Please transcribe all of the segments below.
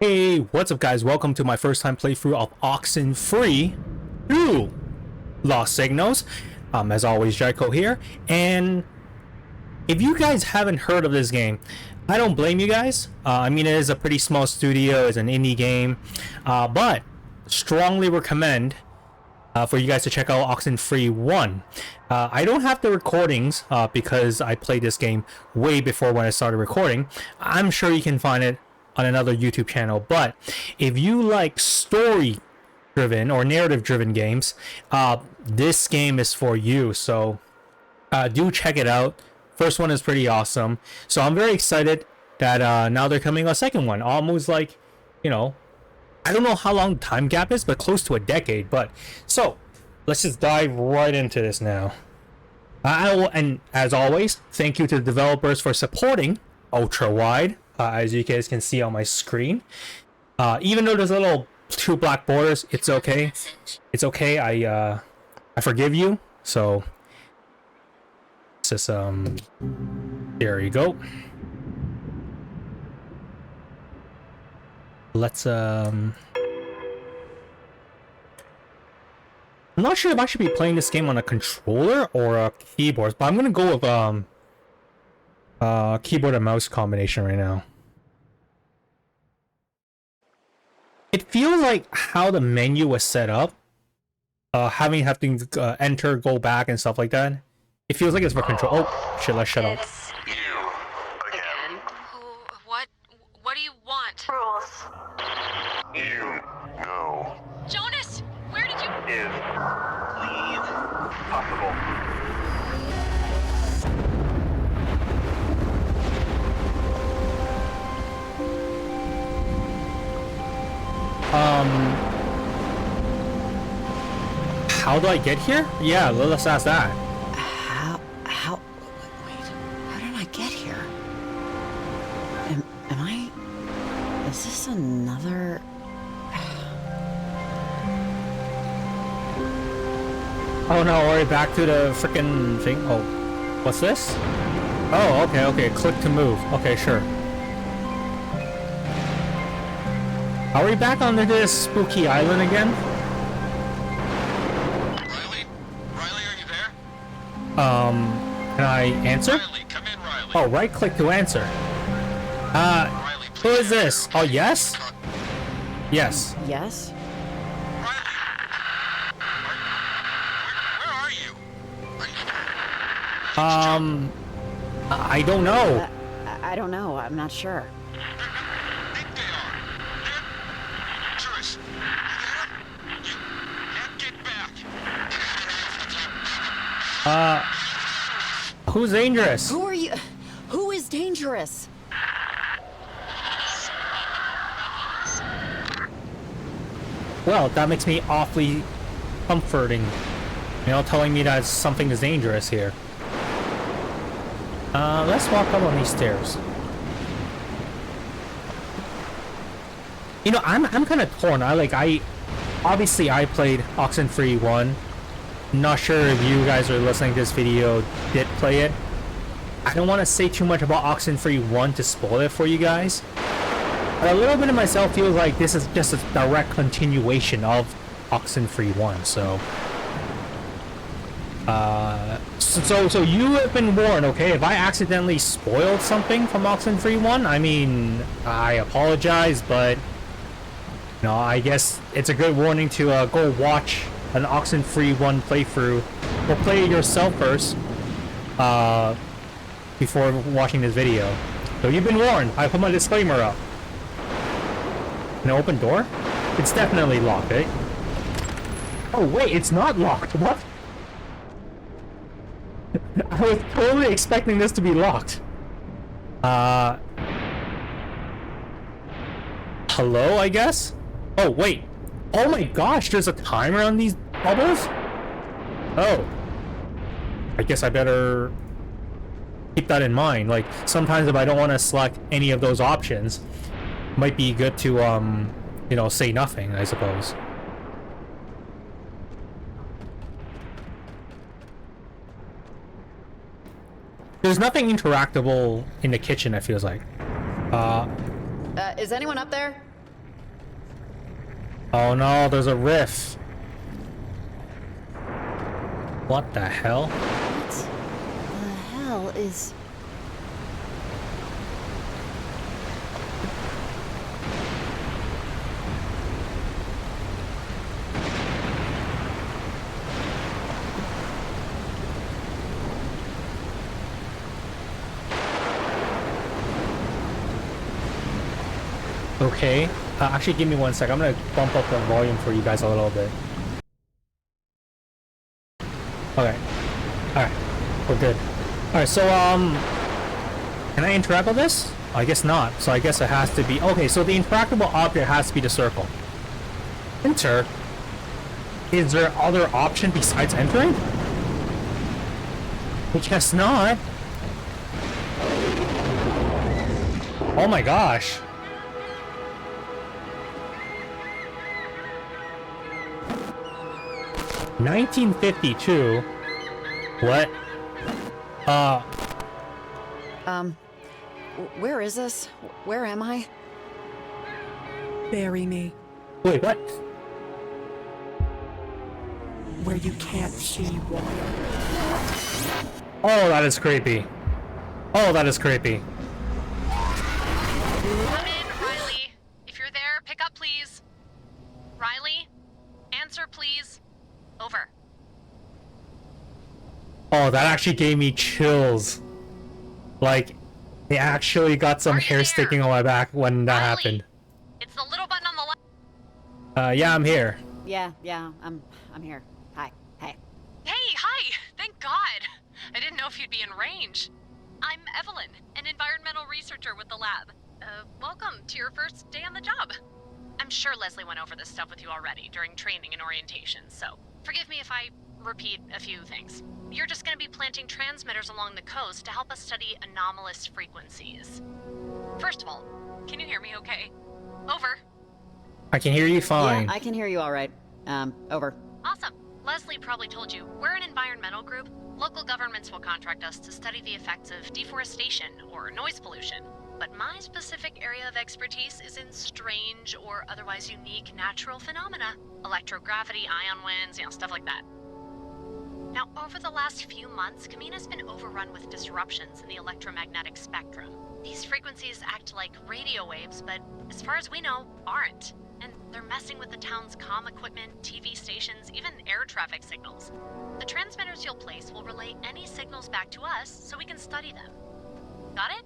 Hey, what's up guys? Welcome to my first time playthrough of Oxenfree II Lost Signals. As always, Jaiko here. And if you guys haven't heard of this game, I don't blame you guys. I mean, it is a pretty small studio, it's an indie game, but strongly recommend for you guys to check out Oxenfree I. I don't have the recordings because I played this game way before when I started recording. I'm sure you can find it on another YouTube channel, but if you like story driven or narrative driven games, this game is for you. So do check it out. First one is pretty awesome, so I'm very excited that now they're coming a second one, almost like, you know, I don't know how long the time gap is, but close to a decade. But so let's just dive right into this now. And as always, thank you to the developers for supporting ultra wide. As you guys can see on my screen, even though there's a little two black borders, it's okay. It's okay. I forgive you. So just there you go. Let's I'm not sure if I should be playing this game on a controller or a keyboard, but I'm gonna go with keyboard and mouse combination right now. It feels like how the menu was set up, having to enter, go back, and stuff like that. It feels like it's for control. Oh shit! Let's shut up. It's you again. What do you want? Rules. You go. Jonas, where did you? If leave possible. How do I get here? Yeah, let's ask that. Wait, how did I get here? Is this another? Oh no, we're back to the freaking thing. Oh, what's this? Oh, okay, click to move. Okay, sure. Are we back on this spooky island again? Riley, are you there? Can I answer? Riley, come in, Riley. Oh, right click to answer. Riley, Who is this? Oh, yes? Yes. Yes. Where are you? I don't know. I don't know. I'm not sure. I think they are. They're... Juris, you there? You can't get back. Who's dangerous? Who are you? Who is dangerous? Well, that makes me awfully comforting. You know, telling me that something is dangerous here. Let's walk up on these stairs. You know, I'm kind of torn. Obviously I played Oxenfree 1. Not sure if you guys are listening to this video did play it. I don't want to say too much about Oxenfree 1 to spoil it for you guys. But a little bit of myself feels like this is just a direct continuation of Oxenfree 1, so... So you have been warned, okay? If I accidentally spoiled something from Oxenfree 1, I mean, I apologize, but... You know, I guess it's a good warning to go watch an Oxenfree 1 playthrough. Or play it yourself first, before watching this video. So you've been warned. I put my disclaimer up. An open door? It's definitely locked, eh? Oh wait, it's not locked. What? I was totally expecting this to be locked. Hello, I guess? Oh wait. Oh my gosh, there's a timer on these bubbles? Oh. I guess I better keep that in mind. Like, sometimes if I don't want to select any of those options, might be good to, you know, say nothing, I suppose. There's nothing interactable in the kitchen, it feels like. Is anyone up there? Oh no, there's a riff. What the hell? What the hell is... Okay. Actually, give me 1 sec. I'm gonna bump up the volume for you guys a little bit. Okay. Alright. We're good. Alright, so, can I interact with this? I guess not. So I guess it has to be... Okay, so the interactable object has to be the circle. Enter? Is there other option besides entering? I guess not. Oh my gosh. $1952. What? Where is this? Where am I? Bury me Wait, what? where you can't see water. Oh, that is creepy. Oh, that is creepy. Come in, Riley. If you're there, pick up, please. Riley? Answer, please. Over. Oh, that actually gave me chills. Like, it actually got some Are you hair there? sticking on my back when that Riley, happened. It's the little button on the left. Yeah, I'm here. Yeah, I'm here. Hi. Hey. Hey, hi! Thank God! I didn't know if you'd be in range. I'm Evelyn, an environmental researcher with the lab. Welcome to your first day on the job. I'm sure Leslie went over this stuff with you already during training and orientation, so forgive me if I repeat a few things. You're just going to be planting transmitters along the coast to help us study anomalous frequencies. First of all, can you hear me okay? Over. I can hear you fine. Yeah, I can hear you all right. Over. Awesome. Leslie probably told you, we're an environmental group. Local governments will contract us to study the effects of deforestation or noise pollution. But my specific area of expertise is in strange or otherwise unique natural phenomena. Electrogravity, ion winds, stuff like that. Now, over the last few months, Kamina's been overrun with disruptions in the electromagnetic spectrum. These frequencies act like radio waves, but as far as we know, aren't. And they're messing with the town's comm equipment, TV stations, even air traffic signals. The transmitters you'll place will relay any signals back to us so we can study them. Got it?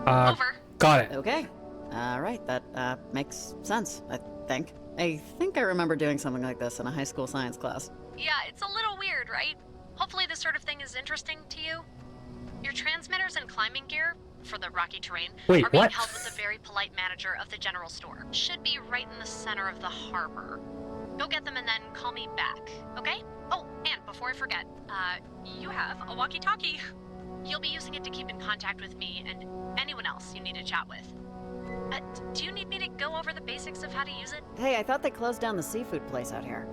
Over. Got it. Okay. All right, that makes sense, I think. I think I remember doing something like this in a high school science class. Yeah, it's a little weird, right? Hopefully this sort of thing is interesting to you. Your transmitters and climbing gear for the rocky terrain Wait, are being what? held with the very polite manager of the general store. Should be right in the center of the harbor. Go get them and then call me back, okay? Oh, and before I forget, you have a walkie-talkie. You'll be using it to keep in contact with me and anyone else you need to chat with. Do you need me to go over the basics of how to use it? Hey, I thought they closed down the seafood place out here.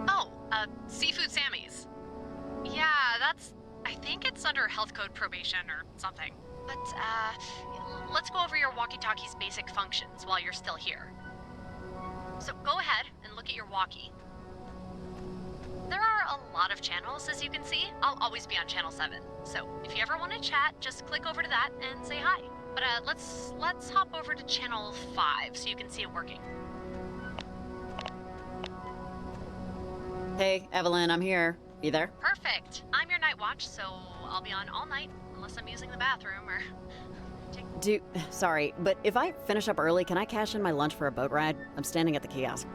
Oh, Seafood Sammy's. Yeah, I think it's under health code probation or something. But, let's go over your walkie-talkie's basic functions while you're still here. So go ahead and look at your walkie. There are a lot of channels, as you can see. I'll always be on channel 7. So if you ever want to chat, just click over to that and say hi. But, let's hop over to channel 5 so you can see it working. Hey, Evelyn, I'm here. You there? Perfect. I'm your night watch, so I'll be on all night unless I'm using the bathroom or... Sorry, but if I finish up early, can I cash in my lunch for a boat ride? I'm standing at the kiosk.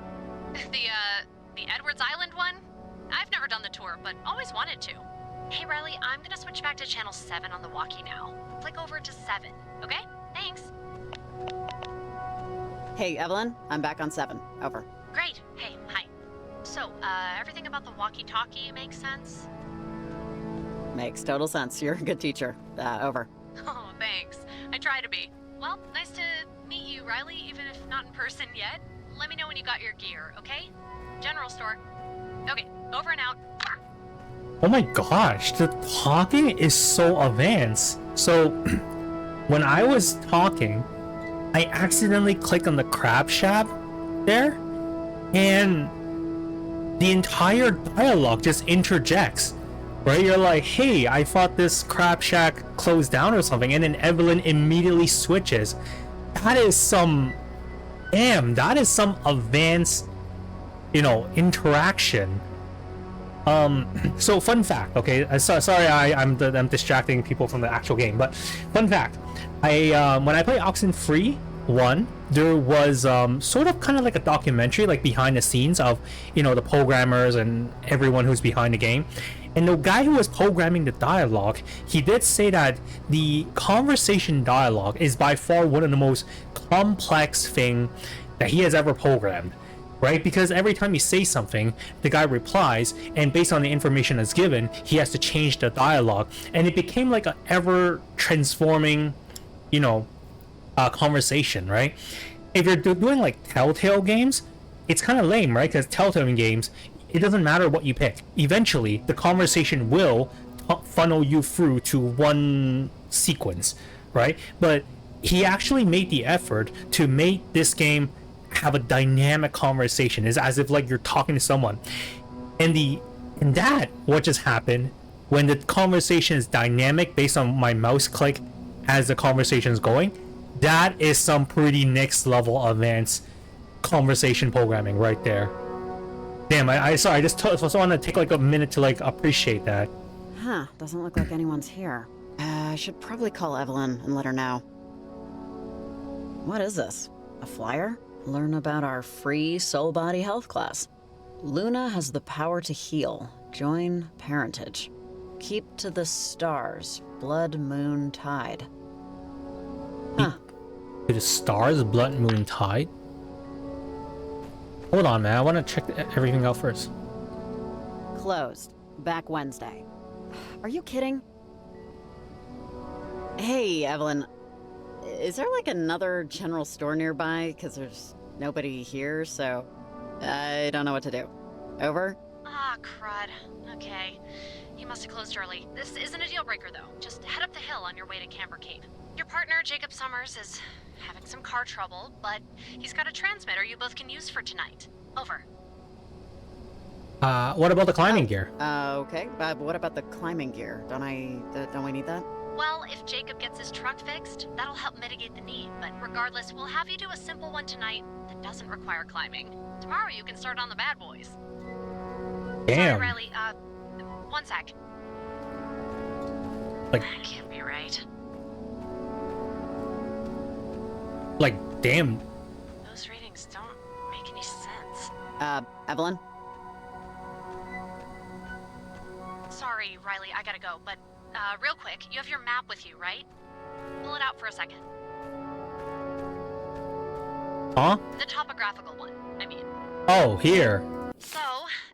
The Edwards Island one? I've never done the tour, but always wanted to. Hey, Riley, I'm gonna switch back to channel 7 on the walkie now. Click over to 7, okay? Thanks. Hey, Evelyn, I'm back on 7. Over. Great. Hey, hi. So, everything about the walkie-talkie makes sense? Makes total sense. You're a good teacher. Over. Oh, thanks. I try to be. Well, nice to meet you, Riley, even if not in person yet. Let me know when you got your gear, okay? General store. Okay, over and out. Oh my gosh, the talking is so advanced. So, when I was talking, I accidentally clicked on the crab shack there, and the entire dialogue just interjects, right? You're like, hey, I thought this crab shack closed down or something, and then Evelyn immediately switches. That is some, damn, that is some advanced, you know, interaction. So fun fact, okay, sorry, I'm distracting people from the actual game, but fun fact, when I played Oxenfree I, there was sort of kind of like a documentary, like behind the scenes of, you know, the programmers and everyone who's behind the game. And the guy who was programming the dialogue, he did say that the conversation dialogue is by far one of the most complex thing that he has ever programmed. Right? Because every time you say something, the guy replies, and based on the information that's given, he has to change the dialogue, and it became like a ever transforming, you know, conversation, right? If you're doing like Telltale games, it's kind of lame, right? Because Telltale games, it doesn't matter what you pick. Eventually, the conversation will funnel you through to one sequence, right? But he actually made the effort to make this game have a dynamic conversation. It's as if like you're talking to someone, and that what just happened when the conversation is dynamic based on my mouse click as the conversation is going. That is some pretty next level advanced conversation programming right there. Damn, I sorry, I just want to take like a minute to like appreciate that. Huh, doesn't look like anyone's here. I should probably call Evelyn and let her know. What is this? A flyer? Learn about our free soul body health class. Luna has the power to heal. Join parentage. Keep to the stars. Blood, moon, tide. Huh. To the stars, blood, moon, tide. Hold on, man. I want to check everything out first. Closed. Back Wednesday. Are you kidding? Hey, Evelyn. Is there like another general store nearby? Because there's nobody here, so I don't know what to do. Over? Ah, crud. Okay. He must have closed early. This isn't a deal breaker, though. Just head up the hill on your way to Camber Cave. Your partner, Jacob Summers, is having some car trouble, but he's got a transmitter you both can use for tonight. Over. What about the climbing gear? Okay. What about the climbing gear? Don't we need that? Well, if Jacob gets his truck fixed, that'll help mitigate the need. But regardless, we'll have you do a simple one tonight that doesn't require climbing. Tomorrow you can start on the bad boys. Damn. Sorry, Riley. One sec. Like, That can't be right. like, damn. Those readings don't make any sense. Evelyn? Sorry, Riley, I gotta go, but real quick, you have your map with you, right? Pull it out for a second. Huh? The topographical one, I mean. Oh, here. So,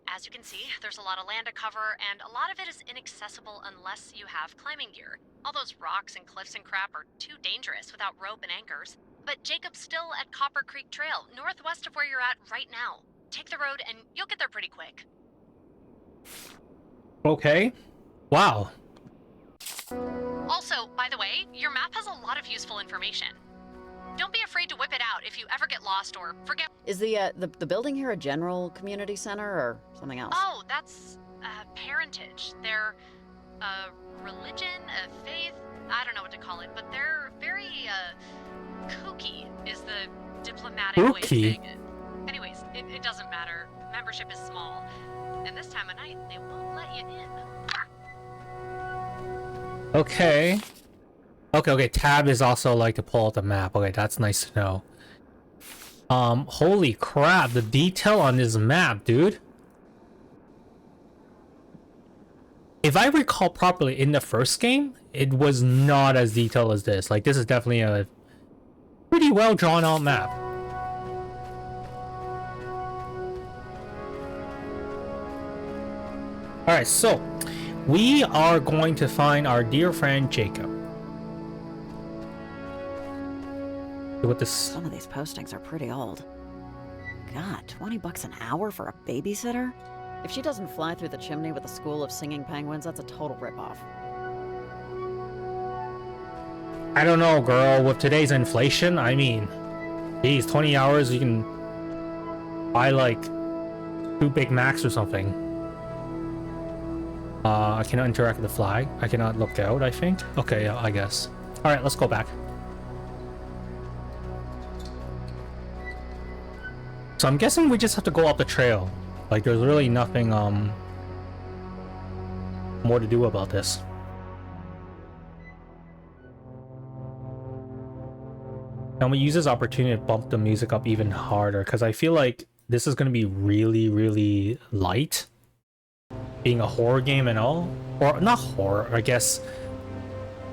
as you can see, there's a lot of land to cover, and a lot of it is inaccessible unless you have climbing gear. All those rocks and cliffs and crap are too dangerous without rope and anchors. But Jacob's still at Copper Creek Trail, northwest of where you're at right now. Take the road and you'll get there pretty quick. Okay. Wow. Also, by the way, your map has a lot of useful information. Don't be afraid to whip it out if you ever get lost or forget. Is the building here a general community center or something else? Oh, that's parentage. They're a religion, a faith. I don't know what to call it, but they're very kooky is the diplomatic way of Kooky? saying it. Anyways, it doesn't matter. Membership is small, and this time of night they won't let you in. Okay. Okay, tab is also like to pull out the map. Okay, that's nice to know. Holy crap, the detail on this map, dude. If I recall properly, in the first game, it was not as detailed as this. Like, this is definitely a pretty well drawn out map. Alright, so we are going to find our dear friend Jacob. With this, Some of these postings are pretty old. God, $20 an hour for a babysitter? If she doesn't fly through the chimney with a school of singing penguins, that's a total ripoff. I don't know, girl. With today's inflation, I mean, geez, 20 hours, you can buy like 2 Big Macs or something. I cannot interact with the flag. I cannot look out, I think. Okay, I guess. Alright, let's go back. So I'm guessing we just have to go up the trail. Like, there's really nothing, more to do about this. I'm gonna use this opportunity to bump the music up even harder, because I feel like this is gonna be really, really light. Being a horror game and all. Or, not horror, I guess.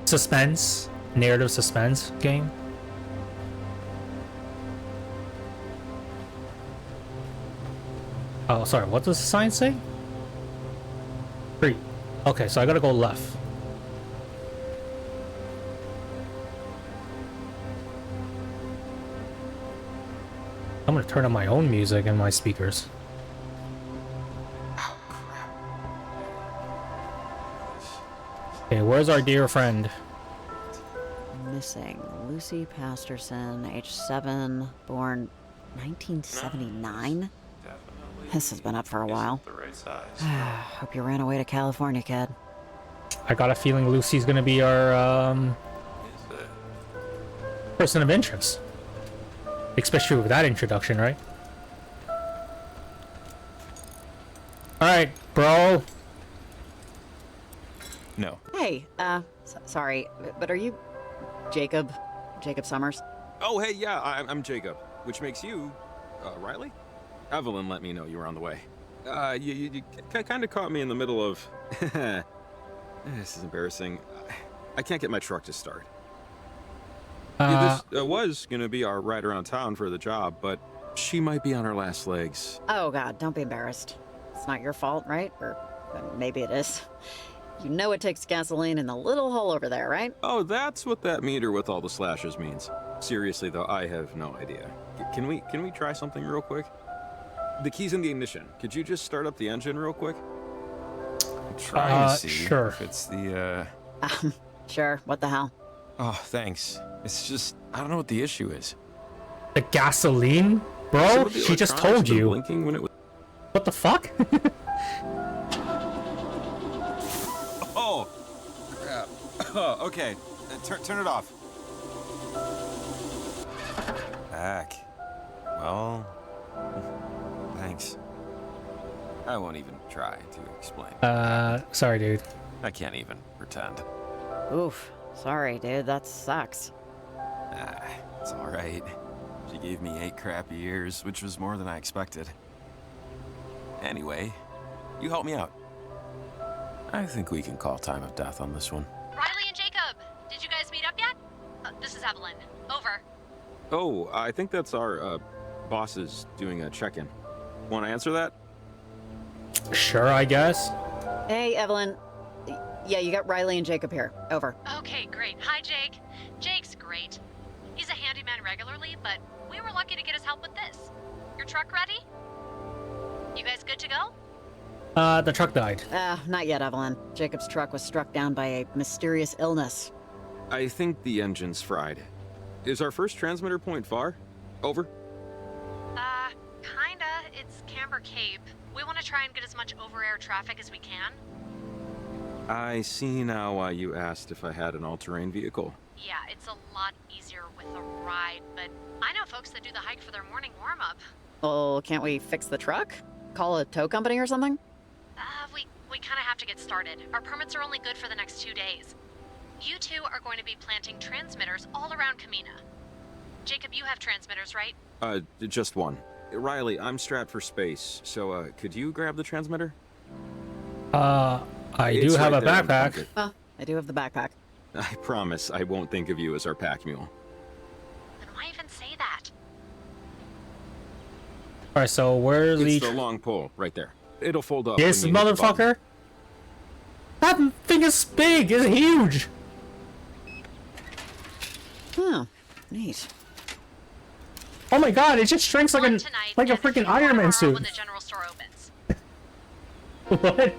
Suspense. Narrative suspense game. Oh, sorry, what does the sign say? 3. Okay, so I gotta go left. I'm gonna turn on my own music and my speakers. Okay, where's our dear friend? Missing Lucy Pasterson, age 7, born 1979. This has been up for a while. Hope you ran away to California, kid. I got a feeling Lucy's gonna be our person of interest. Especially with that introduction, right? Alright, bro. No. Hey, sorry, but are you Jacob Summers? Oh, hey, yeah, I'm Jacob, which makes you, Riley? Evelyn let me know you were on the way. You kind of caught me in the middle of... This is embarrassing. I can't get my truck to start. This was going to be our ride around town for the job, but she might be on her last legs. Oh, God, don't be embarrassed. It's not your fault, right? Or maybe it is. You know it takes gasoline in the little hole over there, right? Oh, that's what that meter with all the slashes means. Seriously, though, I have no idea. Can we try something real quick? The key's in the ignition. Could you just start up the engine real quick? I'm trying to see sure. if it's the, Sure, what the hell? Oh, thanks. It's just, I don't know what the issue is. The gasoline? Bro, Some of the she just electronics told have been you. blinking when it was... What the fuck? Oh! Crap. Oh, okay. Turn it off. Back. Well, thanks. I won't even try to explain. Sorry, dude. I can't even pretend. Oof, sorry, dude, that sucks. It's all right. She gave me 8 crappy years, which was more than I expected. Anyway, you help me out. I think we can call time of death on this one. Riley and Jacob, did you guys meet up yet? This is Evelyn. Over. Oh, I think that's our, bosses doing a check-in. Want to answer that? Sure, I guess. Hey, Evelyn. Yeah, you got Riley and Jacob here. Over. Okay, great. Hi, Jake. Jake's great. He's a handyman regularly, but we were lucky to get his help with this. Your truck ready? You guys good to go? The truck died. Not yet, Evelyn. Jacob's truck was struck down by a mysterious illness. I think the engine's fried. Is our first transmitter point far? Over? Kinda. It's Camber Cape. We want to try and get as much over-air traffic as we can. I see now why you asked if I had an all-terrain vehicle. Yeah, it's a lot easier with a ride, but I know folks that do the hike for their morning warm-up. Well, can't we fix the truck? Call a tow company or something? We kind of have to get started. Our permits are only good for the next 2 days. You two are going to be planting transmitters all around Kamina. Jacob, you have transmitters, right? Just one. Riley, I'm strapped for space, so, could you grab the transmitter? I It's do have right a there in the backpack. pocket. Well, I do have the backpack. I promise I won't think of you as our pack mule. Then why even say that? Alright, so where's It's the... the long pole, right there. It'll fold up. This when you hit the button. motherfucker? That thing is big! It's huge! Huh, neat. Oh my god, it just shrinks like One a tonight like a and freaking tomorrow Iron Man suit. when the general store opens. What?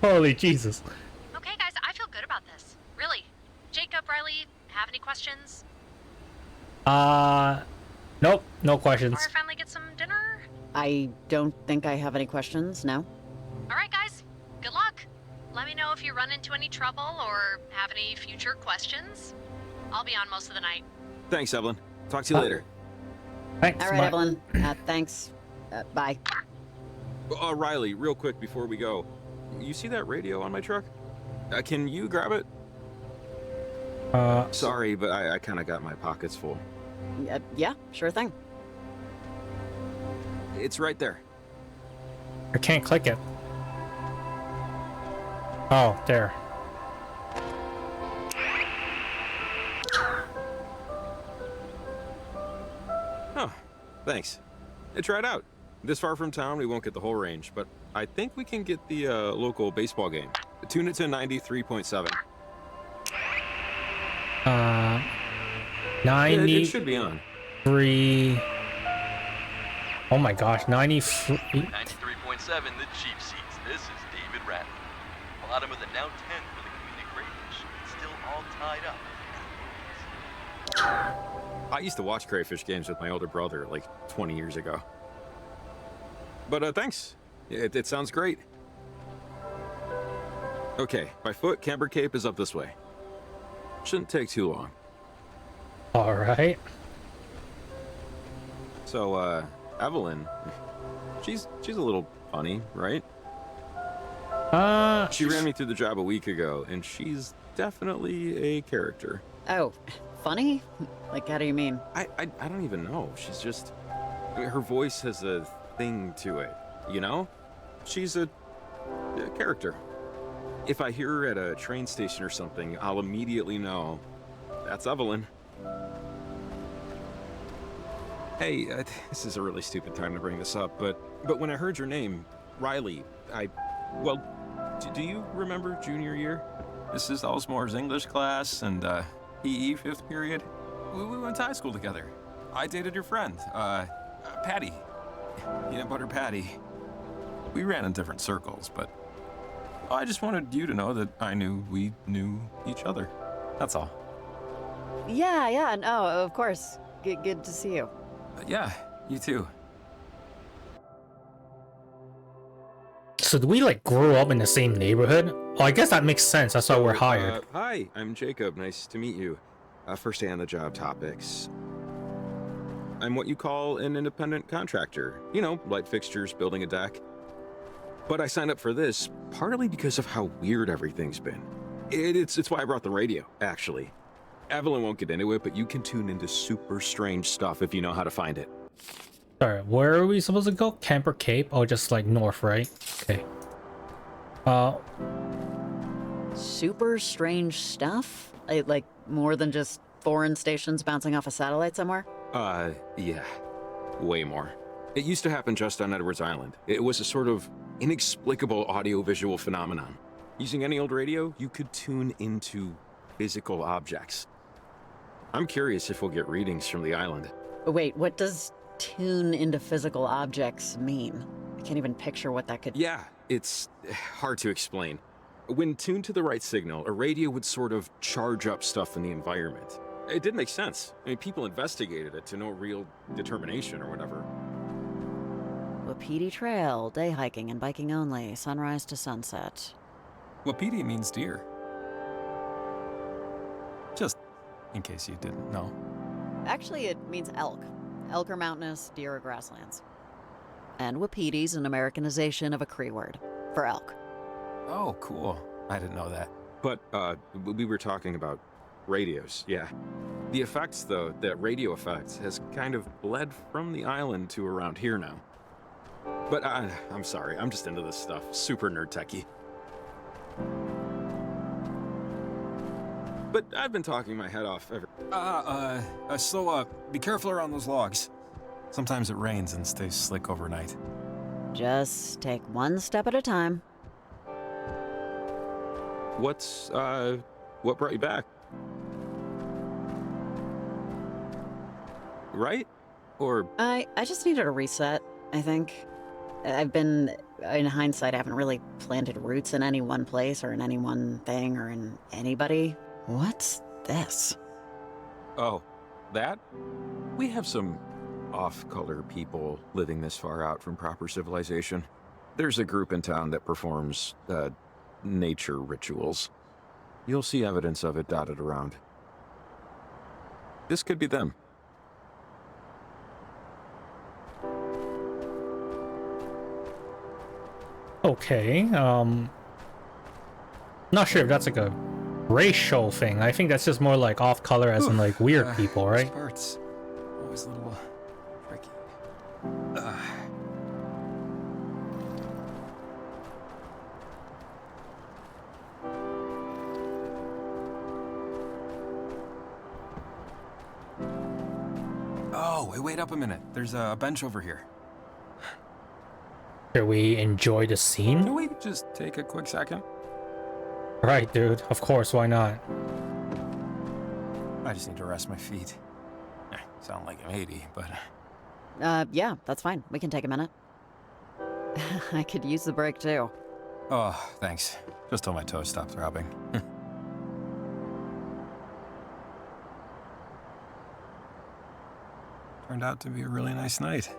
Holy Jesus. Okay, guys, I feel good about this. Really. Jacob, Riley, have any questions? Nope, no Before questions. I finally get some dinner? I don't think I have any questions, no? Alright, guys. Good luck. Let me know if you run into any trouble or have any future questions. I'll be on most of the night. Thanks, Evelyn. Talk to you later. Thanks. All right, bye. Evelyn. Thanks. Bye. Riley, real quick before we go. You see that radio on my truck? Can you grab it? Sorry, but I kind of got my pockets full. Yeah, sure thing. It's right there. I can't click it. Oh, there. Oh, thanks. Try it out. This far from town, we won't get the whole range, but I think we can get the local baseball game. Tune it to 93.7. 93. It should be on. Oh my gosh, 93. 93.7, the cheap seats. This is David Radley. Bottom of the now 10 for the community crayfish. It's still all tied up. I used to watch crayfish games with my older brother like 20 years ago. But thanks. It sounds great. Okay, by foot, Camber Cape is up this way. Shouldn't take too long. All right. So, Evelyn, she's a little funny, right? She ran me through the job a week ago, and she's definitely a character. Oh, funny? Like, how do you mean? I don't even know. She's just... her voice has a thing to it, you know? She's a character. If I hear her at a train station or something, I'll immediately know that's Evelyn. Hey, this is a really stupid time to bring this up, but when I heard your name, Riley, well, do you remember junior year? Mrs. Elsmore's English class and PE 5th period. We went to high school together. I dated your friend, Patty. Peanut Butter Patty. We ran in different circles, but I just wanted you to know that I knew we knew each other. That's all. Yeah, no, of course. Good to see you. Yeah, you too. So do we like grow up in the same neighborhood? Oh, I guess that makes sense. That's why we're hired. Hi, I'm Jacob. Nice to meet you. First day on the job topics. I'm what you call an independent contractor. You know, light fixtures, building a deck. But I signed up for this partly because of how weird everything's been. It's why I brought the radio, actually. Evelyn won't get into it, but you can tune into super strange stuff if you know how to find it. Sorry, where are we supposed to go? Camper Cape? Oh, just like north, right? Okay. Super strange stuff? Like more than just foreign stations bouncing off a satellite somewhere? Yeah. Way more. It used to happen just on Edwards Island. It was a sort of inexplicable audio-visual phenomenon. Using any old radio, you could tune into physical objects. I'm curious if we'll get readings from the island. Wait, what does tune into physical objects mean? I can't even picture what that could... Yeah, it's hard to explain. When tuned to the right signal, a radio would sort of charge up stuff in the environment. It did make sense. I mean, people investigated it to no real determination or whatever. Wapiti Trail, day hiking and biking only, sunrise to sunset. Wapiti means deer. Just in case you didn't know. Actually, it means elk. Elk are mountainous, deer are grasslands. And Wapiti's an Americanization of a Cree word for elk. Oh, cool. I didn't know that. But, we were talking about radios, yeah. The effects, though, that radio effects, has kind of bled from the island to around here now. But, I'm sorry, I'm just into this stuff. Super nerd techie. But I've been talking my head off ever... be careful around those logs. Sometimes it rains and stays slick overnight. Just take one step at a time. What brought you back? Right? Or... I just needed a reset, I think. In hindsight, I haven't really planted roots in any one place or in any one thing or in anybody. What's this? Oh, that? We have some off-color people living this far out from proper civilization. There's a group in town that performs, nature rituals. You'll see evidence of it dotted around. This could be them. Okay, not sure if that's like a racial thing. I think that's just more like off color as in like weird people, those right? parts always a little tricky. Oh, wait up a minute. There's a bench over here. Should we enjoy the scene? Can we just take a quick second? Right, dude. Of course, why not? I just need to rest my feet. Sound like I'm 80, but... Yeah, that's fine. We can take a minute. I could use the break, too. Oh, thanks. Just till my toes stop throbbing. Turned out to be a really nice night.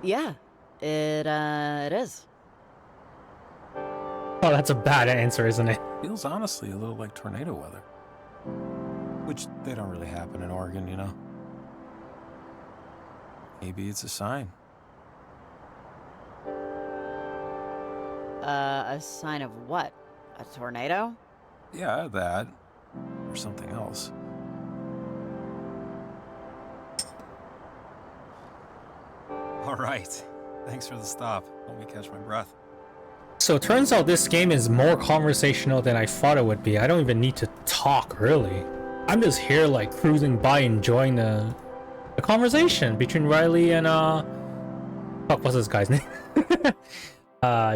Yeah, it is. Oh, that's a bad answer, isn't it? Feels honestly a little like tornado weather. Which they don't really happen in Oregon, you know? Maybe it's a sign. A sign of what? A tornado? Yeah, that. Or something else. All right. Thanks for the stop. Let me catch my breath. So it turns out this game is more conversational than I thought it would be. I don't even need to talk, really. I'm just here, like, cruising by, enjoying the conversation between Riley and, fuck, what's this guy's name?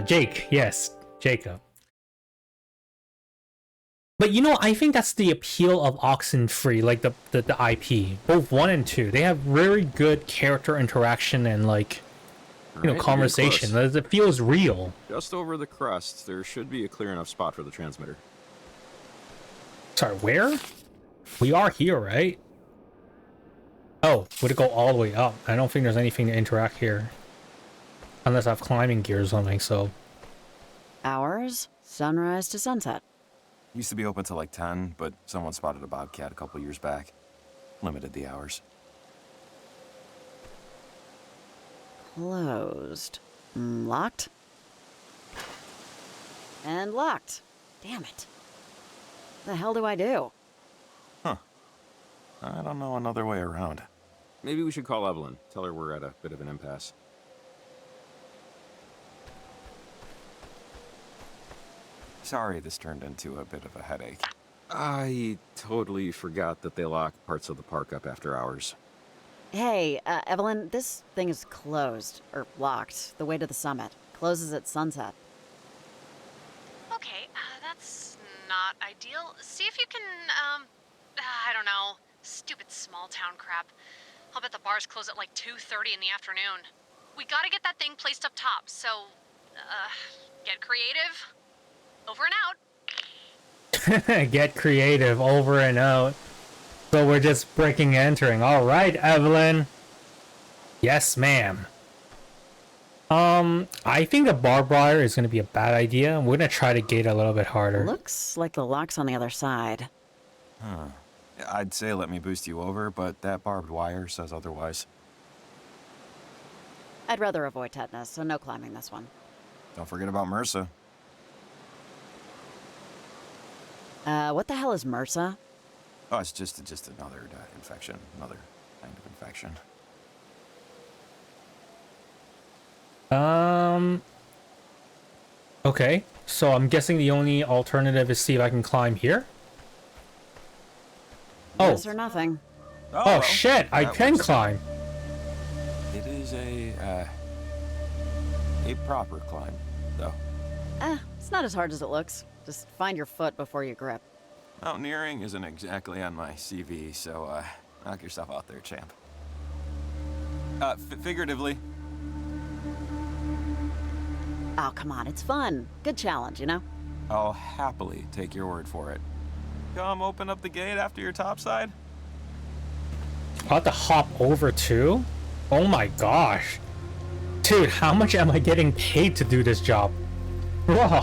Jake. Yes, Jacob. But you know, I think that's the appeal of Oxenfree, like the IP. Both 1 and 2. They have very good character interaction and, like, you know, conversation. It feels real. Just over the crust, there should be a clear enough spot for the transmitter. Sorry, where? We are here, right? Oh, would it go all the way up? I don't think there's anything to interact here. Unless I have climbing gear or something, so... Hours? Sunrise to sunset. Used to be open till like 10, but someone spotted a bobcat a couple years back. Limited the hours. Closed. Locked? And locked. Damn it. The hell do I do? Huh. I don't know another way around. Maybe we should call Evelyn. Tell her we're at a bit of an impasse. Sorry this turned into a bit of a headache. I totally forgot that they lock parts of the park up after hours. Hey, Evelyn, this thing is closed. Or locked. The way to the summit. Closes at sunset. Okay, that's not ideal. See if you can, I don't know, stupid small town crap. I'll bet the bars close at like 2:30 in the afternoon. We gotta get that thing placed up top, so, get creative. Over and out. Get creative, over and out. So we're just breaking and entering. Alright, Evelyn. Yes, ma'am. I think the barbed wire is going to be a bad idea. We're going to try to gate a little bit harder. Looks like the lock's on the other side. Huh. I'd say let me boost you over, but that barbed wire says otherwise. I'd rather avoid tetanus, so no climbing this one. Don't forget about MRSA. What the hell is MRSA? Oh, it's just another infection. Another kind of infection. Okay, so I'm guessing the only alternative is see if I can climb here? Yes or nothing. Oh shit, I can climb. It is a proper climb, though. It's not as hard as it looks. Just find your foot before you grip. Mountaineering isn't exactly on my CV, so knock yourself out there, champ. Figuratively. Oh, come on, it's fun. Good challenge, you know? I'll happily take your word for it. Come open up the gate after your topside? I have to hop over too? Oh my gosh. Dude, how much am I getting paid to do this job? Bro,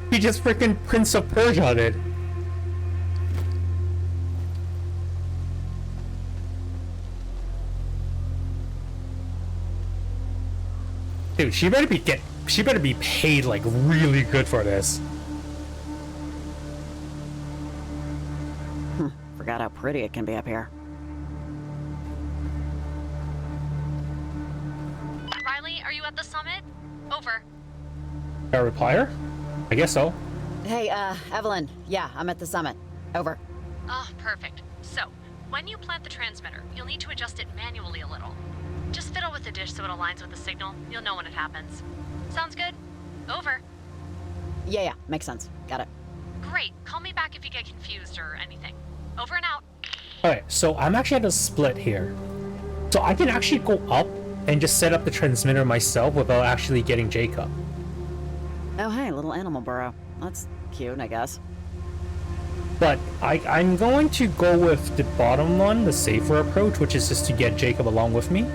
he just freaking Prince of Persia did. Dude, she better be paid like really good for this. Forgot how pretty it can be up here. Riley, are you at the summit? Over. Got a reply her? I guess so. Hey, Evelyn. Yeah, I'm at the summit. Over. Oh, perfect. So, when you plant the transmitter, you'll need to adjust it manually a little. Just fiddle with the dish so it aligns with the signal. You'll know when it happens. Sounds good? Over. Yeah, makes sense. Got it. Great. Call me back if you get confused or anything. Over and out. Alright, so I'm actually at a split here. So I can actually go up and just set up the transmitter myself without actually getting Jacob. Oh, hey, little animal burrow. That's cute, I guess. But I'm going to go with the bottom one, the safer approach, which is just to get Jacob along with me.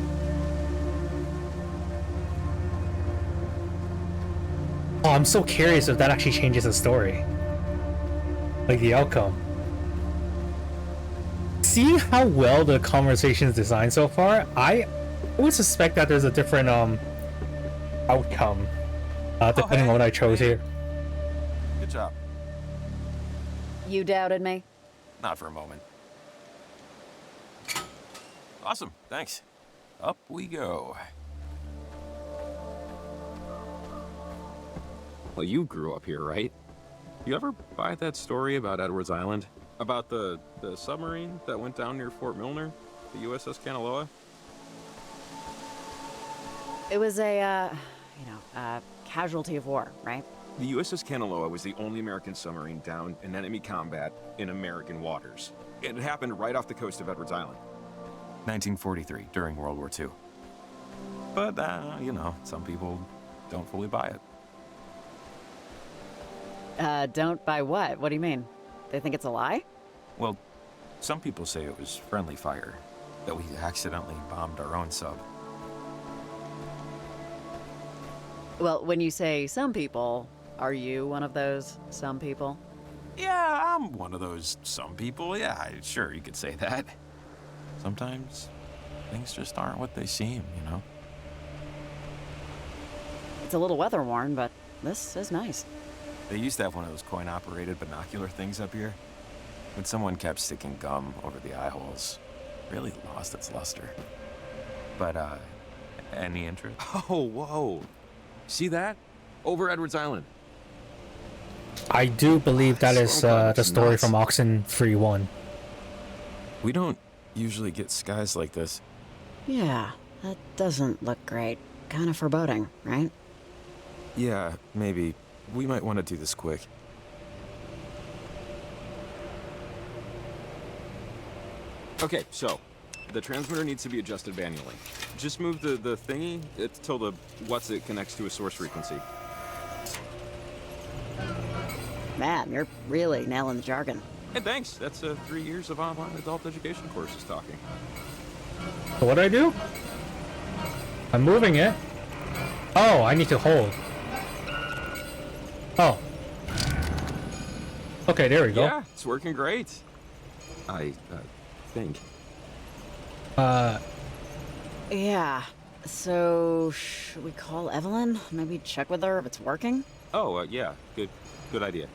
Oh, I'm so curious if that actually changes the story. Like the outcome. Seeing how well the conversation is designed so far, I would suspect that there's a different outcome depending on what I chose here. Good job. You doubted me? Not for a moment. Awesome, thanks. Up we go. Well, you grew up here, right? You ever buy that story about Edwards Island? About the submarine that went down near Fort Milner? The USS Kanaloa? It was a, casualty of war, right? The USS Kanaloa was the only American submarine down in enemy combat in American waters. It happened right off the coast of Edwards Island. 1943, during World War II. But, some people don't fully buy it. Don't buy what? What do you mean? They think it's a lie? Well, some people say it was friendly fire, that we accidentally bombed our own sub. Well, when you say some people, are you one of those some people? Yeah, I'm one of those some people. Yeah, sure, you could say that. Sometimes things just aren't what they seem, you know? It's a little weather-worn, but this is nice. They used to have one of those coin-operated binocular things up here. When someone kept sticking gum over the eye holes, it really lost its luster. But, any interest? Oh, whoa. See that? Over Edwards Island. I do believe that is the story from Oxenfree II. We don't usually get skies like this. Yeah, that doesn't look great. Kind of foreboding, right? Yeah, maybe. We might want to do this quick. Okay, so the transmitter needs to be adjusted manually. Just move the thingy till the it connects to a source frequency. Man, you're really nailing the jargon. Hey, thanks. That's 3 years of online adult education courses talking. So what do I do? I'm moving it. Oh, I need to hold. Oh. Okay, there we go. Yeah, it's working great. I think. Yeah. So, should we call Evelyn? Maybe check with her if it's working? Oh, yeah. Good idea.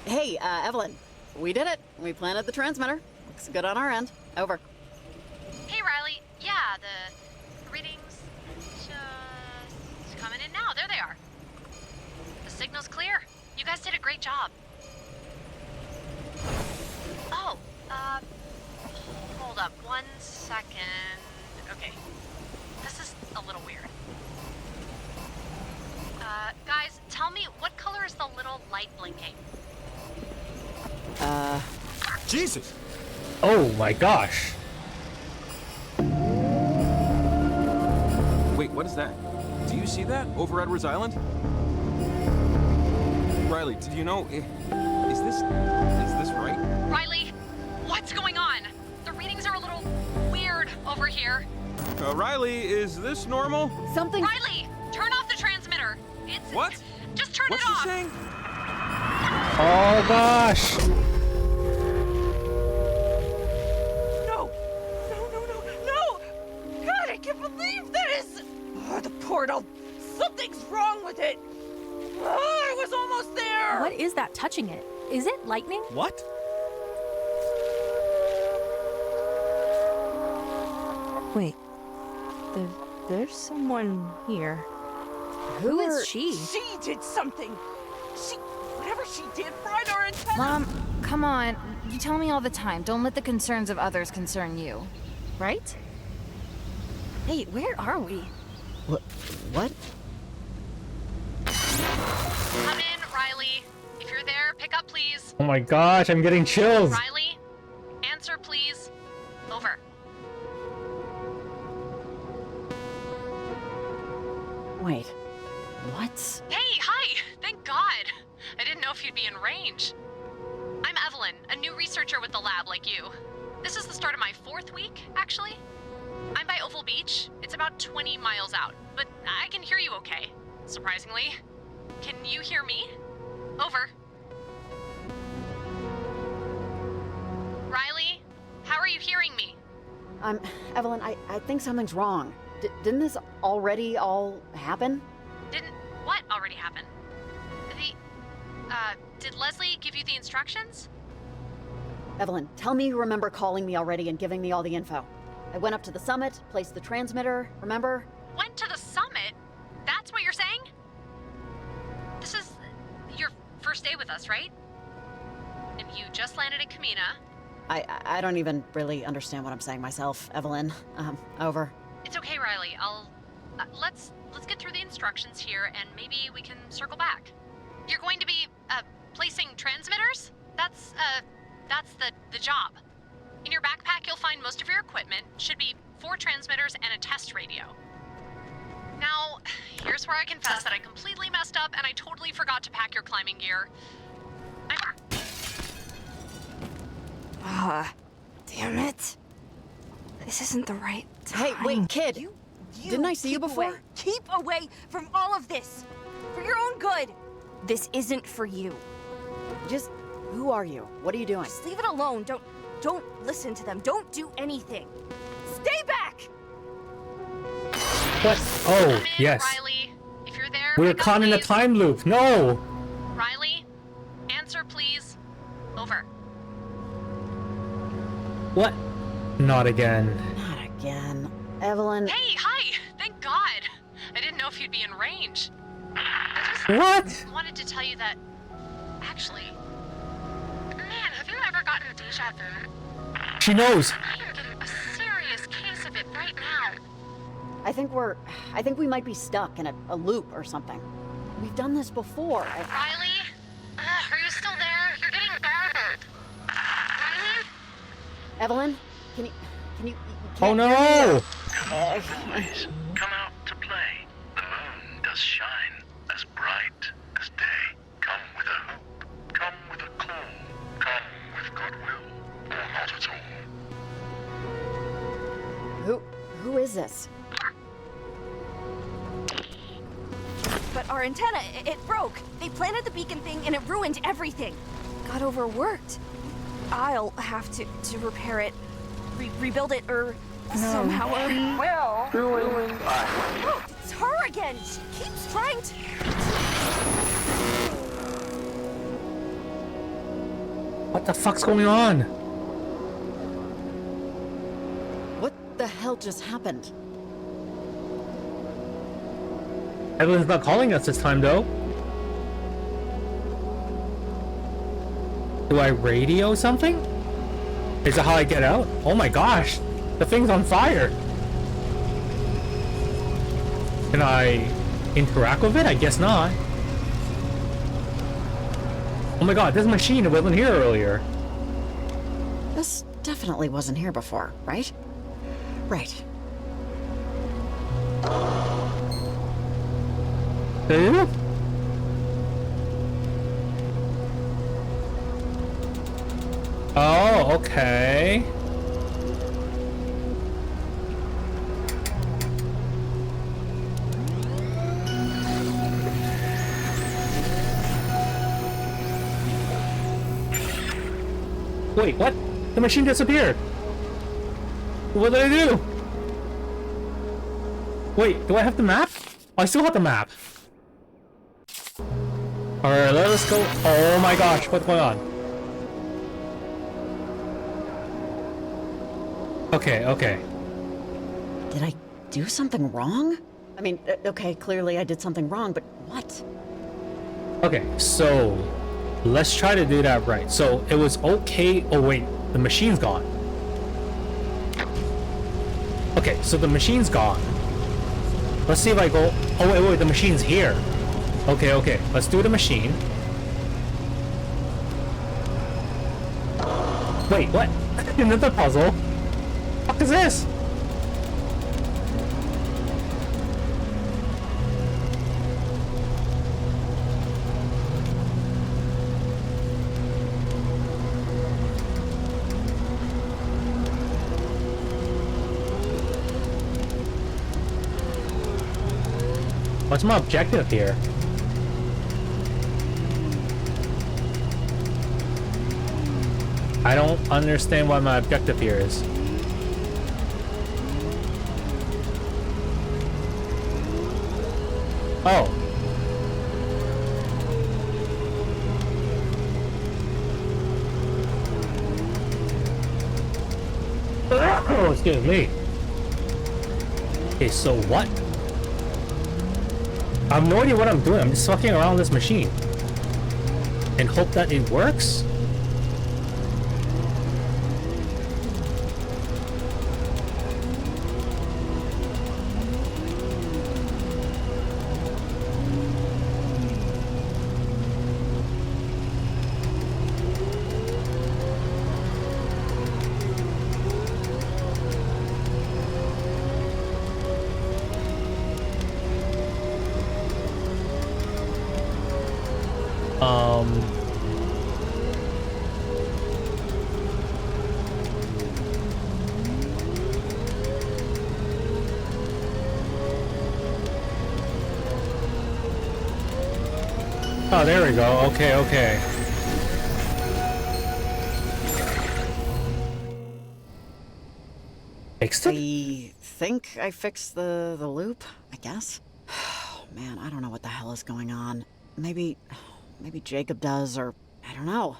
Hey, Evelyn. We did it. We planted the transmitter. Looks good on our end. Over. Hey, Riley. Yeah, the readings just coming in now. There they are. The signal's clear. You guys did a great job. Oh, hold up 1 second. Okay, this is a little weird. Guys, tell me, what color is the little light blinking? Jesus! Oh my gosh. Wait, what is that? Do you see that over Edwards Island? Riley, do you know, is this right? Riley, what's going on? The readings are a little weird over here. Riley, is this normal? Something. Riley, turn off the transmitter. It's What? Just turn What's it she off. saying? Oh gosh. No! No! God, I can't believe this! Oh, the portal! Something's wrong with it! Oh, I was almost there! What is that touching it? Is it lightning? What? Wait. There's someone here. Who is she? She did something! Whatever she did fried our antenna! Mom, come on. You tell me all the time. Don't let the concerns of others concern you. Right? Hey, where are we? What? Come in, Riley. If you're there, pick up, please. Oh my gosh, I'm getting chills. Riley, answer, please. Over. Wait. What? Hey, hi! Thank God! I didn't know if you'd be in range. I'm Evelyn, a new researcher with the lab like you. This is the start of my 4th week, actually. I'm by Oval Beach. It's about 20 miles out, but I can hear you okay, surprisingly. Can you hear me? Over. Riley, how are you hearing me? Evelyn, I think something's wrong. Didn't this already all happen? Didn't what already happen? Did Leslie give you the instructions? Evelyn, tell me you remember calling me already and giving me all the info. I went up to the summit, placed the transmitter, remember? Went to the summit? That's what you're saying? This is your first day with us, right? And you just landed in Kamina. I don't even really understand what I'm saying myself, Evelyn. Over. It's okay, Riley. Let's get through the instructions here, and maybe we can circle back. You're going to be placing transmitters? That's the job. In your backpack, you'll find most of your equipment. Should be 4 transmitters and a test radio. Now, here's where I confess that I completely messed up and I totally forgot to pack your climbing gear. Damn it. This isn't the right time. Hey, wait, kid! You Didn't I see you keep before? away. Keep away from all of this! For your own good! This isn't for you. Just, who are you? What are you doing? Just leave it alone. Don't listen to them. Don't do anything. Stay back! What? Come Oh, in, yes. Riley. If you're there, We're pick up, caught in a please. time loop. No! Riley, answer, please. Over. What? Not again. Not again. Evelyn. Hey, hi! Thank God! I didn't know if you'd be in range. I just What? wanted to tell you that... Actually... Man, have you ever gotten deja vu? She knows. I am getting a serious case of it right now. I think we might be stuck in a loop or something. We've done this before. Riley? Are you still there? You're getting garbled. Riley? Evelyn, can you Oh can't no! hear me? Please, come out to play. The moon does shine as bright as day. Come with a hoop, come with a call, come with goodwill, or not at all. Who is this? But our antenna, it broke. They planted the beacon thing and it ruined everything. Got overworked. I'll have to repair it, rebuild it, or somehow. Oh, it's her again. She keeps trying to. What the fuck's going on? What the hell just happened? Evelyn's not calling us this time, though. Do I radio something? Is that how I get out? Oh my gosh! The thing's on fire! Can I interact with it? I guess not. Oh my god, this machine wasn't here earlier. This definitely wasn't here before, right? Right. Okay. Wait, what? The machine disappeared. What did I do? Wait, do I have the map? Oh, I still have the map. Alright, let us go. Oh my gosh, what's going on? Okay, okay. Did I do something wrong? I mean, okay, clearly I did something wrong, but what? Okay, so let's try to do that right. So it was okay. Oh wait, the machine's gone. Okay, so the machine's gone. Let's see if I go. Oh wait, the machine's here. Okay, okay. Let's do the machine. Wait, what? Another puzzle? What the fuck is this? What's my objective here? I don't understand what my objective here is. Oh. Oh, excuse me. Okay, so what? I have no idea what I'm doing. I'm just fucking around this machine and hope that it works. Oh, there we go. Okay, okay. Fixed it? I think I fixed the loop, I guess. Oh, man, I don't know what the hell is going on. Maybe Jacob does, or I don't know.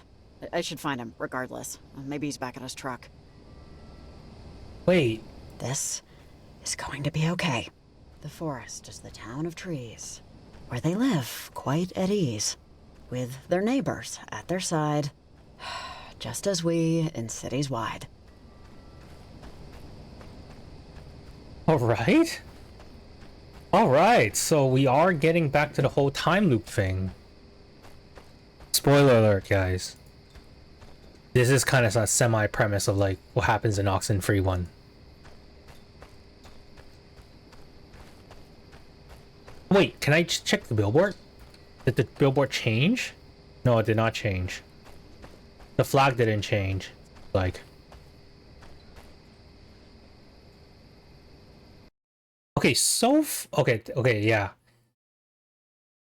I should find him, regardless. Maybe he's back at his truck. Wait. This is going to be okay. The forest is the town of trees, where they live quite at ease, with their neighbors at their side, just as we in cities wide. Alright. Alright, so we are getting back to the whole time loop thing. Spoiler alert, guys. This is kind of a semi-premise of like what happens in Oxenfree 1. Wait, can I check the billboard? Did the billboard change? No, it did not change. The flag didn't change. Like... Okay, so... okay, yeah.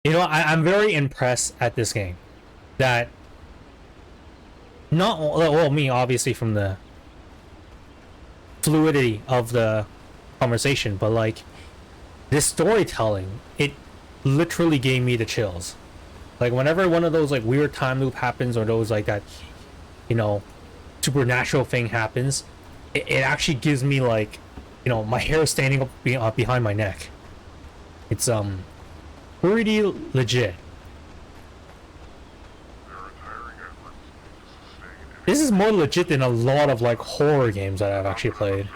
You know, I'm very impressed at this game. That... Not... Well, me, obviously, from the fluidity of the conversation, but like... This storytelling, it literally gave me the chills. Like, whenever one of those, like, weird time loop happens, or those, like, that, you know, supernatural thing happens, it actually gives me, like, you know, my hair standing up behind my neck. It's, pretty legit. This is more legit than a lot of, like, horror games that I've actually played.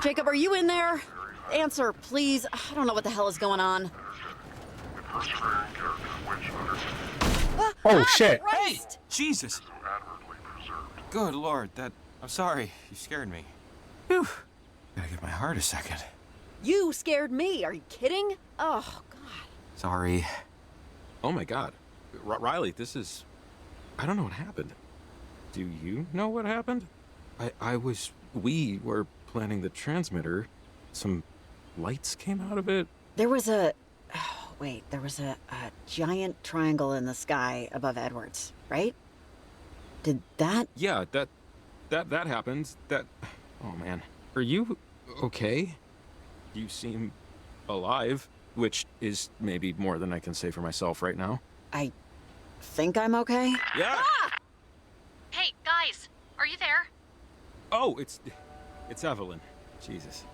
Jacob, are you in there? Answer, please. I don't know what the hell is going on. Oh, shit. Hey! Jesus! Good lord, I'm sorry. You scared me. Whew. Gotta give my heart a second. You scared me. Are you kidding? Oh, God. Sorry. Oh my god. Riley, this is... I don't know what happened. Do you know what happened? We were planning the transmitter. Some lights came out of it. There was a... Oh, wait, there was a giant triangle in the sky above Edwards, right? Did that... Yeah, that happened. Oh man. Are you okay? You seem alive, which is maybe more than I can say for myself right now. I think I'm okay. Yeah. Hey, guys, are you there? Oh, it's Evelyn. Jesus.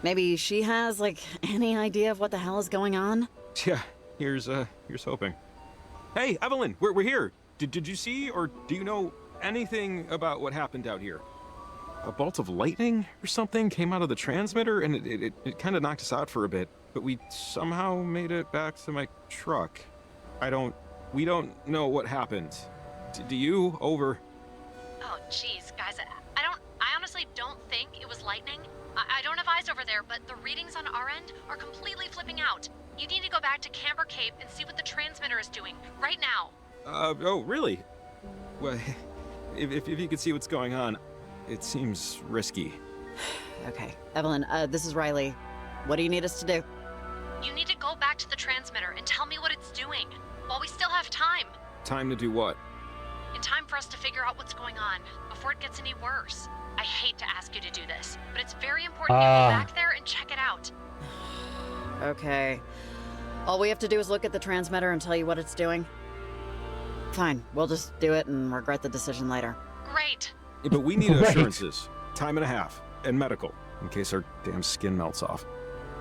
Maybe she has, like, any idea of what the hell is going on? Yeah, here's hoping. Hey, Evelyn, we're here. Did you see or do you know anything about what happened out here? A bolt of lightning or something came out of the transmitter and it kind of knocked us out for a bit, but we somehow made it back to my truck. We don't know what happened. Do you? Over. Oh, jeez, guys, I honestly don't think it was lightning. I don't have eyes over there, but the readings on our end are completely flipping out. You need to go back to Camber Cape and see what the transmitter is doing, right now. Oh, really? Well, if you could see what's going on, it seems risky. Okay, Evelyn, this is Riley. What do you need us to do? You need to go back to the transmitter and tell me what it's doing, while we still have time. Time to do what? In time for us to figure out what's going on, before it gets any worse. I hate to ask you to do this, but it's very important you go back there and check it out. Okay. All we have to do is look at the transmitter and tell you what it's doing? Fine, we'll just do it and regret the decision later. Great. Yeah, but we need assurances. Time and a half. And medical, in case our damn skin melts off.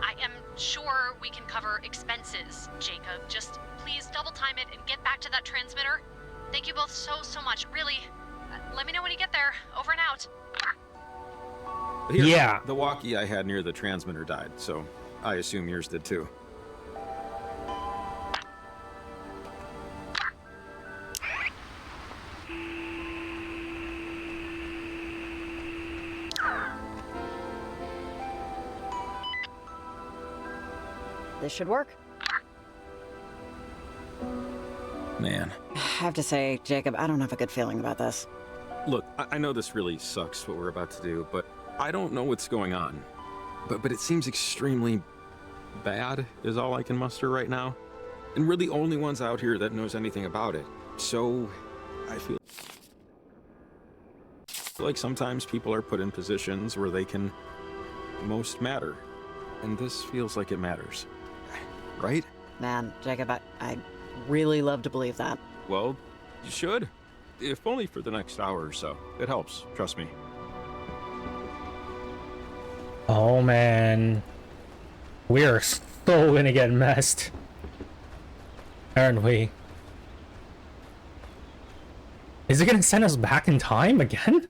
I am sure we can cover expenses, Jacob. Just please double time it and get back to that transmitter. Thank you both so much, really. Let me know when you get there. Over and out. Here, Yeah. The walkie I had near the transmitter died, so I assume yours did too. This should work. Man. I have to say, Jacob, I don't have a good feeling about this. Look, I know this really sucks what we're about to do, but I don't know what's going on. But it seems extremely bad is all I can muster right now. And we're the only ones out here that knows anything about it. So I feel like sometimes people are put in positions where they can most matter. And this feels like it matters. Right? Man, Jacob, I'd really love to believe that. Well, you should. If only for the next hour or so. It helps, trust me. Oh man. We are so gonna get messed. Aren't we? Is it gonna send us back in time again?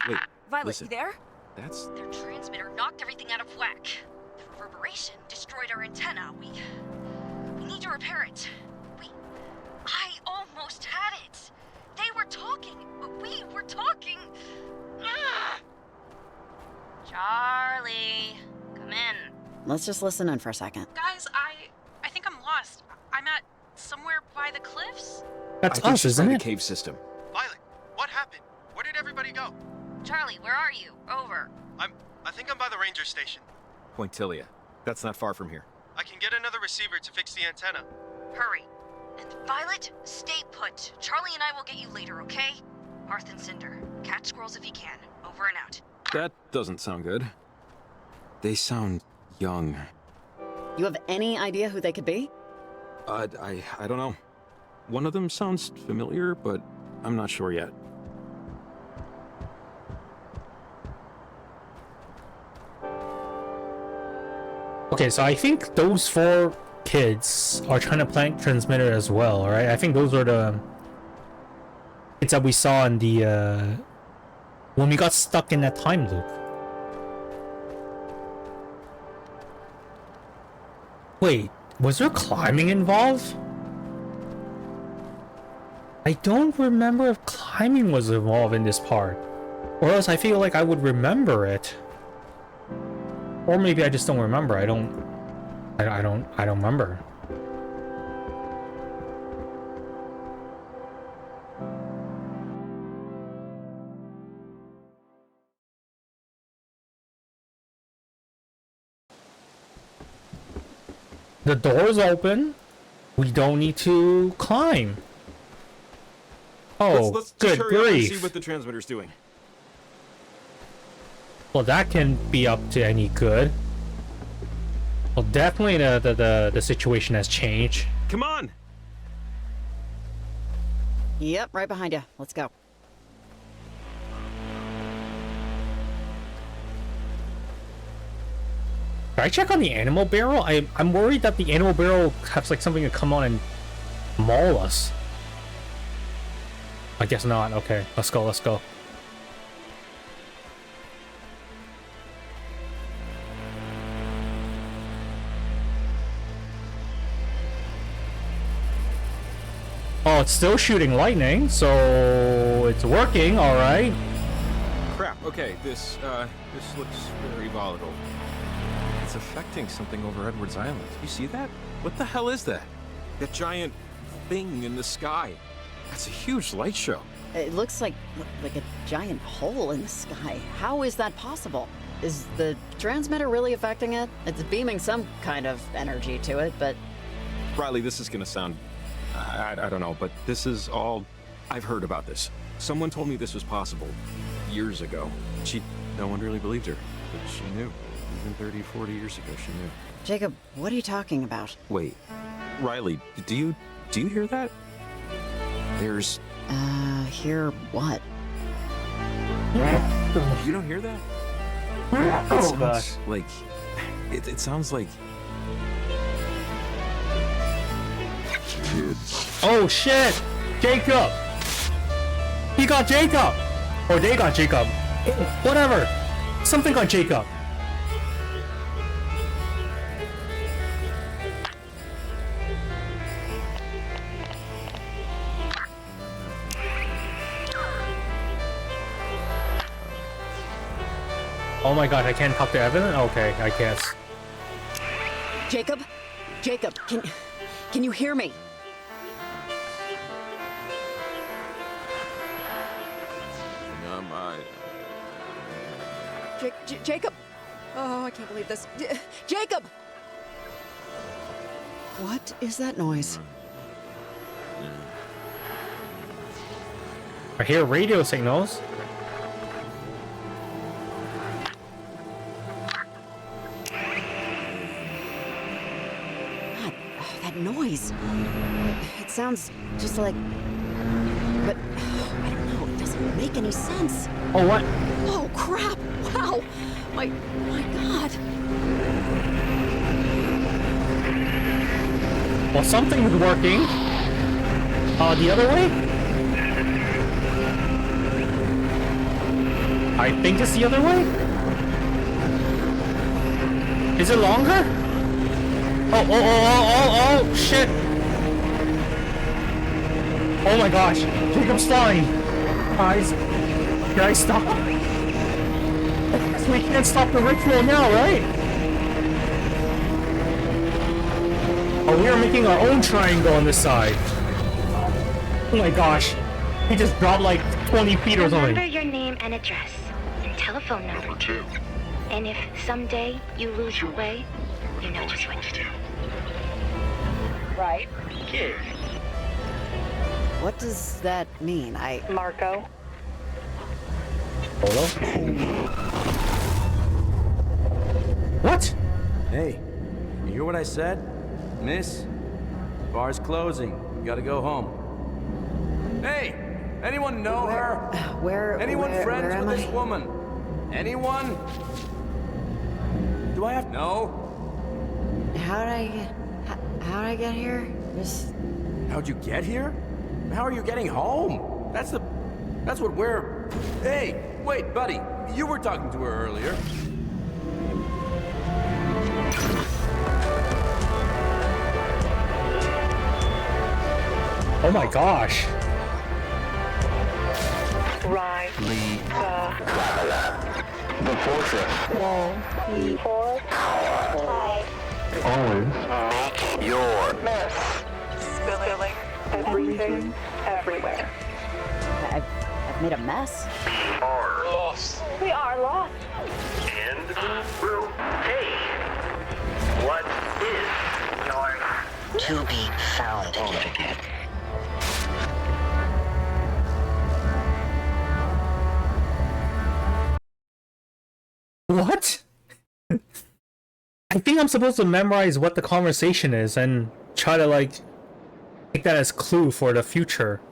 Wait. Violet, Listen. you there? That's... Their transmitter knocked everything out of whack. The reverberation destroyed our antenna. We need to repair it. I almost had it. They were talking. We were talking. Ugh. Charlie, come in. Let's just listen in for a second. Guys, I think I'm lost. I'm at somewhere by the cliffs. That's I think us, she's isn't by it? the cave system. Violet, what happened? Where did everybody go? Charlie, where are you? Over. I think I'm by the ranger station. Pointillia. That's not far from here. I can get another receiver to fix the antenna. Hurry. And Violet, stay put. Charlie and I will get you later, okay? Hearth and Cinder. Catch squirrels if you can. Over and out. That doesn't sound good. They sound young. You have any idea who they could be? I don't know. One of them sounds familiar, but I'm not sure yet. Okay, so I think those 4 kids are trying to plant transmitter as well, right? I think those are the kids that we saw in the when we got stuck in that time loop. Wait, was there climbing involved? I don't remember if climbing was involved in this part. Or else I feel like I would remember it. Or maybe I just don't remember. I don't remember. The door's open. We don't need to climb. Oh, let's good just hurry up and grief. see what the transmitter's doing. Well, that can be up to any good. Well, definitely the situation has changed. Come on! Yep, right behind you. Let's go. Should I check on the animal barrel? I'm worried that the animal barrel has like something to come on and maul us. I guess not. Okay, let's go, let's go. Oh, it's still shooting lightning, so it's working, alright. Crap, okay, this looks very volatile. It's affecting something over Edwards Island. You see that? What the hell is that? That giant thing in the sky. That's a huge light show. It looks like a giant hole in the sky. How is that possible? Is the transmitter really affecting it? It's beaming some kind of energy to it, but... Riley, this is gonna sound... I don't know, but this is all... I've heard about this. Someone told me this was possible years ago. No one really believed her, but she knew. Even 30, 40 years ago, she knew. Jacob, what are you talking about? Wait, Riley, do you hear that? There's... Hear what? You don't hear that? Oh, God. Like... It sounds like... Kids. Oh, shit! Jacob! He got Jacob! Or they got Jacob. Whatever! Something got Jacob. Oh my god, I can't talk to Evan? Okay, I guess. Jacob? Jacob, can you hear me? Jacob! Oh, I can't believe this. Jacob! What is that noise? I hear radio signals. God, that noise. It sounds just like... But, I don't know, it doesn't make any sense. Oh, what? Oh, crap! Wow! My God! Well, something is working. The other way? I think it's the other way? Is it longer? Oh, shit! Oh my gosh, Jacob's flying! Guys, stop! We can't stop the ritual now, right? Oh, we are making our own triangle on this side. Oh my gosh. He just dropped like 20 feet or something. Remember your name and address, and telephone number. Number 2. And if someday you lose your way, you know just what to do. Right. Kid. What does that mean? Marco. Polo? What? Hey, you hear what I said? Miss, bar's closing. You gotta go home. Hey, anyone know her? Anyone friends with this woman? Anyone? Do I have... No? How'd I get here? Just... How'd you get here? How are you getting home? That's what we're... Hey, wait, buddy. You were talking to her earlier. Oh my gosh. Right. Fortress. Wall. E4. Always make your mess. Spilling everything everywhere. I've made a mess? We are lost. We are lost. And will pay. What is your to be found certificate? What? I think I'm supposed to memorize what the conversation is and try to like take that as clue for the future.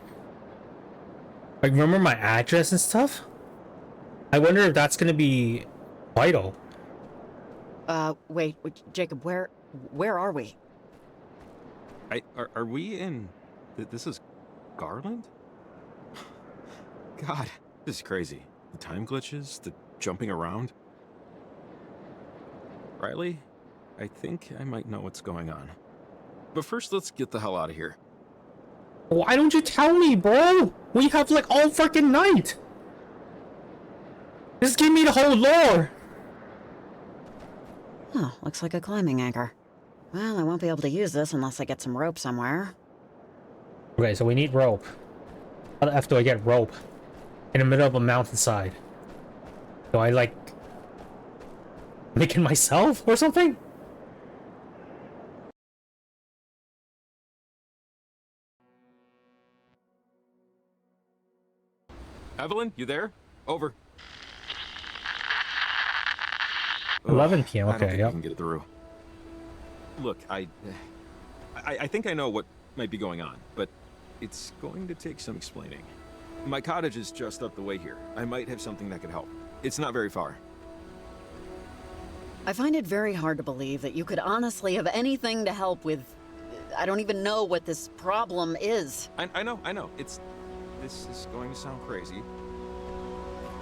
Like remember my address and stuff? I wonder if that's gonna be vital. Wait, Jacob, where are we? Are we in... This is Garland? God, this is crazy. The time glitches, the jumping around. Riley, I think I might know what's going on. But first, let's get the hell out of here. Why don't you tell me, bro? We have like all freaking night. Just give me the whole lore. Oh, looks like a climbing anchor. Well, I won't be able to use this unless I get some rope somewhere. Okay, so we need rope. How the F do I get rope? In the middle of a mountainside. Do I like... make it myself or something? Evelyn, you there? Over. 11 p.m. I don't Okay, think yep. I can get through. Look, I think I know what might be going on, but it's going to take some explaining. My cottage is just up the way here. I might have something that could help. It's not very far. I find it very hard to believe that you could honestly have anything to help with... I don't even know what this problem is. I know. This is going to sound crazy.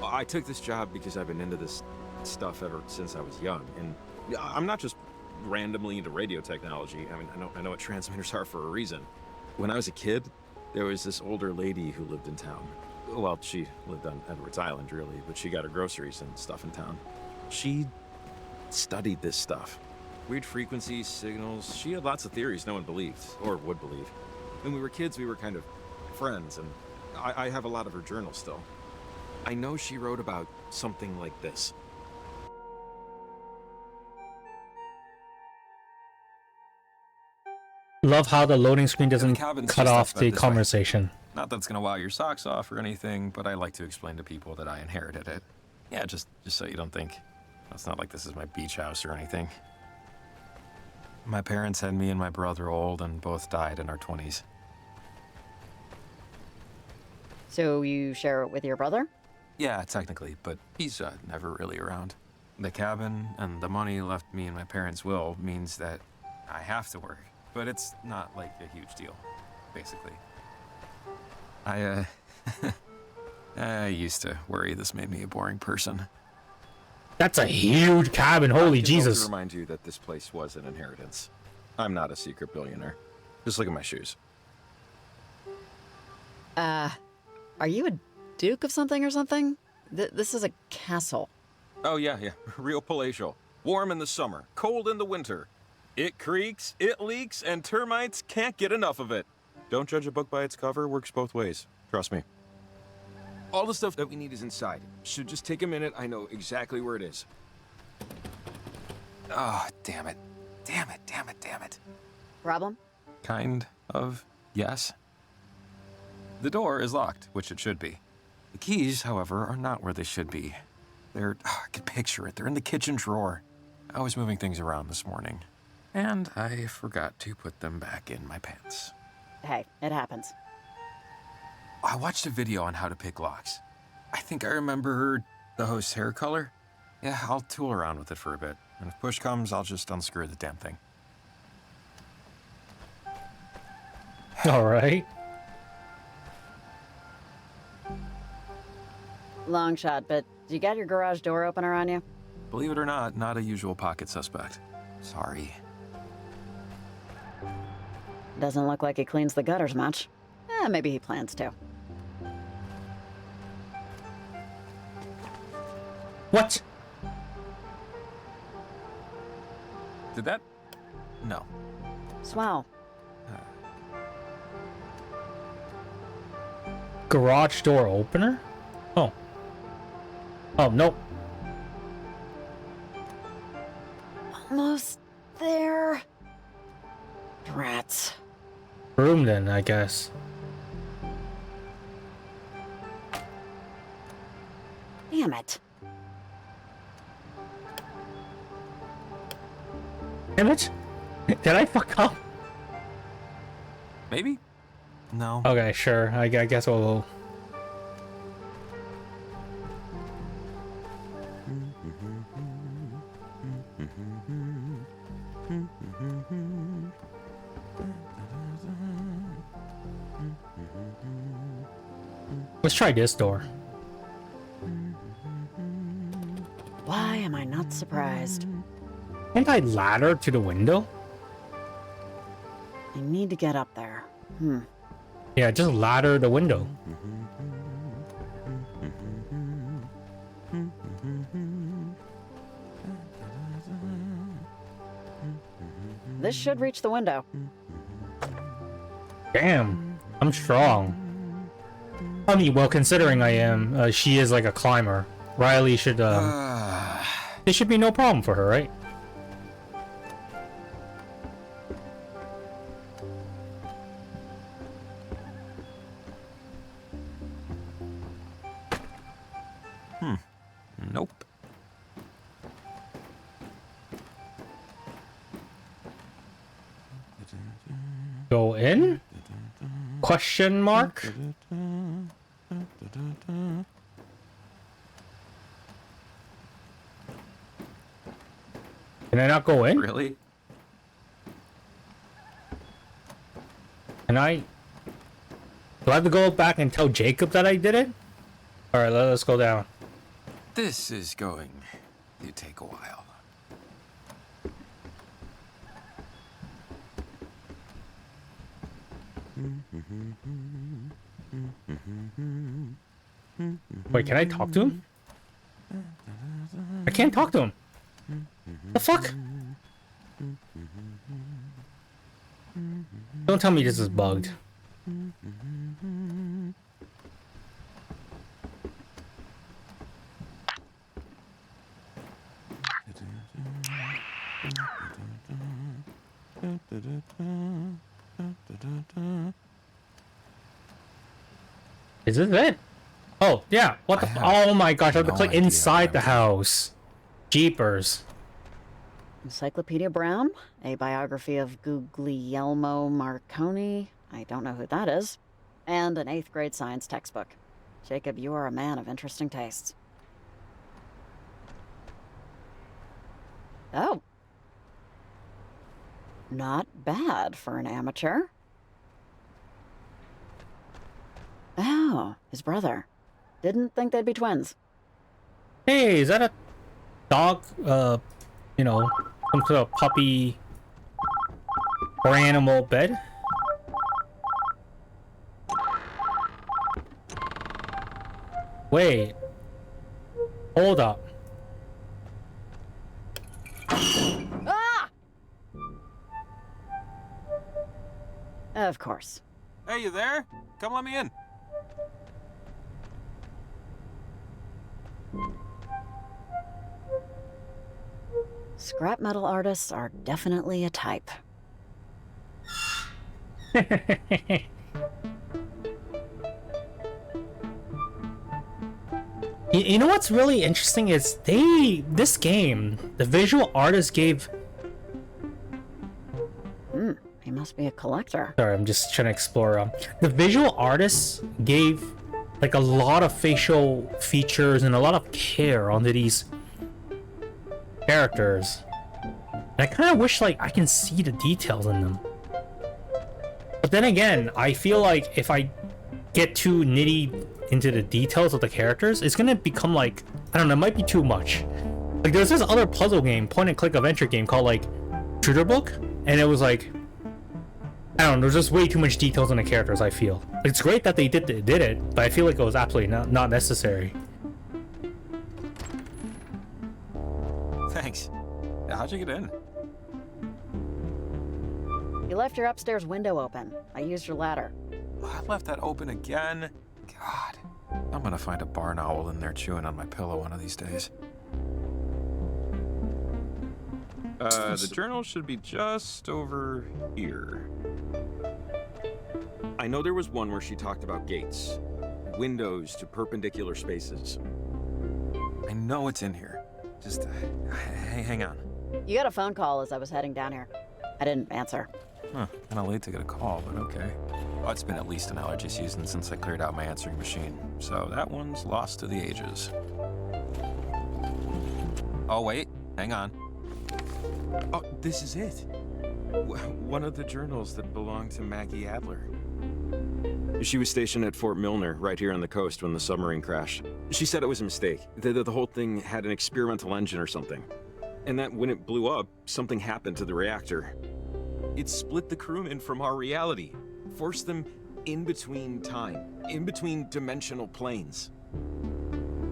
I took this job because I've been into this stuff ever since I was young, and I'm not just randomly into radio technology. I mean, I know what transmitters are for a reason. When I was a kid, there was this older lady who lived in town. Well, she lived on Edwards Island, really, but she got her groceries and stuff in town. She studied this stuff. Weird frequencies, signals. She had lots of theories no one believed, or would believe. When we were kids, we were kind of friends, and I have a lot of her journals still. I know she wrote about something like this. Love how the loading screen doesn't cabin's cut just off about the this way. conversation. Not that it's gonna wow your socks off or anything, but I like to explain to people that I inherited it. Yeah, just so you don't think. It's not like this is my beach house or anything. My parents had me and my brother old and both died in our 20s. So you share it with your brother? Yeah, technically, but he's never really around. The cabin and the money left me in my parents' will means that I have to work, but it's not like a huge deal, basically. I used to worry this made me a boring person. That's a huge cabin, holy Jesus. To remind you that this place was an inheritance. I'm not a secret billionaire. Just look at my shoes. Are you a duke of something or something? This is a castle. Oh yeah, real palatial. Warm in the summer, cold in the winter. It creaks, it leaks, and termites can't get enough of it. Don't judge a book by its cover, works both ways. Trust me. All the stuff that we need is inside. Should just take a minute, I know exactly where it is. Oh, damn it. Damn it. Problem? Kind of, yes. The door is locked, which it should be. The keys, however, are not where they should be. I can picture it. They're in the kitchen drawer. I was moving things around this morning, and I forgot to put them back in my pants. Hey, it happens. I watched a video on how to pick locks. I think I remember the host's hair color. Yeah, I'll tool around with it for a bit, and if push comes, I'll just unscrew the damn thing. All right. Long shot, but you got your garage door opener on you? Believe it or not a usual pocket suspect. Sorry. Doesn't look like he cleans the gutters much. Maybe he plans to. What? Did that? No. Swell. Garage door opener? Oh. Oh, nope. Almost there. Rats. Room then, I guess. Damn it. Damn it. Did I fuck up? Maybe? No. Okay, sure. I guess we'll... Let's try this door. Why am I not surprised? Can't I ladder to the window? I need to get up there. Yeah, just ladder the window. This should reach the window. Damn, I'm strong. I mean, well, considering I am, she is like a climber. Riley should, it should be no problem for her, right? Nope. Go in? Question mark? Can I not go in? Really? Can I? Do I have to go back and tell Jacob that I did it? Alright, let's go down. This is going to take a while. Wait, can I talk to him? I can't talk to him. The fuck? Don't tell me this is bugged. Is this it? Oh, yeah. What the oh my gosh, I have to click inside the house. Jeepers. Encyclopedia Brown, a biography of Guglielmo Marconi. I don't know who that is. And an 8th grade science textbook. Jacob, you are a man of interesting tastes. Oh. Not bad for an amateur. Oh, his brother. Didn't think they'd be twins. Hey, is that a dog? You know, some sort of puppy or animal bed? Wait. Hold up. Ah! Of course. Hey, you there? Come let me in. Scrap metal artists are definitely a type. You know what's really interesting is this game, the visual artist gave... He must be a collector. Sorry, I'm just trying to explore. The visual artists gave like a lot of facial features and a lot of care onto these characters. And I kind of wish like I can see the details in them. But then again, I feel like if I get too nitty into the details of the characters, it's gonna become like, I don't know, it might be too much. Like there's this other puzzle game, point and click adventure game called like Shooter Book, and it was like, I don't know, there's just way too much details on the characters, I feel. It's great that they did it, but I feel like it was absolutely not necessary. Thanks. How'd you get in? You left your upstairs window open. I used your ladder. I left that open again. God, I'm gonna find a barn owl in there chewing on my pillow one of these days. The journal should be just over here. I know there was one where she talked about gates, windows to perpendicular spaces. I know it's in here. Just hang on. You got a phone call as I was heading down here. I didn't answer. Huh, kinda late to get a call, but okay. Well, it's been at least an allergy season since I cleared out my answering machine, so that one's lost to the ages. Oh, wait, hang on. Oh, this is it. One of the journals that belonged to Maggie Adler. She was stationed at Fort Milner, right here on the coast, when the submarine crashed. She said it was a mistake, that the whole thing had an experimental engine or something. And that when it blew up, something happened to the reactor. It split the crewmen from our reality, forced them in between time, in between dimensional planes.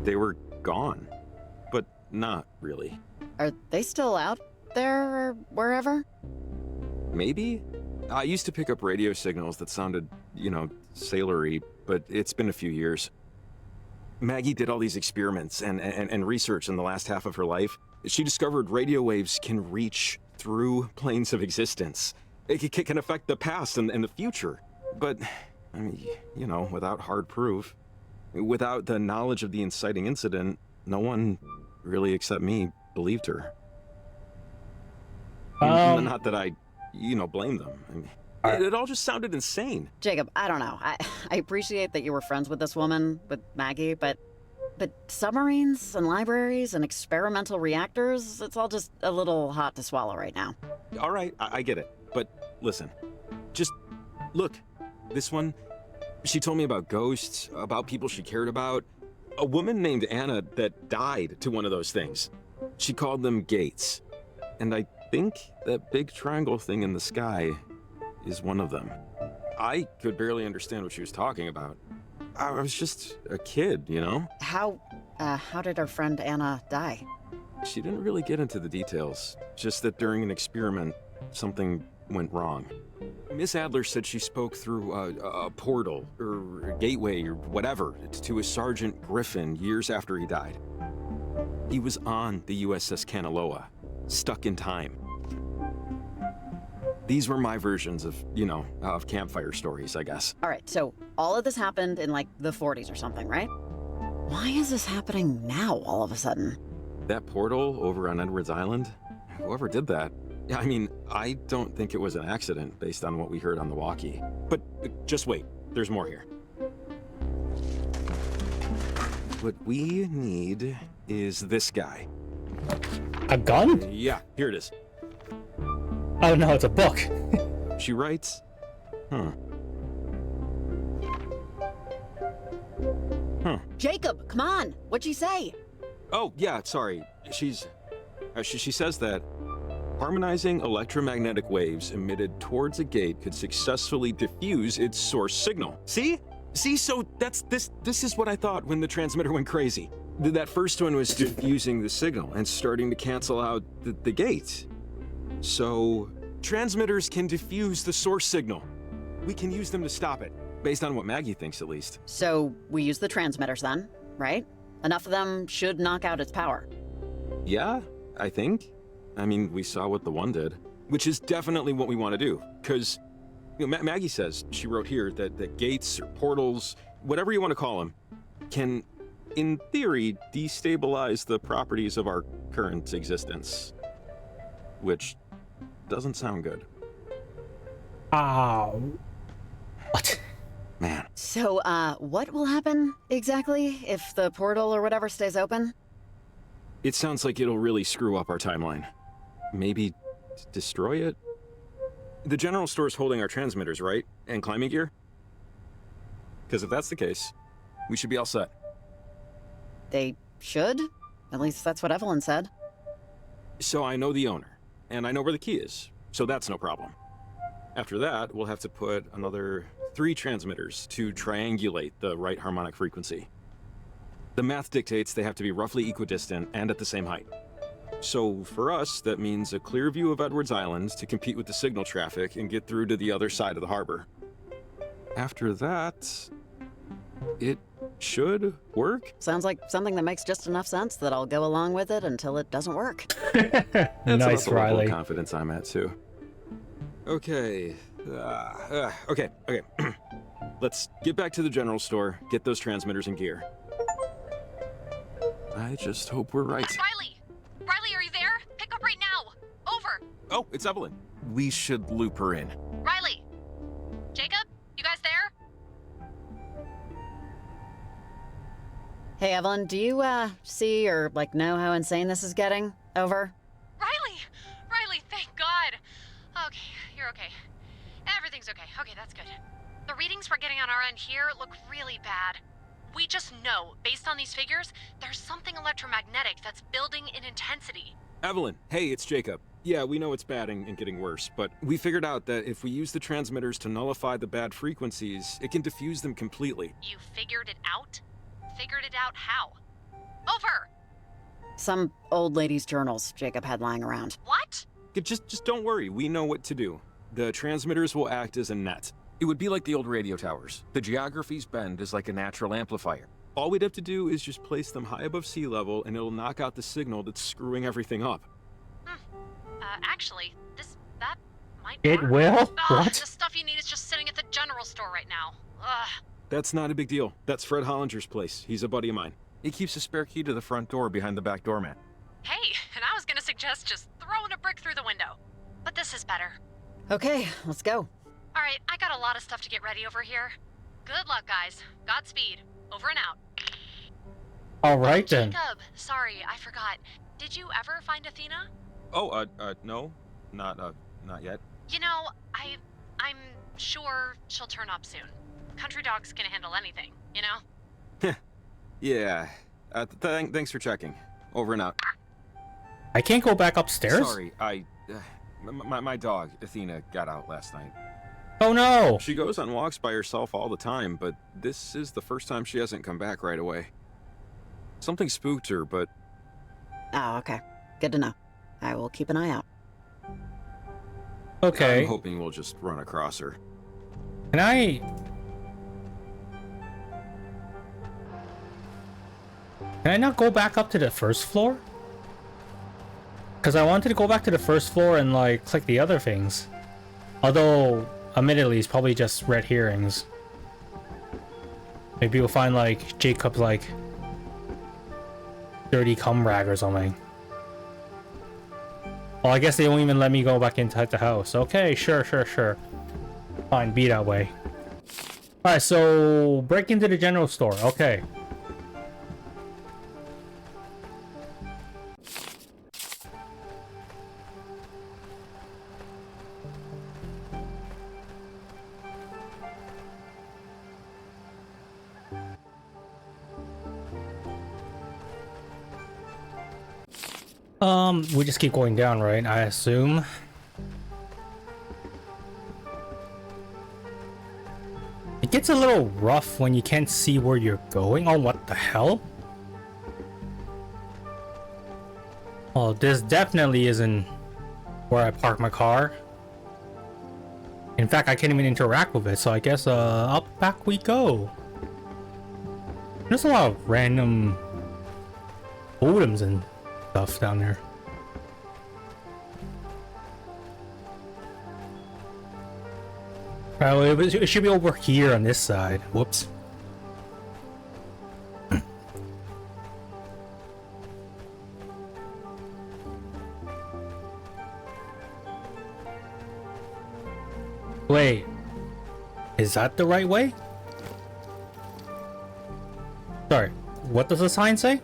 They were gone, but not really. Are they still out there or wherever? Maybe? I used to pick up radio signals that sounded, you know, sailory, but it's been a few years. Maggie did all these experiments and research in the last half of her life. She discovered radio waves can reach through planes of existence. It can affect the past and the future. But, I mean, you know, without hard proof, without the knowledge of the inciting incident, no one, really except me, believed her. Not that I, you know, blame them. I mean, it all just sounded insane. Jacob, I don't know. I appreciate that you were friends with this woman, with Maggie, but submarines and libraries and experimental reactors, it's all just a little hot to swallow right now. All right, I get it. But listen, just look. This one, she told me about ghosts, about people she cared about. A woman named Anna that died to one of those things. She called them gates. And I think that big triangle thing in the sky is one of them. I could barely understand what she was talking about. I was just a kid, you know? How did our friend Anna die? She didn't really get into the details. Just that during an experiment, something went wrong. Miss Adler said she spoke through a portal, or a gateway, or whatever, to a Sergeant Griffin years after he died. He was on the USS Kanaloa, stuck in time. These were my versions of, you know, of campfire stories, I guess. All right, so all of this happened in like the 40s or something, right? Why is this happening now all of a sudden? That portal over on Edwards Island? Whoever did that, I mean, I don't think it was an accident based on what we heard on the walkie. But just wait, there's more here. What we need is this guy. A gun? Yeah, here it is. Oh no, it's a book. She writes, Jacob, come on, what'd she say? Oh, yeah, sorry. She says that harmonizing electromagnetic waves emitted towards a gate could successfully diffuse its source signal. See? So this is what I thought when the transmitter went crazy. That first one was diffusing the signal and starting to cancel out the gate. So, transmitters can diffuse the source signal. We can use them to stop it, based on what Maggie thinks at least. So, we use the transmitters then, right? Enough of them should knock out its power. Yeah, I think. I mean, we saw what the one did, which is definitely what we want to do, because you know, Maggie says, she wrote here, that gates or portals, whatever you want to call them, can, in theory, destabilize the properties of our current existence. Which doesn't sound good. What? Man. So, what will happen exactly if the portal or whatever stays open? It sounds like it'll really screw up our timeline. Maybe destroy it? The general store's holding our transmitters, right? And climbing gear? Because if that's the case, we should be all set. They should? At least that's what Evelyn said. So I know the owner, and I know where the key is, so that's no problem. After that, we'll have to put another 3 transmitters to triangulate the right harmonic frequency. The math dictates they have to be roughly equidistant and at the same height. So for us, that means a clear view of Edwards Island to compete with the signal traffic and get through to the other side of the harbor. After that, it should work. Sounds like something that makes just enough sense that I'll go along with it until it doesn't work. That's Nice, about the level Riley. of confidence I'm at too. Okay. Okay. Let's get back to the general store, get those transmitters in gear. I just hope we're right. Riley! Riley, are you there? Pick up right now! Over! Oh, it's Evelyn. We should loop her in. Riley! Jacob? You guys there? Hey, Evelyn, do you, see or, like, know how insane this is getting? Over? Riley! Riley, thank God! Okay, you're okay. Everything's okay. Okay, that's good. The readings we're getting on our end here look really bad. We just know, based on these figures, there's something electromagnetic that's building in intensity. Evelyn, hey, it's Jacob. Yeah, we know it's bad and getting worse, but we figured out that if we use the transmitters to nullify the bad frequencies, it can diffuse them completely. You figured it out? Figured it out how? Over! Some old lady's journals Jacob had lying around. What? Just don't worry, we know what to do. The transmitters will act as a net. It would be like the old radio towers. The geography's bend is like a natural amplifier. All we'd have to do is just place them high above sea level and it'll knock out the signal that's screwing everything up. Actually, that might It work. will? Ugh, What? the stuff you need is just sitting at the general store right now. Ugh. That's not a big deal. That's Fred Hollinger's place. He's a buddy of mine. He keeps a spare key to the front door behind the back doormat. Hey, and I was gonna suggest just throwing a brick through the window. But this is better. Okay, let's go. Alright, I got a lot of stuff to get ready over here. Good luck, guys. Godspeed. Over and out. Alright then. Jacob, sorry, I forgot. Did you ever find Athena? Oh, no. Not yet. You know, I'm sure she'll turn up soon. Country dogs can handle anything, you know? Yeah. Thanks for checking. Over and out. I can't go back upstairs? Sorry, my dog, Athena, got out last night. Oh no! She goes on walks by herself all the time, but this is the first time she hasn't come back right away. Something spooked her, but... Oh, okay. Good to know. I will keep an eye out. Okay. I'm hoping we'll just run across her. Can I not go back up to the first floor? Because I wanted to go back to the first floor and, like, click the other things. Although, admittedly, it's probably just red herrings. Maybe we'll find, like, Jacob's, like, dirty cum rag or something. Well, I guess they won't even let me go back inside the house. Okay, sure. Fine, be that way. Alright, so break into the general store. Okay. We just keep going down, right? I assume. It gets a little rough when you can't see where you're going. Oh, what the hell? Oh, this definitely isn't where I park my car. In fact, I can't even interact with it, so I guess up back we go. There's a lot of random totems and stuff down there. Oh, it should be over here on this side. Whoops. Wait. Is that the right way? Sorry. What does the sign say?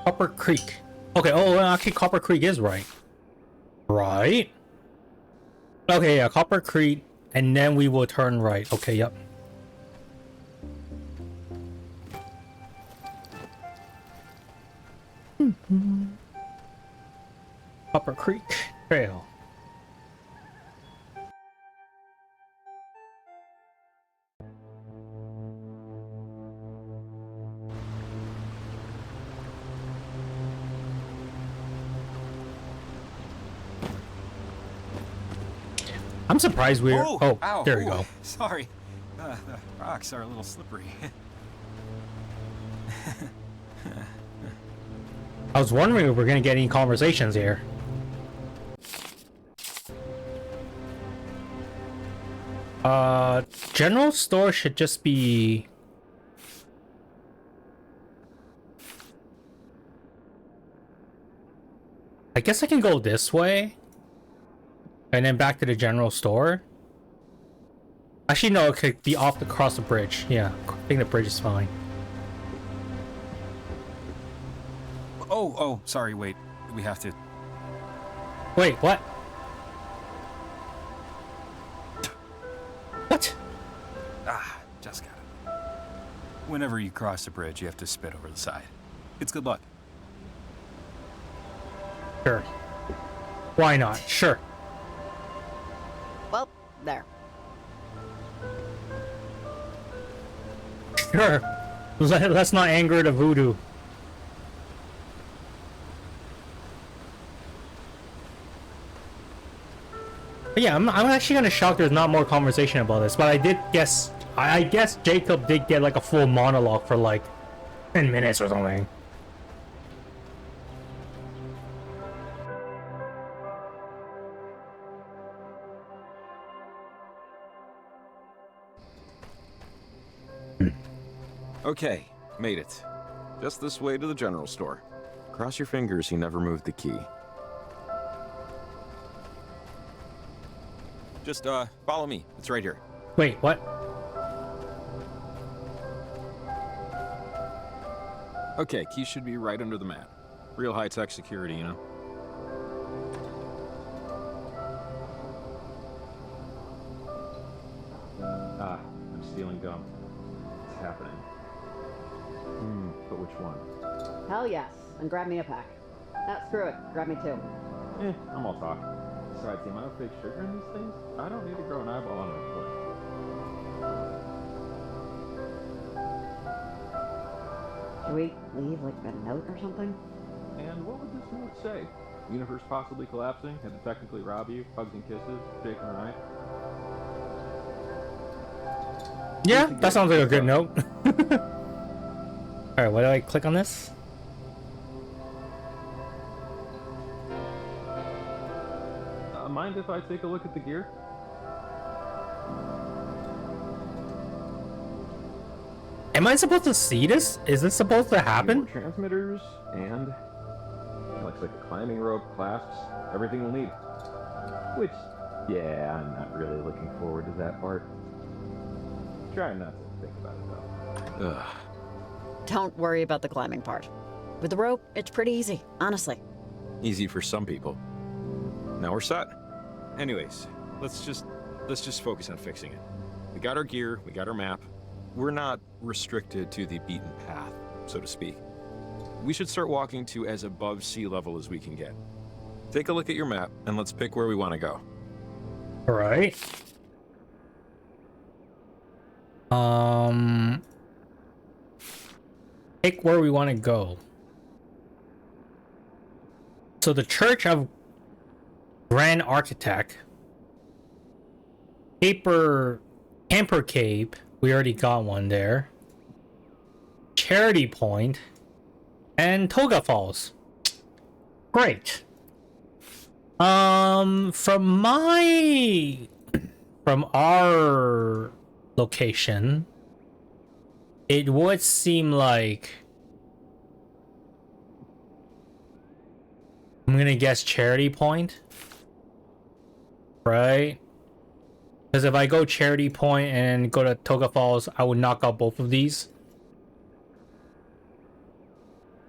Copper Creek. Okay, oh, actually Copper Creek is right. Right? Okay, yeah, Copper Creek, and then we will turn right. Okay, yep. Copper Creek Trail. I'm surprised we're... Oh, ow, there we ooh, go. Sorry. The rocks are a little slippery. I was wondering if we're gonna get any conversations here. General store should just be... I guess I can go this way. And then back to the general store. Actually, no, it could be off across the bridge. Yeah, I think the bridge is fine. Oh, sorry, wait. We have to... Wait, what? What? Just got it. Whenever you cross the bridge, you have to spit over the side. It's good luck. Sure. Why not? Sure. Well, there. Sure. Let's not anger the voodoo. But yeah, I'm actually kind of shocked there's not more conversation about this, but I guess Jacob did get like a full monologue for like 10 minutes or something. Okay, made it. Just this way to the general store. Cross your fingers he never moved the key. Just, follow me. It's right here. Wait, what? Okay, key should be right under the mat. Real high-tech security, you know? I'm stealing gum. It's happening. But which one? Hell yes, and grab me a pack. Screw it, grab me two. I'm all talk. Besides, the amount of fake sugar in these things, I don't need to grow an eyeball on my foot. Should we leave, like, a note or something? And what would this note say? Universe possibly collapsing, had to technically rob you, hugs and kisses, shaking a knife. Yeah, that sounds like a good note. Alright, what do I click on this? Mind if I take a look at the gear? Am I supposed to see this? Is this supposed to happen? Transmitters and looks like a climbing rope, clasps, everything we'll need. Which, yeah, I'm not really looking forward to that part. Try not to think about it though. Ugh. Don't worry about the climbing part. With the rope, it's pretty easy, honestly. Easy for some people. Now we're set. Anyways, let's just focus on fixing it. We got our gear, we got our map. We're not restricted to the beaten path, so to speak. We should start walking to as above sea level as we can get. Take a look at your map, and let's pick where we want to go. Alright. Pick where we want to go. So the Church of Grand Architect, Camper Cave, we already got one there. Charity Point, and Toga Falls. Great. From our location, it would seem like I'm gonna guess Charity Point. Right? Because if I go Charity Point and go to Toga Falls, I would knock out both of these.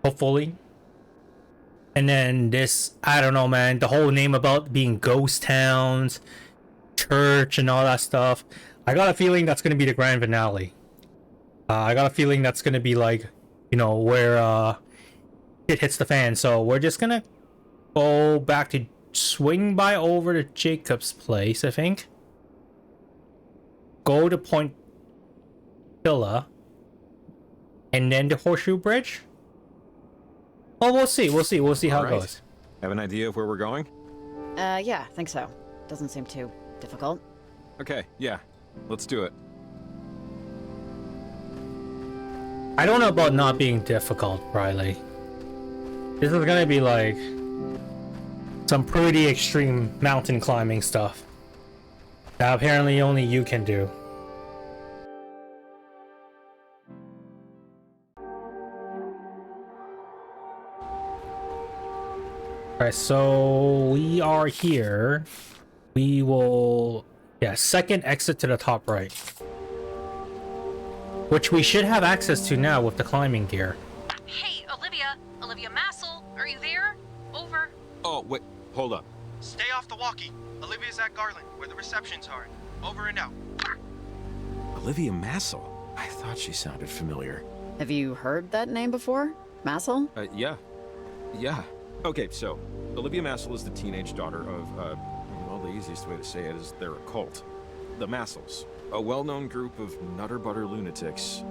Hopefully. And then this, I don't know, man. The whole name about being ghost towns, church, and all that stuff. I got a feeling that's going to be the grand finale. I got a feeling that's going to be like, you know, where it hits the fan. So we're just going to go back to swing by over to Jacob's place, I think. Go to Point Villa. And then the Horseshoe Bridge. Oh, we'll see how it goes. Have an idea of where we're going? Yeah, I think so. Doesn't seem too Difficult? Okay, yeah. Let's do it. I don't know about not being difficult, Riley. This is gonna be like some pretty extreme mountain climbing stuff that apparently only you can do. Alright, so we are here. We will... yeah, second exit to the top right. Which we should have access to now with the climbing gear. Hey, Olivia! Olivia Massel, are you there? Over. Oh, wait. Hold up. Stay off the walkie. Olivia's at Garland, where the receptions are. Over and out. Olivia Massel? I thought she sounded familiar. Have you heard that name before? Massel? Yeah. Yeah. Okay, so, Olivia Massel is the teenage daughter of, well, the easiest way to say it is they're a cult. The Massels. A well-known group of nutter-butter lunatics.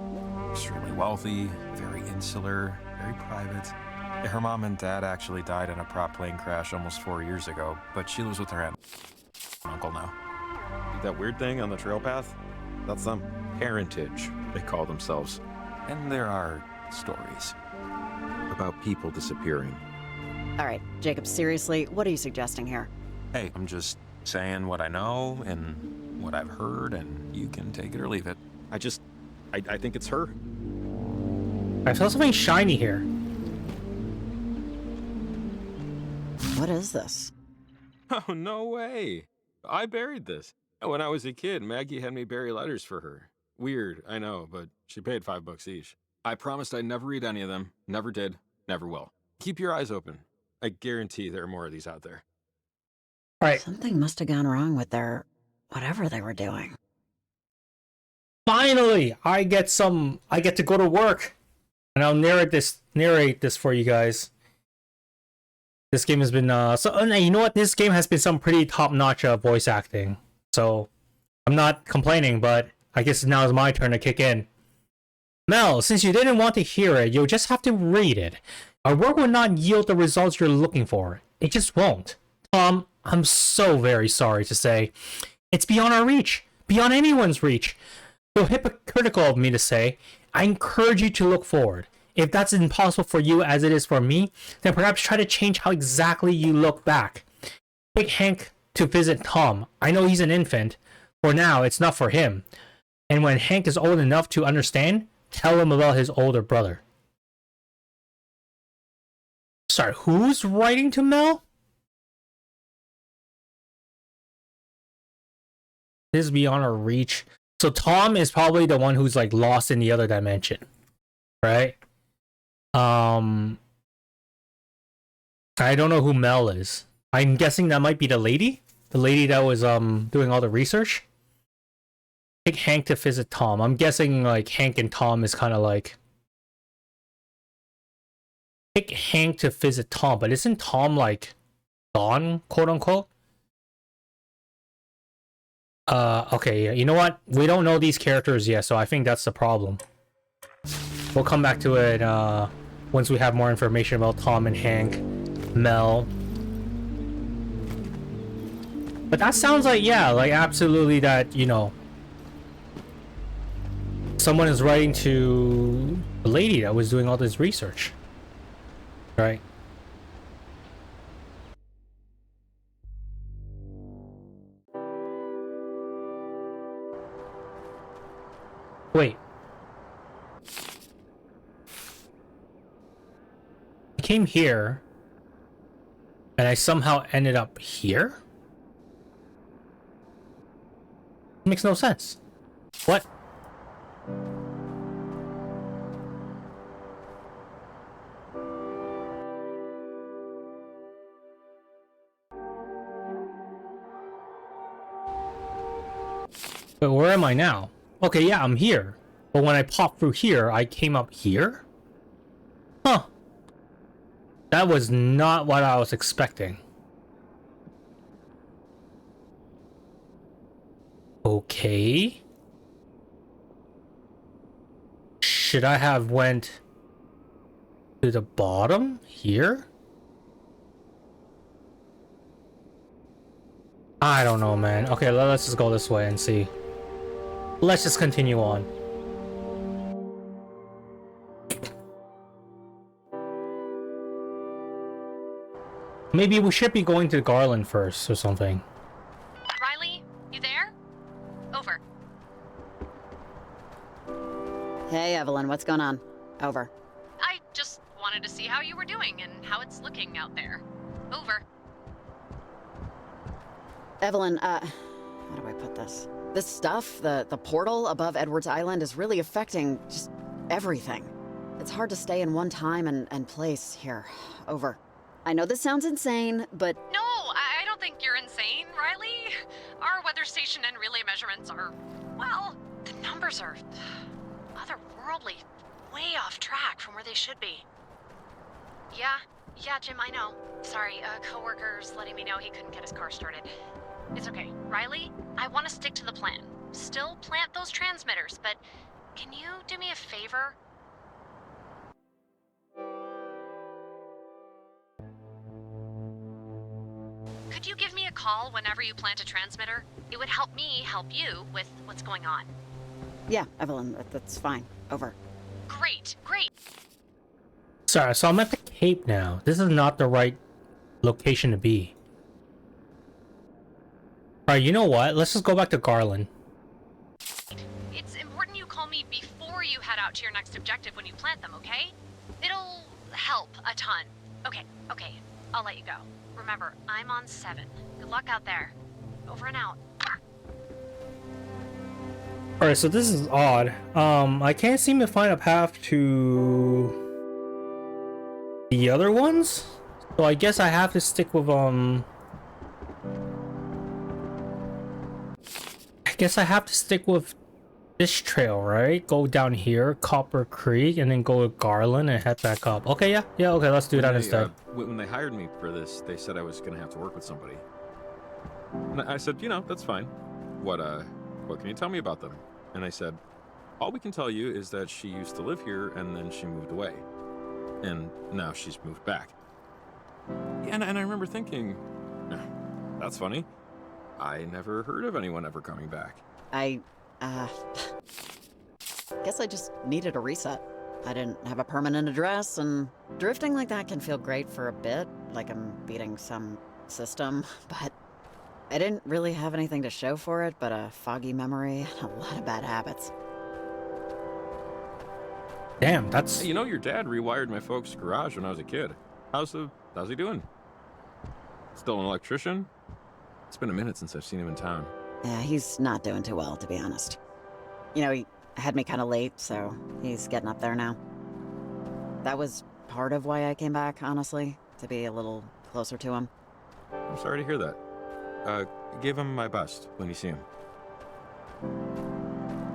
Extremely wealthy, very insular, very private. Her mom and dad actually died in a prop plane crash almost 4 years ago, but she lives with her aunt and uncle now. That weird thing on the trail path? That's them. Parentage, they call themselves. And there are stories about people disappearing. Alright, Jacob, seriously, what are you suggesting here? Hey, I'm just saying what I know and what I've heard, and you can take it or leave it. I think it's her. I feel something shiny here. What is this? Oh, no way. I buried this. When I was a kid, Maggie had me bury letters for her. Weird, I know, but she paid $5 each. I promised I'd never read any of them. Never did. Never will. Keep your eyes open. I guarantee there are more of these out there. Alright. Something must have gone wrong with their... whatever they were doing. Finally! I get to go to work! And I'll narrate this for you guys. This game has been, you know what? This game has been some pretty top-notch voice acting. So, I'm not complaining, but I guess now is my turn to kick in. Mel, since you didn't want to hear it, you'll just have to read it. Our work will not yield the results you're looking for. It just won't. I'm so very sorry to say. It's beyond our reach. Beyond anyone's reach. Though hypocritical of me to say, I encourage you to look forward. If that's impossible for you as it is for me, then perhaps try to change how exactly you look back. Take Hank to visit Tom. I know he's an infant. For now, it's not for him. And when Hank is old enough to understand, tell him about his older brother. Sorry, who's writing to Mel? This is beyond our reach. So Tom is probably the one who's like lost in the other dimension, right? I don't know who Mel is. I'm guessing that might be the lady that was doing all the research. Take Hank to visit Tom. I'm guessing like Hank and Tom is kind of like take Hank to visit Tom, but isn't Tom like gone, quote unquote? Okay, yeah, you know what? We don't know these characters yet, so I think that's the problem. We'll come back to it once we have more information about Tom and Hank, Mel. But that sounds like, yeah, like absolutely that, you know, someone is writing to the lady that was doing all this research. Right? Wait. I came here, and I somehow ended up here? Makes no sense. What? But where am I now? Okay, yeah, I'm here. But when I popped through here, I came up here? Huh. That was not what I was expecting. Okay. Should I have went to the bottom here? I don't know, man. Okay, let's just go this way and see. Let's just continue on. Maybe we should be going to Garland first or something. Riley, you there? Over. Hey, Evelyn, what's going on? Over. I just wanted to see how you were doing and how it's looking out there. Over. Evelyn, how do I put this? This stuff, the portal above Edwards Island is really affecting just everything. It's hard to stay in one time and place here. Over. I know this sounds insane, but... No, I don't think you're insane, Riley. Our weather station and relay measurements are... well, the numbers are... otherworldly. Way off track from where they should be. Yeah, Jim, I know. Sorry, a coworker's letting me know he couldn't get his car started. It's okay. Riley, I want to stick to the plan. Still plant those transmitters, but can you do me a favor? Could you give me a call whenever you plant a transmitter? It would help me help you with what's going on. Yeah, Evelyn, that's fine. Over. Great. Sorry, so I'm at the Cape now. This is not the right location to be. Alright, you know what? Let's just go back to Garland. It's important you call me before you head out to your next objective when you plant them, okay? It'll help a ton. Okay, I'll let you go. Remember, I'm on 7. Good luck out there. Over and out. Alright, so this is odd. I can't seem to find a path to the other ones? So I guess I have to stick with, I guess I have to stick with this trail, right? Go down here, Copper Creek, and then go to Garland and head back up. Okay, yeah, okay, let's do that instead. When they hired me for this, they said I was gonna have to work with somebody. And I said, you know, that's fine. What can you tell me about them? And I said, all we can tell you is that she used to live here and then she moved away. And now she's moved back. And I remember thinking, that's funny. I never heard of anyone ever coming back. Guess I just needed a reset. I didn't have a permanent address, and drifting like that can feel great for a bit, like I'm beating some system, but I didn't really have anything to show for it but a foggy memory and a lot of bad habits. Damn, that's... Hey, you know, your dad rewired my folks' garage when I was a kid. How's he doing? Still an electrician? It's been a minute since I've seen him in town. Yeah, he's not doing too well, to be honest. You know, he had me kind of late, so he's getting up there now. That was part of why I came back, honestly, to be a little closer to him. I'm sorry to hear that. Give him my best when you see him.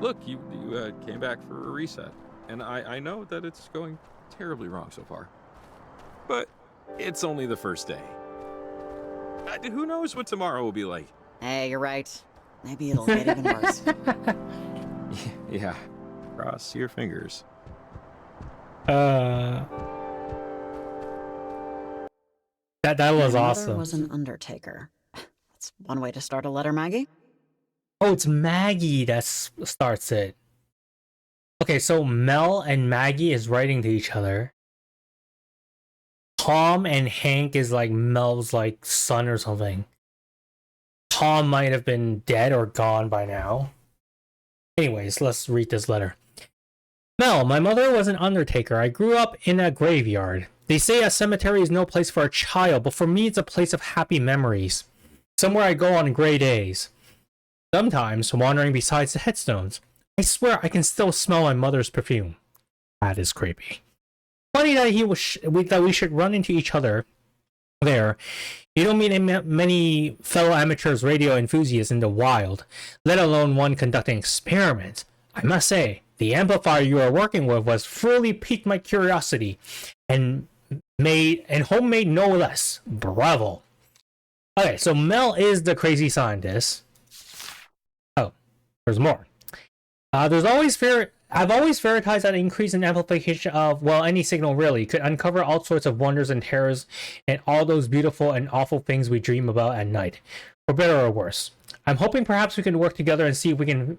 Look, you came back for a reset, and I know that it's going terribly wrong so far. But it's only the first day. Who knows what tomorrow will be like? Hey, you're right. Maybe it'll get even worse. Yeah. Cross your fingers. That was awesome. My mother was an undertaker. That's one way to start a letter, Maggie. Oh, it's Maggie that starts it. Okay, so Mel and Maggie is writing to each other. Tom and Hank is like Mel's like son or something. Tom might have been dead or gone by now. Anyways, let's read this letter. Mel, my mother was an undertaker. I grew up in a graveyard. They say a cemetery is no place for a child, but for me it's a place of happy memories. Somewhere I go on gray days. Sometimes wandering beside the headstones. I swear I can still smell my mother's perfume. That is creepy. Funny that that we should run into each other there. You don't meet many fellow amateurs radio enthusiasts in the wild, let alone one conducting experiments. I must say, the amplifier you are working with was fully piqued my curiosity, and homemade no less. Bravo. Okay, so Mel is the crazy scientist. Oh, there's more. I've always theorized that increase in amplification of, well, any signal really, could uncover all sorts of wonders and terrors and all those beautiful and awful things we dream about at night. for better or worse. I'm hoping perhaps we can work together and see if we can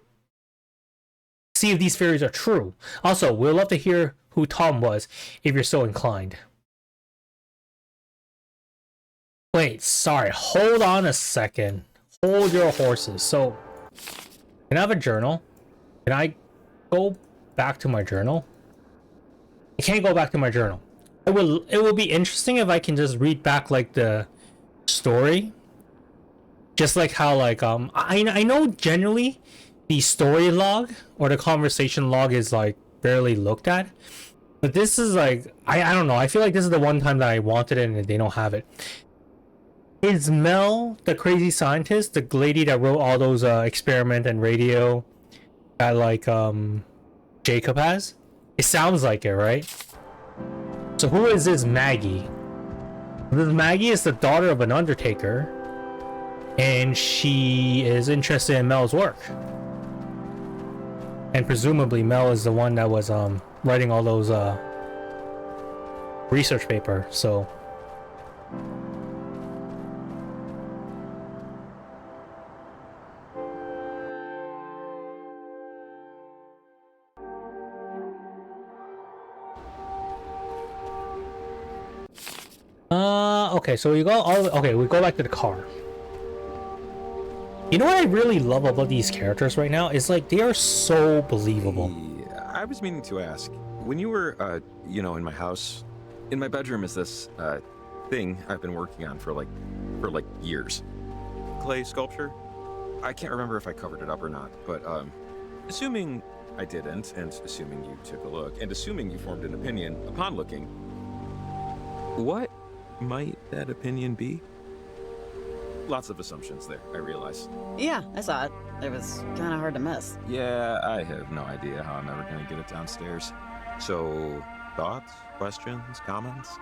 see if these theories are true. Also, we'd love to hear who Tom was, if you're so inclined. Wait, sorry, hold on a second. Hold your horses. So, can I have a journal? Can I go back to my journal? I can't go back to my journal. It will be interesting if I can just read back like the story. Just like how like I know generally the story log or the conversation log is like barely looked at. But this is like I don't know, I feel like this is the one time that I wanted it and they don't have it. Is Mel the crazy scientist, the lady that wrote all those experiment and radio that like Jacob has? It sounds like it, right? So who is this Maggie? This Maggie is the daughter of an undertaker, and she is interested in Mel's work. And presumably Mel is the one that was writing all those research paper, so okay, so we go we go back to the car. You know what I really love about these characters right now is like they are so believable. Hey, I was meaning to ask, when you were you know, in my house, in my bedroom is this thing I've been working on for like years. Clay sculpture. I can't remember if I covered it up or not, but assuming I didn't, and assuming you took a look, and assuming you formed an opinion upon looking, what might that opinion be? Lots of assumptions there, I realize. Yeah, I saw it. It was kind of hard to miss. Yeah, I have no idea how I'm ever going to get it downstairs. So, thoughts, questions, comments?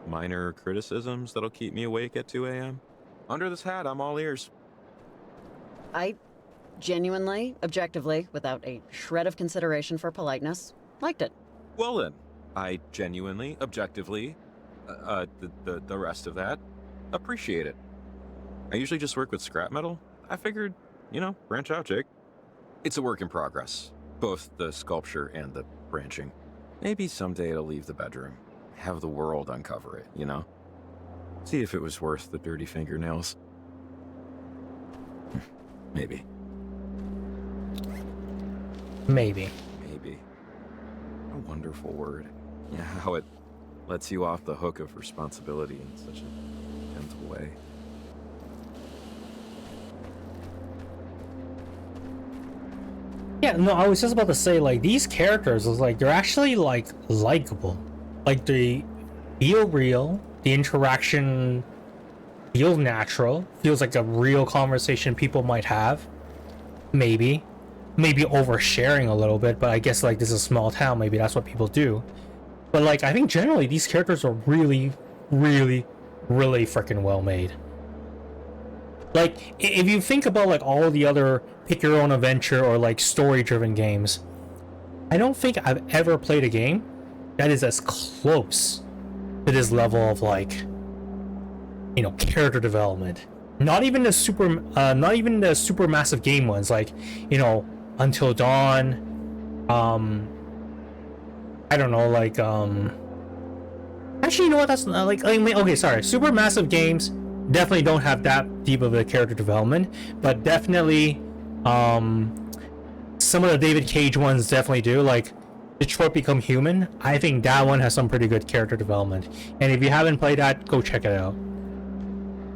Minor criticisms that'll keep me awake at 2 a.m.? Under this hat, I'm all ears. I genuinely, objectively, without a shred of consideration for politeness, liked it. Well then, I genuinely, objectively, the rest of that, appreciate it. I usually just work with scrap metal. I figured, you know, branch out, Jake. It's a work in progress, both the sculpture and the branching. Maybe someday it'll leave the bedroom, have the world uncover it, you know? See if it was worth the dirty fingernails. Maybe. Maybe. Maybe. A wonderful word. Yeah, how it lets you off the hook of responsibility in such a gentle way. Yeah, no, I was just about to say, like, these characters is like they're actually like likable. Like they feel real, the interaction feels natural, feels like a real conversation people might have. Maybe oversharing a little bit, but I guess like this is a small town, maybe that's what people do. But like I think generally these characters are really freaking well made. Like if you think about like all the other pick your own adventure or like story driven games, I don't think I've ever played a game that is as close to this level of like, you know, character development. Not even the super massive game ones, like, you know, Until Dawn, I don't know, like actually, you know what, that's like okay, sorry, super massive games definitely don't have that deep of a character development, but definitely some of the David Cage ones definitely do, like Detroit Become Human. I think that one has some pretty good character development, and if you haven't played that, go check it out.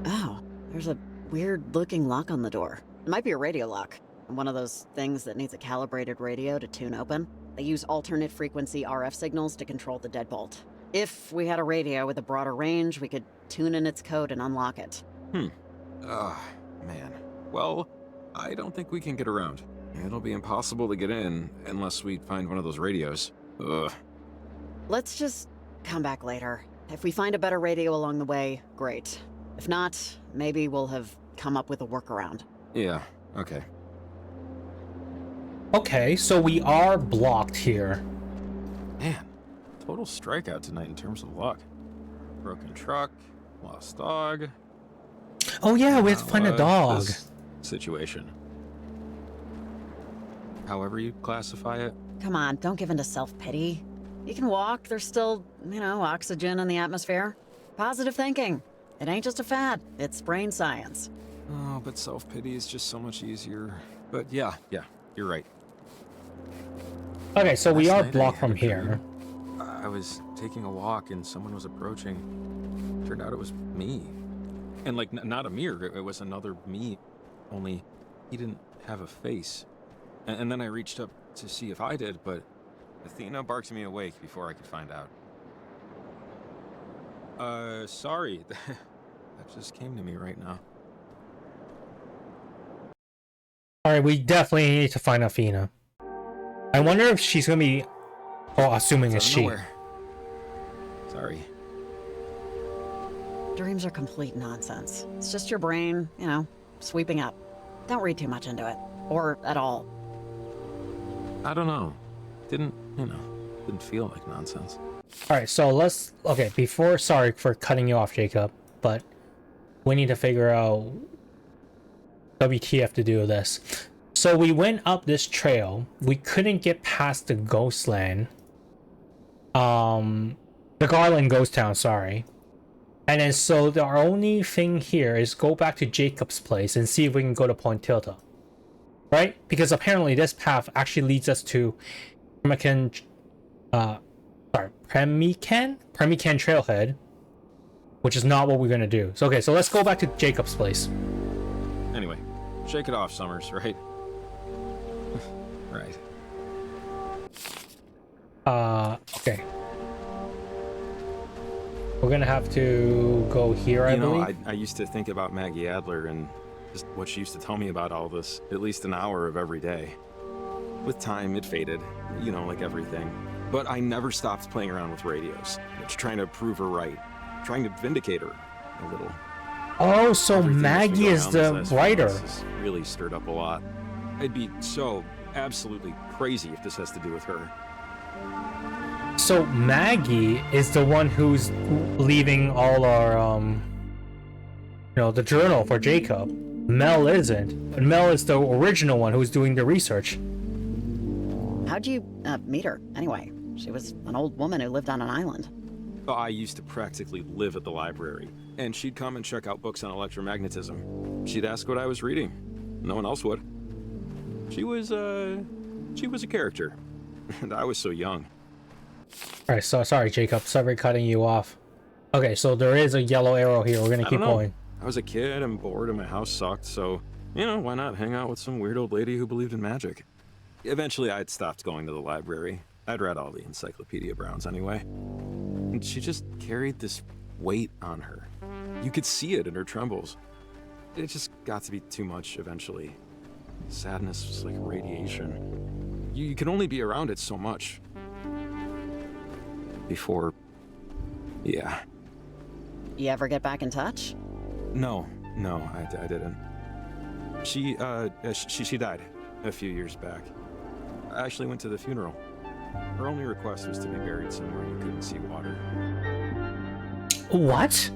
Oh, there's a weird looking lock on the door. It might be a radio lock. One of those things that needs a calibrated radio to tune open. They use alternate frequency RF signals to control the deadbolt. If we had a radio with a broader range, we could tune in its code and unlock it. Man. Well, I don't think we can get around. It'll be impossible to get in unless we find one of those radios. Ugh. Let's just come back later. If we find a better radio along the way, great. If not, maybe we'll have come up with a workaround. Yeah, okay. Okay, so we are blocked here. Man, total strikeout tonight in terms of luck. Broken truck, lost dog. Oh yeah, we have to find a dog. This situation. However you classify it. Come on, don't give in to self-pity. You can walk, there's still, oxygen in the atmosphere. Positive thinking. It ain't just a fad, it's brain science. Oh, but self-pity is just so much easier. But yeah, you're right. Okay, so we Last are night blocked I from had a here. dream. I was taking a walk and someone was approaching. Turned out it was me. And like, not a mirror, it was another me. Only he didn't have a face. And then I reached up to see if I did, but Athena barked me awake before I could find out. Sorry. That just came to me right now. Alright, we definitely need to find Athena. I wonder if she's gonna be... Oh, assuming it's she. Nowhere. Sorry. Dreams are complete nonsense. It's just your brain, sweeping up. Don't read too much into it. Or at all. I don't know. Didn't feel like nonsense. Alright, so let's... Okay, before... Sorry for cutting you off, Jacob. But we need to figure out WTF to do with this. So we went up this trail. We couldn't get past the ghost land. The Garland ghost town, sorry. And then so our only thing here is go back to Jacob's place and see if we can go to Point Tilda. Right? Because apparently this path actually leads us to Premican Trailhead, which is not what we're gonna do. So okay, so let's go back to Jacob's place. Anyway, shake it off, Summers, right? Right. Okay. We're gonna have to go here, I believe. I used to think about Maggie Adler and just what she used to tell me about all this, at least an hour of every day. With time, it faded, like everything. But I never stopped playing around with radios, trying to prove her right, trying to vindicate her a little. Oh, so Everything that's been Maggie going is on the these last few writer. months has really stirred up a lot. I'd be so absolutely crazy if this has to do with her. So Maggie is the one who's leaving all our, the journal for Jacob. Mel isn't, but Mel is the original one who's doing the research. How'd you meet her, anyway? She was an old woman who lived on an island. I used to practically live at the library, and she'd come and check out books on electromagnetism. She'd ask what I was reading. No one else would. She was a character, and I was so young. Alright, so sorry, Jacob. Sorry for cutting you off. Okay, so there is a yellow arrow here. We're gonna keep going. I was a kid and bored and my house sucked, so, why not hang out with some weird old lady who believed in magic? Eventually, I'd stopped going to the library. I'd read all the Encyclopedia Browns anyway. And she just carried this weight on her. You could see it in her trembles. It just got to be too much eventually. Sadness was like radiation. You can only be around it so much. Before... yeah. You ever get back in touch? No, I didn't. She died a few years back. I actually went to the funeral. Her only request was to be buried somewhere you couldn't see water. What?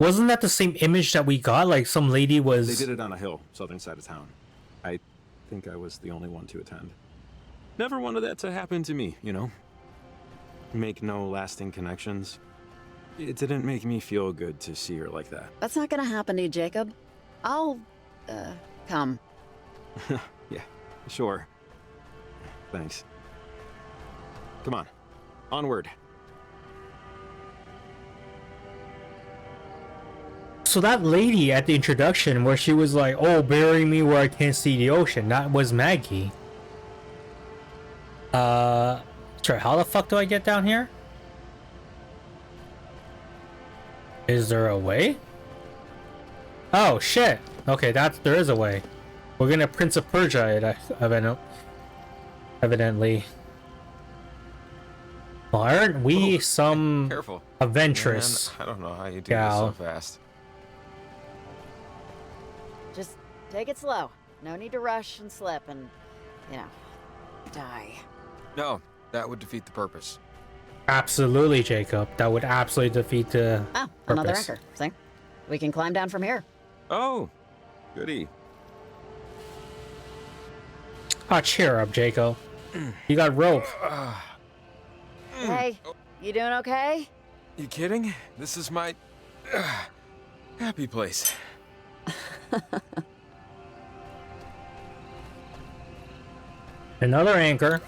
Wasn't that the same image that we got? Like some lady was... They did it on a hill, southern side of town. I think I was the only one to attend. Never wanted that to happen to me, Make no lasting connections. It didn't make me feel good to see her like that. That's not gonna happen to you, Jacob. I'll, come. Yeah, sure. Thanks. Come on, onward. So that lady at the introduction where she was like, oh, bury me where I can't see the ocean, that was Maggie. Sorry, how the fuck do I get down here? Is there a way? Oh, shit. Okay, there is a way. We're gonna Prince of Persia it, evidently. Well, aren't we some careful. Adventurous? Man, I don't know how you do gal. this so fast. Just take it slow. No need to rush and slip and, die. No, That would defeat the purpose. Absolutely, Jacob. That would absolutely defeat the Ah, purpose. another anchor. See? We can climb down from here. Oh, goody. Ah, cheer up, Jacob. You got rope. Hey, you doing okay? You kidding? This is my happy place. Another anchor.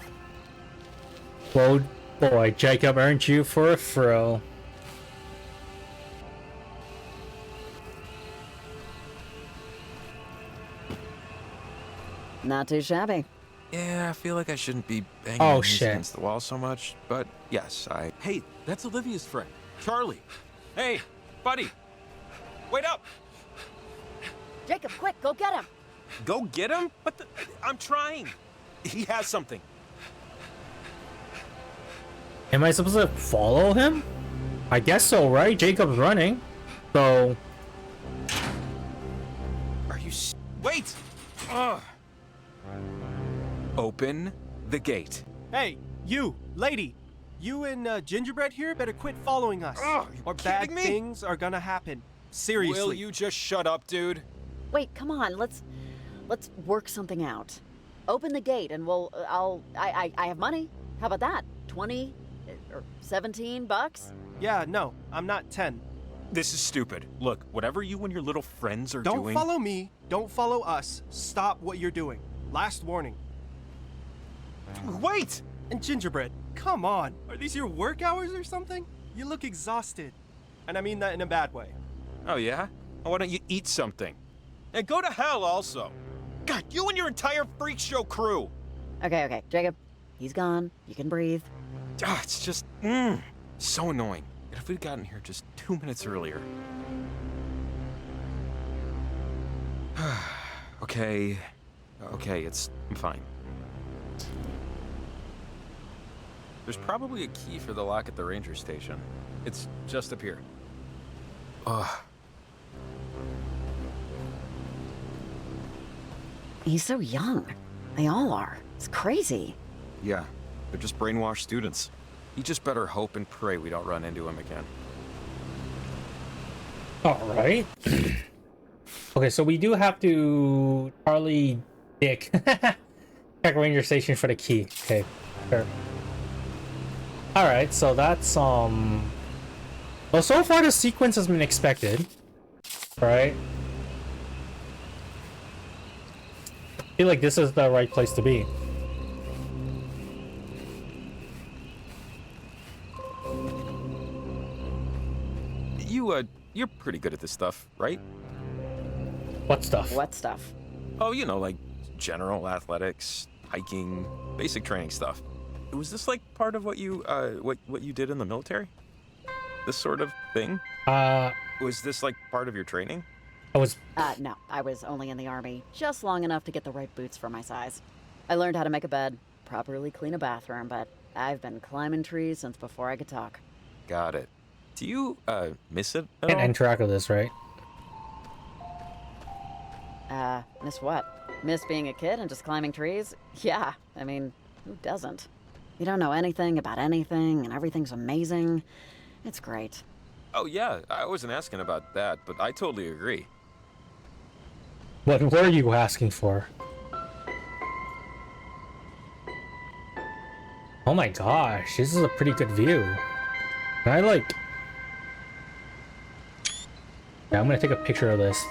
Well, boy, Jacob earned you for a thrill. Not too shabby. Yeah, I feel like I shouldn't be banging Oh, my knees shit. against the wall so much, but yes, I... Hey, that's Olivia's friend, Charlie. Hey, buddy, wait up! Jacob, quick, go get him. Go get him? But I'm trying. He has something. Am I supposed to follow him? I guess so, right? Jacob's running. So, Are you wait! Ugh. Open the gate. Hey, you, lady. You and Gingerbread here better quit following us. Ugh, you or bad kidding me? things are gonna happen. Seriously. Will you just shut up, dude? Wait, come on, let's work something out. Open the gate and I have money. How about that? 20 or 17 bucks? Yeah, no, I'm not 10. This is stupid. Look, whatever you and your little friends are Don't doing... follow me. Don't follow us. Stop what you're doing. Last warning. Wait! And Gingerbread, come on. Are these your work hours or something? You look exhausted. And I mean that in a bad way. Oh, yeah? Why don't you eat something? And go to hell also. God, you and your entire freak show crew. Okay, Jacob. He's gone. You can breathe. Ah, it's just, so annoying. If we'd gotten here just 2 minutes earlier. Okay, I'm fine. There's probably a key for the lock at the ranger station. It's just up here. Ugh. He's so young. They all are. It's crazy. Yeah, they're just brainwashed students. You just better hope and pray we don't run into him again. alright. Okay, so we do have to Charlie Dick check ranger station for the key. Okay, sure. Alright, so that's well, so far the sequence has been expected, right? I feel like this is the right place to be. You're pretty good at this stuff, right? What stuff? What stuff? Oh, you know, like general athletics, hiking, basic training stuff. Was this like part of what you what you did in the military? This sort of thing? Was this like part of your training? No, I was only in the army, just long enough to get the right boots for my size. I learned how to make a bed, properly clean a bathroom, but I've been climbing trees since before I could talk. Got it. Do you miss it at Can't all? interact with this, right? Miss what? Miss being a kid and just climbing trees? Yeah, I mean, who doesn't? You don't know anything about anything, and everything's amazing. It's great. Oh yeah, I wasn't asking about that, but I totally agree. What were you asking for? Oh my gosh, this is a pretty good view. Can I like... Yeah, I'm gonna take a picture of this.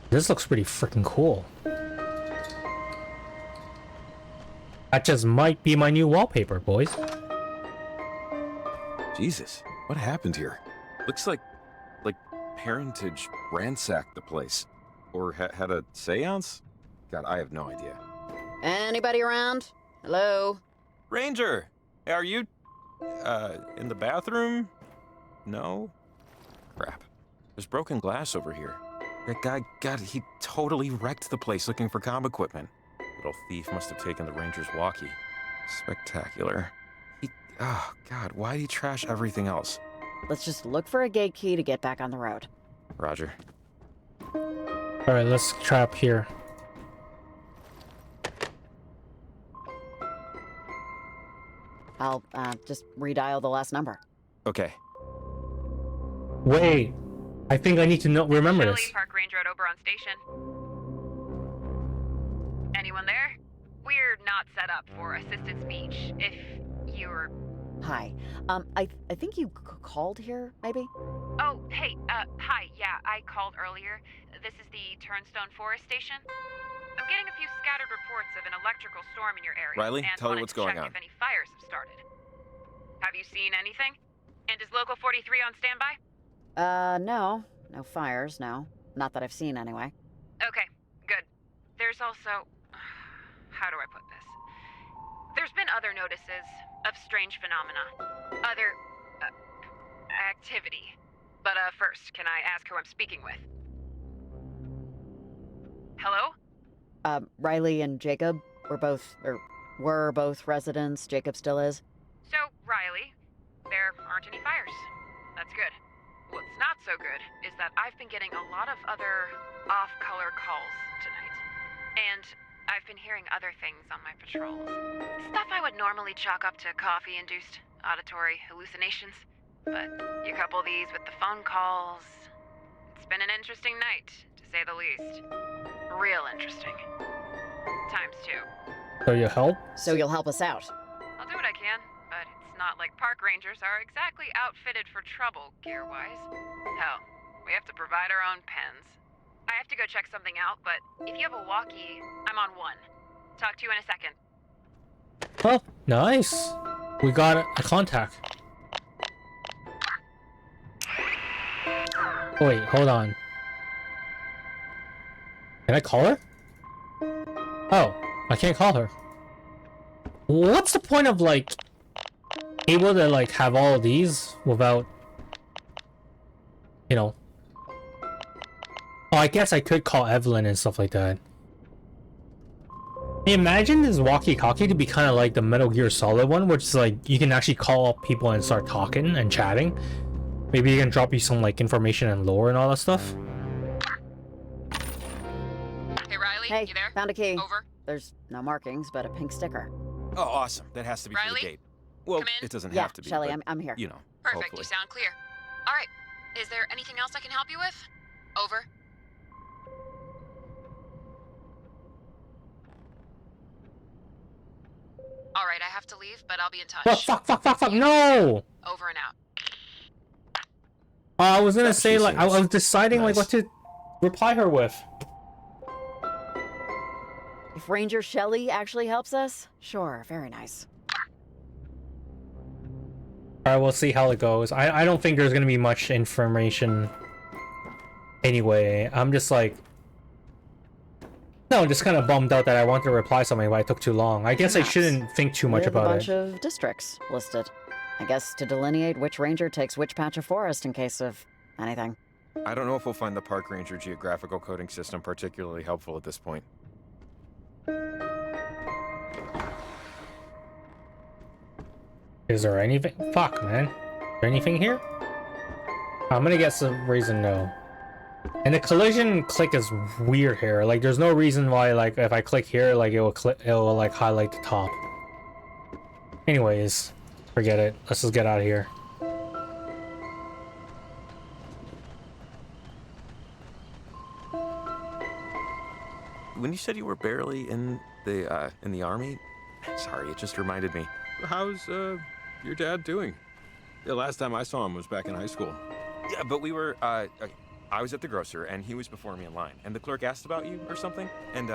This looks pretty freaking cool. That just might be my new wallpaper, boys. Jesus, what happened here? Looks like parentage ransacked the place. Or had a seance? God, I have no idea. Anybody around? Hello? Ranger! Are you, in the bathroom? No? Crap. There's broken glass over here. That guy, God, he totally wrecked the place looking for comm equipment. Little thief must have taken the Ranger's walkie. Spectacular. Oh, God, why'd he trash everything else? Let's just look for a gate key to get back on the road. Roger. Alright, let's try up here. I'll just redial the last number. Okay. Wait, I think I need to remember Shelley, this. Park Ranger at Oberon Station. Anyone there? We're not set up for assisted speech. If you're... Hi. I think you called here, maybe? Oh, hey, hi, yeah, I called earlier. This is the Turnstone Forest Station. I'm getting a few scattered reports of an electrical storm in your area. Riley, and tell me wanted what's to going check on. if any fires have started. Have you seen anything? And is Local 43 on standby? No. No fires, no. Not that I've seen, anyway. Okay, good. There's also... How do I put this? There's been other notices of strange phenomena. Other... activity. But, first, can I ask who I'm speaking with? Hello? Riley and Jacob were both residents. Jacob still is. So, Riley, there aren't any fires. That's good. What's not so good is that I've been getting a lot of other off-color calls tonight. And I've been hearing other things on my patrols. Stuff I would normally chalk up to coffee-induced auditory hallucinations. But you couple these with the phone calls... It's been an interesting night, to say the least. Real interesting. Times two. So you help? So you'll help us out. I'll do what I can, but it's not like park rangers are exactly outfitted for trouble, gear-wise. Hell, we have to provide our own pens. I have to go check something out, but if you have a walkie, I'm on one. Talk to you in a second. Oh, nice. We got a contact. Wait, hold on. Can I call her? Oh, I can't call her. What's the point of, like, able to, like, have all of these without, you know... Oh, I guess I could call Evelyn and stuff like that. Imagine this walkie-talkie to be kind of like the Metal Gear Solid one, which is like, you can actually call up people and start talking and chatting. Maybe you can drop you some, like, information and lore and all that stuff. Hey, Riley, Hey, you there? found a key. Over. There's no markings, but a pink sticker. Oh, awesome. That has to be for Riley? the gate. Well, Come in? it doesn't Yeah, have to be. Shelley, but, I'm here. You know, Perfect, hopefully. you sound clear. All right, is there anything else I can help you with? Over. All right, I have to leave, but I'll be in touch. Fuck, no! Over and out. I was gonna Yeah, say, she like, I seems was deciding, like, what nice. to reply her with. If Ranger Shelley actually helps us, sure, very nice. Alright, we'll see how it goes. I don't think there's gonna be much information anyway. I'm just like... No, just kind of bummed out that I wanted to reply something, but it took too long. I guess I shouldn't think too much We have a about bunch it. of districts listed. I guess to delineate which ranger takes which patch of forest in case of anything. I don't know if we'll find the park ranger geographical coding system particularly helpful at this point. Is there anything? Fuck, man. Is there anything here? I'm gonna guess the reason no. And the collision click is weird here. Like, there's no reason why, like, if I click here, like, it will like highlight the top. Anyways, forget it. Let's just get out of here. When you said you were barely in the army, sorry, it just reminded me. How's your dad doing? The last time I saw him was back in high school. Yeah, but we were I was at the grocer and he was before me in line, and the clerk asked about you or something, and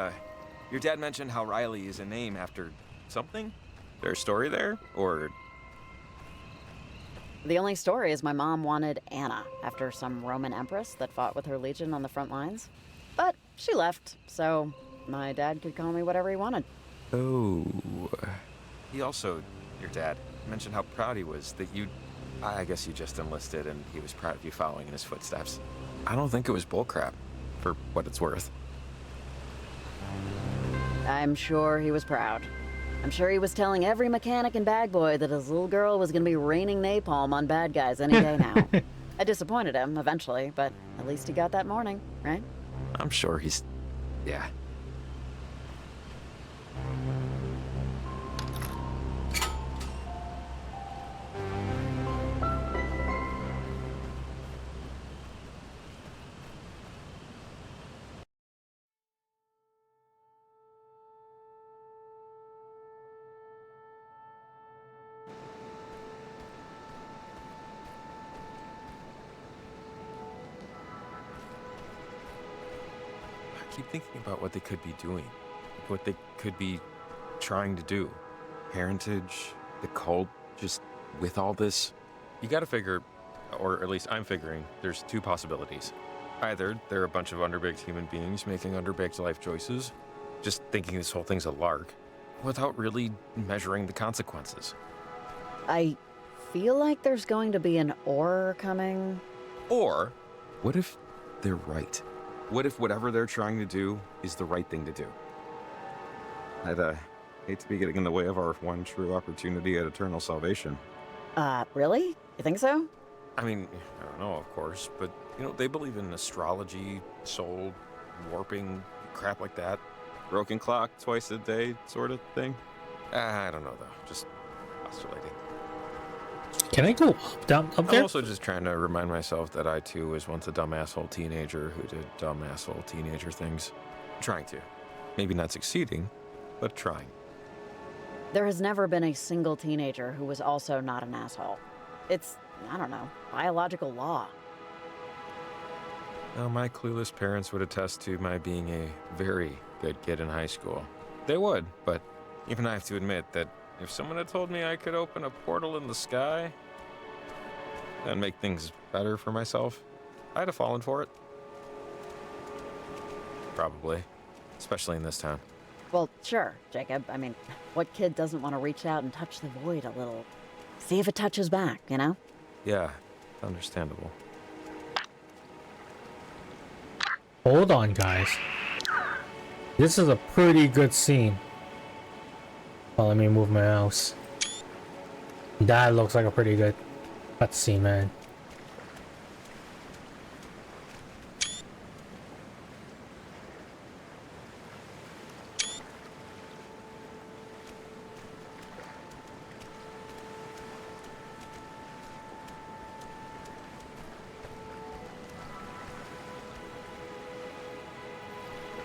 your dad mentioned how Riley is a name after something. There's a story there, or? The only story is my mom wanted Anna after some Roman empress that fought with her legion on the front lines. But she left, so my dad could call me whatever he wanted. Oh. He also, your dad, mentioned how proud he was that I guess you just enlisted and he was proud of you following in his footsteps. I don't think it was bullcrap, for what it's worth. I'm sure he was proud. I'm sure he was telling every mechanic and bag boy that his little girl was gonna be raining napalm on bad guys any day now. I disappointed him eventually, but at least he got that morning, right? I'm sure he's... yeah. keep thinking about what they could be doing, what they could be trying to do. Parentage, the cult, just with all this. You gotta figure, or at least I'm figuring, there's two possibilities. Either they're a bunch of underbaked human beings making underbaked life choices, just thinking this whole thing's a lark, without really measuring the consequences. I feel like there's going to be an or coming. Or, what if they're right? What if whatever they're trying to do is the right thing to do? I'd hate to be getting in the way of our one true opportunity at eternal salvation. Really? You think so? I mean, I don't know, of course, but, you know, they believe in astrology, soul, warping, crap like that. Broken clock twice a day sort of thing. I don't know, though. Just postulating. Can I go down up there? I'm also just trying to remind myself that I, too, was once a dumb asshole teenager who did dumb asshole teenager things. Trying to. Maybe not succeeding, but trying. There has never been a single teenager who was also not an asshole. It's, I don't know, biological law. Now, my clueless parents would attest to my being a very good kid in high school. They would, but even I have to admit that if someone had told me I could open a portal in the sky and make things better for myself, I'd have fallen for it. Probably. Especially in this town. Well, sure, Jacob. I mean, what kid doesn't want to reach out and touch the void a little? See if it touches back, you know? Yeah, understandable. Hold on, guys. This is a pretty good scene. Well, let me move my mouse. That looks like a pretty good cutscene, man.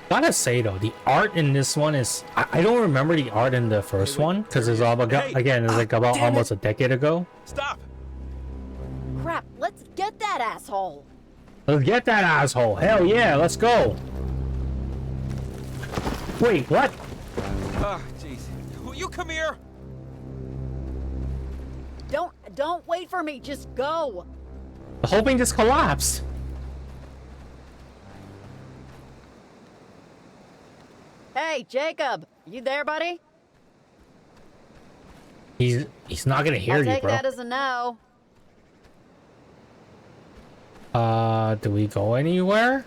Gotta say though, the art in this one is I don't remember the art in the first one because it's all about again it's like about almost a decade ago. Stop! Crap, let's get that asshole! Let's get that asshole! Hell yeah, let's go! Wait, what? Ah, jeez. You come here! Don't wait for me, just go! The whole thing just collapsed. Hey, Jacob, you there, buddy? He's not gonna hear I'll you, take bro. that as a no. Do we go anywhere?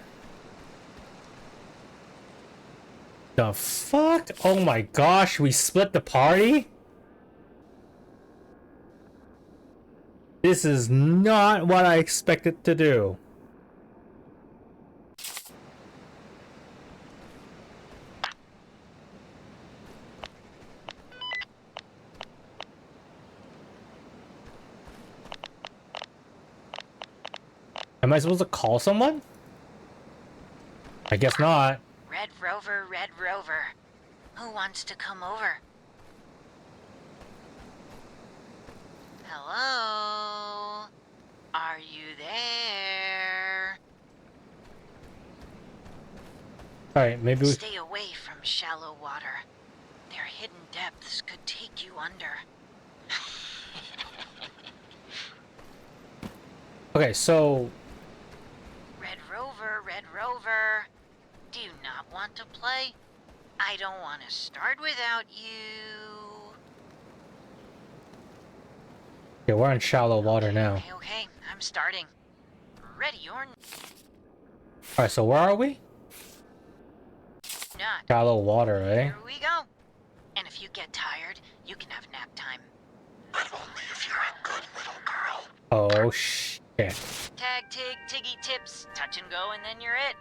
The fuck? Oh my gosh, we split the party? This is not what I expected to do. Am I supposed to call someone? I guess not. Red Rover, who wants to come over? Hello? Are you there? Alright, maybe we... Stay away from shallow water. Their hidden depths could take you under. Okay, so... Red Rover, do you not want to play? I don't want to start without you. Yeah, we're in shallow water now. Okay, I'm starting. Ready or Alright, so where are we? not. Shallow water, eh? Here we go. And if you get tired, you can have nap time. But only if you're a good little girl. Oh, shit. Tag, tig, tiggy tips, touch and go, and then you're it.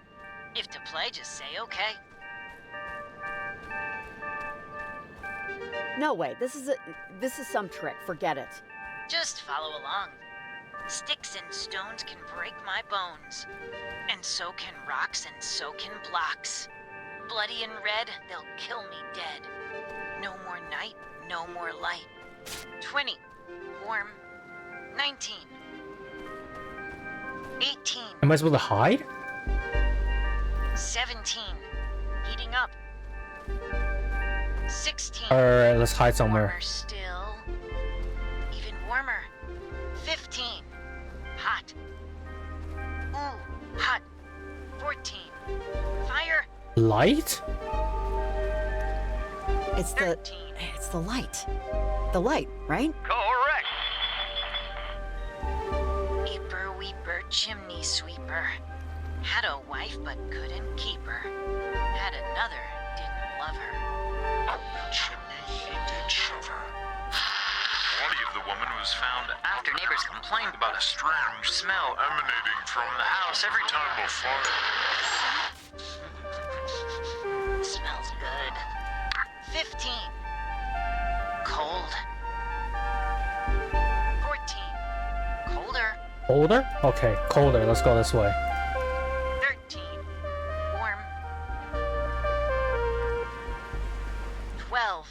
If to play, just say okay. No way, this is some trick, forget it. Just follow along. Sticks and stones can break my bones. And so can rocks and so can blocks. Bloody and red, they'll kill me dead. No more night, no more light. 20. Warm. 19. 18. Am I supposed to hide? 17. up. 16. Alright, let's hide somewhere. Warmer still. Even warmer. 15. Hot. Ooh, hot. 14. Fire. Light? It's the light. The light, right? Correct. Eeper weeper chimney sweeper. Had a wife but couldn't keep her. Had another, didn't love her. Up the chimney he did shove her. Body of the woman was found after neighbors complained about a strange smell emanating from the house every time a fire. Smells good. 15. Cold. 14. Colder. Colder? Okay, colder. Let's go this way. 13. Warm. 12.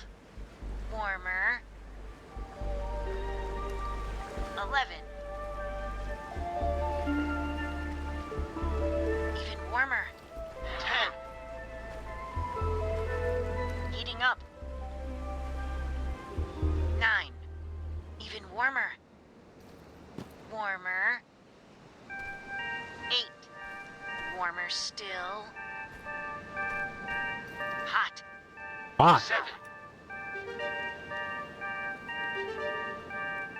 Warmer. 11. Even warmer. 10. Heating up. 9. Even warmer. Warmer. 8. Warmer still. Hot. Hot. 7.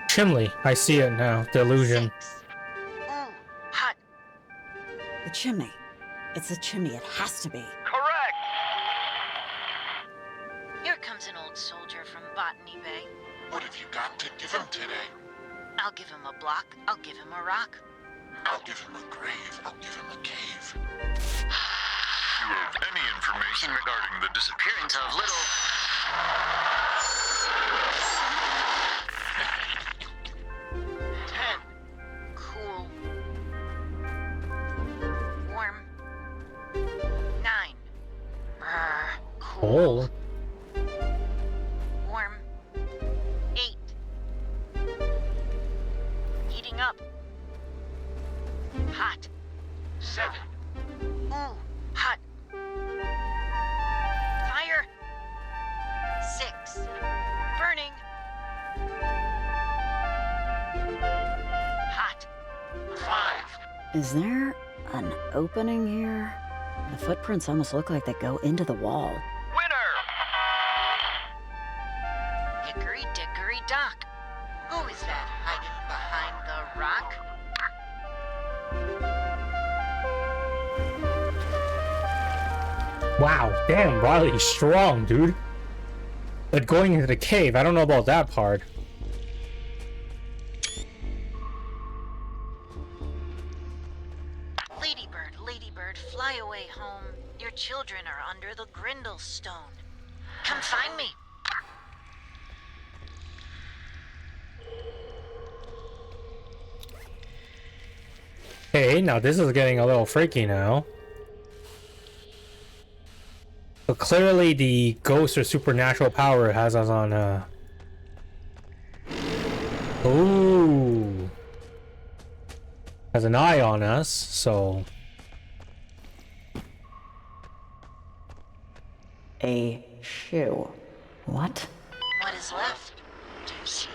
Chimney. I see it now. The illusion. 6. Ooh, hot. The chimney. It's the chimney. It has to be. Correct. Here comes an old soldier from Botany Bay. What have you got to give him today? I'll give him a block. I'll give him a rock. I'll give him a grave. I'll give him a cave. If you have any information regarding the disappearance of little... 10. Cool. Warm. 9. Cool. Oh. Warm. 8. Heating up. Hot. 7. Ooh, hot. Fire. 6. Burning. Hot. 5. Is there an opening here? The footprints almost look like they go into the wall. Winner. Hickory dickory dock. Who is that hiding behind the rock? Wow, damn, Riley's strong, dude. But going into the cave, I don't know about that part. Ladybird, ladybird, fly away home. Your children are under the grindle stone. Come find me. Hey, now this is getting a little freaky now. But clearly the ghost or supernatural power has us on, Ooh. Has an eye on us, so... A shoe. What? What is left? Do you see?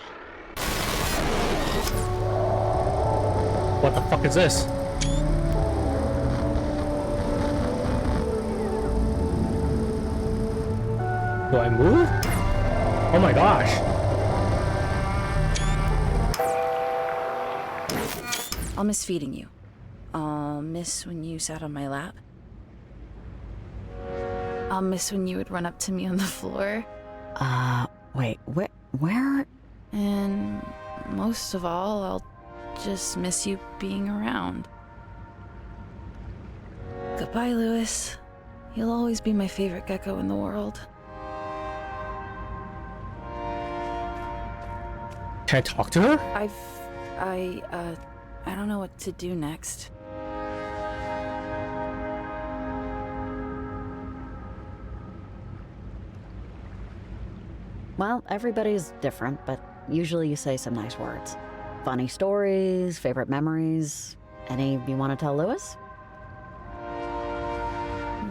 What the fuck is this? Do I move? Oh my gosh. I'll miss feeding you. I'll miss when you sat on my lap. I'll miss when you would run up to me on the floor. Wait, where? And most of all, I'll just miss you being around. Goodbye, Lewis. You'll always be my favorite gecko in the world. Can I talk to her? I don't know what to do next. Well, everybody's different, but usually you say some nice words. Funny stories, favorite memories. Any you want to tell Lewis?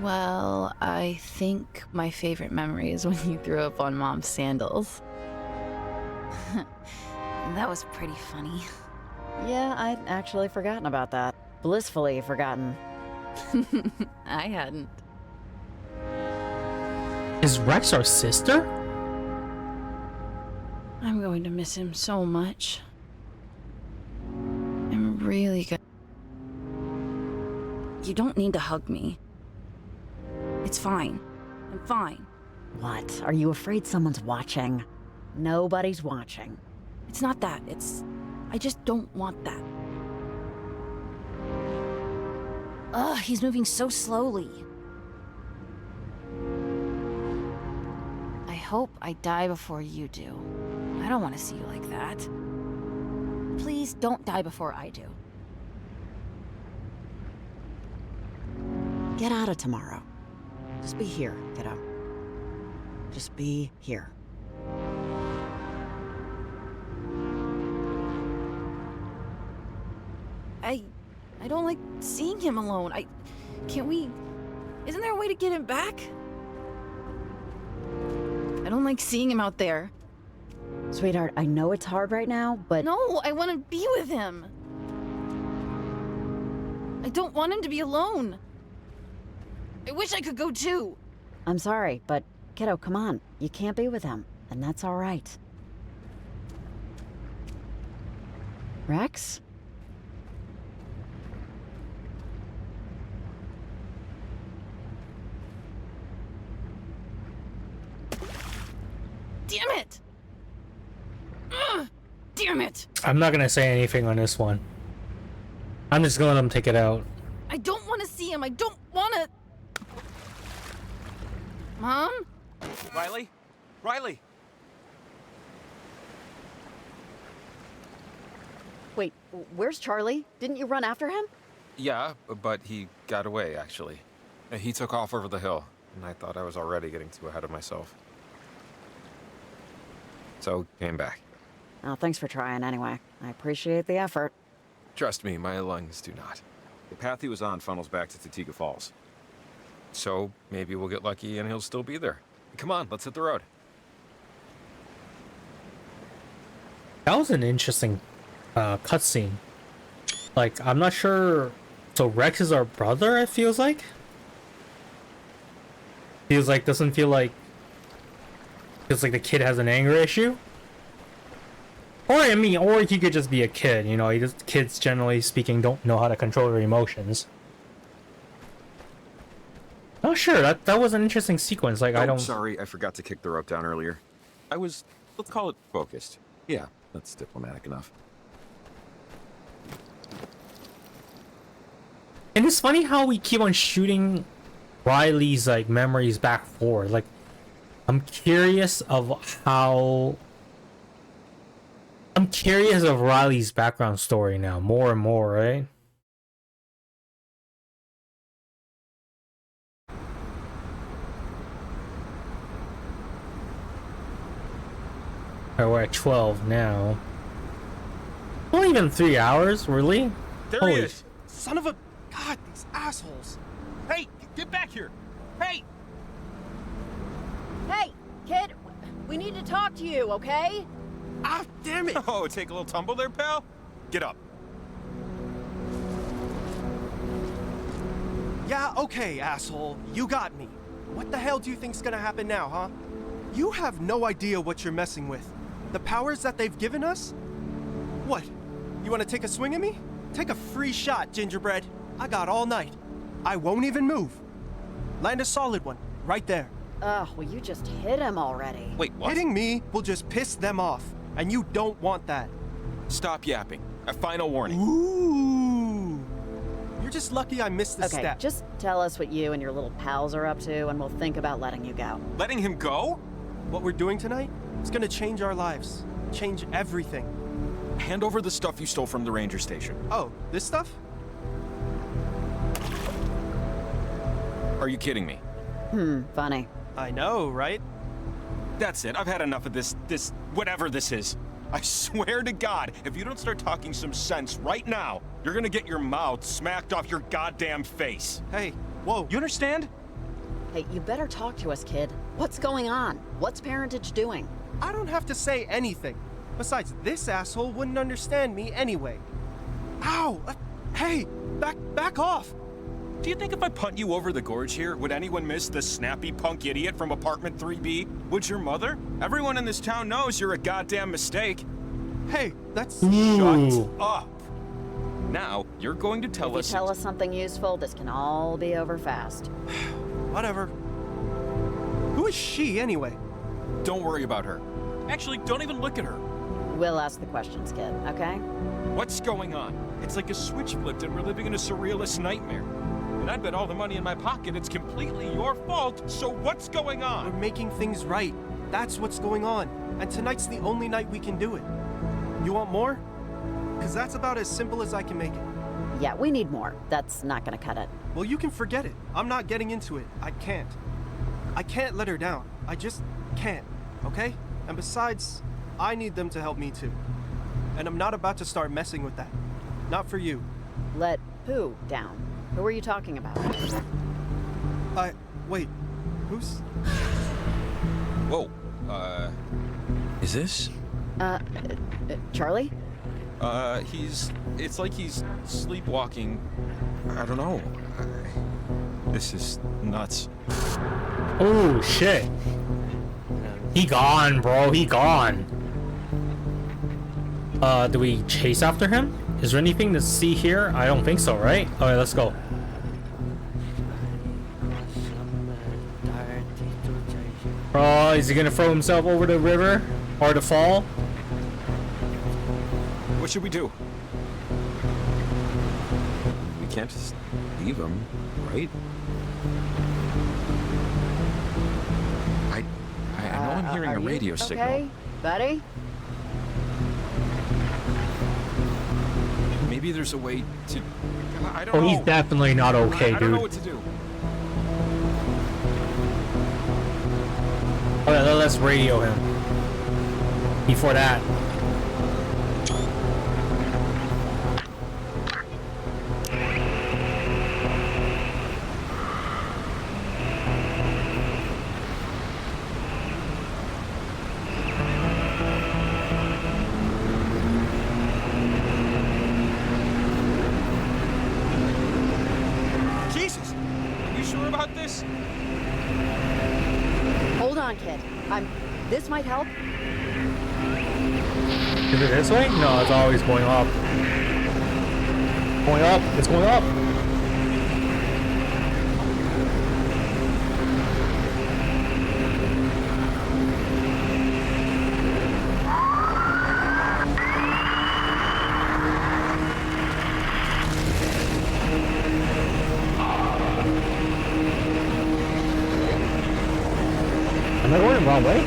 Well, I think my favorite memory is when you threw up on Mom's sandals. That was pretty funny. Yeah, I'd actually forgotten about that. Blissfully forgotten. I hadn't. Is Rex our sister? I'm going to miss him so much. I'm really good. You don't need to hug me. It's fine. I'm fine. What? Are you afraid someone's watching? Nobody's watching. It's not that. I just don't want that. Ugh, he's moving so slowly. I hope I die before you do. I don't want to see you like that. Please don't die before I do. Get out of tomorrow. Just be here, kiddo. Just be here. I don't like seeing him alone. Can't we... Isn't there a way to get him back? I don't like seeing him out there. Sweetheart, I know it's hard right now, but... No, I want to be with him. I don't want him to be alone. I wish I could go too. I'm sorry, but kiddo, come on. You can't be with him, and that's all right. Rex? Damn it! Ugh, damn it! I'm not gonna say anything on this one. I'm just gonna let them take it out. I don't want to see him. I don't want to... Mom? Riley? Riley! Wait, where's Charlie? Didn't you run after him? Yeah, but he got away, actually. He took off over the hill, and I thought I was already getting too ahead of myself. So, came back. Oh, thanks for trying anyway. I appreciate the effort. Trust me, my lungs do not. The path he was on funnels back to Tatiga Falls. So, maybe we'll get lucky and he'll still be there. Come on, let's hit the road. That was an interesting cutscene. Like, I'm not sure... So Rex is our brother, it feels like? Doesn't feel like... Feels like the kid has an anger issue? Or, I mean, or he could just be a kid, you know? Kids, generally speaking, don't know how to control their emotions. Not sure, that was an interesting sequence, like, I don't... Sorry, I forgot to kick the rope down earlier. I was, let's call it focused. Yeah, that's diplomatic enough. And it's funny how we keep on shooting Riley's, like, memories back forward. Like, I'm curious of Riley's background story now, more and more, right? Alright, we're at 12 now. Only even 3 hours, really? There he is! Son of a... God, these assholes! Hey, get back here! Hey! Hey, kid! We need to talk to you, okay? Ah, damn it! Oh, take a little tumble there, pal? Get up. Yeah, okay, asshole. You got me. What the hell do you think's gonna happen now, huh? You have no idea what you're messing with. The powers that they've given us? What? You wanna take a swing at me? Take a free shot, Gingerbread. I got all night. I won't even move. Land a solid one, right there. Ugh, well, you just hit him already. Wait, what? Hitting me will just piss them off, and you don't want that. Stop yapping. A final warning. Ooh. You're just lucky I missed the Okay, step. just tell us what you and your little pals are up to, and we'll think about letting you go. Letting him go? What we're doing tonight is gonna change our lives. Change everything. Hand over the stuff you stole from the ranger station. Oh, this stuff? Are you kidding me? Funny. I know, right? That's it. I've had enough of this, whatever this is. I swear to God, if you don't start talking some sense right now, you're gonna get your mouth smacked off your goddamn face. Hey, whoa. You understand? Hey, you better talk to us, kid. What's going on? What's parentage doing? I don't have to say anything. Besides, this asshole wouldn't understand me anyway. Ow! Hey! Back off! Do you think if I punt you over the gorge here, would anyone miss the snappy punk idiot from apartment 3B? Would your mother? Everyone in this town knows you're a goddamn mistake. Hey, that's... Shut up! Now, you're going to tell us... If you tell us something useful, this can all be over fast. Whatever. Who is she, anyway? Don't worry about her. Actually, don't even look at her. We'll ask the questions, kid, okay? What's going on? It's like a switch flipped and we're living in a surrealist nightmare. And I bet all the money in my pocket it's completely your fault, so what's going on? We're making things right. That's what's going on. And tonight's the only night we can do it. You want more? Because that's about as simple as I can make it. Yeah, we need more. That's not gonna cut it. Well, you can forget it. I'm not getting into it. I can't. I can't let her down. I just can't, okay? And besides, I need them to help me too. And I'm not about to start messing with that. Not for you. Let who down? Who are you talking about? Wait. Who's... Whoa, is this? Charlie? It's like he's sleepwalking. I don't know. This is nuts. Oh, shit. He gone, bro. He gone. Do we chase after him? Is there anything to see here? I don't think so, right? Alright, let's go. Oh, is he gonna throw himself over the river? Or the fall? What should we do? We can't just leave him, right? I know I'm hearing a radio signal. Okay, buddy? Maybe there's a way to... I don't know. Oh, he's definitely not okay, I dude. don't know what to do. Alright, let's radio him. Before that. Jesus! Are you sure about this? Hold on, kid. This might help. Is it this way? No, it's always going up. Going up. It's going up. Am I going the wrong way?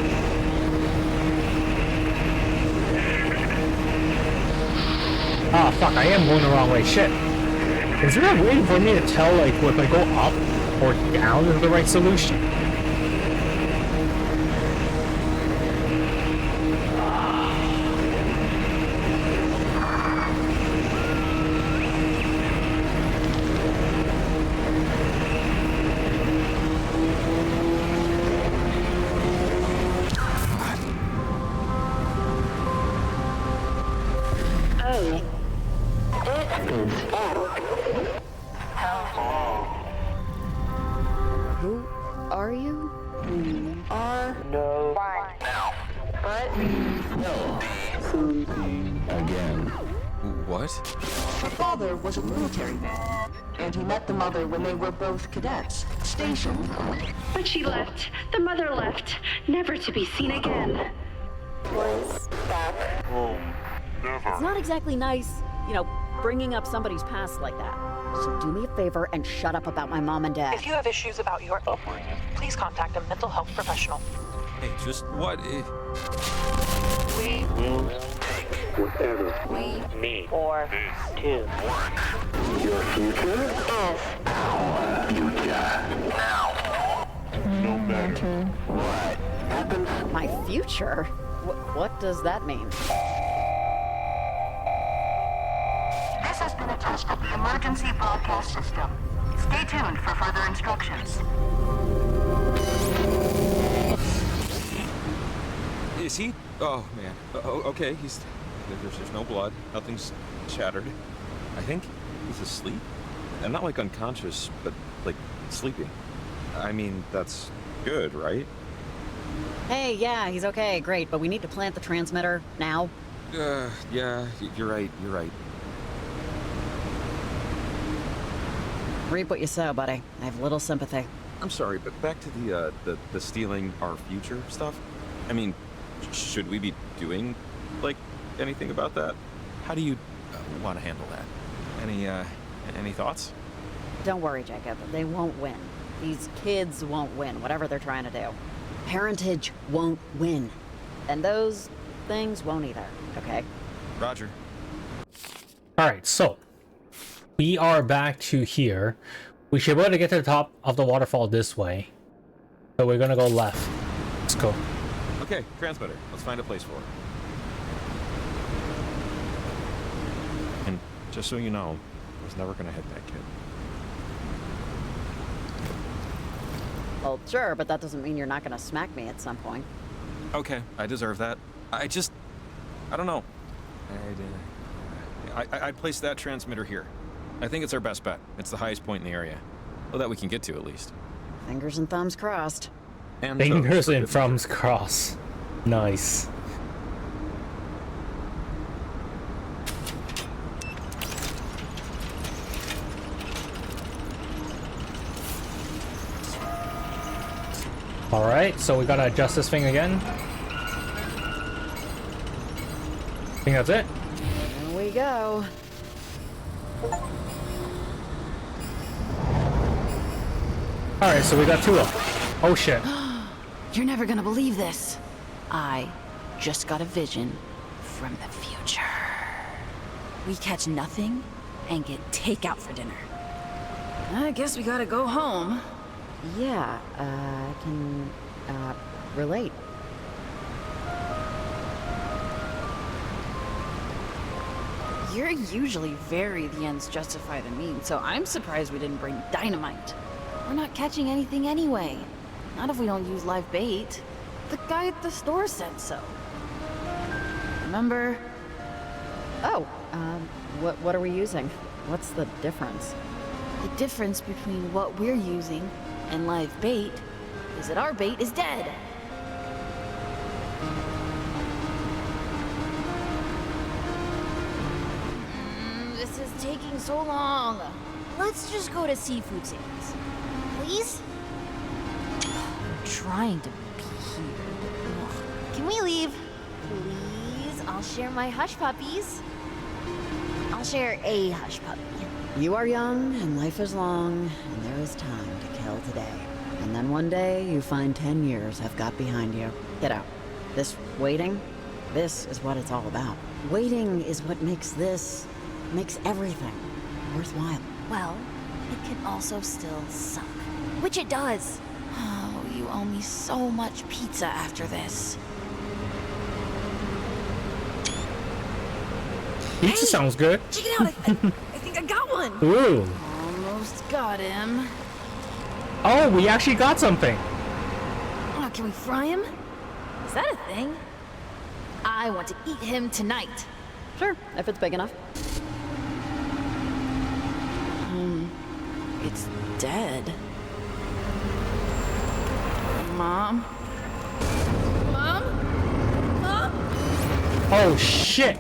Ah, fuck, I am going the wrong way. Shit. Is there a way for me to tell, like, if I go up or down is the right solution? Who are you? We are No one now. But we know something again. What? Her father was a military man, and he met the mother when they were both cadets, stationed. But she left. The mother left, never to be seen again. Was back home. Never. It's not exactly nice, bringing up somebody's past like that. So do me a favor and shut up about my mom and dad. If you have issues about your upbringing, please contact a mental health professional. Hey, just what? We will take whatever we need for this to work. Your future is our future. Now. No matter what happens. My future? What does that mean? This has been a test of the emergency broadcast system. Stay tuned for further instructions. Is he? Oh, man. Okay, there's no blood. Nothing's shattered. I think he's asleep. And not like unconscious, but like sleeping. I mean, that's good, right? Hey, yeah, he's okay, great, but we need to plant the transmitter now. Yeah, you're right. Reap what you sow, buddy. I have little sympathy. I'm sorry, but back to the stealing our future stuff. I mean, should we be doing, like, anything about that? How do you want to handle that? Any thoughts? Don't worry, Jacob. They won't win. These kids won't win, whatever they're trying to do. Parentage won't win. And those things won't either, okay? Roger. Alright, so we are back to here. We should be able to get to the top of the waterfall this way. So we're gonna go left. Let's go. Okay, transmitter. Let's find a place for it. And just so you know, I was never gonna hit that kid. Well, sure, but that doesn't mean you're not gonna smack me at some point. Okay, I deserve that. I don't know. I'd place that transmitter here. I think it's our best bet. It's the highest point in the area. Well, that we can get to, at least. Fingers and thumbs crossed. And fingers and thumbs crossed. Nice. Alright, so we gotta adjust this thing again. I think that's it. Here we go. Alright, so we got two of them. Oh shit. You're never gonna believe this. I just got a vision from the future. We catch nothing and get takeout for dinner. I guess we gotta go home. Yeah, I can, relate. You're usually very the ends justify the means, so I'm surprised we didn't bring dynamite. We're not catching anything anyway. Not if we don't use live bait. The guy at the store said so. Remember? Oh, what are we using? What's the difference? The difference between what we're using and live bait is that our bait is dead. This is taking so long. Let's just go to Seafood Sam's. Please? I'm trying to be here. Ugh. Can we leave? Please? I'll share my hush puppies. I'll share a hush puppy. You are young, and life is long, and there is time to kill today. And then one day, you find 10 years have got behind you. Get out. This waiting, this is what it's all about. Waiting is what makes everything worthwhile. Well, it can also still suck. Which it does. Oh, you owe me so much pizza after this. Pizza sounds good. Check it out. I think I got one. Ooh. Almost got him. Oh, we actually got something. Oh, can we fry him? Is that a thing? I want to eat him tonight. Sure, if it's big enough. It's dead. Mom? Mom? Mom? Oh shit.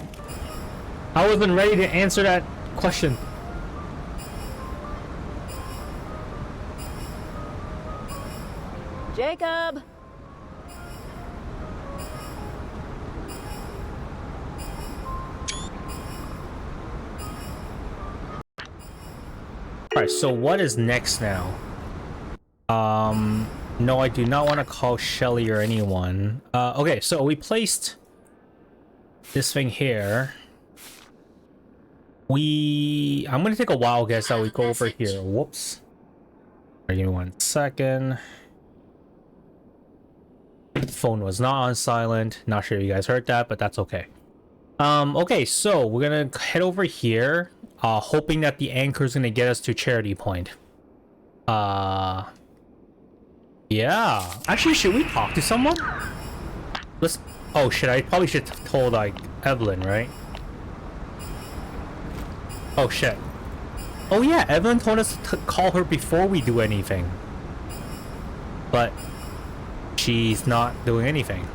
I wasn't ready to answer that question. Jacob! Alright, so what is next now? No, I do not want to call Shelly or anyone. Okay, so we placed this thing here. I'm gonna take a wild guess that we go over here. Whoops. Give me 1 second. Phone was not on silent. Not sure if you guys heard that, but that's okay. Okay, so we're gonna head over here, hoping that the anchor is gonna get us to Charity Point. Yeah. Actually, should we talk to someone? Let's... Oh shit, I probably should have told, like, Evelyn, right? Oh shit. Oh yeah, Evelyn told us to call her before we do anything. But... she's not doing anything.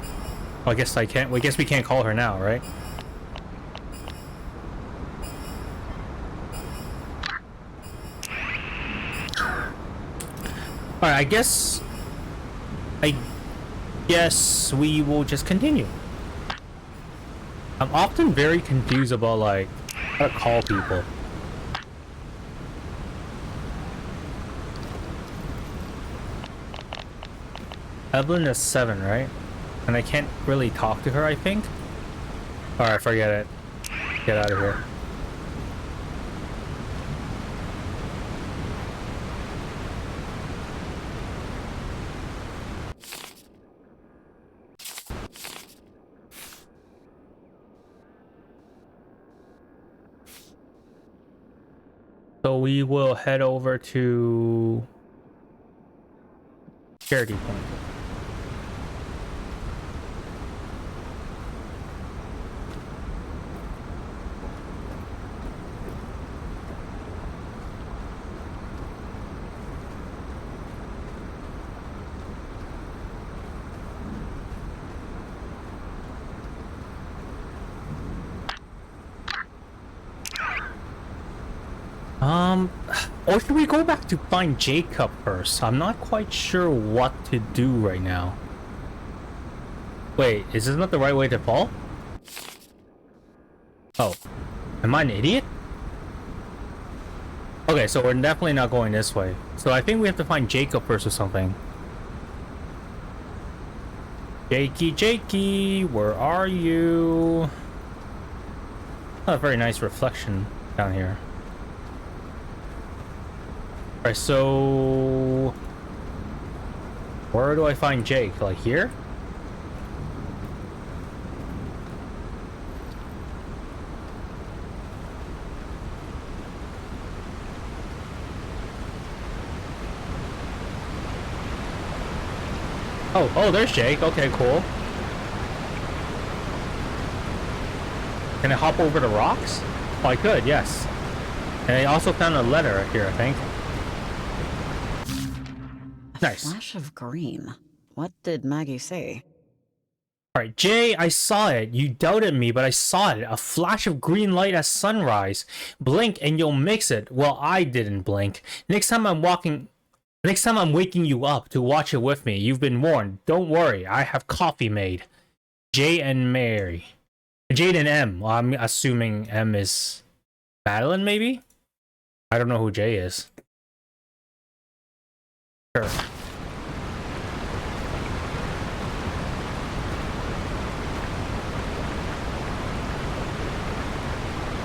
Well, I guess I can't... I guess we can't call her now, right? Alright, I guess we will just continue. I'm often very confused about, like, how to call people. Evelyn is 7, right? And I can't really talk to her, I think? Alright, forget it. Get out of here. So we will head over to Charity Point. Or should we go back to find Jacob first? I'm not quite sure what to do right now. Wait, is this not the right way to fall? Oh, am I an idiot? Okay, so we're definitely not going this way. So I think we have to find Jacob first or something. Jakey, where are you? Oh, a very nice reflection down here. Alright, so... where do I find Jake? Like here? Oh, there's Jake. Okay, cool. Can I hop over the rocks? Oh, I could, yes. And I also found a letter here, I think. Nice. Flash of green. What did Maggie say? Alright, Jay, I saw it. You doubted me, but I saw it. A flash of green light at sunrise. Blink and you'll mix it. Well, I didn't blink. Next time I'm waking you up to watch it with me. You've been warned. Don't worry, I have coffee made. Jay and Mary. Jade and M. Well, I'm assuming M is Madeline, maybe? I don't know who Jay is. Sure.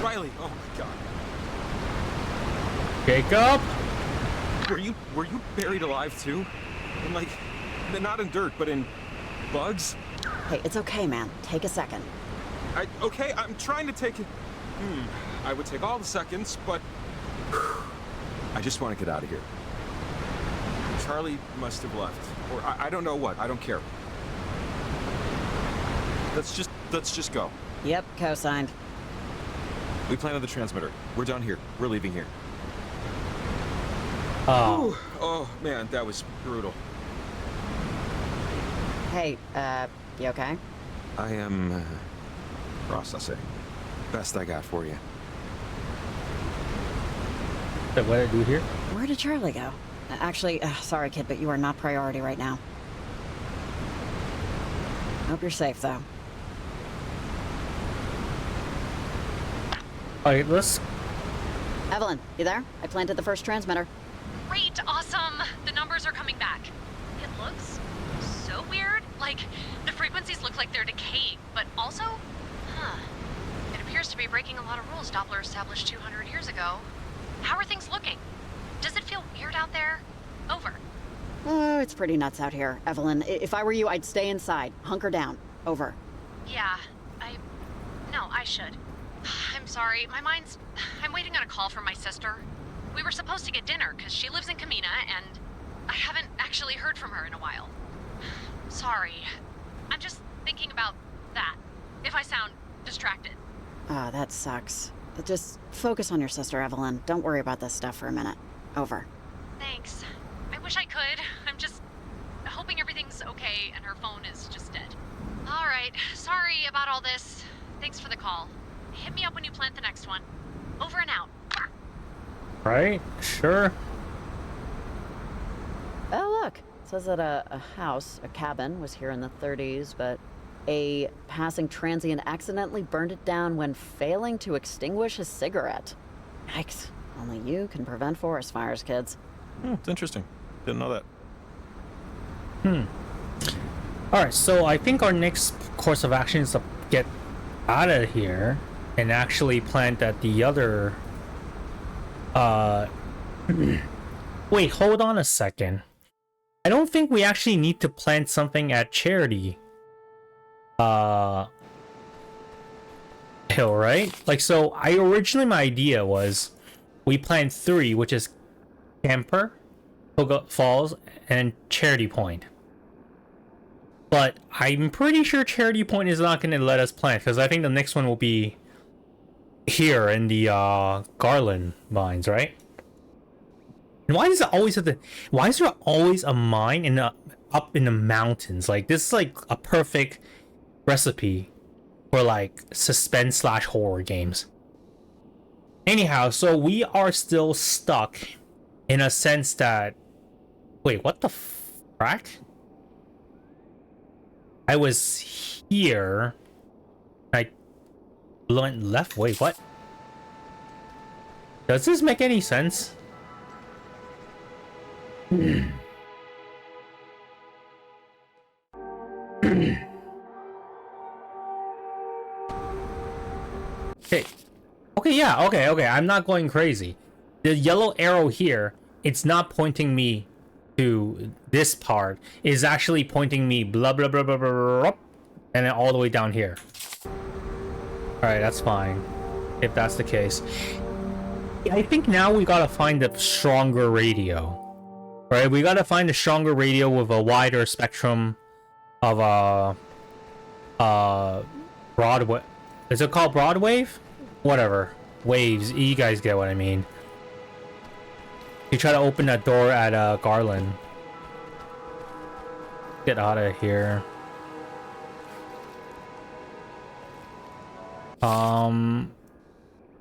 Riley, oh my god. Jacob? Were you buried alive too? In like, not in dirt, but in bugs? Hey, it's okay, man. Take a second. Okay, I'm trying to take it. I would take all the seconds, but I just want to get out of here. Charlie must have left, or I don't know what. I don't care. Let's just go. Yep, co-signed. We planted the transmitter. We're done here. We're leaving here. Oh man, that was brutal. Hey, you okay? I am processing. Best I got for you. What did I do here? Where did Charlie go? Actually, sorry kid, but you are not priority right now. Hope you're safe, though. Alright, let's... Evelyn, you there? I planted the first transmitter. Great, awesome! The numbers are coming back. It looks so weird. Like, the frequencies look like they're decaying, but also... It appears to be breaking a lot of rules Doppler established 200 years ago. How are things looking? Does it feel weird out there? Over. Oh, it's pretty nuts out here. Evelyn, if I were you, I'd stay inside. Hunker down. Over. Yeah, No, I should. I'm sorry, I'm waiting on a call from my sister. We were supposed to get dinner, because she lives in Kamina, and I haven't actually heard from her in a while. Sorry. I'm just thinking about that. If I sound distracted. Ah, that sucks. But just focus on your sister, Evelyn. Don't worry about this stuff for a minute. Over. Thanks. I wish I could. I'm just hoping everything's okay and her phone is just dead. All right. Sorry about all this. Thanks for the call. Hit me up when you plant the next one. Over and out. Right? Sure. Oh, look. It says that a house, a cabin, was here in the 30s, but a passing transient accidentally burned it down when failing to extinguish a cigarette. Yikes. Only you can prevent forest fires, kids. It's interesting. Didn't know that. Alright, so I think our next course of action is to get out of here and actually plant at the other... Wait, hold on a second. I don't think we actually need to plant something at Charity Hill, right? Like, so my idea was we plant 3, which is Camper, Hoga Falls, and Charity Point. But I'm pretty sure Charity Point is not going to let us plant, because I think the next one will be here in the Garland mines, right? And why is there always a mine in up in the mountains? Like, this is like a perfect recipe for like suspense / horror games. Anyhow, so we are still stuck in a sense that, wait, what the frack? I was here. I went left. Wait, what? Does this make any sense? Okay, yeah, okay, I'm not going crazy. The yellow arrow here, it's not pointing me to this part. It's actually pointing me blah blah blah blah blah, blah and then all the way down here. Alright, that's fine. If that's the case. I think now we gotta find a stronger radio. Right, we gotta find a stronger radio with a wider spectrum of broadway. Is it called broadwave? Whatever. Waves. You guys get what I mean. You try to open that door at Garland. Get out of here.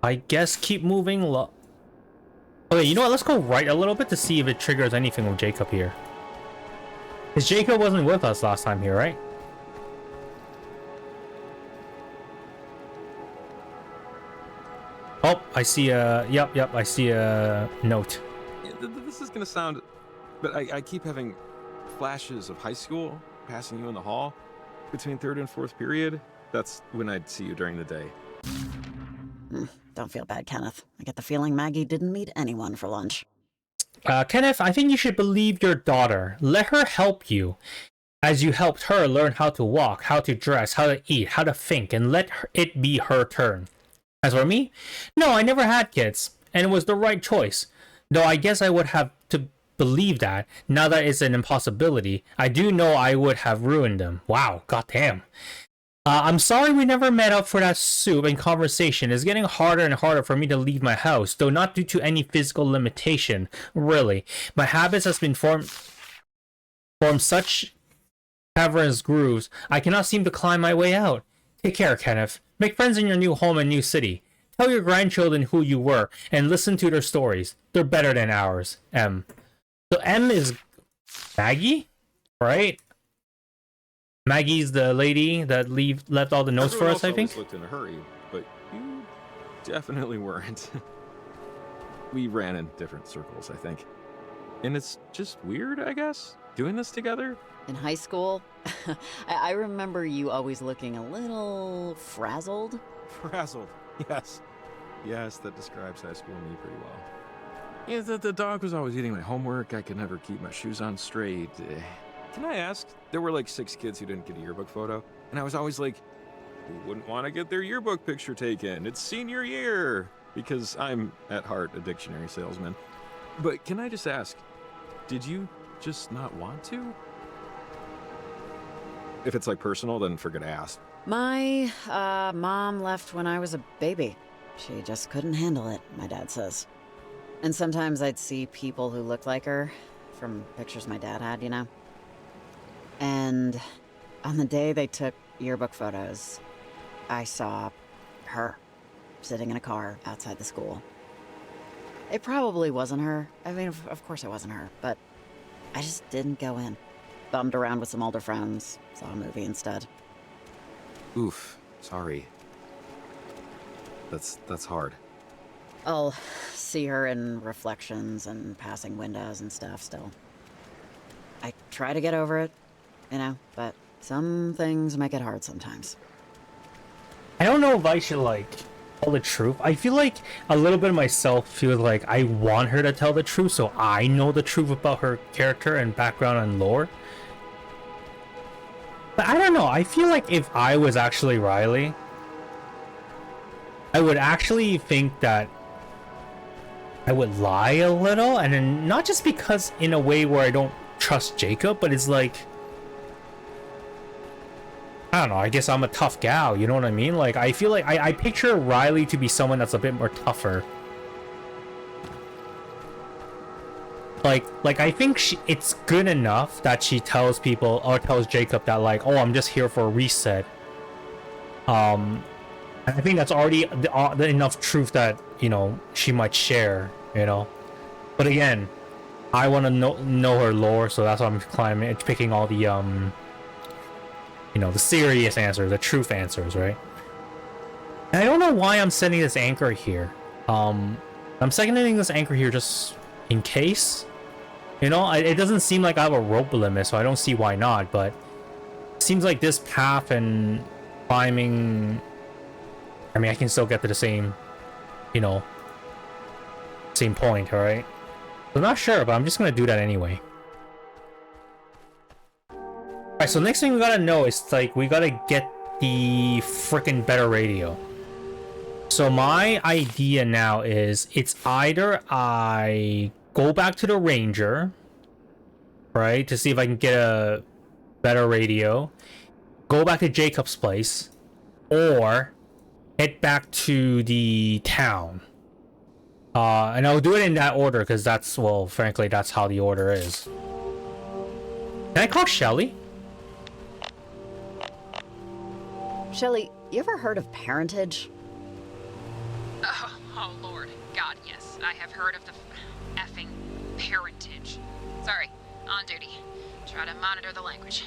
I guess keep moving. Okay, you know what? Let's go right a little bit to see if it triggers anything with Jacob here. Because Jacob wasn't with us last time here, right? Oh, I see a... Yep, I see a note. Yeah, this is gonna sound... But I keep having flashes of high school, passing you in the hall. Between 3rd and 4th period, that's when I'd see you during the day. Don't feel bad, Kenneth. I get the feeling Maggie didn't meet anyone for lunch. Kenneth, I think you should believe your daughter. Let her help you, as you helped her learn how to walk, how to dress, how to eat, how to think, and let it be her turn. As for me, no, I never had kids, and it was the right choice. Though I guess I would have to believe that, now that it's an impossibility. I do know I would have ruined them. Wow, goddamn. I'm sorry we never met up for that soup and conversation. It's getting harder and harder for me to leave my house, though not due to any physical limitation, really. My habits has been formed such cavernous grooves, I cannot seem to climb my way out. Take care, Kenneth. Make friends in your new home and new city. Tell your grandchildren who you were, and listen to their stories. They're better than ours, M. So M is Maggie, right? Maggie's the lady that left all the notes for us, I think. Looked in a hurry, but you definitely weren't. We ran in different circles, I think. And it's just weird, I guess, doing this together. In high school, I remember you always looking a little frazzled. Frazzled, yes. Yes, that describes high school me pretty well. Yeah, the dog was always eating my homework. I could never keep my shoes on straight. Can I ask? There were like 6 kids who didn't get a yearbook photo, and I was always like, who wouldn't want to get their yearbook picture taken? It's senior year! Because I'm, at heart, a dictionary salesman. But can I just ask, did you just not want to? If it's like personal, then forget to ask. My mom left when I was a baby. She just couldn't handle it, my dad says. And sometimes I'd see people who looked like her from pictures my dad had, you know? And on the day they took yearbook photos, I saw her sitting in a car outside the school. It probably wasn't her. I mean, of course it wasn't her, but I just didn't go in. Bummed around with some older friends, saw a movie instead. Oof, sorry. That's hard. I'll see her in reflections and passing windows and stuff still. I try to get over it, you know, but some things make it hard sometimes. I don't know if I should, like, tell the truth. I feel like a little bit of myself feels like I want her to tell the truth so I know the truth about her character and background and lore. But I don't know, I feel like if I was actually Riley, I would actually think that I would lie a little, and then not just because in a way where I don't trust Jacob, but it's like, I don't know, I guess I'm a tough gal, you know what I mean? Like, I feel like I picture Riley to be someone that's a bit more tougher. Like I think it's good enough that she tells people, or tells Jacob that, like, oh, I'm just here for a reset. I think that's already the enough truth that, you know, she might share, you know. But again, I want to know her lore, so that's why I'm picking all the, you know, the serious answers, the truth answers, right? And I don't know why I'm setting this anchor here. I'm setting this anchor here just in case. You know, it doesn't seem like I have a rope limit, so I don't see why not, but it seems like this path and climbing, I mean, I can still get to the same, you know, same point, alright? I'm not sure, but I'm just gonna do that anyway. Alright, so next thing we gotta know is, like, we gotta get the frickin' better radio. So my idea now is, it's either I go back to the Ranger, right, to see if I can get a better radio, go back to Jacob's place, or head back to the town. And I'll do it in that order, because that's, well, frankly, that's how the order is. Can I call Shelly? Shelly, you ever heard of parentage? Oh, Lord. God, yes. I have heard of the effing parentage. Sorry, on duty. Try to monitor the language.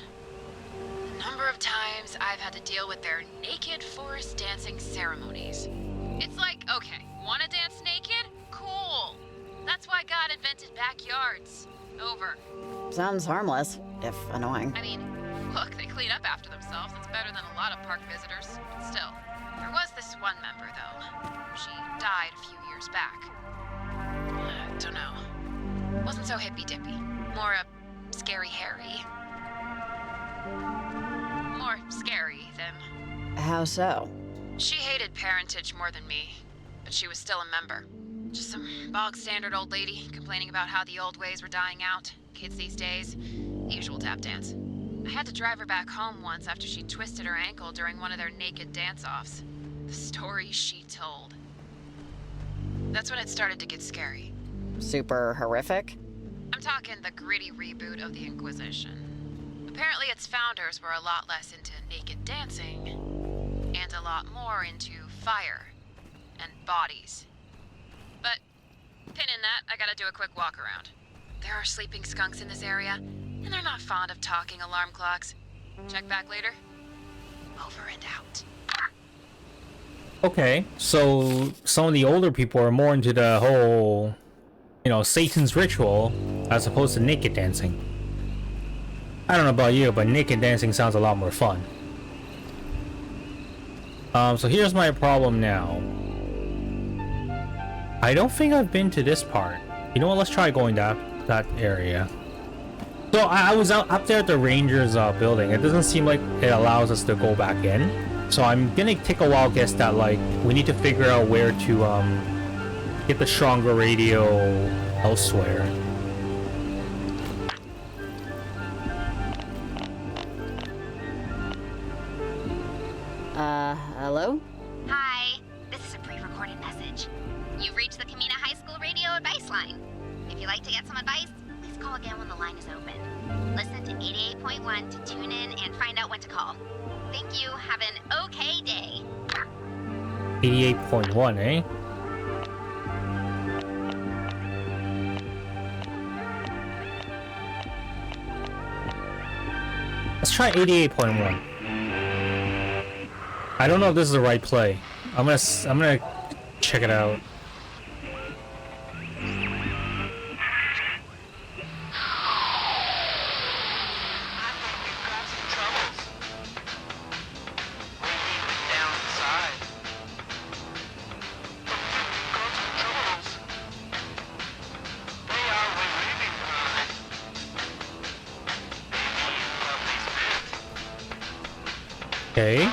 The number of times I've had to deal with their naked forest dancing ceremonies. It's like, okay, wanna dance naked? Cool. That's why God invented backyards. Over. Sounds harmless, if annoying. I mean, look, they clean up after themselves. It's better than a lot of park visitors. But still, there was this one member, though. She died a few years back. Don't know. Wasn't so hippy-dippy. More a scary Harry. More scary than... How so? She hated parentage more than me, but she was still a member. Just some bog-standard old lady complaining about how the old ways were dying out. Kids these days, the usual tap dance. I had to drive her back home once after she twisted her ankle during one of their naked dance-offs. The stories she told. That's when it started to get scary. Super horrific? I'm talking the gritty reboot of the Inquisition. Apparently its founders were a lot less into naked dancing, and a lot more into fire and bodies. But, pin in that, I gotta do a quick walk around. There are sleeping skunks in this area, and they're not fond of talking alarm clocks. Check back later. Over and out. Okay, so some of the older people are more into the whole, you know, Satan's ritual as opposed to naked dancing. I don't know about you, but naked dancing sounds a lot more fun. So here's my problem now. I don't think I've been to this part. You know what, let's try going that area. So I was up there at the Rangers building. It doesn't seem like it allows us to go back in. So I'm gonna take a wild guess that, like, we need to figure out where to get the stronger radio elsewhere. like to get some advice? Please call again when the line is open. Listen to 88.1 to tune in and find out when to call. Thank you. Have an okay day. 88.1, eh? Let's try 88.1. I don't know if this is the right play. I'm gonna check it out. Okay.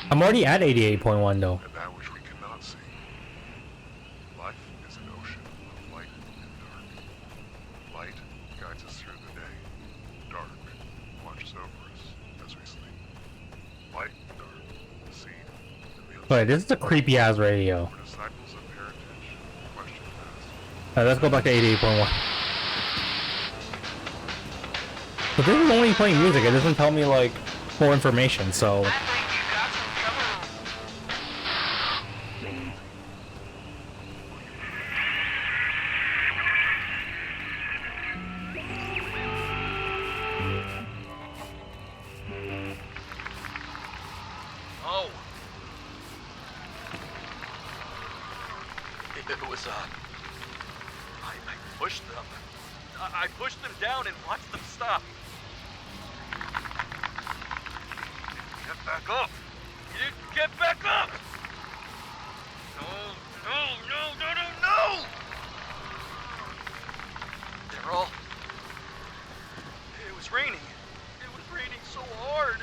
I'm already at 88.1 though. And that which we cannot see. Life is an ocean of light and dark. Light guides us through the day. Dark watches over us as we sleep. Light and dark, the seed and the Wait, this is a creepy ass radio. For disciples of heritage, question asked. Alright, let's go back to 88.1. But this is only playing music, it doesn't tell me like more information, so Oh. It was, I pushed them. I pushed them down and watched them stop. Get back up! You get back up! No, no, no, no, no, no! They're all... It was raining. It was raining so hard.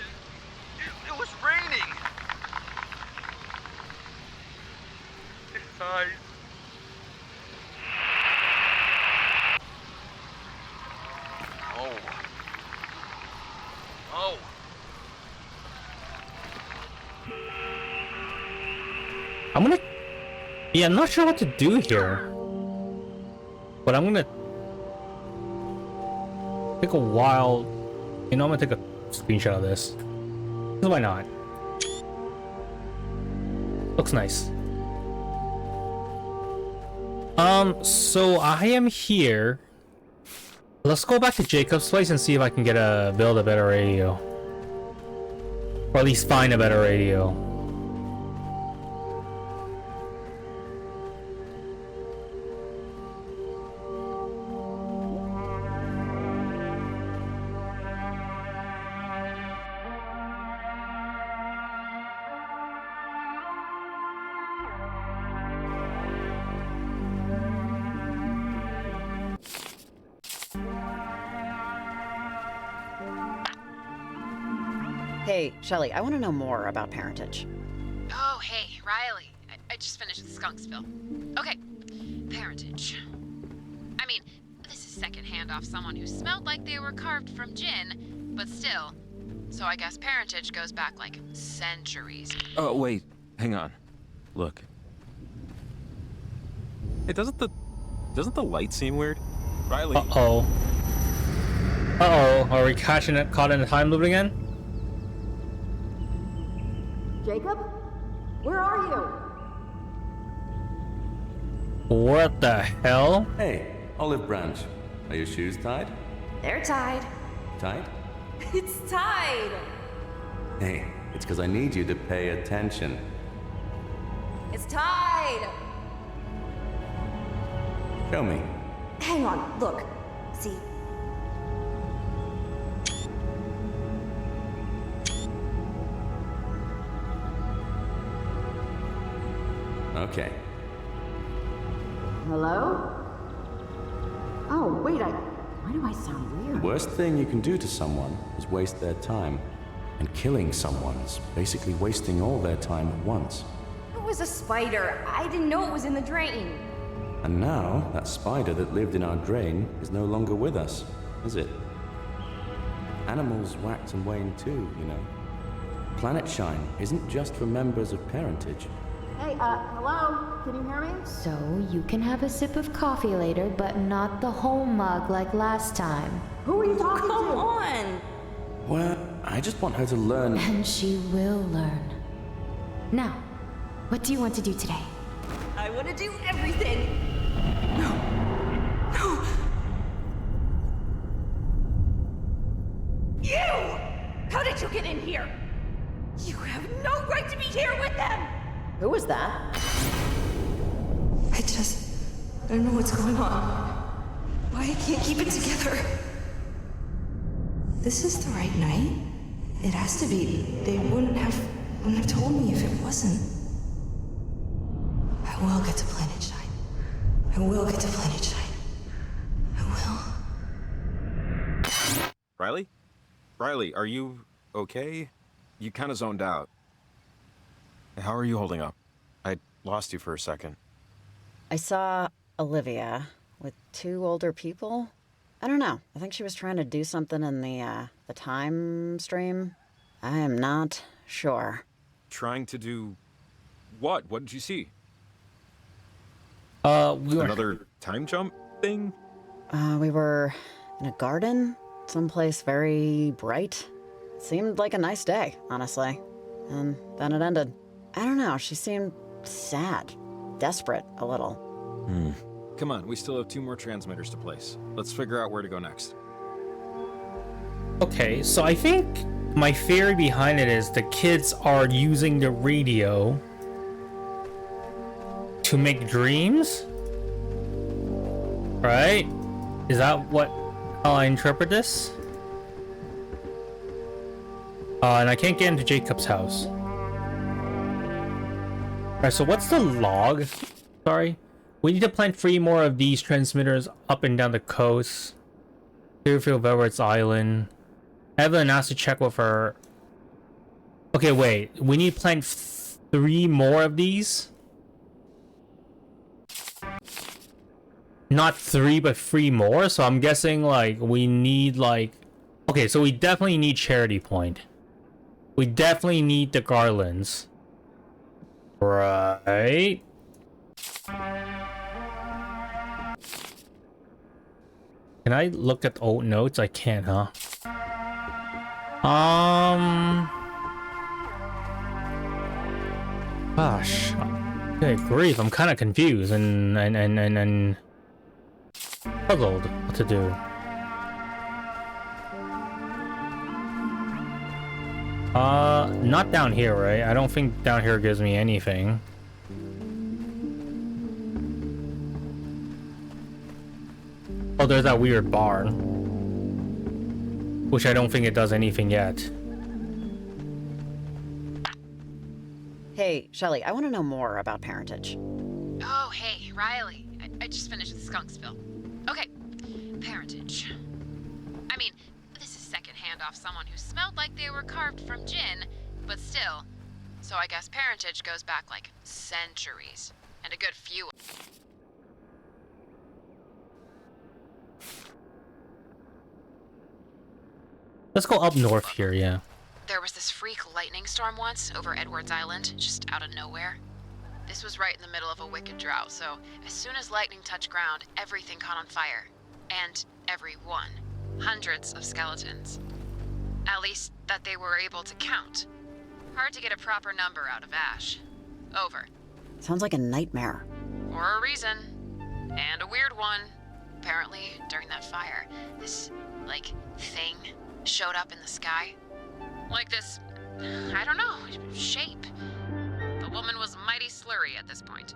It was raining. His eyes. Oh. Oh. I'm gonna... Yeah, I'm not sure what to do here. But I'm gonna... take a while... You know, I'm gonna take a screenshot of this. Why not? Looks nice. So I am here. Let's go back to Jacob's place and see if I can build a better radio. Or at least find a better radio. Hey, Shelly, I want to know more about parentage. Oh, hey, Riley. I just finished the skunk spill. Okay, parentage. I mean, this is secondhand off someone who smelled like they were carved from gin, but still. So I guess parentage goes back like centuries. Oh, wait. Hang on. Look. Hey, doesn't the light seem weird? Riley. Uh-oh. Uh-oh. Are we caught in a time loop again? Jacob? Where are you? What the hell? Hey, Olive Branch. Are your shoes tied? They're tied. Tied? It's tied. Hey, it's because I need you to pay attention. It's tied. Show me. Hang on, look. See? Okay. Hello? Oh, wait, why do I sound weird? The worst thing you can do to someone is waste their time. And killing someone's basically wasting all their time at once. It was a spider. I didn't know it was in the drain. And now, that spider that lived in our drain is no longer with us, is it? Animals wax and wane too, you know. Planet Shine isn't just for members of parentage. Hey, hello? Can you hear me? So you can have a sip of coffee later, but not the whole mug like last time. Who are you talking to? Come on! Well, I just want her to learn. And she will learn. Now, what do you want to do today? I want to do everything! No! You! How did you get in here? You have no right to be here with them! Who was that? I don't know what's going on. Why I can't keep it together. This is the right night? It has to be. They wouldn't have told me if it wasn't. I will get to Planet Shine. I will get to Planet Shine. I will. Riley? Riley, are you okay? You kind of zoned out. How are you holding up? I lost you for a second. I saw Olivia with 2 older people. I don't know. I think she was trying to do something in the time stream. I am not sure. Trying to do what? What did you see? Another time jump thing? We were in a garden, someplace very bright. Seemed like a nice day, honestly. And then it ended. I don't know, she seemed sad, desperate a little. Come on, we still have 2 more transmitters to place. Let's figure out where to go next. Okay, so I think my theory behind it is the kids are using the radio to make dreams? Right? Is that how I interpret this? And I can't get into Jacob's house. Alright, so what's the log? Sorry. We need to plant 3 more of these transmitters up and down the coast. Clearfield Velvet's Island. Evelyn has to check with her. Okay, wait. We need to plant 3 more of these? Not 3, but 3 more? So I'm guessing, like, we need, like... Okay, so we definitely need Charity Point. We definitely need the garlands. Right? Can I look at old notes? I can't, huh? Gosh. Good grief, I'm kind of confused and puzzled what to do. Not down here, right? I don't think down here gives me anything. Oh, there's that weird barn. Which I don't think it does anything yet. Hey, Shelly, I want to know more about parentage. Oh, hey, Riley. I just finished with Skunksville. Okay, parentage. I mean, this is secondhand off someone who smelled like they were carved from gin, but still. So I guess parentage goes back like centuries, and a good few. Let's go up north here, yeah. There was this freak lightning storm once over Edwards Island, just out of nowhere. This was right in the middle of a wicked drought, so as soon as lightning touched ground, everything caught on fire. And everyone. Hundreds of skeletons. At least that they were able to count. Hard to get a proper number out of Ash. Over. Sounds like a nightmare. For a reason. And a weird one. Apparently, during that fire, this, like, thing showed up in the sky. Like this, I don't know, shape. The woman was mighty slurry at this point.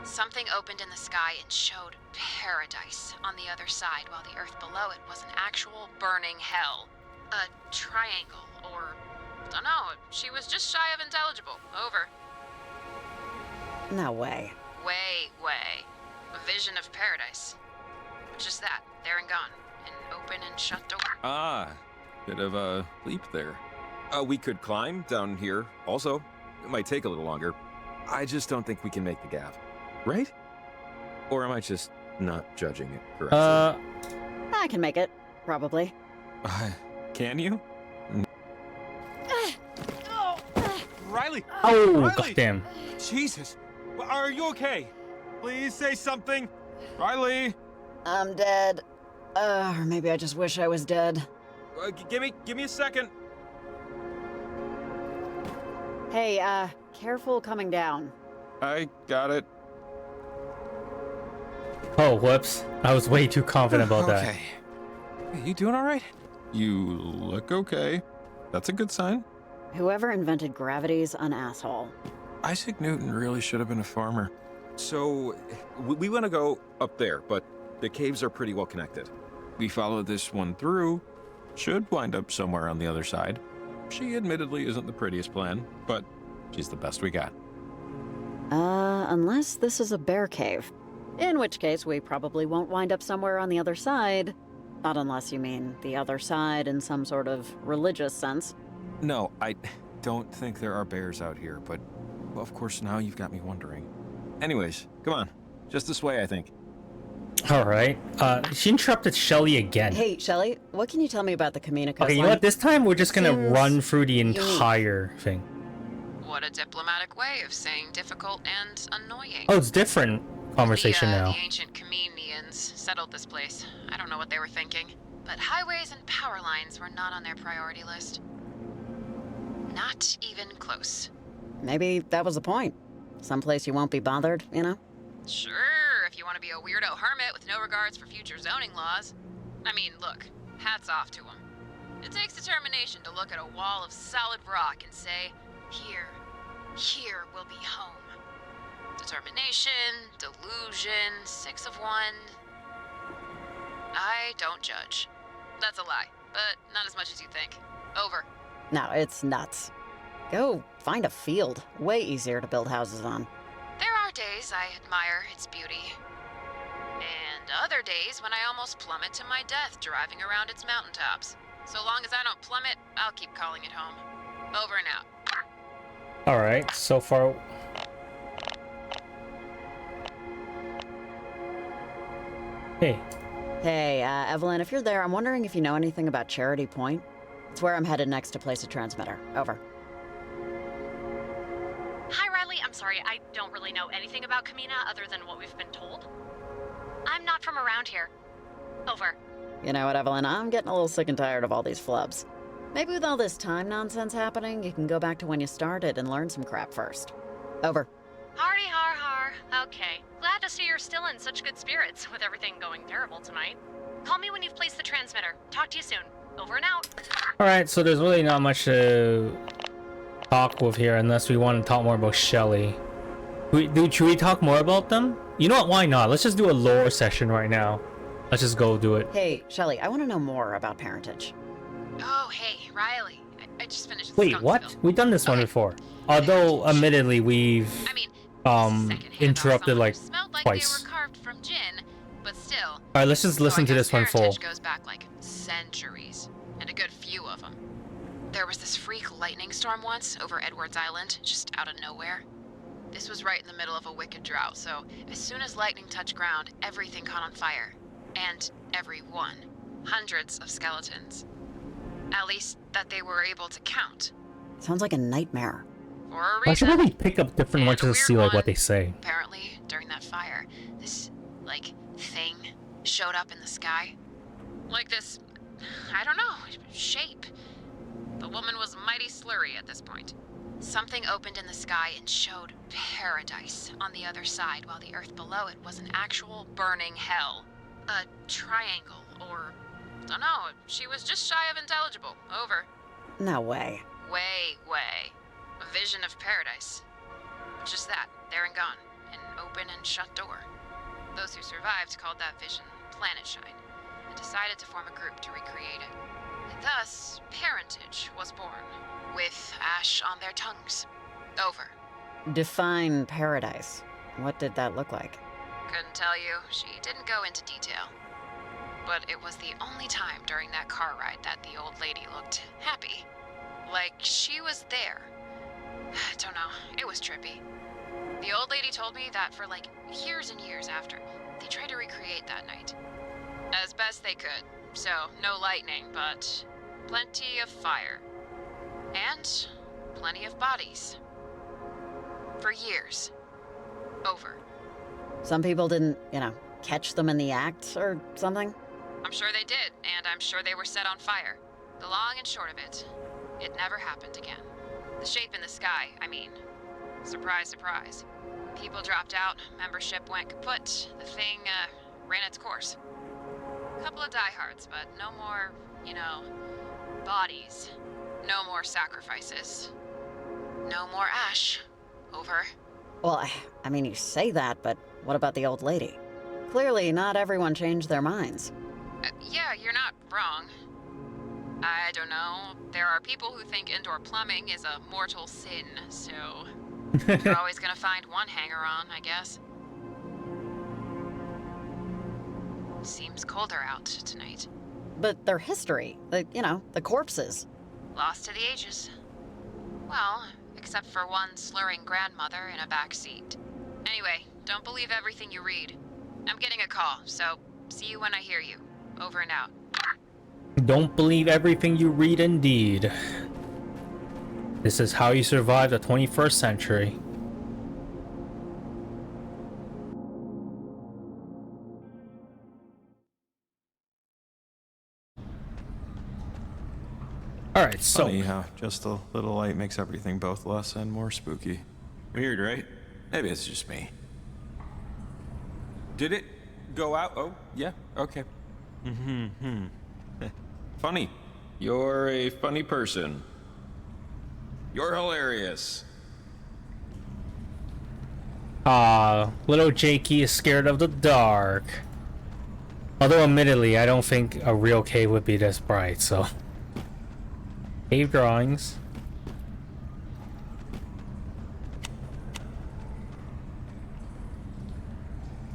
Something opened in the sky and showed paradise on the other side, while the earth below it was an actual burning hell. A triangle, or... dunno, she was just shy of intelligible. Over. No way. Way. A vision of paradise. Just that, there and gone. And open and shut door. Ah, bit of a leap there. We could climb down here also. It might take a little longer. I just don't think we can make the gap. Right? Or am I just not judging it correctly? I can make it, probably. Can you? Riley! Oh, Riley! goddamn. Jesus! Are you okay? Please say something. Riley! I'm dead. Or maybe I just wish I was dead. Give me a second. Hey, careful coming down. I got it. Oh, whoops. I was way too confident about that. Okay. Hey, you doing all right? You look okay. That's a good sign. Whoever invented gravity's an asshole. Isaac Newton really should have been a farmer. So, we want to go up there, but the caves are pretty well connected. We followed this one through. Should wind up somewhere on the other side. She admittedly isn't the prettiest plan, but she's the best we got. Unless this is a bear cave. In which case, we probably won't wind up somewhere on the other side. Not unless you mean the other side in some sort of religious sense. No, I don't think there are bears out here, but well, of course now you've got me wondering. Anyways, come on. Just this way, I think. Alright. She interrupted Shelly again. Hey, Shelly, what can you tell me about the Kamina coastline? Okay, you know what? This time we're just gonna Seems run through the unique. entire thing. What a diplomatic way of saying difficult and annoying. Oh, it's different conversation now. The ancient Kamenians settled this place. I don't know what they were thinking. But highways and power lines were not on their priority list. Not even close. Maybe that was the point. Someplace you won't be bothered, you know? Sure, if you want to be a weirdo hermit with no regards for future zoning laws. I mean, look, hats off to them. It takes determination to look at a wall of solid rock and say, here will be home. Determination, delusion, 6 of 1. I don't judge. That's a lie, but not as much as you think. Over. No, it's nuts. Go find a field. Way easier to build houses on. There are days I admire its beauty. And other days when I almost plummet to my death driving around its mountaintops. So long as I don't plummet, I'll keep calling it home. Over and out. Alright, so far... Hey. Hey, Evelyn, if you're there, I'm wondering if you know anything about Charity Point. It's where I'm headed next to place a transmitter. Over. Hi, Riley. I'm sorry, I don't really know anything about Kamina other than what we've been told. I'm not from around here. Over. You know what, Evelyn? I'm getting a little sick and tired of all these flubs. Maybe with all this time nonsense happening, you can go back to when you started and learn some crap first. Over. Hardy har har. Okay. Glad to see you're still in such good spirits with everything going terrible tonight. Call me when you've placed the transmitter. Talk to you soon. Over and out. Alright, so there's really not much to talk with here unless we want to talk more about Shelly. Should we talk more about them? You know what, why not? Let's just do a lore session right now. Let's just go do it. Hey, Shelly, I want to know more about parentage. Oh, hey, Riley. I just finished Wait, what? We've done this one before. Although, admittedly, we've interrupted like twice. They were carved from gin, but still. Alright, let's just listen to this one full. Parentage goes back like centuries, and a good few of them. There was this freak lightning storm once over Edwards Island, just out of nowhere. This was right in the middle of a wicked drought, so as soon as lightning touched ground, everything caught on fire. And everyone. Hundreds of skeletons. At least that they were able to count. Sounds like a nightmare. For a I should reason. probably pick up different ones just to see like what they say. Apparently, during that fire, this, like, thing showed up in the sky. Like this, I don't know, shape. The woman was mighty slurry at this point. Something opened in the sky and showed paradise on the other side, while the earth below it was an actual burning hell. A triangle, or... dunno, she was just shy of intelligible. Over. No way. Way. A vision of paradise. Just that, there and gone. An open and shut door. Those who survived called that vision Planet Shine, and decided to form a group to recreate it. And thus, parentage was born, with ash on their tongues. Over. Define paradise. What did that look like? Couldn't tell you. She didn't go into detail. But it was the only time during that car ride that the old lady looked happy. Like she was there. Don't know. It was trippy. The old lady told me that for like years and years after, they tried to recreate that night. As best they could. So, no lightning, but plenty of fire. And plenty of bodies. For years. Over. Some people didn't, catch them in the act or something? I'm sure they did, and I'm sure they were set on fire. The long and short of it, it never happened again. The shape in the sky, I mean. Surprise, surprise. People dropped out, membership went kaput, the thing, ran its course. Couple of diehards, but no more, bodies. No more sacrifices. No more ash. Over. Well, I mean, you say that, but what about the old lady? Clearly, not everyone changed their minds. Yeah, you're not wrong. I don't know. There are people who think indoor plumbing is a mortal sin, so you're always gonna find one hanger-on, I guess. Seems colder out tonight. But their history, the corpses. Lost to the ages. Well, except for one slurring grandmother in a back seat. Anyway, don't believe everything you read. I'm getting a call, so see you when I hear you. Over and out. Don't believe everything you read, indeed. This is how you survive the 21st century. Alright, so... Funny how just a little light makes everything both less and more spooky. Weird, right? Maybe it's just me. Did it go out? Oh, yeah, okay. Funny. You're a funny person. You're hilarious. Little Jakey is scared of the dark. Although admittedly, I don't think a real cave would be this bright, so... Cave drawings.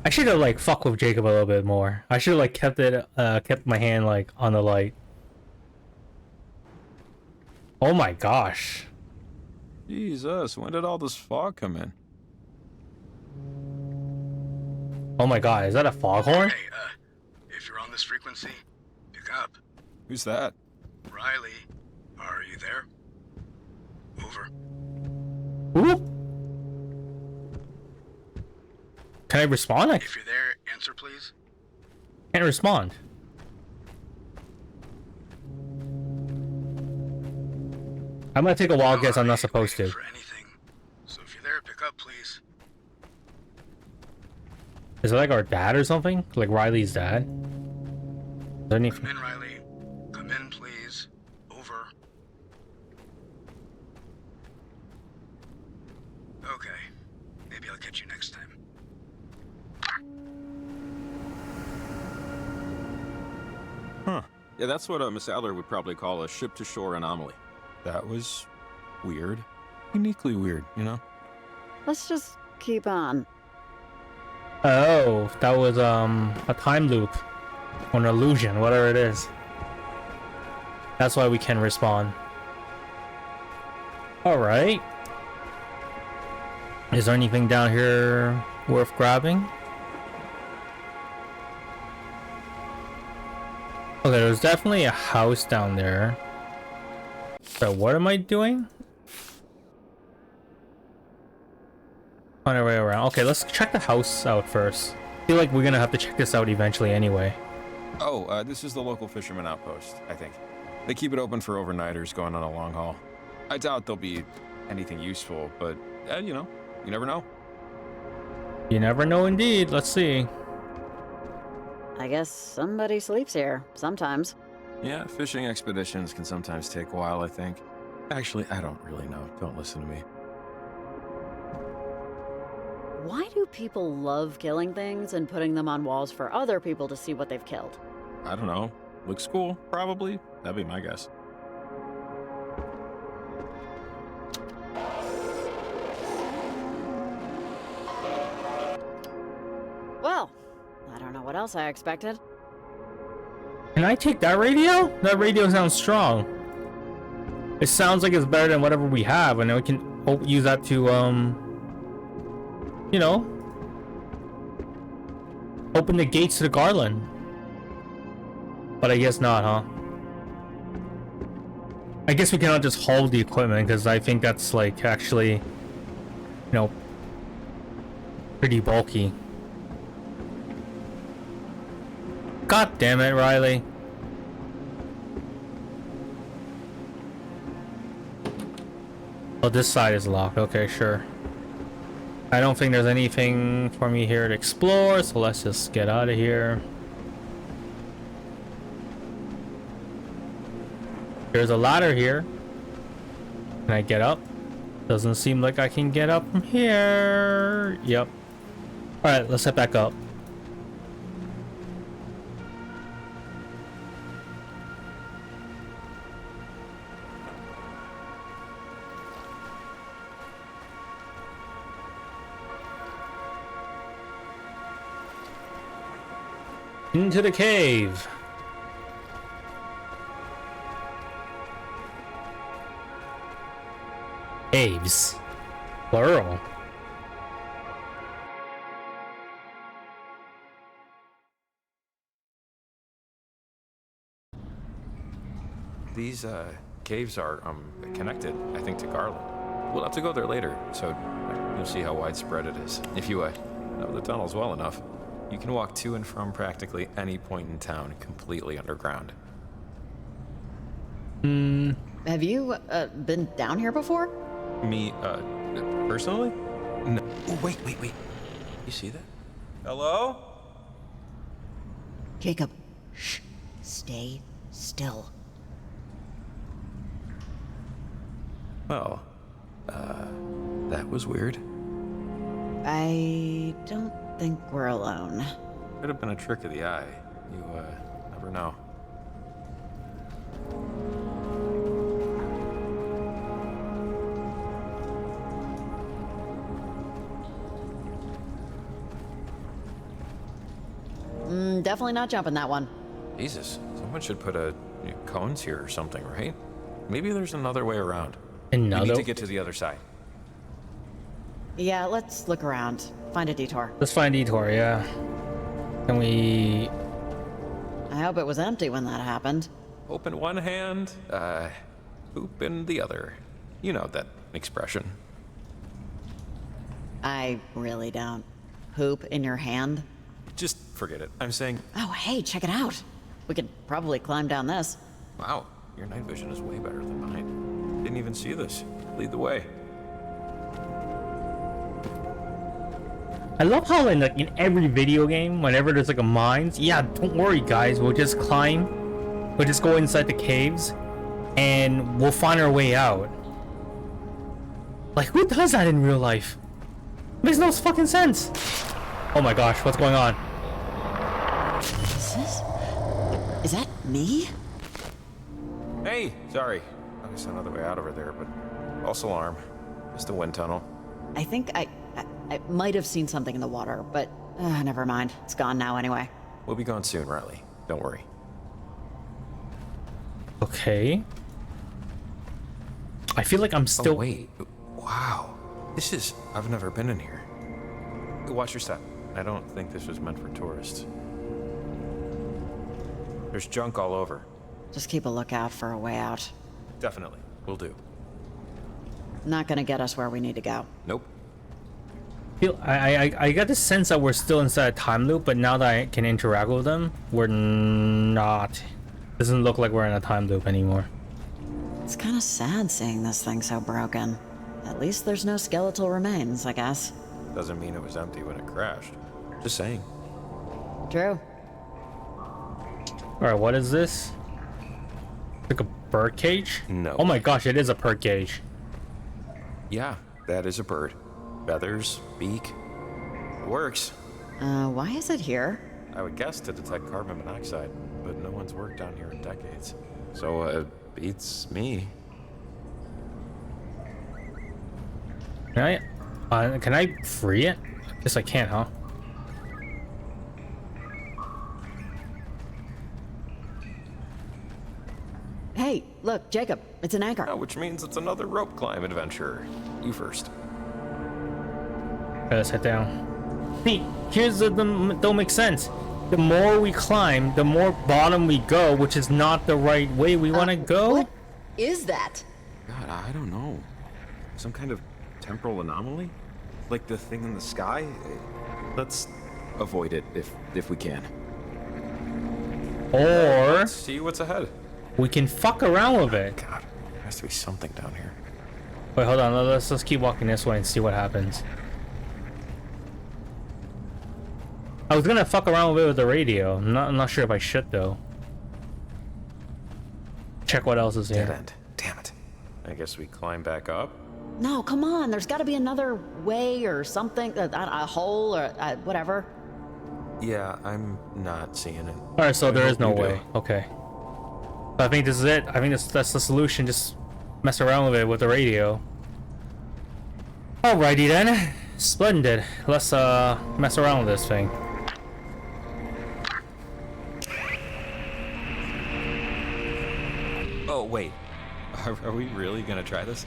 I should have fucked with Jacob a little bit more. I should have kept my hand on the light. Oh my gosh. Jesus, when did all this fog come in? Oh my god, is that a foghorn? Hey, if you're on this frequency, pick up. Who's that? Riley, are you there? Over. Ooh. Can I respond? If you're there, answer please. Can't respond. I'm gonna take a wild guess I'm not supposed to. For anything. So if you're there, pick up please. Is it our dad or something? Like Riley's dad? Is there anything? Come in, Riley. Come in, please. Over. Okay. Maybe I'll catch you next time. Huh. Yeah, that's what Miss Adler would probably call a ship-to-shore anomaly. That was weird. Uniquely weird, Let's just keep on. Oh, that was a time loop. Or an illusion, whatever it is. That's why we can respond. Alright. Is there anything down here worth grabbing? Okay, there's definitely a house down there. So what am I doing? On our way around. Okay, let's check the house out first. I feel like we're gonna have to check this out eventually anyway. Oh, this is the local fisherman outpost, I think. They keep it open for overnighters going on a long haul. I doubt there'll be anything useful, but, you never know. You never know indeed. Let's see. I guess somebody sleeps here, sometimes. Yeah, fishing expeditions can sometimes take a while, I think. Actually, I don't really know. Don't listen to me. Why do people love killing things and putting them on walls for other people to see what they've killed? I don't know. Looks cool, probably. That'd be my guess. Well, I don't know what else I expected. Can I take that radio? That radio sounds strong. It sounds like it's better than whatever we have, and we can use that to, open the gates to the Garland. But I guess not, huh? I guess we cannot just hold the equipment, because I think that's, actually know, pretty bulky. God damn it, Riley. Oh, this side is locked. Okay, sure. I don't think there's anything for me here to explore, so let's just get out of here. There's a ladder here. Can I get up? Doesn't seem like I can get up from here. Yep. Alright, let's head back up. Into the cave. Caves. Plural. These caves are connected, I think, to Garland. We'll have to go there later, so you'll see how widespread it is. If you know the tunnels well enough, you can walk to and from practically any point in town completely underground. Have you been down here before? Me, personally? No. Oh, wait. You see that? Hello? Jacob, shh. Stay still. Well, that was weird. I don't think we're alone. Could have been a trick of the eye. You, never know. Definitely not jumping that one. Jesus, someone should put cones here or something, right? Maybe there's another way around. Another? We need to get to the other side. Yeah, let's look around. Find a detour. Let's find a detour, yeah. Can we... I hope it was empty when that happened. Hope in one hand, poop in the other. You know that expression. I really don't. Poop in your hand? Just forget it. I'm saying... Oh, hey, check it out. We could probably climb down this. Wow, your night vision is way better than mine. Didn't even see this. Lead the way. I love how in every video game, whenever there's like a mines, yeah, don't worry guys, we'll just climb. We'll just go inside the caves and we'll find our way out. Like, who does that in real life? Makes no fucking sense. Oh my gosh, what's going on? Is that me? Hey, sorry. I guess another way out over there, but false alarm. Just a wind tunnel. I think I might have seen something in the water, but never mind. It's gone now anyway. We'll be gone soon, Riley. Don't worry. Okay. I feel like I'm still... Oh, wait. Wow. This is... I've never been in here. Watch your step. I don't think this was meant for tourists. There's junk all over. Just keep a lookout for a way out. Definitely. Will do. Not gonna get us where we need to go. Nope. I got the sense that we're still inside a time loop, but now that I can interact with them, we're not. Doesn't look like we're in a time loop anymore. It's kind of sad seeing this thing so broken. At least there's no skeletal remains, I guess. Doesn't mean it was empty when it crashed. Just saying. True. Alright, what is this? Like a bird cage? No. Oh my gosh, it is a bird cage. Yeah, that is a bird. Feathers, beak. It works. Why is it here? I would guess to detect carbon monoxide, but no one's worked down here in decades. So, it beats me. Can I free it? I guess I can't, huh? Hey, look, Jacob, it's an anchor. Oh, which means it's another rope climb adventure. You first. Okay, let's head down. See, here's the don't make sense. The more we climb, the more bottom we go, which is not the right way we want to go. What is that? God, I don't know. Some kind of temporal anomaly? Like the thing in the sky? Let's avoid it if we can. Or let's see what's ahead. We can fuck around with it. God, there has to be something down here. Wait, hold on. Let's keep walking this way and see what happens. I was gonna fuck around with it with the radio. I'm not sure if I should though. Check what else is here. Dead end. Damn it. I guess we climb back up. No, come on. There's got to be another way or something, a hole or whatever. Yeah, I'm not seeing it. All right, so there is no way. Okay. But I think this is it. I think that's the solution. Just mess around with it with the radio. Alrighty then. Splendid. Let's mess around with this thing. Oh wait, are we really gonna try this?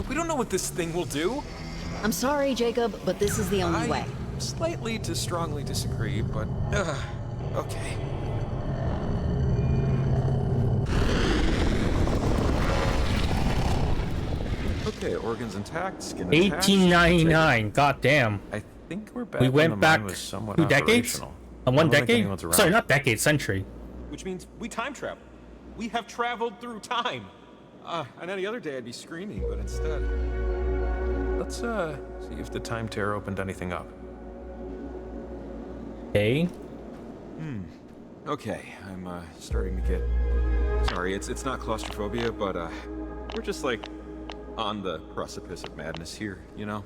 We don't know what this thing will do. I'm sorry, Jacob, but this is the only way. Slightly to strongly disagree, but okay. Okay, organs intact, skin attached. 1899. God damn. I think we're back. We went back was somewhat 2 decades. One decade? Sorry, not decade. Century. Which means we time travel. We have traveled through time. On any other day I'd be screaming, but instead... Let's see if the time tear opened anything up. Okay. Okay, I'm starting to get... Sorry, it's not claustrophobia, but we're just like on the precipice of madness here, you know?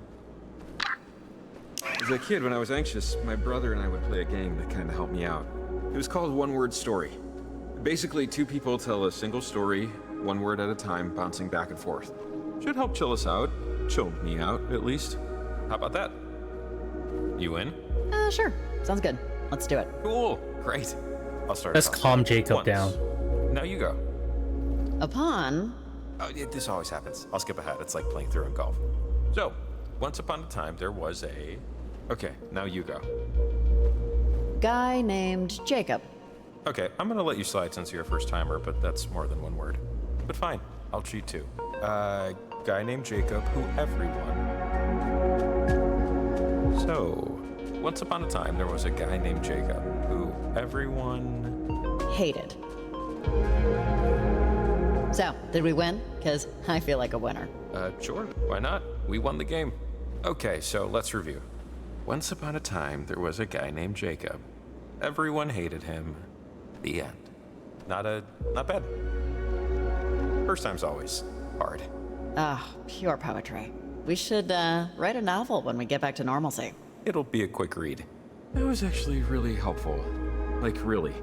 As a kid, when I was anxious, my brother and I would play a game that kind of helped me out. It was called One Word Story. Basically, two people tell a single story, one word at a time, bouncing back and forth. Should help chill us out. Chill me out, at least. How about that? You in? Sure. Sounds good. Let's do it. Cool. Great. I'll start. Let's calm Jacob down. Now you go. Upon... Oh, this always happens. I'll skip ahead. It's like playing through in golf. So, once upon a time, there was a... Okay, now you go. Guy named Jacob. Okay, I'm gonna let you slide since you're a first-timer, but that's more than one word. But fine, I'll cheat too. Guy named Jacob, who everyone... So, once upon a time, there was a guy named Jacob, who everyone... hated. So, did we win? Because I feel like a winner. Sure, why not? We won the game. Okay, so let's review. Once upon a time, there was a guy named Jacob. Everyone hated him. The end. Not bad. First time's always hard. Pure poetry. We should write a novel when we get back to normalcy. It'll be a quick read. That was actually really helpful. Like, really.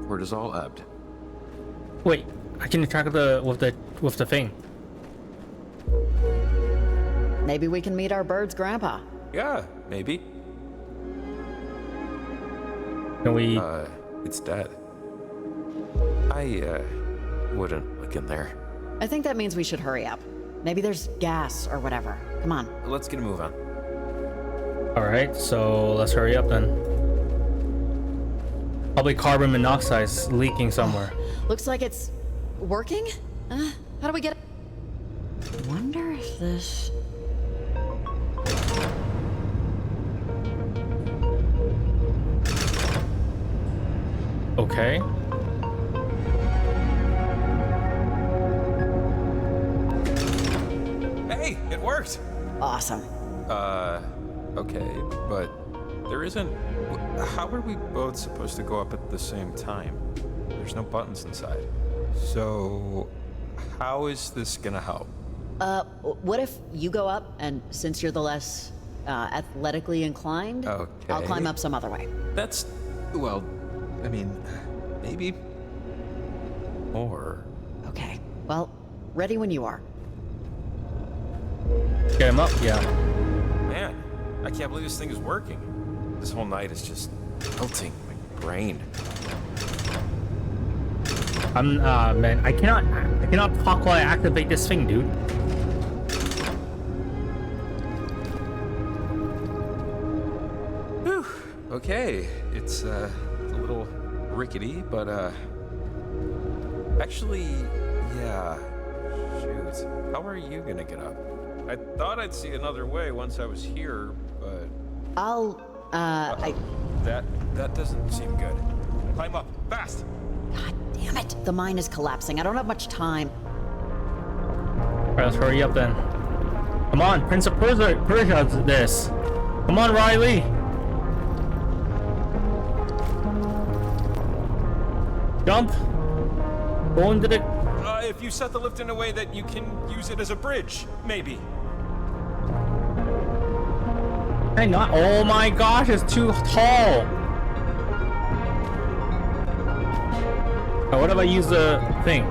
Word is all ebbed. Wait, I can interact with the thing. Maybe we can meet our bird's grandpa. Yeah, maybe. Can we... It's dead. I wouldn't look in there. I think that means we should hurry up. Maybe there's gas or whatever. Come on. Let's get a move on. Alright, so let's hurry up then. Probably carbon monoxide's leaking somewhere. Looks like it's working? How do we get... Wonder if this... Okay. Hey, it worked! Awesome. Okay, but there isn't... How are we both supposed to go up at the same time? There's no buttons inside. So, how is this gonna help? What if you go up, and since you're the less, athletically inclined, Okay. I'll climb up some other way. That's... Well, I mean, maybe. Or... Okay. Well, ready when you are. Get him up? Yeah. Man, I can't believe this thing is working. This whole night is just melting my brain. Man, I cannot talk while I activate this thing, dude. Whew. Okay, it's a little rickety, but actually, yeah. Shoot, how are you gonna get up? I thought I'd see another way once I was here, but... That doesn't seem good. Climb up, fast! God damn it. The mine is collapsing. I don't have much time. Alright, let's hurry up then. Come on, Prince of Persia's this. Come on, Riley! Jump! Go into the... If you set the lift in a way that you can use it as a bridge, maybe. Hey, not... Oh my gosh, it's too tall! Oh, what if I use the thing?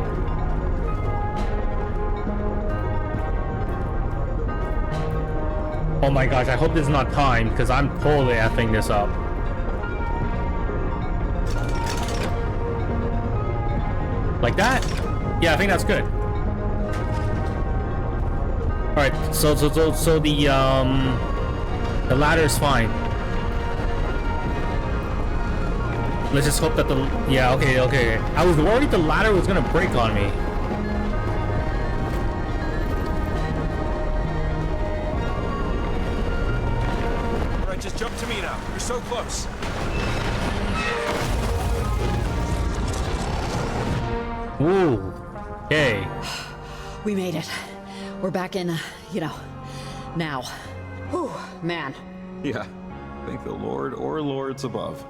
Oh my gosh, I hope this is not timed, because I'm totally effing this up. Like that? Yeah, I think that's good. Alright, so the ladder is fine. Let's just hope that the... Yeah, okay. I was worried the ladder was gonna break on me. Alright, just jump to me now. You're so close. Ooh. Okay. We made it. We're back in, now. Whew, man. Yeah. Thank the Lord or lords above.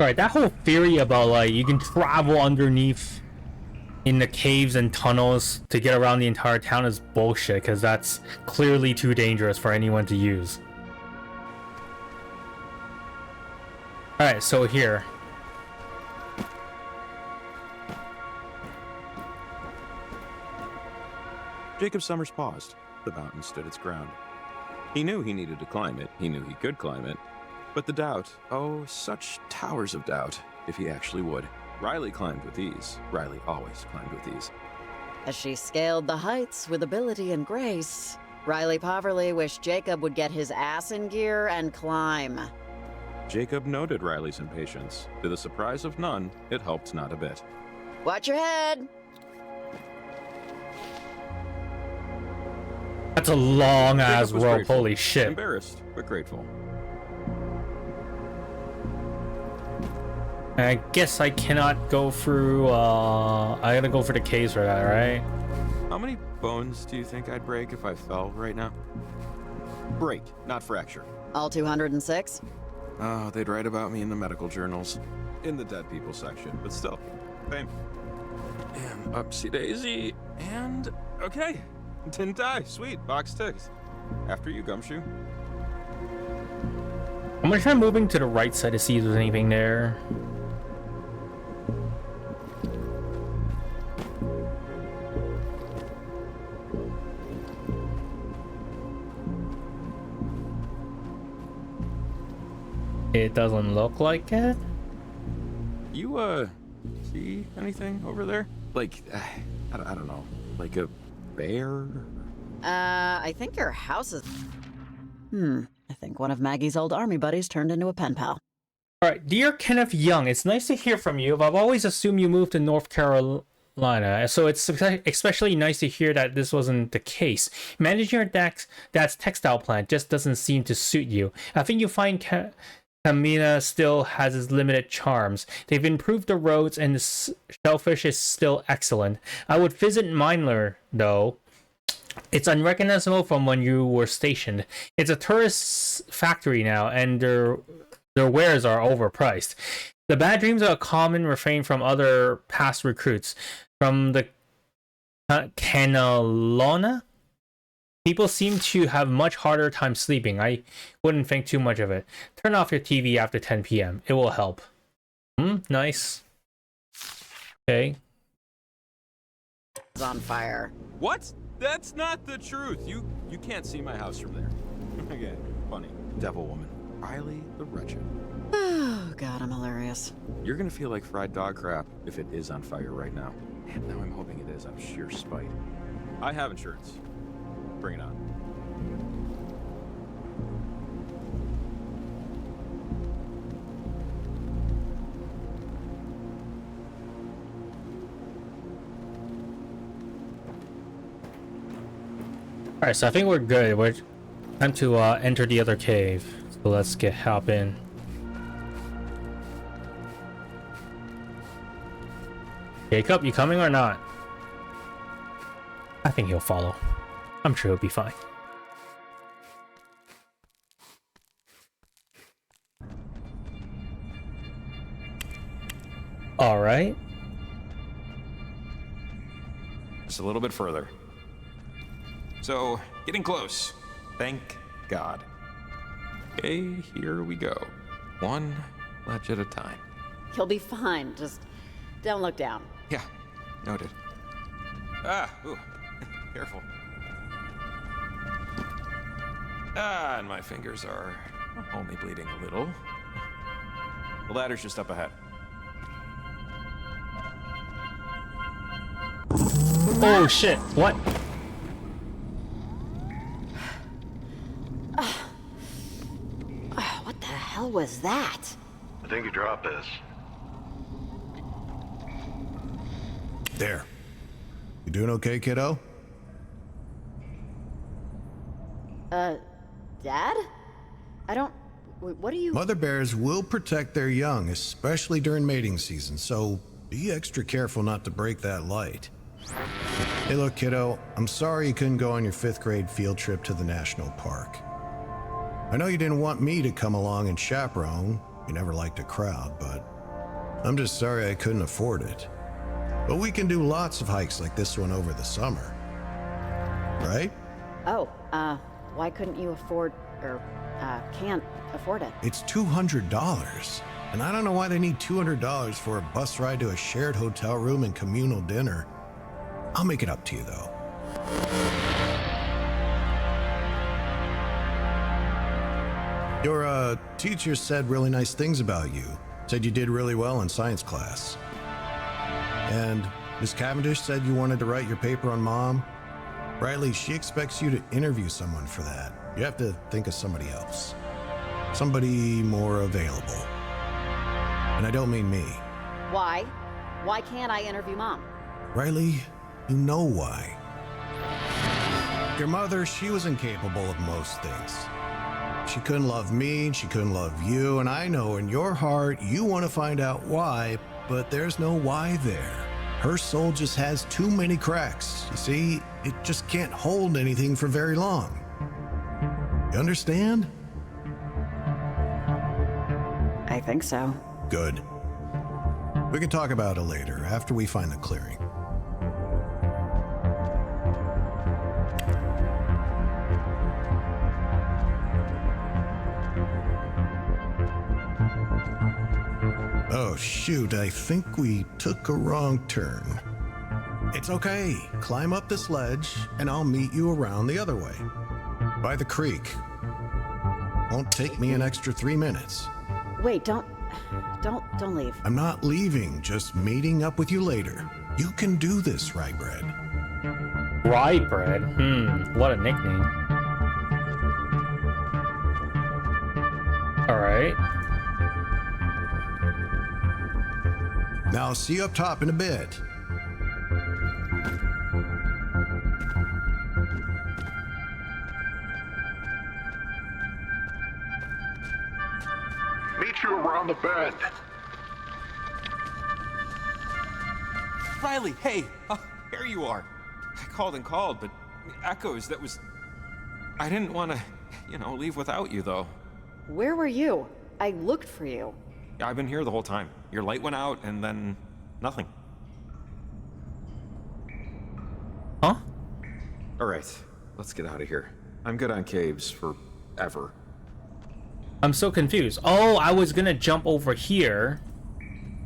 Alright, that whole theory about like you can travel underneath in the caves and tunnels to get around the entire town is bullshit, because that's clearly too dangerous for anyone to use. Alright, so here. Jacob Summers paused. The mountain stood its ground. He knew he needed to climb it. He knew he could climb it. But the doubt, oh, such towers of doubt, if he actually would. Riley climbed with ease. Riley always climbed with ease. As she scaled the heights with ability and grace, Riley Poverly wished Jacob would get his ass in gear and climb. Jacob noted Riley's impatience. To the surprise of none, it helped not a bit. Watch your head! That's a long ass Jacob was rope, grateful. holy shit. Embarrassed, but grateful. I guess I cannot go through, I gotta go for the case for that, right? How many bones do you think I'd break if I fell right now? Break, not fracture. All 206? Oh, they'd write about me in the medical journals. In the dead people section, but still. Fame. And upsy daisy. And, okay. Didn't die. Sweet. Box ticked. After you, Gumshoe. I'm gonna try moving to the right side to see if there's anything there. It doesn't look like it. You, see anything over there? Like, I don't know. Like a bear? I think your house is... I think one of Maggie's old army buddies turned into a pen pal. Alright, dear Kenneth Young, it's nice to hear from you. I've always assumed you moved to North Carolina, so it's especially nice to hear that this wasn't the case. Managing your dad's textile plant just doesn't seem to suit you. I think you find Kamina still has its limited charms. They've improved the roads and the shellfish is still excellent. I would visit Mindler, though. It's unrecognizable from when you were stationed. It's a tourist factory now, and their wares are overpriced. The bad dreams are a common refrain from other past recruits. From the Canalona, people seem to have much harder time sleeping. I wouldn't think too much of it. Turn off your TV after 10 p.m. It will help. Nice. Okay. It's on fire. What? That's not the truth. You can't see my house from there. Okay, funny. Devil woman. Riley the Wretched. Oh, God, I'm hilarious. You're gonna feel like fried dog crap if it is on fire right now. And now I'm hoping it is out of sheer spite. I have insurance. Bring it on. Alright, so I think we're good. We're time to enter the other cave. So let's hop in. Jacob, you coming or not? I think he'll follow. I'm sure he'll be fine. All right. Just a little bit further. So, getting close. Thank God. Okay, here we go. One ledge at a time. You'll be fine. Just don't look down. Yeah, noted. Ah, ooh, careful. Ah, and my fingers are only bleeding a little. The ladder's just up ahead. Oh shit, what? What the hell was that? I think you dropped this. There. You doing okay, kiddo? Dad? I don't... What do you... Mother bears will protect their young, especially during mating season, so be extra careful not to break that light. Hey look, kiddo, I'm sorry you couldn't go on your 5th grade field trip to the national park. I know you didn't want me to come along and chaperone, you never liked a crowd, but I'm just sorry I couldn't afford it. But we can do lots of hikes like this one over the summer. Right? Oh, why couldn't you afford... or, can't afford it? It's $200. And I don't know why they need $200 for a bus ride to a shared hotel room and communal dinner. I'll make it up to you, though. Your, teacher said really nice things about you. Said you did really well in science class. And Miss Cavendish said you wanted to write your paper on Mom. Riley, she expects you to interview someone for that. You have to think of somebody else. Somebody more available. And I don't mean me. Why? Why can't I interview Mom? Riley, you know why. Your mother, she was incapable of most things. She couldn't love me, she couldn't love you, and I know in your heart you want to find out why, but there's no why there. Her soul just has too many cracks. You see, it just can't hold anything for very long. You understand? I think so. Good. We can talk about it later, after we find the clearing. Oh shoot, I think we took a wrong turn. It's okay. Climb up this ledge, and I'll meet you around the other way. By the creek. Won't take me an extra 3 minutes. Wait, don't leave. I'm not leaving, just meeting up with you later. You can do this, Rye Bread. Rye Bread? What a nickname. Alright. Now, I'll see you up top in a bit. Meet you around the bend. Riley, hey! Here you are. I called and called, but echoes, that was... I didn't want to, leave without you, though. Where were you? I looked for you. I've been here the whole time. Your light went out, and then... nothing. Huh? Alright, let's get out of here. I'm good on caves forever. I'm so confused. Oh, I was gonna jump over here.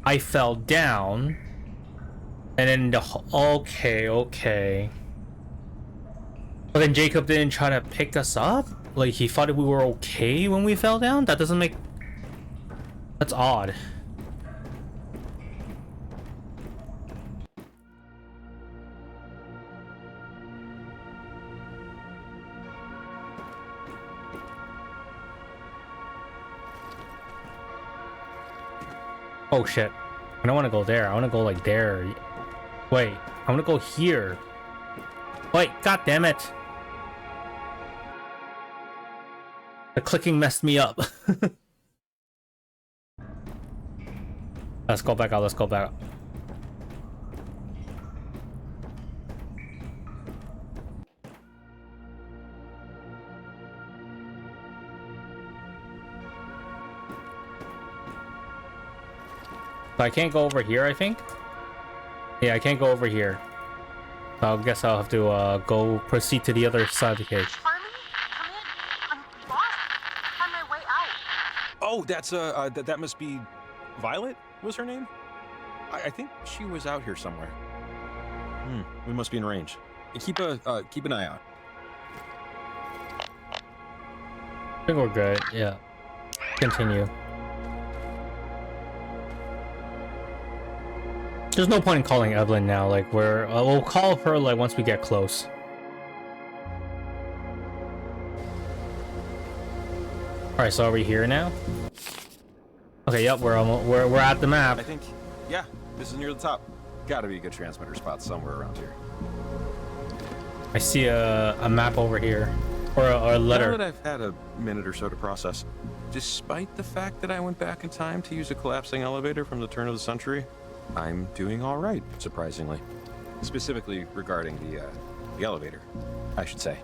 I fell down. And then okay. But then Jacob didn't try to pick us up? Like, he thought we were okay when we fell down? That doesn't make... That's odd. Oh shit. I don't want to go there. I want to go like there. Wait, I want to go here. Wait, god damn it. The clicking messed me up. Let's go back out. Let's go back out. So I can't go over here, I think? Yeah, I can't go over here. I guess I'll have to go proceed to the other side of the cage. Charlie, come in. I'm lost. Find my way out. Oh, that's that must be Violet. Was her name? I think she was out here somewhere. We must be in range. Keep an eye out. I think we're good. Yeah. Continue. There's no point in calling Evelyn now. Like we'll call her like once we get close. All right, so are we here now? Okay, yep, we're at the map. I think, yeah, this is near the top. Gotta be a good transmitter spot somewhere around here. I see a map over here, or a letter. Now that I've had a minute or so to process, despite the fact that I went back in time to use a collapsing elevator from the turn of the century, I'm doing all right, surprisingly. Specifically regarding the elevator, I should say.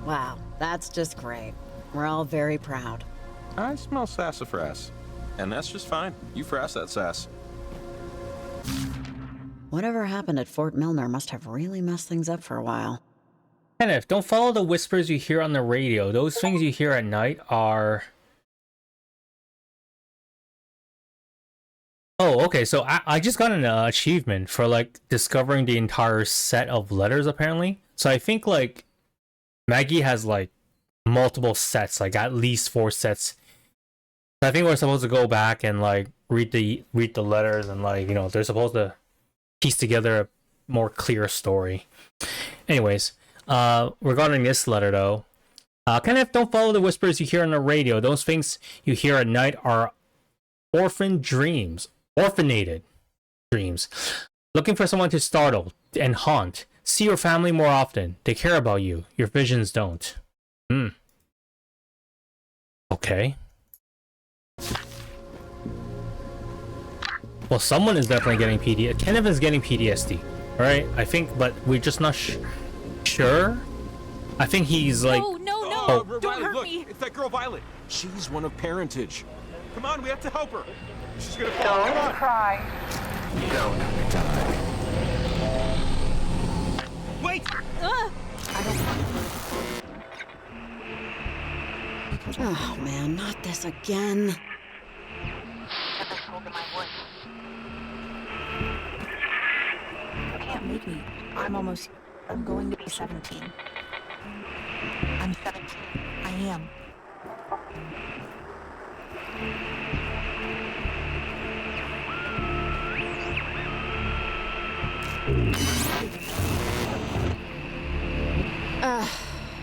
Wow, that's just great. We're all very proud. I smell sassafras, and that's just fine. You frass that sass. Whatever happened at Fort Milner must have really messed things up for a while. Kenneth, don't follow the whispers you hear on the radio. Those things you hear at night are... Oh, okay, so I just got an achievement for, like, discovering the entire set of letters, apparently. So I think, like, Maggie has, like, multiple sets, like, at least 4 sets. I think we're supposed to go back and, like, read the letters and, like, you know, they're supposed to piece together a more clear story. Anyways, regarding this letter, though, Kenneth, don't follow the whispers you hear on the radio. Those things you hear at night are orphaned dreams. Orphanated dreams. Looking for someone to startle and haunt. See your family more often. They care about you. Your visions don't. Okay. Well, someone is definitely getting PTSD. Kenneth is getting PTSD, right? I think, but we're just not sure. I think he's like... No, don't hurt me. It's that girl Violet. She's one of parentage. Come on, we have to help her. She's gonna fall. Come on. Cry. Don't die. Wait! Oh man, not this again. You can't make me. I'm going to be 17. I'm 17. I am.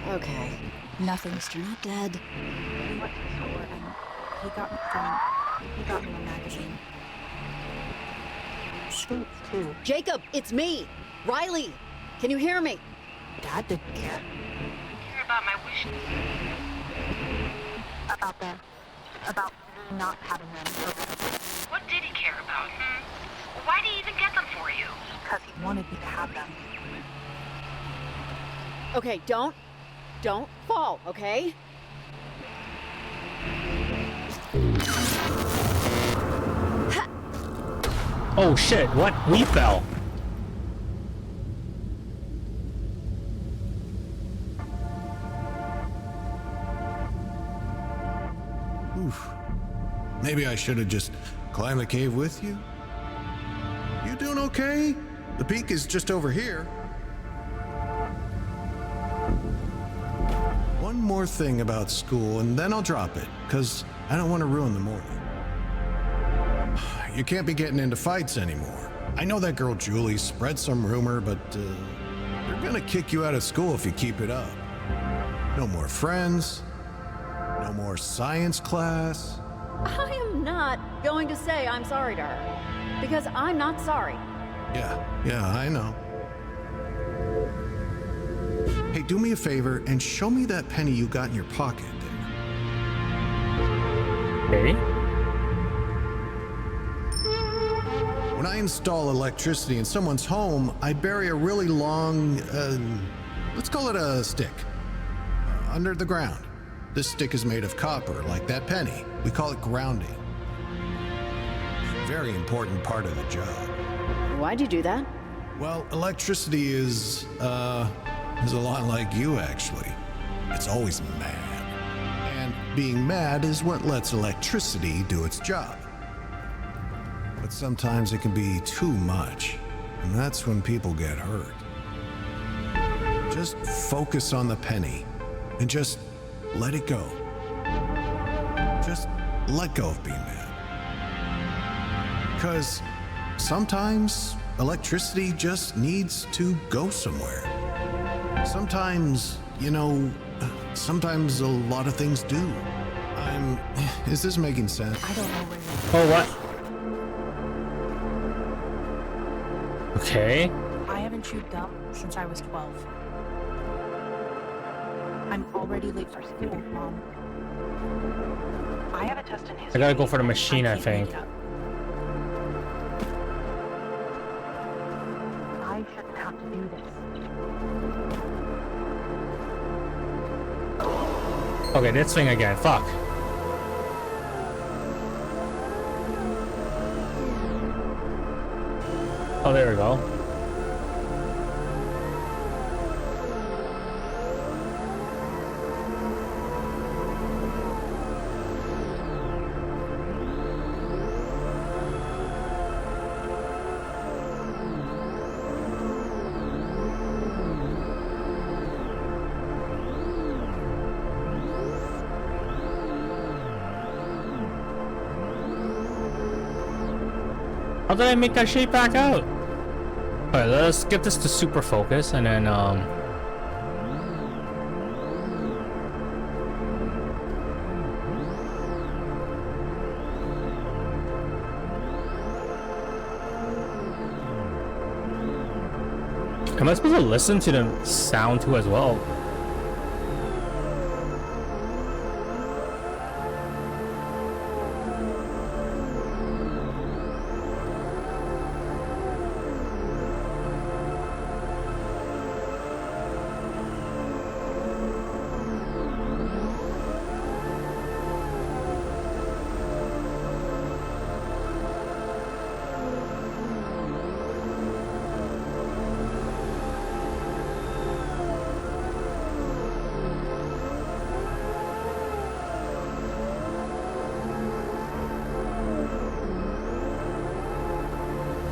Okay. Nothing. You're not dead. We went to the store and he got me a magazine. States too. Jacob, it's me, Riley. Can you hear me? Dad didn't care. Care about my wishes. About not having them. What did he care about? Why did he even get them for you? Because he wanted me to have them. Okay, don't fall, okay? Oh shit, what? We fell. Oof. Maybe I should have just climbed the cave with you. You doing okay? The peak is just over here. One more thing about school, and then I'll drop it, because I don't want to ruin the morning. You can't be getting into fights anymore. I know that girl Julie spread some rumor, but they're gonna kick you out of school if you keep it up. No more friends, no more science class. I am not going to say I'm sorry to her, because I'm not sorry. Yeah, I know. Hey, do me a favor and show me that penny you got in your pocket there. Okay. When I install electricity in someone's home, I bury a really long, let's call it a stick, under the ground. This stick is made of copper, like that penny. We call it grounding. Very important part of the job. Why'd you do that? Well, electricity is a lot like you, actually. It's always mad. And being mad is what lets electricity do its job. But sometimes it can be too much, and that's when people get hurt. Just focus on the penny, and just let it go. Just let go of being mad. Because sometimes electricity just needs to go somewhere. Sometimes, you know, sometimes a lot of things do. Is this making sense? I don't know where Oh, what? Okay. I haven't chewed gum since I was 12. I'm already late for school, Mom. I have a test in history. I gotta go for the machine, I think. I shouldn't have to do this. Okay, this thing again. Fuck. Oh, there we go. How did I make that shape back out? Alright, let's get this to super focus and then am I supposed to listen to the sound too as well?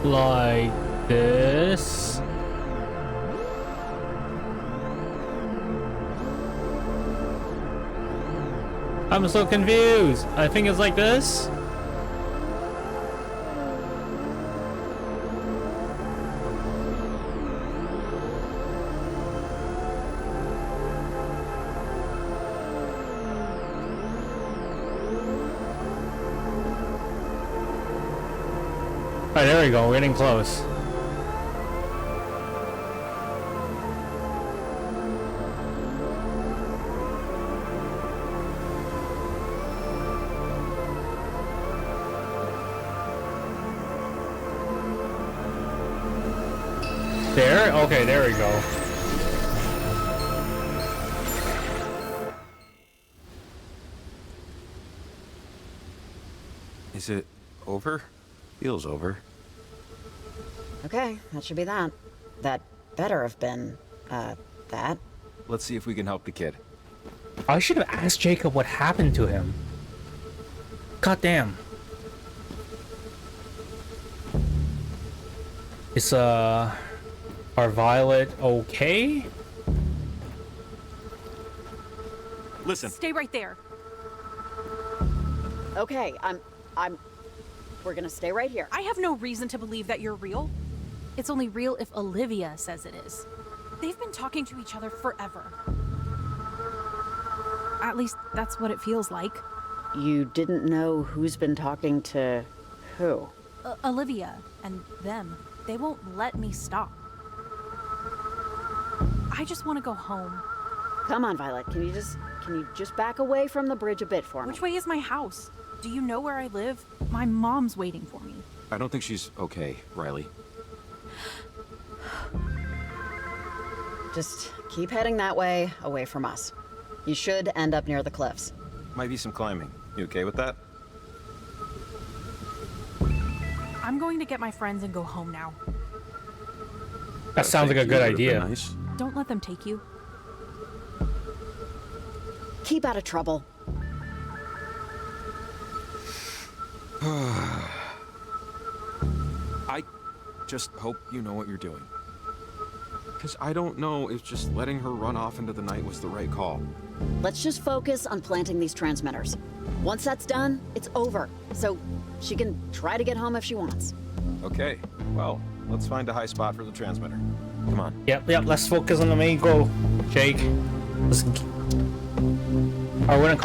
Like this. I'm so confused. I think it's like this. Alright, there we go. We're getting close. There? Okay, there we go. Is it over? Feels over. Okay, that should be that. That better have been, that. Let's see if we can help the kid. I should have asked Jacob what happened to him. God damn. Is, our Violet okay? Listen. Stay right there. Okay, we're gonna stay right here. I have no reason to believe that you're real. It's only real if Olivia says it is. They've been talking to each other forever. At least that's what it feels like. You didn't know who's been talking to who? Olivia and them. They won't let me stop. I just want to go home. Come on, Violet. Can you just back away from the bridge a bit for me? Which way is my house? Do you know where I live? My mom's waiting for me. I don't think she's okay, Riley. Just keep heading that way, away from us. You should end up near the cliffs. Might be some climbing. You okay with that? I'm going to get my friends and go home now. That sounds like a good idea. Nice. Don't let them take you. Keep out of trouble. I just hope you know what you're doing. Because I don't know if just letting her run off into the night was the right call. Let's just focus on planting these transmitters. Once that's done, it's over. So she can try to get home if she wants. Okay, well, let's find a high spot for the transmitter. Come on. Yep, let's focus on the main goal, Jake. We're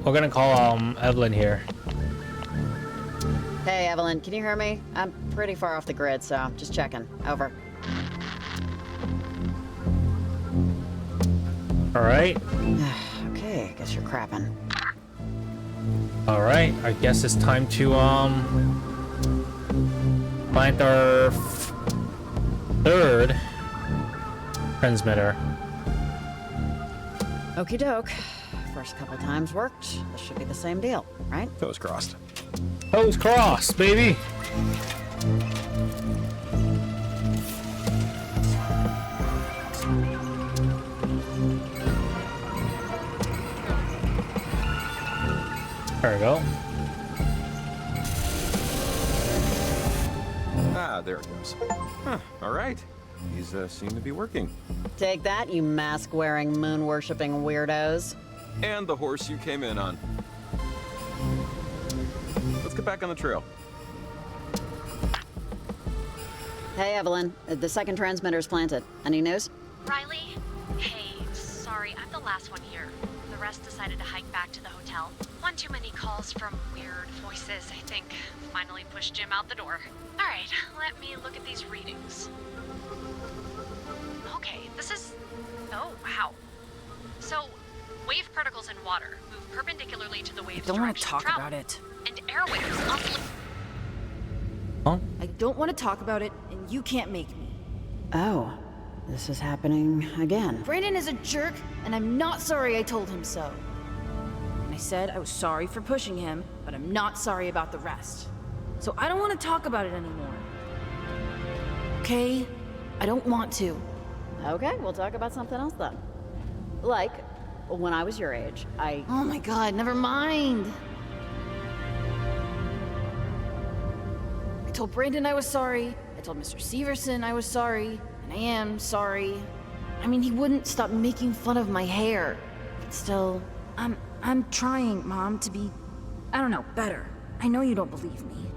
gonna call Evelyn here. Hey, Evelyn, can you hear me? I'm pretty far off the grid, so just checking. Over. Alright. Okay, guess you're crapping. Alright, I guess it's time to find our third transmitter. Okie doke. First couple times worked. This should be the same deal, right? Toes crossed. Toes crossed, baby! There we go. Ah, there it goes. Huh, all right. These seem to be working. Take that, you mask-wearing, moon-worshipping weirdos. And the horse you came in on. Let's get back on the trail. Hey, Evelyn. The second transmitter's planted. Any news? Riley? Hey, sorry, I'm the last one here. The rest decided to hike back to the hotel. One too many calls from weird voices, I think. Finally pushed Jim out the door. Alright, let me look at these readings. Okay, this is... Oh, wow. So, wave particles in water move perpendicularly to the wave's Don't want to direction of talk travel. about it. And airwaves oscillate... Huh? I don't want to talk about it, and you can't make me. Oh, this is happening again. Brandon is a jerk, and I'm not sorry I told him so. I said I was sorry for pushing him, but I'm not sorry about the rest. So I don't want to talk about it anymore. Okay? I don't want to. Okay, we'll talk about something else then. Like, when I was your age, Oh my god, never mind. I told Brandon I was sorry. I told Mr. Severson I was sorry. And I am sorry. I mean, he wouldn't stop making fun of my hair. But still, I'm trying, Mom, to be, I don't know, better. I know you don't believe me.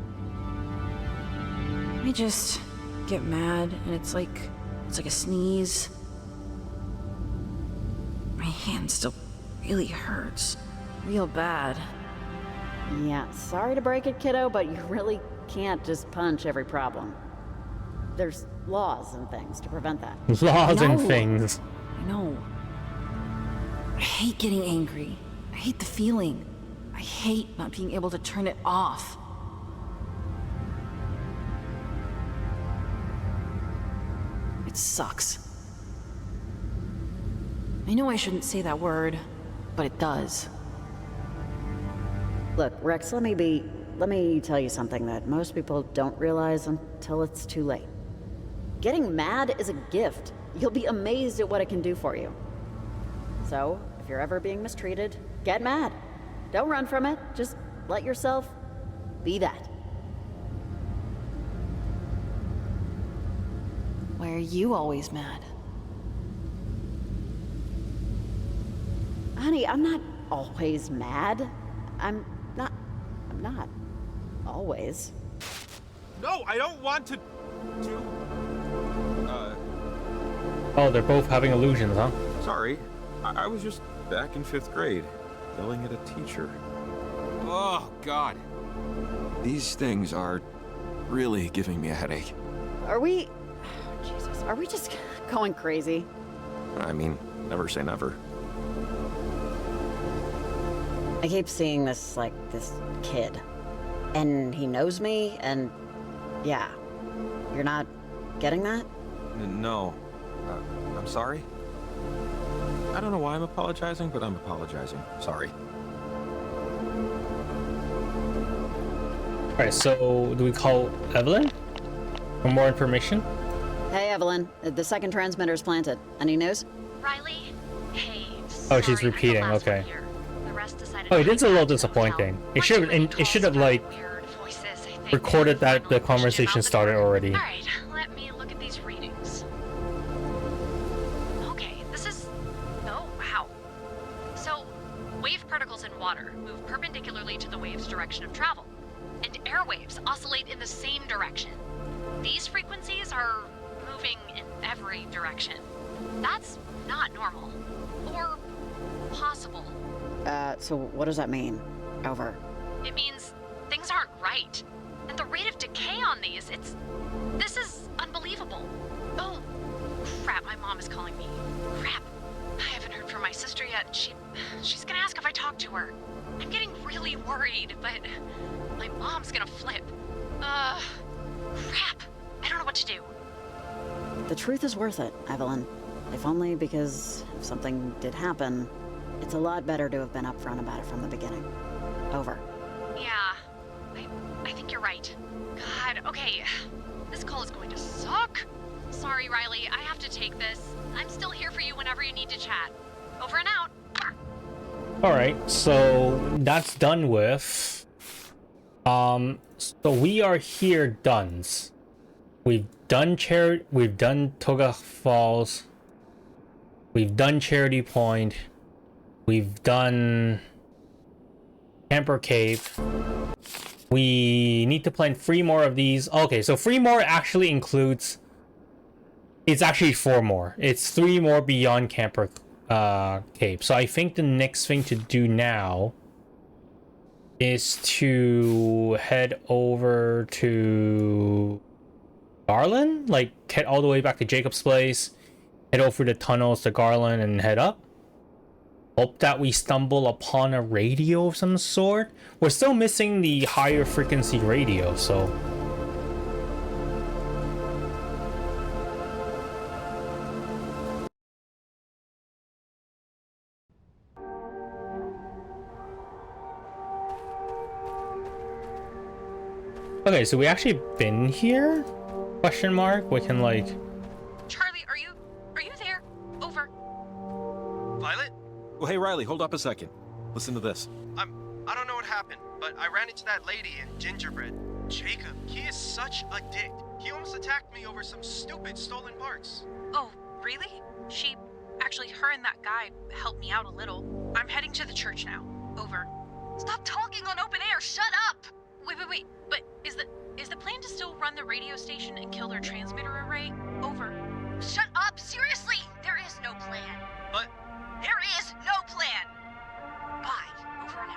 I just get mad, and it's like a sneeze. My hand still really hurts. Real bad. Yeah, sorry to break it, kiddo, but you really can't just punch every problem. There's laws and things to prevent that. Laws and things. I know. I hate getting angry. I hate the feeling. I hate not being able to turn it off. It sucks. I know I shouldn't say that word, but it does. Look, Rex, let me tell you something that most people don't realize until it's too late. Getting mad is a gift. You'll be amazed at what it can do for you. So, if you're ever being mistreated, get mad. Don't run from it. Just let yourself be that. Why are you always mad? Honey, I'm not always mad. I'm not always. No, I don't want to... Oh, they're both having illusions, huh? Sorry. I was just back in 5th grade, yelling at a teacher. Oh, God. These things are really giving me a headache. Are we... Jesus, are we just going crazy? I mean, never say never. I keep seeing this, like, this kid. And he knows me, and yeah. You're not getting that? No. I'm sorry. I don't know why I'm apologizing, but I'm apologizing. Sorry. Alright, so do we call Evelyn for more information? Hey, Evelyn. The second transmitter's planted. Any news? Riley? Hey. Oh, she's repeating. Okay. Oh, it is a little disappointing. It should have like recorded that the conversation started already. Alright, let me look at these readings. Okay, this is... Oh, wow. So, wave particles in water move perpendicularly to the wave's direction of travel, and airwaves oscillate in the same direction. These frequencies are moving in every direction. That's not normal. Or possible. So what does that mean? Over. It means things aren't right. And the rate of decay on these, this is unbelievable. Oh, crap, my mom is calling me. Crap. I haven't heard from my sister yet. She's gonna ask if I talk to her. I'm getting really worried, but my mom's gonna flip. Crap. I don't know what to do. The truth is worth it, Evelyn. If only because if something did happen, it's a lot better to have been upfront about it from the beginning. Over. Yeah, I think you're right. God, okay. This call is going to suck. Sorry, Riley, I have to take this. I'm still here for you whenever you need to chat. Over and out. Alright, so that's done with. So we are here dones. We've done Toga Falls. We've done Charity Point. We've done Camper Cave. We need to plan 3 more of these. Okay, so 3 more actually includes... It's actually 4 more. It's 3 more beyond Camper Cave. So I think the next thing to do now is to head over to Garland? Like, head all the way back to Jacob's place, head over the tunnels to Garland, and head up. Hope that we stumble upon a radio of some sort. We're still missing the higher frequency radio, so... Okay, so we actually been here? Question mark? We can like... Charlie, are you there? Over. Violet? Well, hey, Riley, hold up a second. Listen to this. I don't know what happened, but I ran into that lady in Gingerbread. Jacob, he is such a dick. He almost attacked me over some stupid stolen parts. Oh, really? Actually, her and that guy helped me out a little. I'm heading to the church now. Over. Stop talking on open air! Shut up! Wait. But is the plan to still run the radio station and kill their transmitter array? Over. Shut up! Seriously! There is no plan. But... There is no plan! Bye. Over and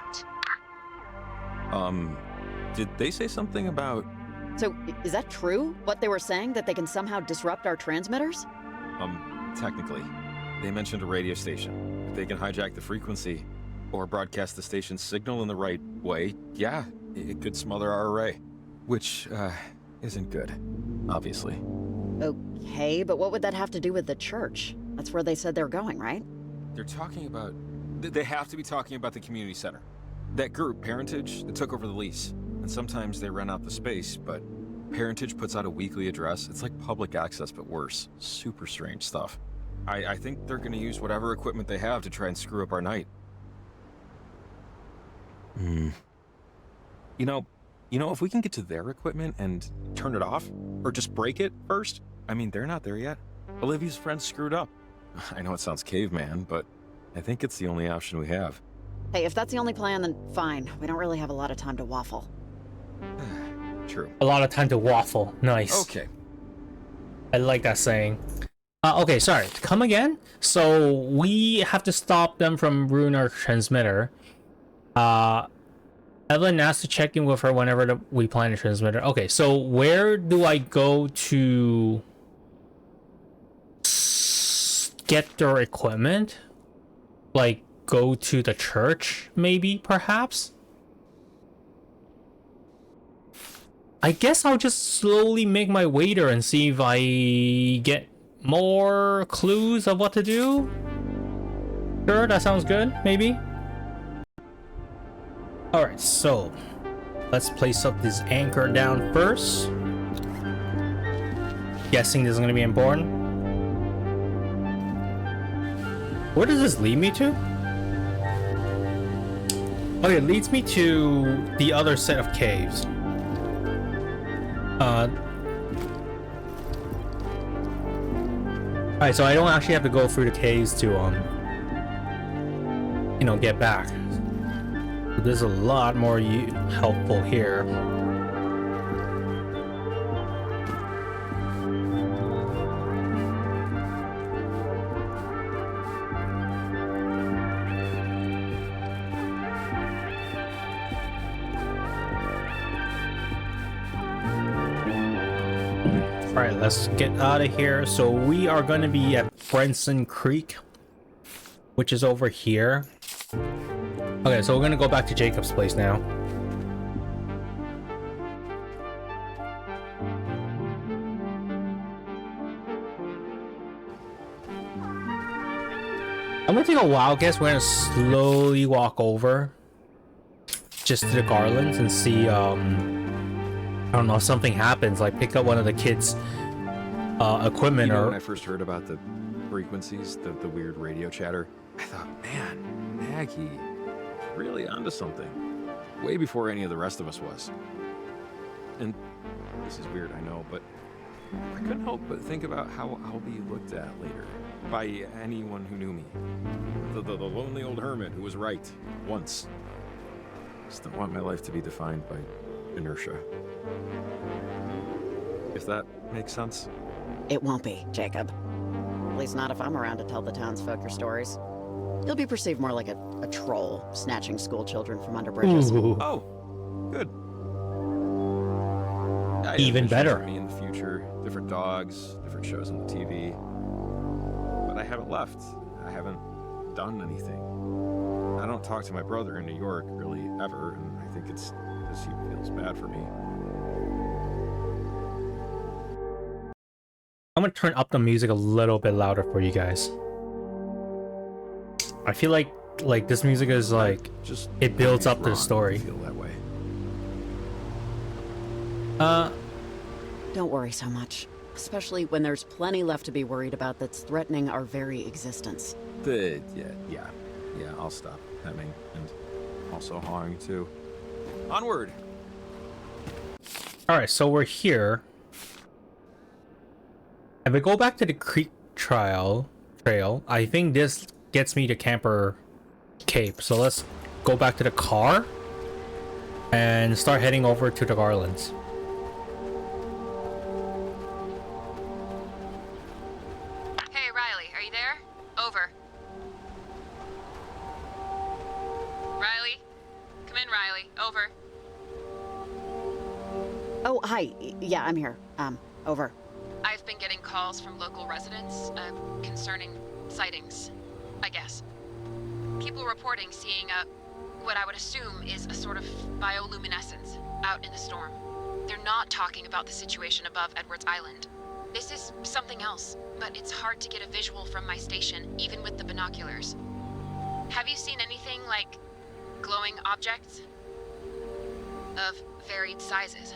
out. Did they say something about... So, is that true? What they were saying? That they can somehow disrupt our transmitters? Technically. They mentioned a radio station. If they can hijack the frequency, or broadcast the station's signal in the right way, yeah, it could smother our array. Which, isn't good, obviously. Okay, but what would that have to do with the church? That's where they said they're going, right? They're talking about... They have to be talking about the community center. That group, Parentage, that took over the lease. And sometimes they rent out the space, but Parentage puts out a weekly address. It's like public access, but worse. Super strange stuff. I think they're gonna use whatever equipment they have to try and screw up our night. You know, if we can get to their equipment and turn it off, or just break it first, I mean, they're not there yet. Olivia's friends screwed up. I know it sounds caveman, but I think it's the only option we have. Hey, if that's the only plan, then fine. We don't really have a lot of time to waffle. True. A lot of time to waffle. Nice. Okay. I like that saying. Okay, sorry. Come again? So, we have to stop them from ruining our transmitter. Evelyn asked to check in with her whenever we plan a transmitter. Okay, so where do I go to get their equipment? Like, go to the church, maybe, perhaps? I guess I'll just slowly make my way there and see if I get more clues of what to do. Sure, that sounds good, maybe. Alright, so let's place up this anchor down first. Guessing this is gonna be important. Where does this lead me to? Oh, it leads me to the other set of caves. Alright, so I don't actually have to go through the caves to, you know, get back. So there's a lot more helpful here. Alright, let's get out of here. So we are going to be at Brenson Creek, which is over here. Okay, so we're going to go back to Jacob's place now. I'm going to take a wild guess. We're going to slowly walk over just to the garlands and see, I don't know, if something happens, like pick up one of the kids' equipment. When I first heard about the frequencies, the weird radio chatter, I thought, man, Maggie, really onto something. Way before any of the rest of us was. And this is weird, I know, but I couldn't help but think about how I'll be looked at later by anyone who knew me. The lonely old hermit who was right once. Just don't want my life to be defined by inertia. If that makes sense. It won't be, Jacob. At least not if I'm around to tell the townsfolk your stories. You'll be perceived more like a troll, snatching school children from under bridges. Ooh. Oh, good. Even better. Me in the future, different dogs, different shows on the TV. But I haven't left. I haven't done anything. I don't talk to my brother in New York really ever, and I think it's because he feels bad for me. I'm gonna turn up the music a little bit louder for you guys. I feel like this music is like just it builds up to the story. Feel that way. Don't worry so much, especially when there's plenty left to be worried about that's threatening our very existence. Yeah, I'll stop hemming and also hawing too. Onward. All right, so we're here. If I go back to the creek trail, I think this gets me to Camper Cape. So let's go back to the car and start heading over to the Garlands. Hey, Riley, are you there? Over. Riley? Come in, Riley. Over. Oh, hi. Yeah, I'm here. Over. I've been getting calls from local residents concerning sightings, I guess. People reporting seeing what I would assume is a sort of bioluminescence out in the storm. They're not talking about the situation above Edwards Island. This is something else, but it's hard to get a visual from my station, even with the binoculars. Have you seen anything like glowing objects of varied sizes?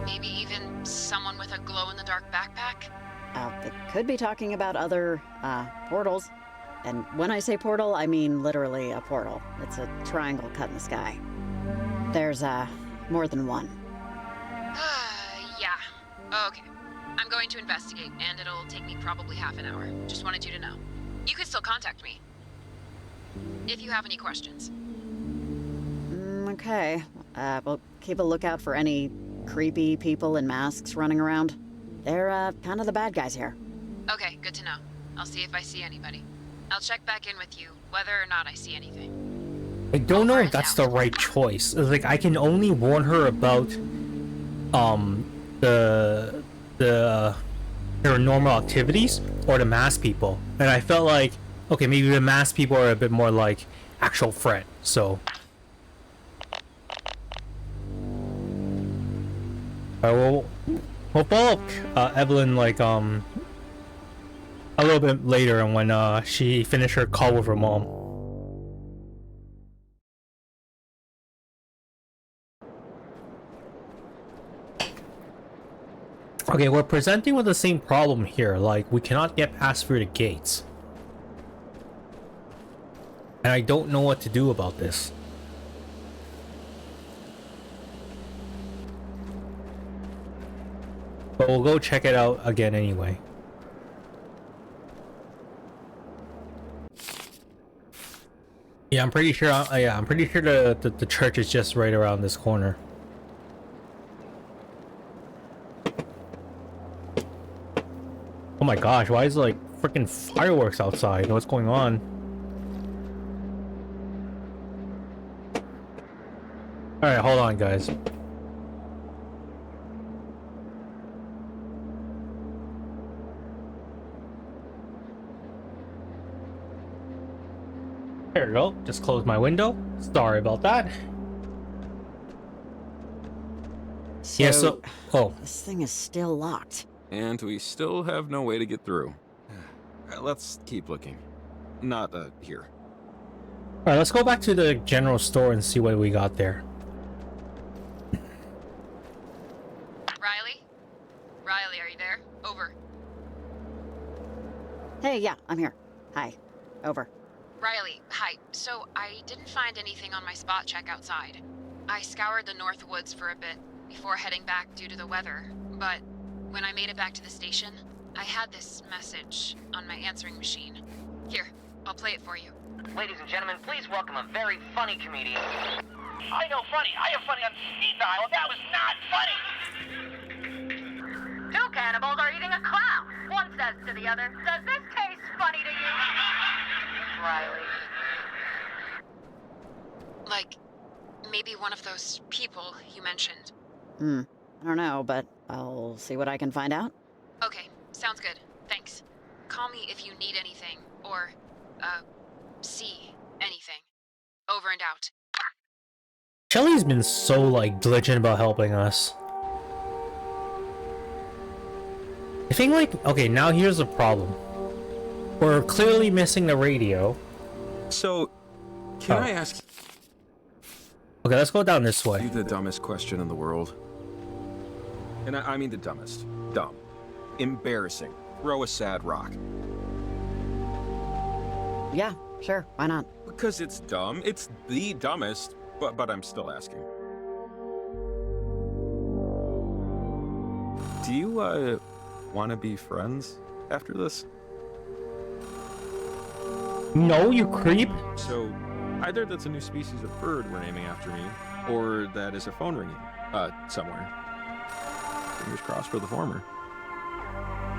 Maybe even someone with a glow-in-the-dark backpack? They could be talking about other, portals. And when I say portal, I mean literally a portal. It's a triangle cut in the sky. There's, more than one. Yeah. Okay. I'm going to investigate, and it'll take me probably half an hour. Just wanted you to know. You can still contact me if you have any questions. Okay. We'll keep a lookout for any creepy people in masks running around. They're, kind of the bad guys here. Okay, good to know. I'll see if I see anybody. I'll check back in with you, whether or not I see anything. I don't know if that's the right choice. It's like I can only warn her about their normal activities or the masked people. And I felt like, okay, maybe the masked people are a bit more like actual threat. So, we'll follow up Evelyn like a little bit later, and when she finished her call with her mom. Okay, we're presenting with the same problem here. Like, we cannot get past through the gates. And I don't know what to do about this. But we'll go check it out again anyway. Yeah, I'm pretty sure. I'm pretty sure the church is just right around this corner. Oh my gosh! Why is like freaking fireworks outside? What's going on? All right, hold on, guys. There we go. Just close my window. Sorry about that. So, this thing is still locked. And we still have no way to get through. Let's keep looking. Not, here. Alright, let's go back to the general store and see what we got there. Riley? Riley, are you there? Over. Hey, yeah, I'm here. Hi. Over. Riley, hi. So, I didn't find anything on my spot check outside. I scoured the North Woods for a bit before heading back due to the weather, but when I made it back to the station, I had this message on my answering machine. Here, I'll play it for you. Ladies and gentlemen, please welcome a very funny comedian. I know funny. I am funny on speed dial. That was not funny. Two cannibals are eating a clown. One says to the other, "Does this taste funny to you?" Riley. Like, maybe one of those people you mentioned. I don't know, but I'll see what I can find out. Okay, sounds good. Thanks. Call me if you need anything, or, see anything. Over and out. Shelly's been so, like, diligent about helping us. I think, like, okay, now here's the problem. We're clearly missing the radio. So, can I ask... Okay, let's go down this way. You the dumbest question in the world. And I mean the dumbest. Dumb. Embarrassing. Throw a sad rock. Yeah, sure, why not? Because it's dumb. It's the dumbest, but I'm still asking. Do you, want to be friends after this? No, you creep. So, either that's a new species of bird we're naming after me, or that is a phone ringing, somewhere. Fingers crossed for the former.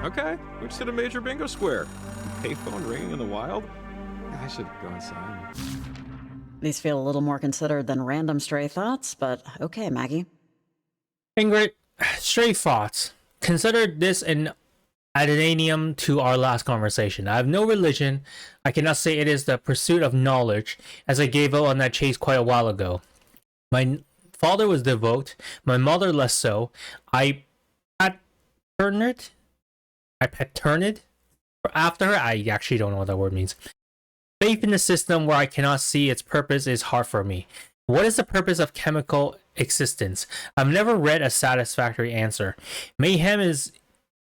Okay, we just hit a major bingo square. Payphone ringing in the wild? I should go inside. These feel a little more considered than random stray thoughts, but okay, Maggie. Ingrid, stray thoughts. Consider this an addendum to our last conversation. I have no religion. I cannot say it is the pursuit of knowledge, as I gave out on that chase quite a while ago. My father was devout, my mother less so. I paterned after her. I actually don't know what that word means. Faith in a system where I cannot see its purpose is hard for me. What is the purpose of chemical existence? I've never read a satisfactory answer. Mayhem is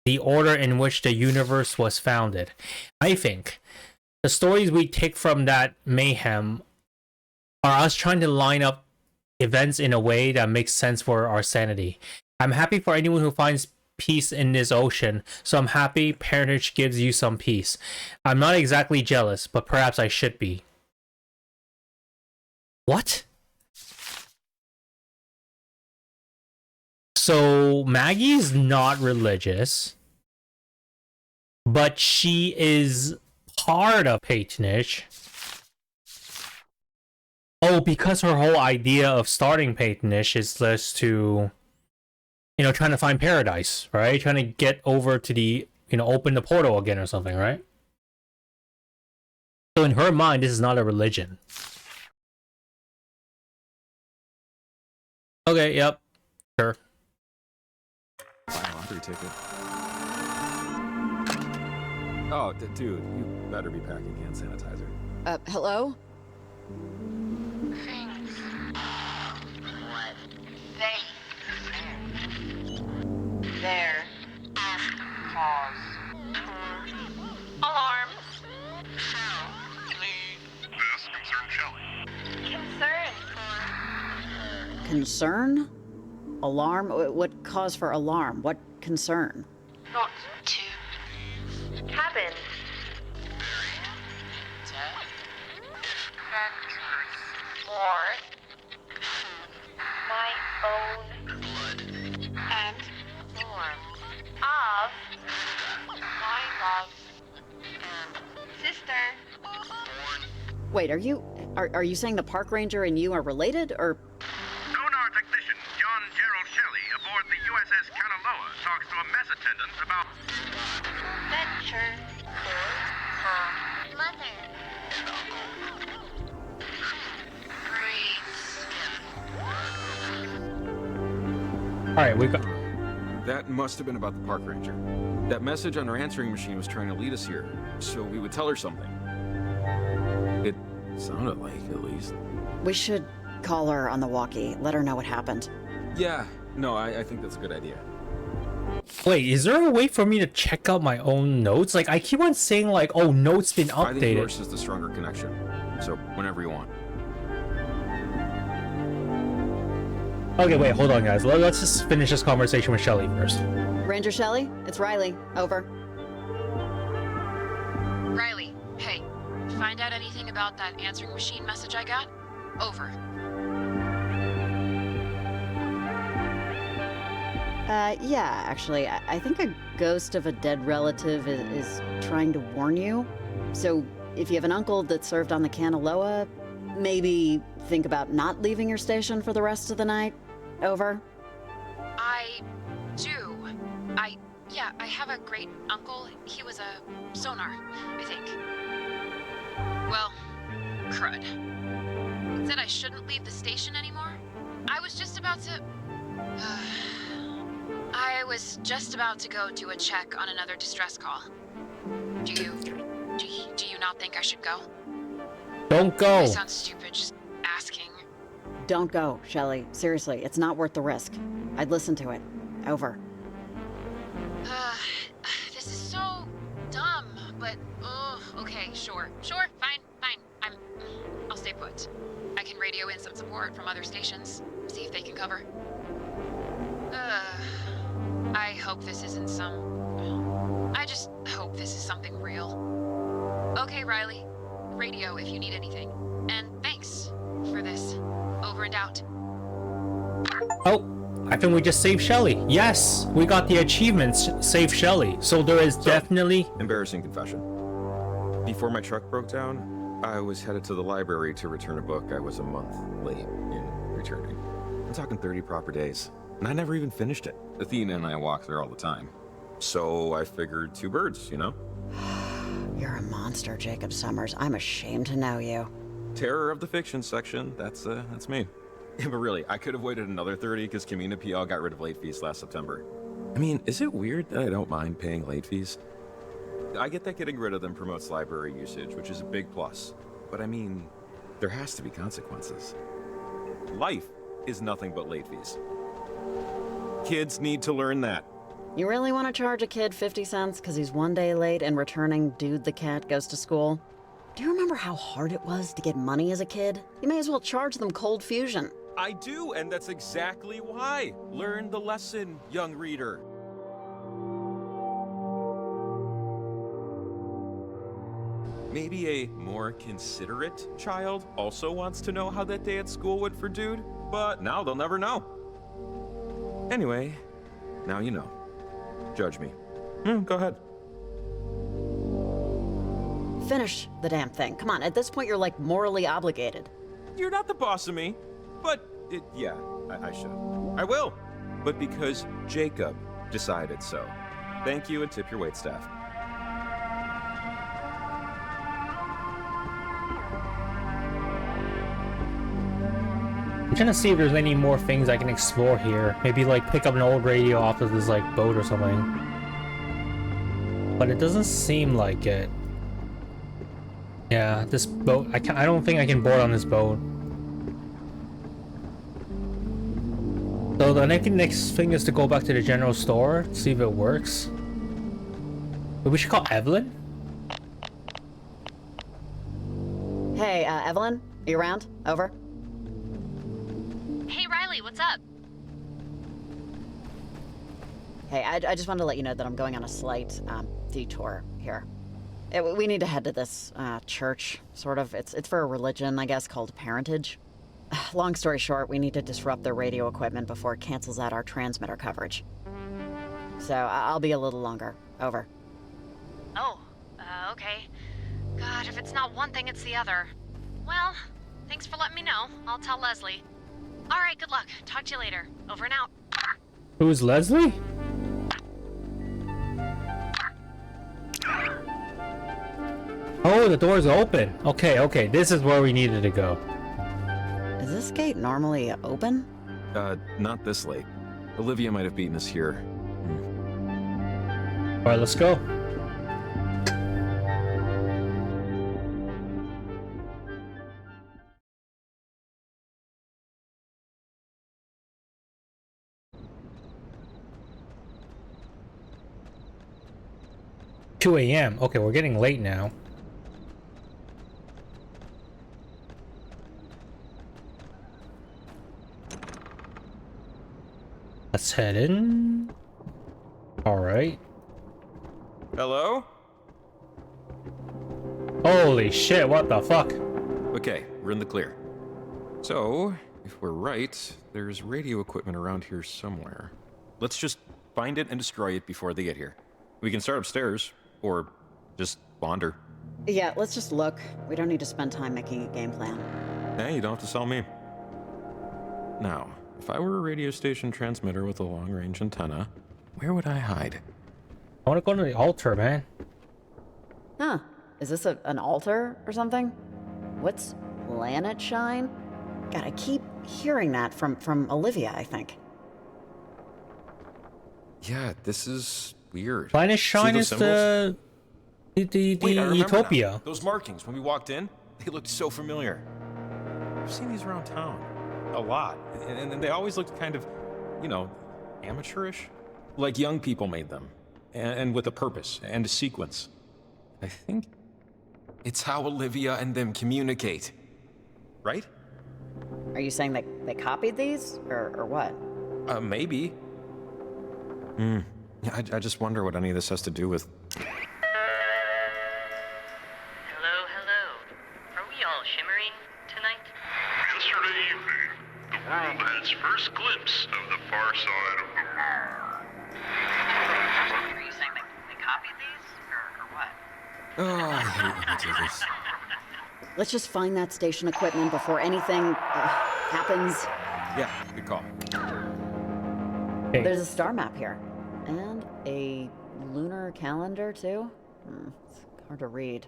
the order in which the universe was founded. I think the stories we take from that mayhem are us trying to line up events in a way that makes sense for our sanity. I'm happy for anyone who finds peace in this ocean, so I'm happy parentage gives you some peace. I'm not exactly jealous, but perhaps I should be. What? So Maggie's not religious, but she is part of patronage. Oh, because her whole idea of starting patronage is just to, you know, trying to find paradise, right? Trying to get over to the, you know, open the portal again or something, right? So in her mind, this is not a religion. Okay, yep. Sure. Buy a lottery ticket. Oh, dude, you better be packing hand sanitizer. Hello? Things. What they think. Their cause. Alarm. This concerns Shelley. Concern? Alarm? What cause for alarm? What concern? Not to cabin. For my own blood and form of my love and sister. Wait, are you saying the park ranger and you are related, or? Sonar technician John Gerald Shelley aboard the USS Kanaloa talks to a mess attendant about Venture for her mother. Alright, we got... That must have been about the park ranger. That message on her answering machine was trying to lead us here, so we would tell her something. It sounded like, at least. We should call her on the walkie, let her know what happened. Yeah, no, I think that's a good idea. Wait, is there a way for me to check out my own notes? Like, I keep on saying, like, oh, notes been updated. I think yours is the stronger connection, so whenever you want. Okay, wait, hold on, guys. Let's just finish this conversation with Shelley first. Ranger Shelley, it's Riley. Over. Riley, hey, find out anything about that answering machine message I got? Over. Yeah, actually, I think a ghost of a dead relative is trying to warn you. So, if you have an uncle that served on the Kanaloa, maybe think about not leaving your station for the rest of the night. Over. I do. I have a great uncle. He was a sonar, I think. Well, crud. It said I shouldn't leave the station anymore. I was just about to go do a check on another distress call. Do you not think I should go? Don't go. I sound stupid just asking. Don't go, Shelley. Seriously, it's not worth the risk. I'd listen to it. Over. This is so dumb, but okay, sure, fine. I'll stay put. I can radio in some support from other stations, see if they can cover. I hope this isn't I just hope this is something real. Okay, Riley. Radio if you need anything. And thanks for this. Over and out. Oh, I think we just saved Shelley. Yes, we got the achievements, save Shelley. So there is definitely... Embarrassing confession. Before my truck broke down, I was headed to the library to return a book I was a month late in returning. I'm talking 30 proper days. And I never even finished it. Athena and I walk there all the time. So I figured 2 birds, you know? You're a monster, Jacob Summers. I'm ashamed to know you. Terror of the fiction section. That's me. Yeah, but really, I could have waited another 30 because Kamina PL got rid of late fees last September. I mean, is it weird that I don't mind paying late fees? I get that getting rid of them promotes library usage, which is a big plus. But I mean, there has to be consequences. Life is nothing but late fees. Kids need to learn that. You really want to charge a kid 50 cents because he's 1 day late and returning Dude the Cat Goes to School? Do you remember how hard it was to get money as a kid? You may as well charge them cold fusion. I do, and that's exactly why. Learn the lesson, young reader. Maybe a more considerate child also wants to know how that day at school went for Dude, but now they'll never know. Anyway, now you know. Judge me. Go ahead. Finish the damn thing. Come on, at this point you're like morally obligated. You're not the boss of me, but yeah, I should. I will, but because Jacob decided so. Thank you and tip your waitstaff. trying to see if there's any more things I can explore here. Maybe like pick up an old radio off of this like boat or something. But it doesn't seem like it. Yeah, this boat, I don't think I can board on this boat. So the next thing is to go back to the general store, see if it works. But we should call Evelyn? Hey, Evelyn? Are you around? Over? Hey, Riley, what's up? Hey, I just wanted to let you know that I'm going on a slight detour here. We need to head to this church, sort of. It's for a religion, I guess, called Parentage. Long story short, we need to disrupt their radio equipment before it cancels out our transmitter coverage. So I'll be a little longer. Over. Oh, okay. God, if it's not one thing, it's the other. Well, thanks for letting me know. I'll tell Leslie. All right, good luck. Talk to you later. Over and out. Who's Leslie? Oh, the door's open. Okay, this is where we needed to go. Is this gate normally open? Not this late. Olivia might have beaten us here. Alright, let's go. $2 a.m. Okay, we're getting late now. Let's head in. Alright. Hello? Holy shit, what the fuck? Okay, we're in the clear. So, if we're right, there's radio equipment around here somewhere. Let's just find it and destroy it before they get here. We can start upstairs, or just wander. Yeah, let's just look. We don't need to spend time making a game plan. Hey, you don't have to sell me. Now, if I were a radio station transmitter with a long-range antenna, where would I hide? I want to go to the altar, man. Huh. Is this an altar or something? What's planet shine? God, I keep hearing that from Olivia, I think. Yeah, this is weird. Planet shine is the Wait, I remember utopia. now. Those markings, when we walked in, they looked so familiar. I've seen these around town. A lot. And they always looked kind of, you know, amateurish. Like young people made them. And with a purpose and a sequence. I think it's how Olivia and them communicate. Right? Are you saying that they copied these? Or what? Maybe. Yeah, I just wonder what any of this has to do with... Hello, hello. Are we all shimmering tonight? Yesterday evening, the world had its first glimpse of the far side of the moon. Are you saying they copied these? Or what? Oh, I hate when you do this. Let's just find that station equipment before anything happens. Yeah, good call. Hey. There's a star map here. And a lunar calendar, too? It's hard to read.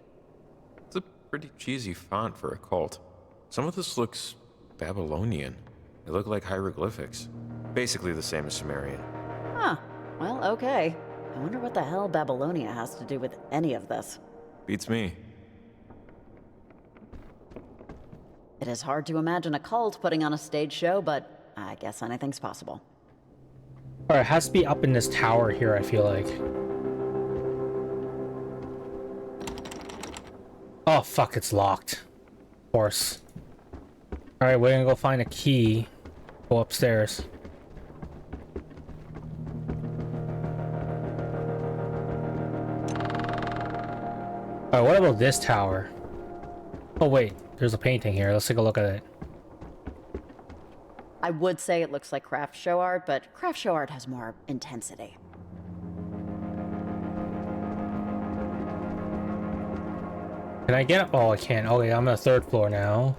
It's a pretty cheesy font for a cult. Some of this looks Babylonian. They look like hieroglyphics. Basically the same as Sumerian. Huh. Well, okay. I wonder what the hell Babylonia has to do with any of this. Beats me. It is hard to imagine a cult putting on a stage show, but I guess anything's possible. Alright, it has to be up in this tower here, I feel like. Oh, fuck, it's locked. Of course. Alright, we're gonna go find a key. Go upstairs. Alright, what about this tower? Oh, wait. There's a painting here. Let's take a look at it. I would say it looks like craft show art, but craft show art has more intensity. Can I get up? Oh, I can't. Okay, I'm on the 3rd floor now.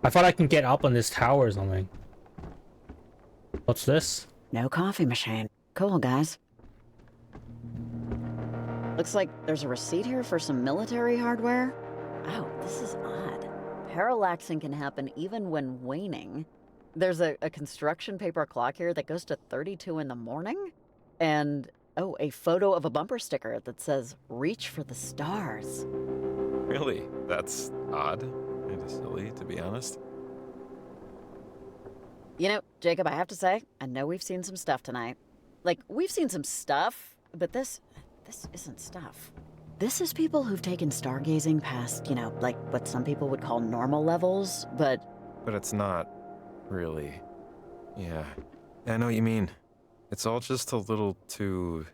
I thought I can get up on this tower or something. What's this? No coffee machine. Cool, guys. Looks like there's a receipt here for some military hardware. Oh, this is odd. Parallaxing can happen even when waning. There's a construction paper clock here that goes to 32 in the morning. And, oh, a photo of a bumper sticker that says, "Reach for the stars." Really? That's odd. Kinda silly, to be honest. You know, Jacob, I have to say, I know we've seen some stuff tonight. Like, we've seen some stuff, but this isn't stuff. This is people who've taken stargazing past, you know, like what some people would call normal levels, but... But it's not really. Yeah. I know what you mean. It's all just a little too...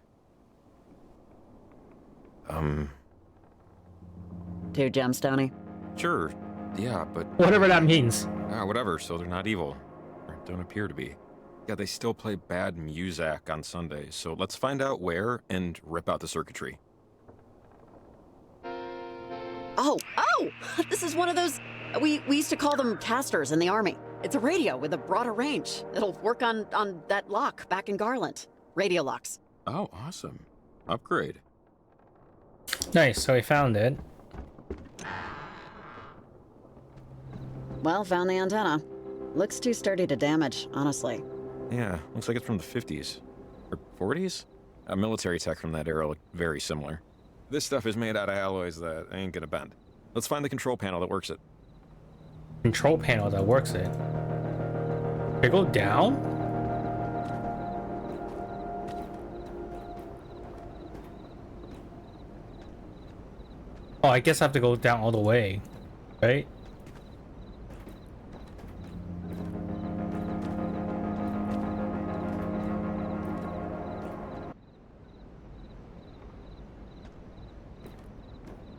Too gemstone-y? Sure. Yeah, but... Whatever that means. Whatever, so they're not evil. Or don't appear to be. Yeah, they still play bad music on Sundays, so let's find out where and rip out the circuitry. Oh! This is one of those... We used to call them casters in the Army. It's a radio with a broader range. It'll work on that lock back in Garland. Radio locks. Oh, awesome. Upgrade. Nice, so we found it. Well, found the antenna. Looks too sturdy to damage, honestly. Yeah, looks like it's from the 50s. Or 40s? A military tech from that era looked very similar. This stuff is made out of alloys that ain't gonna bend. Let's find the control panel that works it. Control panel that works it. Can it go down? Oh, I guess I have to go down all the way, right?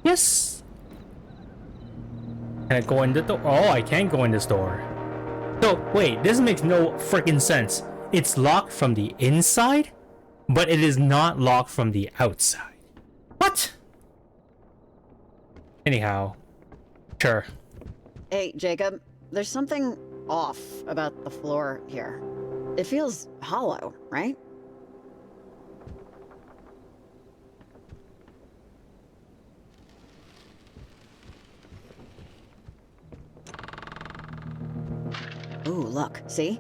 Yes. Can I go in the door? Oh, I can't go in this door. So, wait, this makes no freaking sense. It's locked from the inside, but it is not locked from the outside. What? Anyhow, sure. Hey, Jacob, there's something off about the floor here. It feels hollow, right? Ooh, look, see?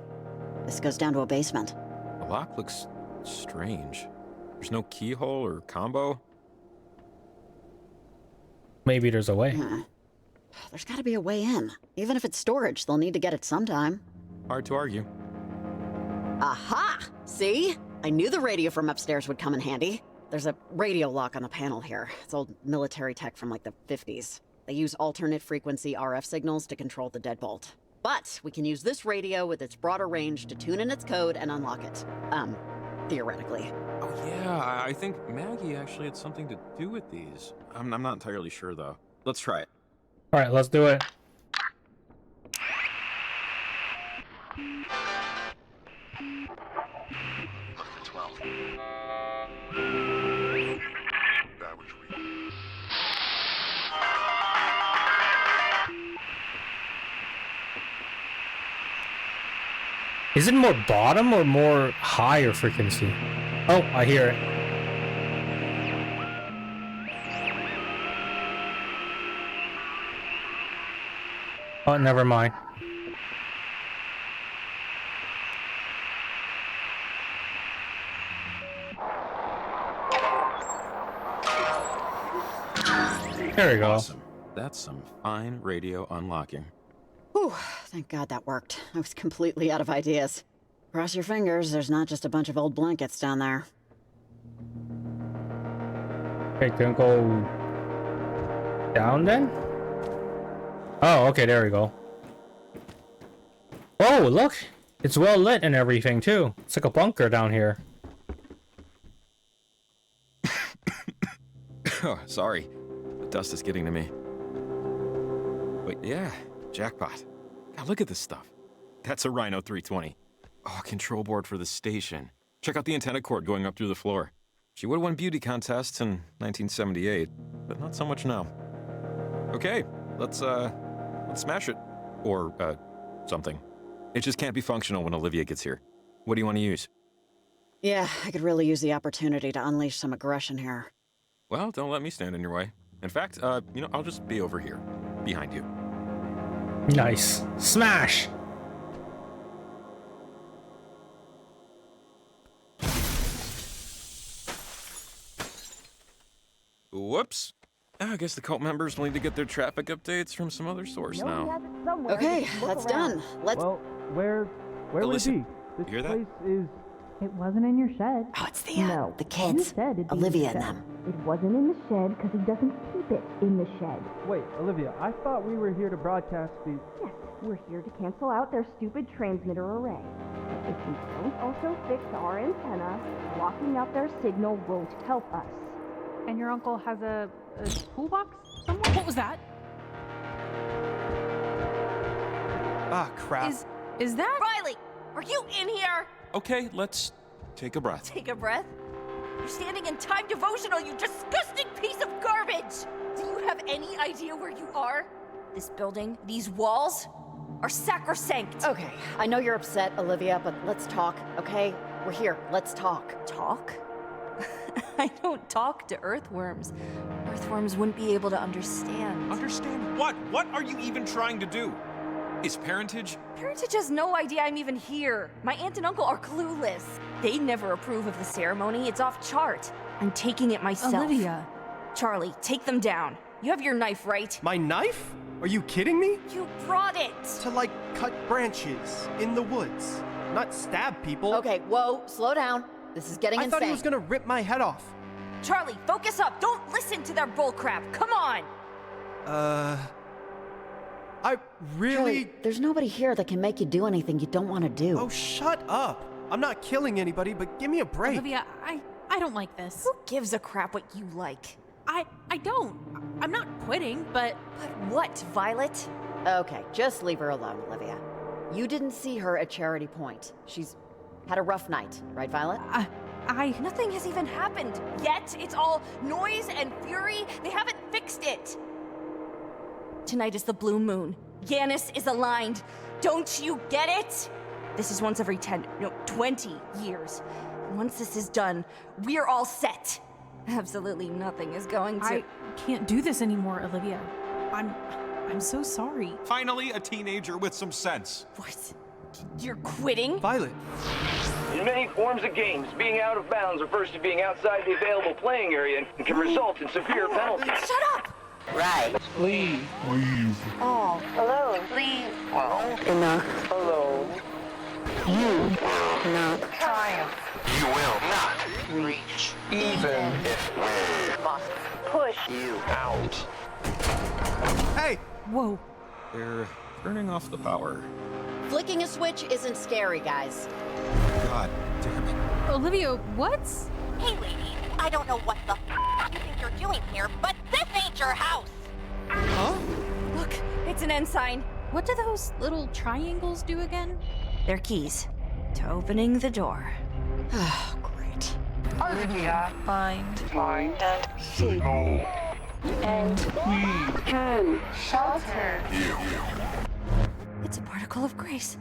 This goes down to a basement. The lock looks strange. There's no keyhole or combo. Maybe there's a way. There's gotta be a way in. Even if it's storage, they'll need to get it sometime. Hard to argue. Aha! See? I knew the radio from upstairs would come in handy. There's a radio lock on the panel here. It's old military tech from like the 50s. They use alternate frequency RF signals to control the deadbolt. But we can use this radio with its broader range to tune in its code and unlock it. Theoretically. Oh yeah, I think Maggie actually had something to do with these. I'm not entirely sure though. Let's try it. All right, let's do it. Look for 12. That was real. Is it more bottom or more higher frequency? Oh, I hear it. Oh, never mind. There we go. Awesome. That's some fine radio unlocking. Whew, thank God that worked. I was completely out of ideas. Cross your fingers, there's not just a bunch of old blankets down there. Okay, can go down then? Oh, okay, there we go. Oh, look! It's well lit and everything, too. It's like a bunker down here. Oh, sorry. The dust is getting to me. But yeah, jackpot. God, look at this stuff. That's a Rhino 320. Oh, control board for the station. Check out the antenna cord going up through the floor. She would have won beauty contests in 1978, but not so much now. Okay, let's smash it. Or, something. It just can't be functional when Olivia gets here. What do you want to use? Yeah, I could really use the opportunity to unleash some aggression here. Well, don't let me stand in your way. In fact, I'll just be over here, behind you. Nice. Smash! Whoops. I guess the cult members will need to get their traffic updates from some other source now. Okay, that's done. Let's. Well, where would it be? This hear that? place is. It wasn't in your shed. Oh, it's the You kids. said it'd be Olivia in and the shed. them. It wasn't in the shed because he doesn't keep it in the shed. Wait, Olivia, I thought we were here to broadcast the. Yes, we're here to cancel out their stupid transmitter array. If we don't also fix our antenna, blocking out their signal won't help us. And your uncle has a toolbox somewhere? What was that? Ah, crap. Is that Riley? Are you in here? Okay, let's take a breath. Take a breath. You're standing in time devotional, you disgusting piece of garbage! Do you have any idea where you are? This building, these walls, are sacrosanct. Okay, I know you're upset, Olivia, but let's talk, okay? We're here. Let's talk. Talk? I don't talk to earthworms. Earthworms wouldn't be able to understand. Understand what? What are you even trying to do? Is parentage? Parentage has no idea I'm even here. My aunt and uncle are clueless. They never approve of the ceremony. It's off chart. I'm taking it myself. Olivia. Charlie, take them down. You have your knife, right? My knife? Are you kidding me? You brought it! To, like, cut branches in the woods, not stab people. Okay, whoa, slow down. This is getting I insane. thought he was gonna rip my head off. Charlie, focus up. Don't listen to their bullcrap. Come on! I really... Charlie, there's nobody here that can make you do anything you don't want to do. Oh, shut up. I'm not killing anybody, but give me a break. Olivia, I don't like this. Who gives a crap what you like? I don't. I'm not quitting, but... But what, Violet? Okay, just leave her alone, Olivia. You didn't see her at Charity Point. She's had a rough night, right, Violet? Nothing has even happened yet. It's all noise and fury. They haven't fixed it. Tonight is the blue moon. Yanis is aligned. Don't you get it? This is once every 20 years. And once this is done, we're all set. Absolutely nothing is going to... I can't do this anymore, Olivia. I'm so sorry. Finally, a teenager with some sense. What? You're quitting? Violet. In many forms of games, being out of bounds refers to being outside the available playing area and can result in severe penalties. Shut up! Right. Please. All alone. Please. Enough. Alone. You will not Triumph. You will not reach, even if we Must push you out. Hey! Whoa. They're turning off the power. Flicking a switch isn't scary, guys. God damn it. Olivia, what? Hey, lady. I don't know what the you think you're doing here, but this ain't your house. Huh? Look, it's an ensign. What do those little triangles do again? They're keys to opening the door. Oh, great. Olivia, find and see and we can shelter You. It's a particle of grace.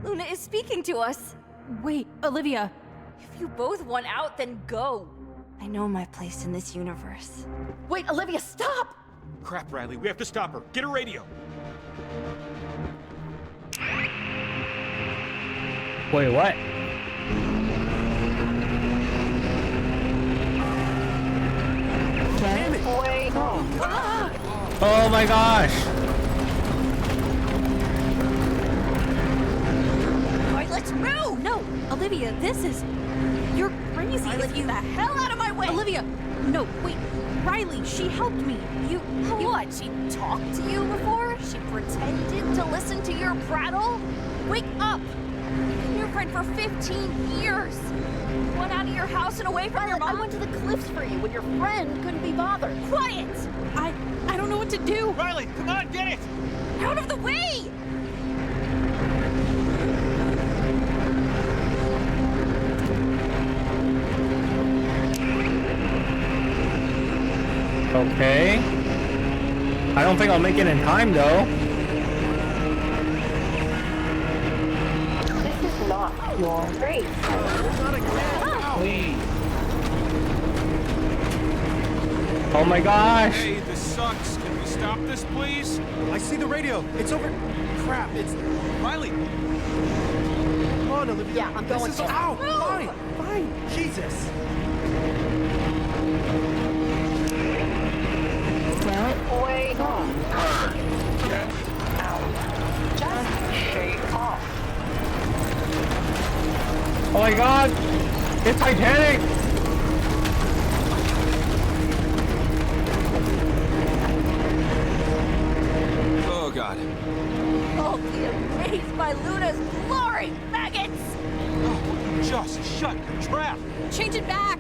Luna is speaking to us. Wait, Olivia. If you both want out, then go. I know my place in this universe. Wait, Olivia, stop! Crap, Riley. We have to stop her. Get her radio. Wait, what? Damn it. Wait. Oh my gosh! All right, let's move! No, Olivia, this is... You're crazy. Violet, you the hell out of my way! Olivia, no, wait. Riley, she helped me. What? She talked to you before? She pretended to listen to your prattle? Wake up! You've been your friend for 15 years. One out of your house and away from your mom. I went to the cliffs for you when your friend couldn't be bothered. Quiet! I don't know what to do. Riley, come on, get it! Out of the way! Okay. I don't think I'll make it in time though. This is not your race. Please. Oh my gosh! Hey, this sucks. Can we stop this, please? I see the radio. It's over. Crap, it's... Riley! Come on, Olivia. Yeah, I'm going This is... to. Ow! Fine. Jesus. my god! It's Titanic! Oh god. Oh, be amazed by Luna's glory, maggots! Just shut your trap! Change it back!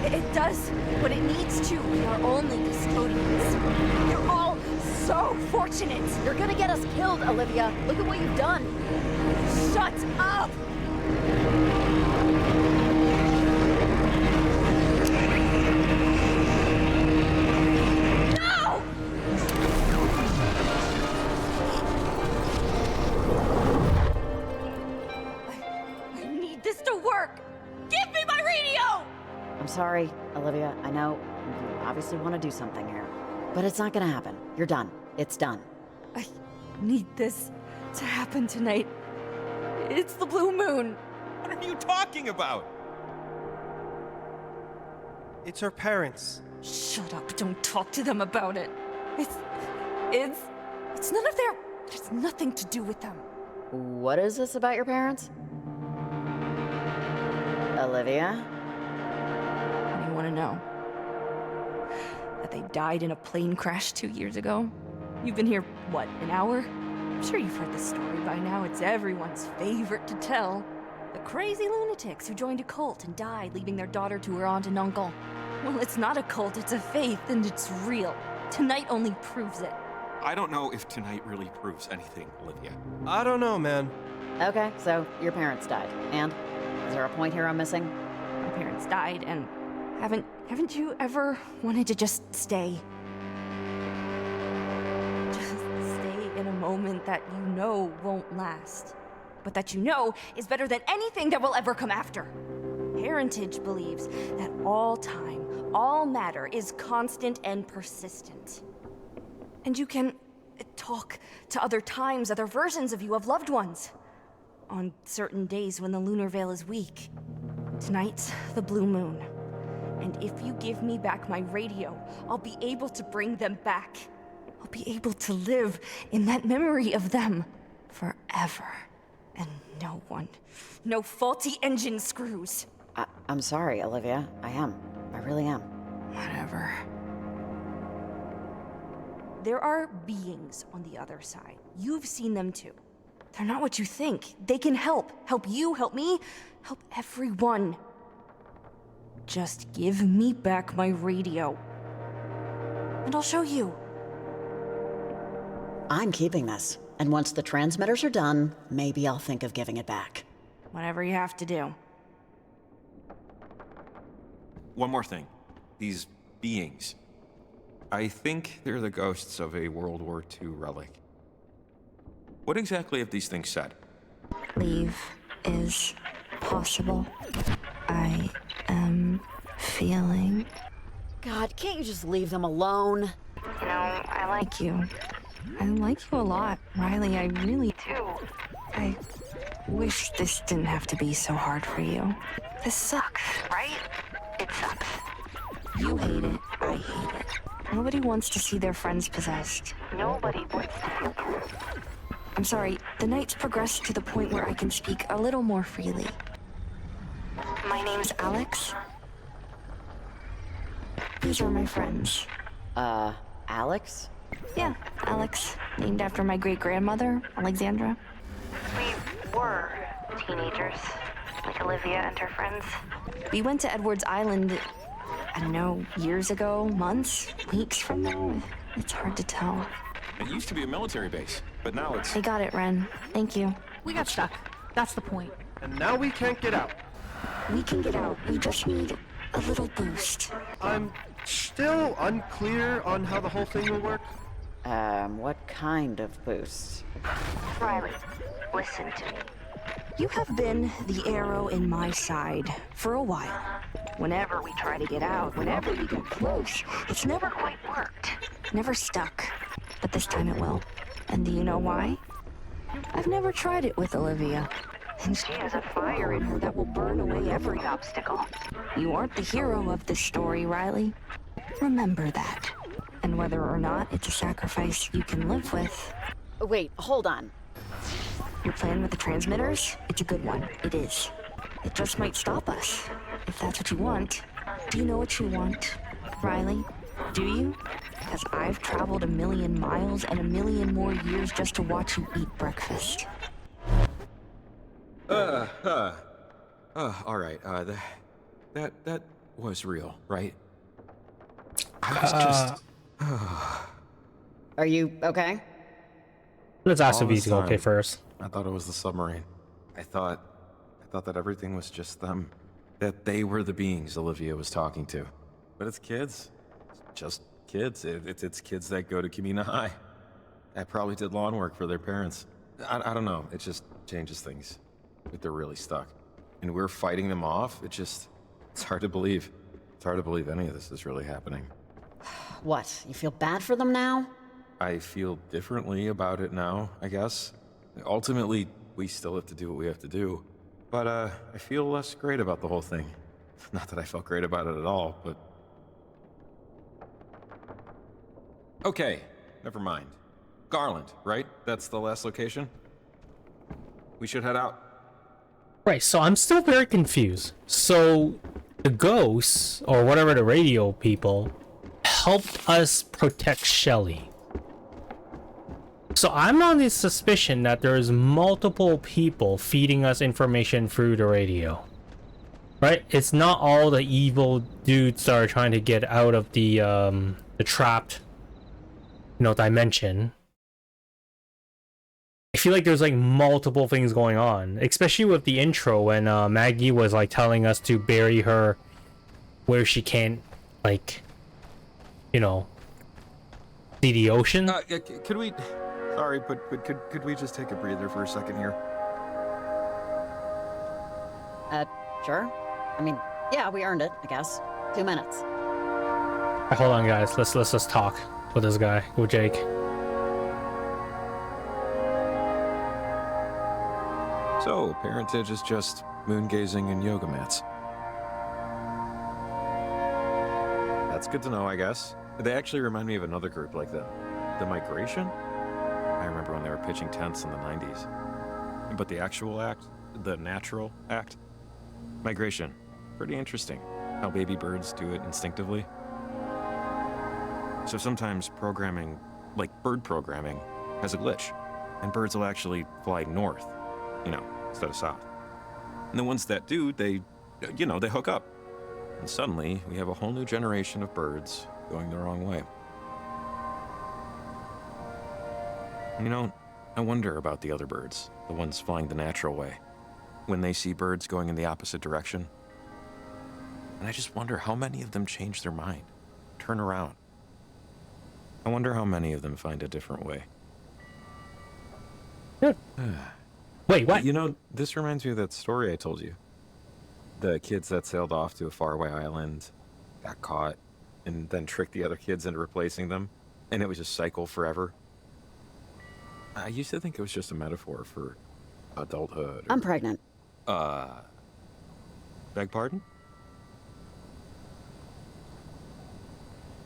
It does what it needs to. We are only custodians. You're all so fortunate. You're gonna get us killed, Olivia. Look at what you've done. Shut up! No! I need this to work. Give me my radio! I'm sorry, Olivia. I know you obviously want to do something here. But it's not gonna happen. You're done. It's done. I need this to happen tonight. It's the blue moon. What are you talking about? It's her parents. Shut up. Don't talk to them about it. It's none of their... It's nothing to do with them. What is this about your parents? Olivia? What do you want to know? That they died in a plane crash 2 years ago? You've been here, what, an hour? I'm sure you've heard the story by now. It's everyone's favorite to tell. The crazy lunatics who joined a cult and died, leaving their daughter to her aunt and uncle. Well, it's not a cult, it's a faith, and it's real. Tonight only proves it. I don't know if tonight really proves anything, Olivia. I don't know, man. Okay, so your parents died. And? Is there a point here I'm missing? My parents died, and haven't you ever wanted to just stay? Just stay in a moment that you know won't last, but that you know is better than anything that will ever come after. Heritage believes that all time, all matter is constant and persistent. And you can talk to other times, other versions of you, of loved ones. On certain days when the lunar veil is weak. Tonight's the blue moon. And if you give me back my radio, I'll be able to bring them back. I'll be able to live in that memory of them forever. And no one, no faulty engine screws. I'm sorry, Olivia. I am. I really am. Whatever. There are beings on the other side. You've seen them too. They're not what you think. They can help. Help you, help me, help everyone. Just give me back my radio. And I'll show you. I'm keeping this. And once the transmitters are done, maybe I'll think of giving it back. Whatever you have to do. One more thing. These beings. I think they're the ghosts of a World War II relic. What exactly have these things said? Leave is possible. I am feeling... God, can't you just leave them alone? You know, I like you. I like you a lot, Riley. I really do. I wish this didn't have to be so hard for you. This sucks, right? It sucks. You hate it. I hate it. Nobody wants to see their friends possessed. Nobody wants to see them. I'm sorry, the night's progressed to the point where I can speak a little more freely. My name's Alex. These are my friends. Alex? Yeah, Alex. Named after my great-grandmother, Alexandra. We were teenagers, like Olivia and her friends. We went to Edwards Island, I don't know, years ago, months, weeks from now. It's hard to tell. It used to be a military base, but now it's... I got it, Ren. Thank you. We got stuck. That's the point. And now we can't get out. We can get out. We just need a little boost. I'm still unclear on how the whole thing will work. What kind of boost? Riley, listen to me. You have been the arrow in my side for a while. Whenever we try to get out, whenever we get close, it's never quite worked. Never stuck. But this time it will. And do you know why? I've never tried it with Olivia. And she has a fire in her that will burn away every obstacle. You aren't the hero of this story, Riley. Remember that. And whether or not it's a sacrifice you can live with. Wait, hold on. Your plan with the transmitters? It's a good one. It is. It just might stop us, if that's what you want. Do you know what you want, Riley? Do you? Because I've traveled 1,000,000 miles and 1,000,000 more years just to watch you eat breakfast. All right. That was real, right? I was just. Are you okay? Let's ask All if he's this okay time, first. I thought it was the submarine. I thought that everything was just them. That they were the beings Olivia was talking to. But it's kids. It's just kids. It's kids that go to Kamina High. That probably did lawn work for their parents. I don't know. It just changes things. Like they're really stuck. And we're fighting them off. It's hard to believe. It's hard to believe any of this is really happening. What, you feel bad for them now? I feel differently about it now, I guess. Ultimately, we still have to do what we have to do. But, I feel less great about the whole thing. Not that I felt great about it at all, but... Okay, never mind. Garland, right? That's the last location? We should head out. Right, so I'm still very confused. So, the ghosts, or whatever the radio people, helped us protect Shelly. So I'm on the suspicion that there's multiple people feeding us information through the radio. Right? It's not all the evil dudes that are trying to get out of the trapped, dimension. I feel like there's like multiple things going on, especially with the intro when Maggie was like telling us to bury her where she can't, like, see the ocean. Could we... Sorry, but could we just take a breather for a second here? Sure. I mean, yeah, we earned it, I guess. 2 minutes. Right, hold on, guys. Let's just talk with this guy, with Jake. So, parentage is just moon gazing and yoga mats. That's good to know, I guess. They actually remind me of another group like them. The Migration? I remember when they were pitching tents in the 90s. But the actual act, the natural act, migration, pretty interesting. How baby birds do it instinctively. So sometimes programming, like bird programming, has a glitch. And birds will actually fly north, instead of south. And the ones that do, they hook up. And suddenly, we have a whole new generation of birds going the wrong way. I wonder about the other birds, the ones flying the natural way, when they see birds going in the opposite direction. And I just wonder how many of them change their mind, turn around. I wonder how many of them find a different way. Wait, what? This reminds me of that story I told you. The kids that sailed off to a faraway island, got caught, and then tricked the other kids into replacing them, and it was a cycle forever. I used to think it was just a metaphor for adulthood. I'm pregnant. Beg pardon?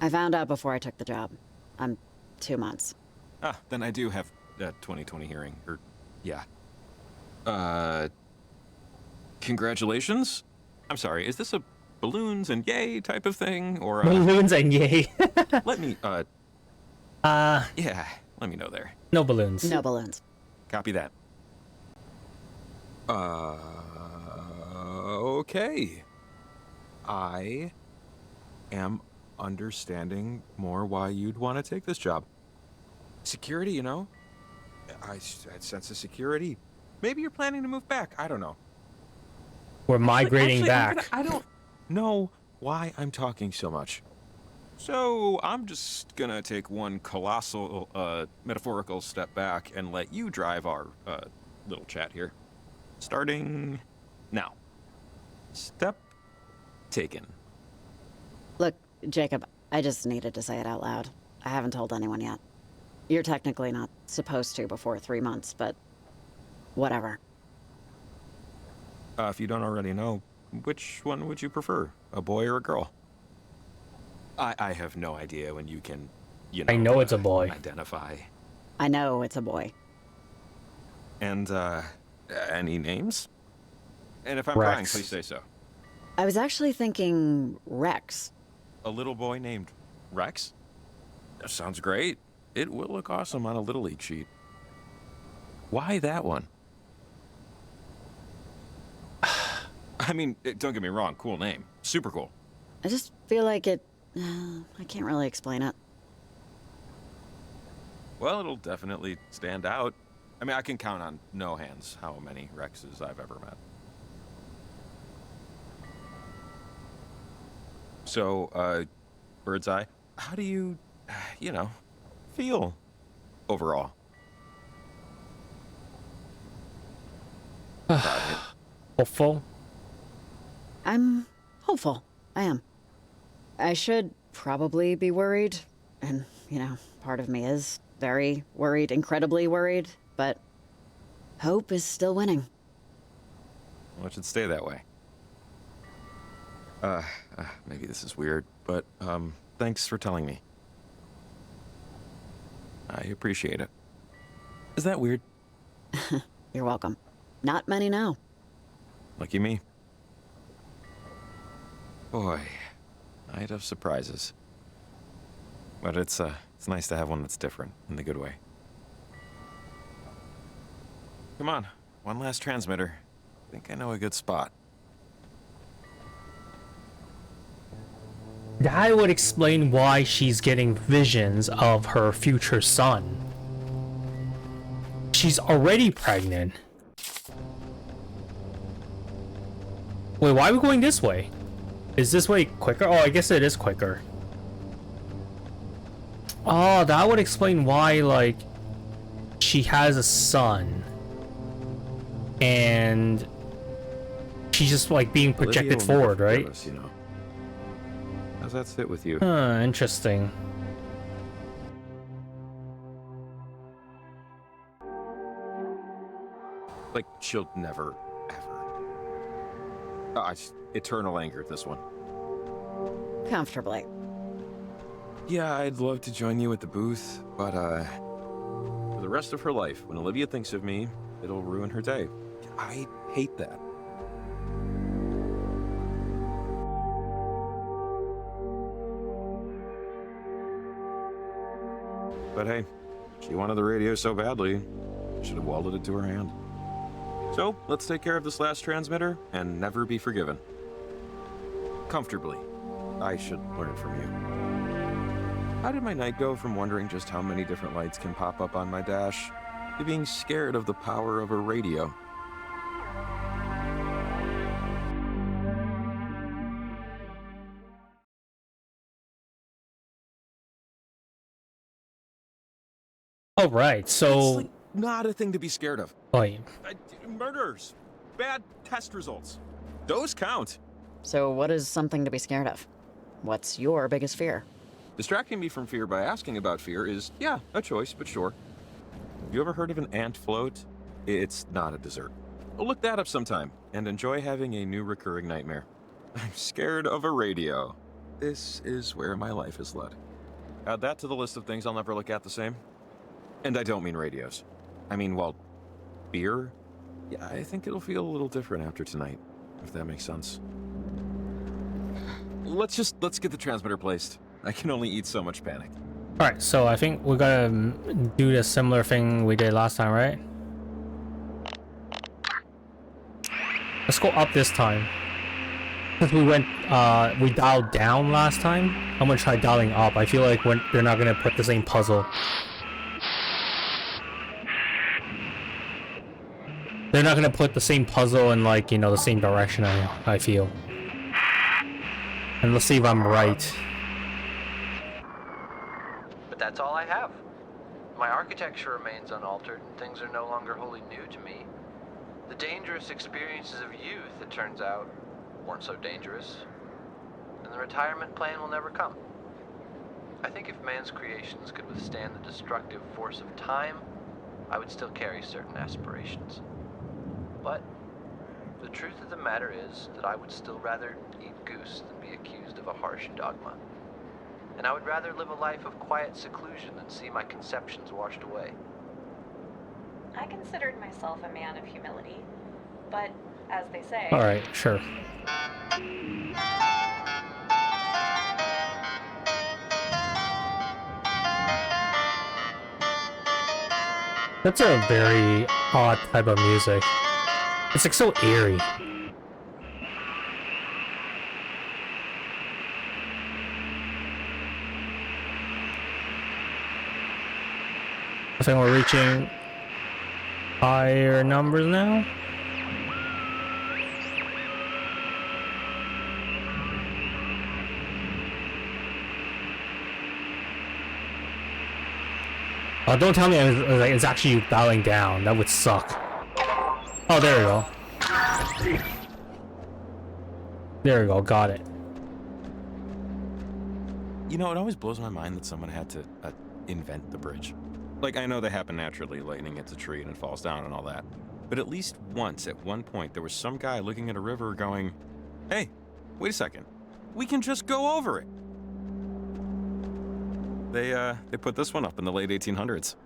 I found out before I took the job. I'm 2 months. Then I do have that 2020 hearing, yeah. Congratulations? I'm sorry, is this a balloons and yay type of thing, or balloons and yay? Let me, yeah, let me know there. No balloons. No balloons. Copy that. Okay. I am understanding more why you'd want to take this job. Security, I sense a security. Maybe you're planning to move back. I don't know. We're migrating back. I don't know why I'm talking so much. So I'm just gonna take one colossal metaphorical step back and let you drive our little chat here. Starting now. Step taken. Look, Jacob, I just needed to say it out loud. I haven't told anyone yet. You're technically not supposed to before 3 months, but whatever. If you don't already know, which one would you prefer, a boy or a girl? I have no idea when you can, I know it's a boy. Identify. I know it's a boy. And, any names? And if I'm Rex. wrong, please say so. I was actually thinking Rex. A little boy named Rex? That sounds great. It will look awesome on a Little League sheet. Why that one? I mean, don't get me wrong, cool name. Super cool. I just feel like it... I can't really explain it. Well, it'll definitely stand out. I mean, I can count on no hands how many Rexes I've ever met. So, Bird's Eye, how do you, feel overall? Hopeful? I'm hopeful. I am. I should probably be worried. And, part of me is very worried, incredibly worried. But hope is still winning. Well, it should stay that way. Maybe this is weird, but, thanks for telling me. I appreciate it. Is that weird? You're welcome. Not many know. Lucky me. Boy, night of surprises. But it's nice to have one that's different, in the good way. Come on, one last transmitter. I think I know a good spot. That would explain why she's getting visions of her future son. She's already pregnant. Wait, why are we going this way? Is this way quicker? Oh, I guess it is quicker. Oh, that would explain why, like, she has a son. And she's just, like, being projected forward, right? Us, you know. How's that sit with you? Huh, interesting. Like, she'll never, ever. Eternal anger at this one. Comfortably. Yeah, I'd love to join you at the booth, but, for the rest of her life, when Olivia thinks of me, it'll ruin her day. I hate that. But hey, she wanted the radio so badly, should have welded it to her hand. So, let's take care of this last transmitter and never be forgiven. Comfortably. I should learn from you. How did my night go from wondering just how many different lights can pop up on my dash to being scared of the power of a radio? All right, so It's like not a thing to be scared of. Wait. Murders, bad test results, those count. So what is something to be scared of? What's your biggest fear? Distracting me from fear by asking about fear is, yeah, a choice, but sure. Have you ever heard of an ant float? It's not a dessert. Look that up sometime and enjoy having a new recurring nightmare. I'm scared of a radio. This is where my life is led. Add that to the list of things I'll never look at the same. And I don't mean radios. I mean, well, beer? Yeah, I think it'll feel a little different after tonight, if that makes sense. Let's get the transmitter placed. I can only eat so much panic. All right, so I think we gotta do the similar thing we did last time, right? Let's go up this time. Since we dialed down last time, I'm gonna try dialing up. I feel like they're not gonna put the same puzzle. They're not gonna put the same puzzle in, like, the same direction, I feel. And let's see if I'm right. But that's all I have. My architecture remains unaltered, and things are no longer wholly new to me. The dangerous experiences of youth, it turns out, weren't so dangerous. And the retirement plan will never come. I think if man's creations could withstand the destructive force of time, I would still carry certain aspirations. But the truth of the matter is that I would still rather eat goose than be accused of a harsh dogma. And I would rather live a life of quiet seclusion than see my conceptions washed away. I considered myself a man of humility, but as they say. All right, sure. That's a very odd type of music. It's like so eerie. I think we're reaching higher numbers now. Oh, don't tell me it's actually you bowing down. That would suck. Oh, there we go. There we go. Got it. You know, it always blows my mind that someone had to invent the bridge. Like, I know they happen naturally, lightning hits a tree and it falls down and all that. But at least once, at one point, there was some guy looking at a river going, hey, wait a second. We can just go over it. They put this one up in the late 1800s.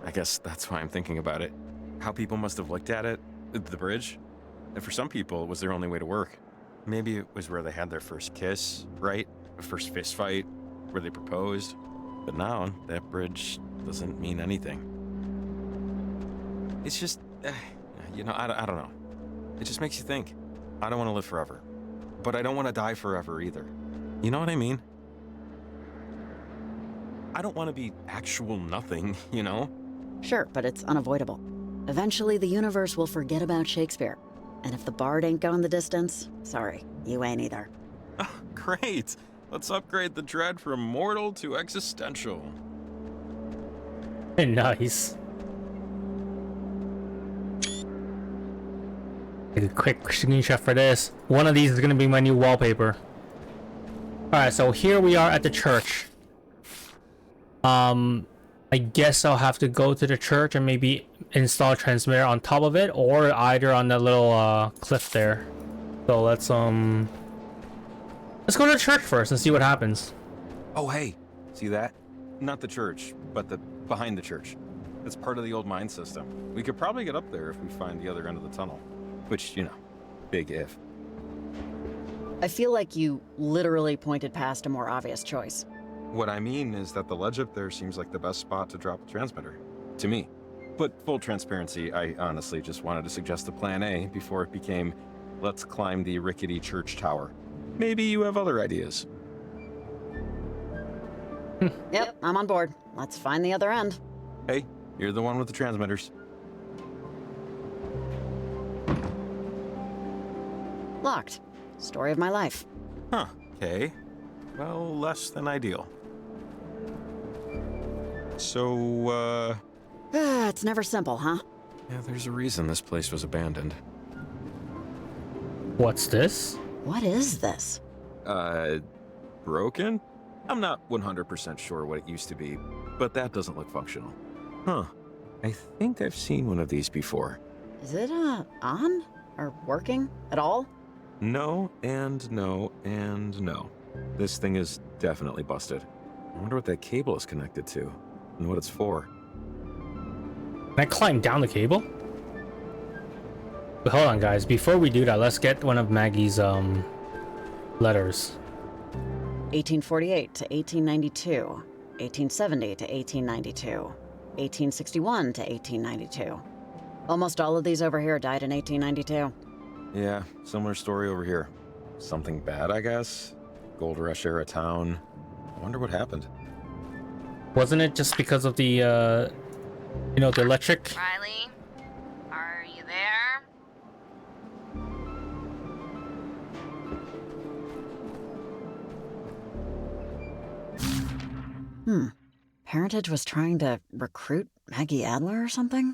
I guess that's why I'm thinking about it. How people must have looked at it, the bridge. And for some people, it was their only way to work. Maybe it was where they had their first kiss, right? The first fist fight, where they proposed. But now, that bridge doesn't mean anything. It's just, you know, I don't know. It just makes you think. I don't want to live forever. But I don't want to die forever either. You know what I mean? I don't want to be actual nothing, you know? Sure, but it's unavoidable. Eventually, the universe will forget about Shakespeare. And if the bard ain't going the distance, sorry, you ain't either. Oh, great! Let's upgrade the dread from mortal to existential. Nice. Take a quick screenshot for this. One of these is gonna be my new wallpaper. Alright, so here we are at the church. I guess I'll have to go to the church and maybe install a transmitter on top of it, or either on that little cliff there. So let's go to the church first and see what happens. Oh, hey, see that? Not the church, but the behind the church. It's part of the old mine system. We could probably get up there if we find the other end of the tunnel. Which, you know, big if. I feel like you literally pointed past a more obvious choice. What I mean is that the ledge up there seems like the best spot to drop a transmitter. To me. But full transparency, I honestly just wanted to suggest a plan A before it became, let's climb the rickety church tower. Maybe you have other ideas. Yep, I'm on board. Let's find the other end. Hey, you're the one with the transmitters. Locked. Story of my life. Huh, okay. Well, less than ideal. So, It's never simple, huh? yeah, there's a reason this place was abandoned. What's this? What is this? Broken? I'm not 100% sure what it used to be, but that doesn't look functional. Huh. I think I've seen one of these before. Is it, on? Or working at all? No, and no, and no. This thing is definitely busted. I wonder what that cable is connected to, and what it's for. Can I climb down the cable? But hold on, guys. Before we do that, let's get one of Maggie's, letters. 1848 to 1892. 1870 to 1892. 1861 to 1892. Almost all of these over here died in 1892. Yeah, similar story over here. Something bad, I guess? Gold Rush era town. I wonder what happened. Wasn't it just because of the, you know, the electric? Riley, are you there? Parentage was trying to recruit Maggie Adler or something?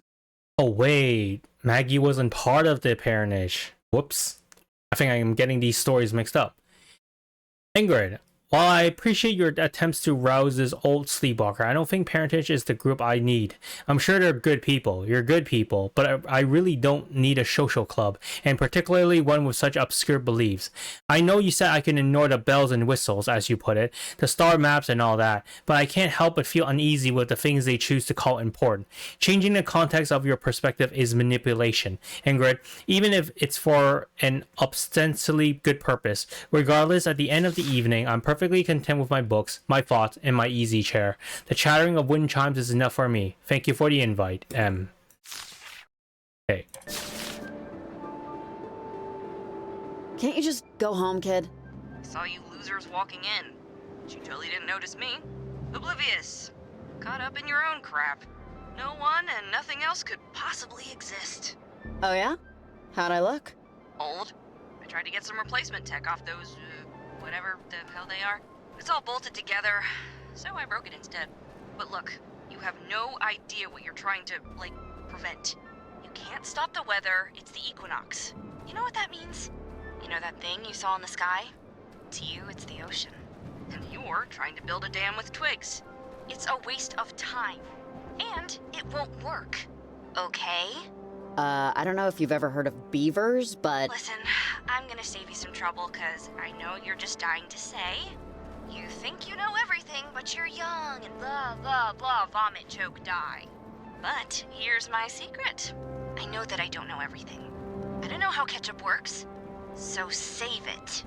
Oh, wait. Maggie wasn't part of the parentage. Whoops. I think I am getting these stories mixed up. Ingrid, While I appreciate your attempts to rouse this old sleepwalker, I don't think parentage is the group I need. I'm sure they're good people, you're good people, but I really don't need a social club, and particularly one with such obscure beliefs. I know you said I can ignore the bells and whistles, as you put it, the star maps and all that, but I can't help but feel uneasy with the things they choose to call important. Changing the context of your perspective is manipulation. Ingrid, even if it's for an ostensibly good purpose, regardless, at the end of the evening, I'm perfectly content with my books, my thoughts, and my easy chair. The chattering of wind chimes is enough for me. Thank you for the invite, M. Okay. Can't you just go home, kid? I saw you losers walking in, but you totally didn't notice me. Oblivious. Caught up in your own crap. No one and nothing else could possibly exist. Oh yeah? How'd I look? Old. I tried to get some replacement tech off those, whatever the hell they are. It's all bolted together, so I broke it instead. But look, you have no idea what you're trying to, like, prevent. You can't stop the weather, it's the equinox. You know what that means? You know that thing you saw in the sky? To you, it's the ocean. And you're trying to build a dam with twigs. It's a waste of time. And it won't work. Okay? I don't know if you've ever heard of beavers, but... Listen, I'm gonna save you some trouble, cause I know you're just dying to say. You think you know everything, but you're young and blah, blah, blah, vomit, choke, die. But here's my secret. I know that I don't know everything. I don't know how ketchup works, so save it.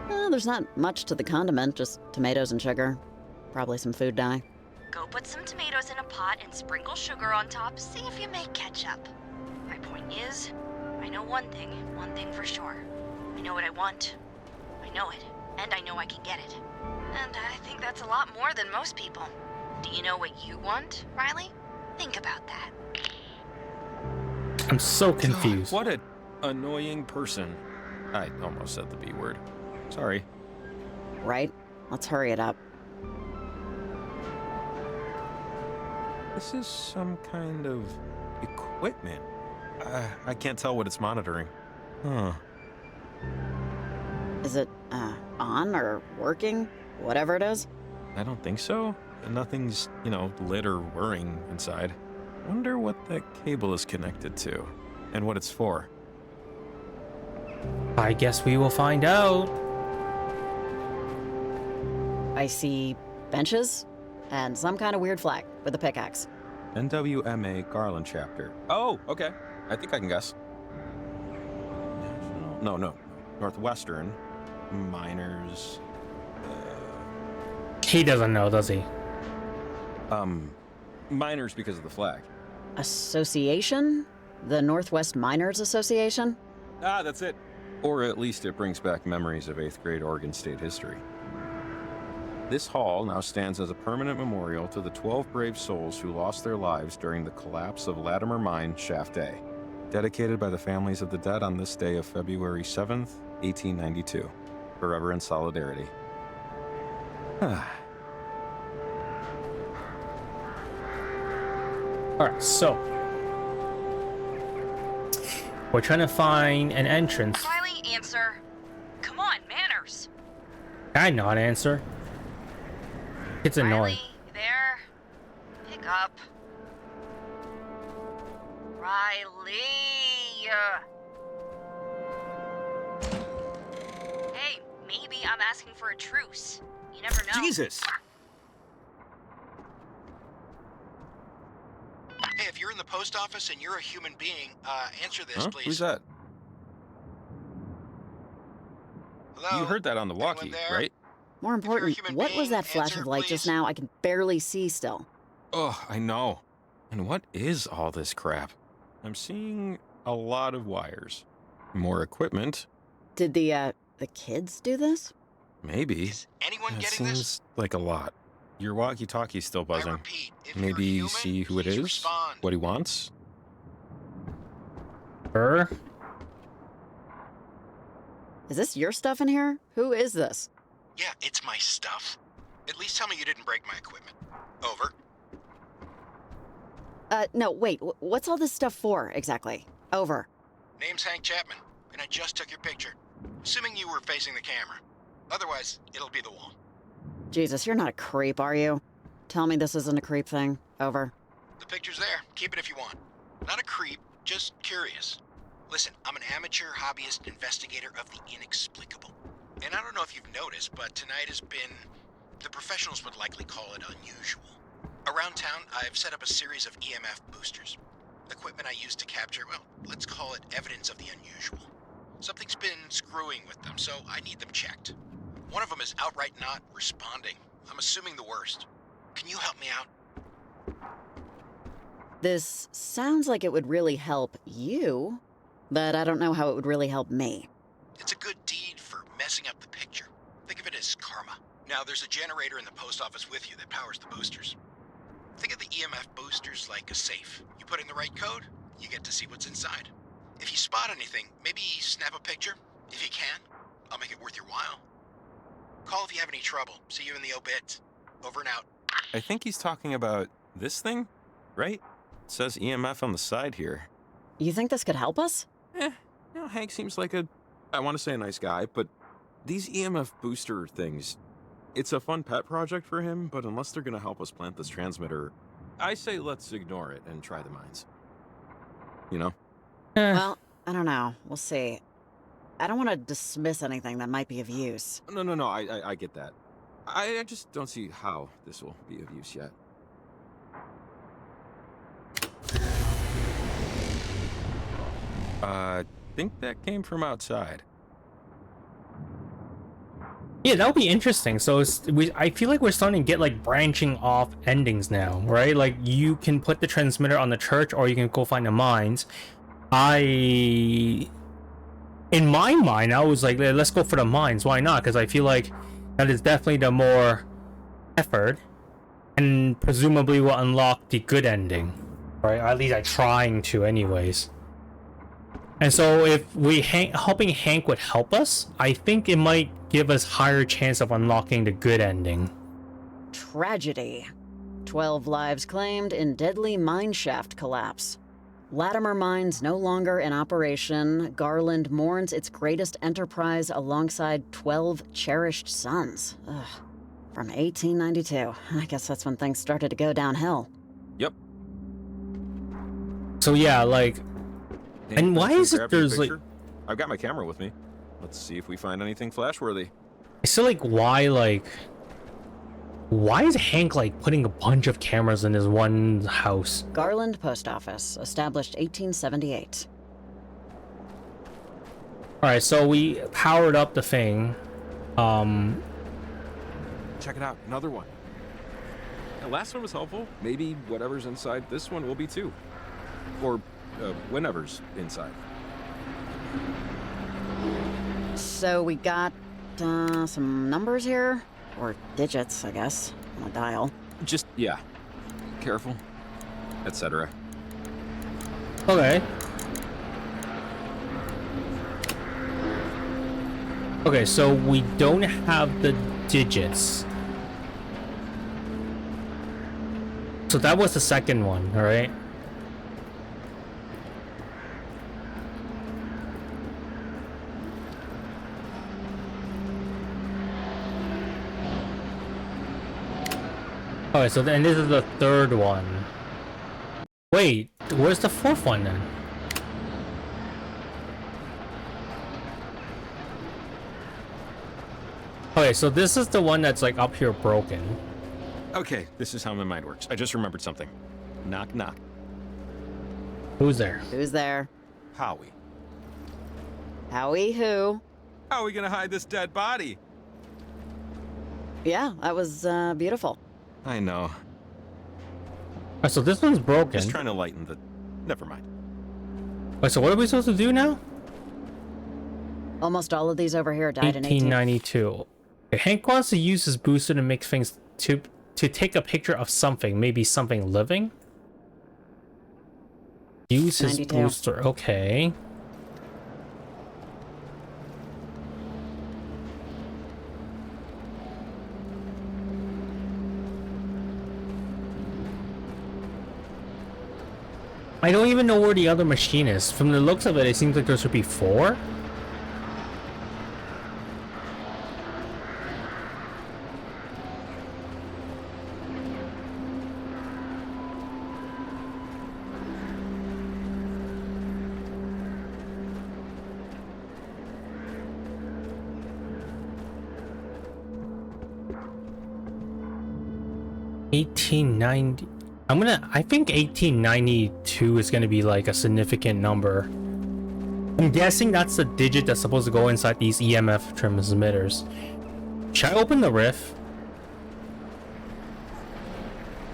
There's not much to the condiment, just tomatoes and sugar. Probably some food dye. Go put some tomatoes in a pot and sprinkle sugar on top, see if you make ketchup. My point is, I know one thing for sure. I know what I want. I know it, and I know I can get it. And I think that's a lot more than most people. Do you know what you want, Riley? Think about that. I'm so confused. God, what an annoying person. I almost said the B word. Sorry. Right? Let's hurry it up. This is some kind of equipment. I can't tell what it's monitoring. Huh. Is it, on or working? Whatever it is? I don't think so. Nothing's, lit or whirring inside. Wonder what that cable is connected to, and what it's for. I guess we will find out. I see benches and some kind of weird flag with a pickaxe. NWMA Garland chapter. Oh, okay. I think I can guess. No. Northwestern. Miners. He doesn't know, does he? Miners because of the flag. Association? The Northwest Miners Association? Ah, that's it. Or at least it brings back memories of 8th grade Oregon State history. This hall now stands as a permanent memorial to the 12 brave souls who lost their lives during the collapse of Latimer Mine Shaft A, dedicated by the families of the dead on this day of February 7th, 1892. Forever in solidarity. Alright, so we're trying to find an entrance. Riley, answer. Come on, manners. I not answer. It's annoying. Riley, you there? Pick up. Riley. Hey, maybe I'm asking for a truce. You never know. Jesus! Hey, if you're in the post office and you're a human being, answer this, please. Who's that? Hello? You heard that on the walkie, right? More important, what was that flash of light just now? I can barely see still. Oh, I know. And what is all this crap? I'm seeing a lot of wires. More equipment. Did the kids do this? Maybe. Is anyone That getting seems this? like a lot. Your walkie-talkie's still buzzing. repeat, if Maybe you're human, see who it please is? respond. What he wants? Her? Is this your stuff in here? Who is this? Yeah, it's my stuff. At least tell me you didn't break my equipment. Over. No, wait, what's all this stuff for, exactly? Over. Name's Hank Chapman, and I just took your picture. Assuming you were facing the camera. Otherwise, it'll be the wall. Jesus, you're not a creep, are you? Tell me this isn't a creep thing. Over. The picture's there. Keep it if you want. Not a creep, just curious. Listen, I'm an amateur hobbyist investigator of the inexplicable. And I don't know if you've noticed, but tonight has been... the professionals would likely call it unusual. Around town, I've set up a series of EMF boosters. Equipment I use to capture, well, let's call it evidence of the unusual. Something's been screwing with them, so I need them checked. One of them is outright not responding. I'm assuming the worst. Can you help me out? This sounds like it would really help you, but I don't know how it would really help me. It's a good deed for messing up the picture. Think of it as karma. Now, there's a generator in the post office with you that powers the boosters. Think of the EMF boosters like a safe. You put in the right code, you get to see what's inside. If you spot anything, maybe snap a picture. If you can, I'll make it worth your while. Call if you have any trouble. See you in the obit. Over and out. I think he's talking about this thing, right? It says EMF on the side here. You think this could help us? Hank seems like I want to say a nice guy, but these EMF booster things, it's a fun pet project for him, but unless they're going to help us plant this transmitter, I say let's ignore it and try the mines. You know? Well, I don't know. We'll see. I don't want to dismiss anything that might be of use. No, I get that. I just don't see how this will be of use yet. I think that came from outside. Yeah, that would be interesting. So I feel like we're starting to get like branching off endings now, right? Like you can put the transmitter on the church, or you can go find the mines. In my mind, I was like, let's go for the mines. Why not? Because I feel like that is definitely the more effort, and presumably will unlock the good ending, right? At least I'm trying to, anyways. And so if helping Hank would help us, I think it might give us higher chance of unlocking the good ending. Tragedy. 12 lives claimed in deadly mine shaft collapse. Latimer Mines no longer in operation. Garland mourns its greatest enterprise alongside 12 cherished sons. Ugh. From 1892. I guess that's when things started to go downhill. Yep. So yeah, like... Hey, and why is it there's like... I've got my camera with me. Let's see if we find anything flashworthy. I still like, why is Hank like putting a bunch of cameras in his one house? Garland Post Office, established 1878. Alright, so we powered up the thing. Check it out, another one. The last one was helpful. Maybe whatever's inside this one will be too. Or whenever's inside. So we got some numbers here, or digits, I guess, on a dial. Just, yeah. Careful, etc. Okay. Okay, so we don't have the digits. So that was the second one, alright? Alright, so then this is the third one. Wait, where's the fourth one then? Okay, so this is the one that's like up here broken. Okay, this is how my mind works. I just remembered something. Knock, knock. Who's there? Who's there? Howie. Howie who? How are we gonna hide this dead body? Yeah, that was beautiful. I know. Alright, so this one's broken. Just trying to lighten the... Never mind. Wait, so what are we supposed to do now? Almost all of these over here died in 1892. Okay, Hank wants to use his booster to make things to take a picture of something, maybe something living. Use his 92. booster. Okay. I don't even know where the other machine is. From the looks of it, it seems like there should be 4. 1890. I think 1892 is gonna be like a significant number. I'm guessing that's the digit that's supposed to go inside these EMF transmitters. Should I open the rift?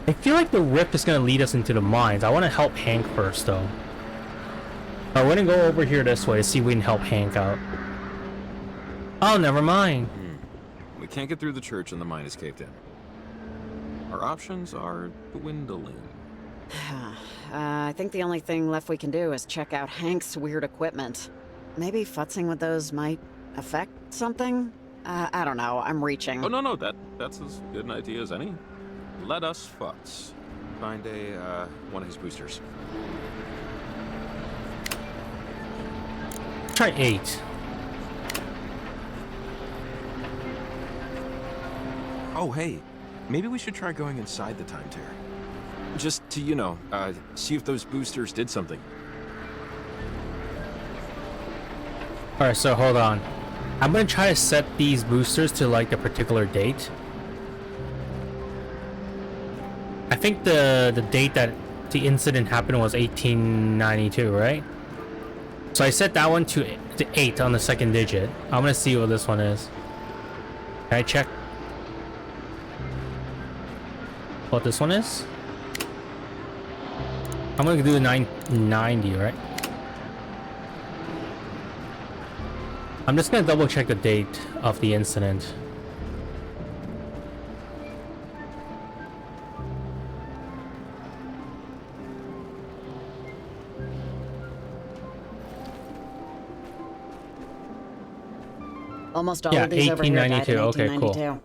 I feel like the rift is gonna lead us into the mines. I want to help Hank first though. Alright, we're gonna go over here this way to see if we can help Hank out. Oh, never mind. We can't get through the church and the mine is caved in. Our options are dwindling. I think the only thing left we can do is check out Hank's weird equipment. Maybe futzing with those might affect something? I don't know, I'm reaching. Oh, no, that's as good an idea as any. Let us futz. Find one of his boosters. Try 8. Oh, hey. Maybe we should try going inside the time tear. Just to, you know, see if those boosters did something. Alright, so hold on. I'm gonna try to set these boosters to like a particular date. I think the date that the incident happened was 1892, right? So I set that one to 8 on the second digit. I'm gonna see what this one is. Can I check what this one is? I'm gonna do 990, right? I'm just gonna double check the date of the incident. Almost all Yeah, of these over here died in 1892. Okay, cool. 1892.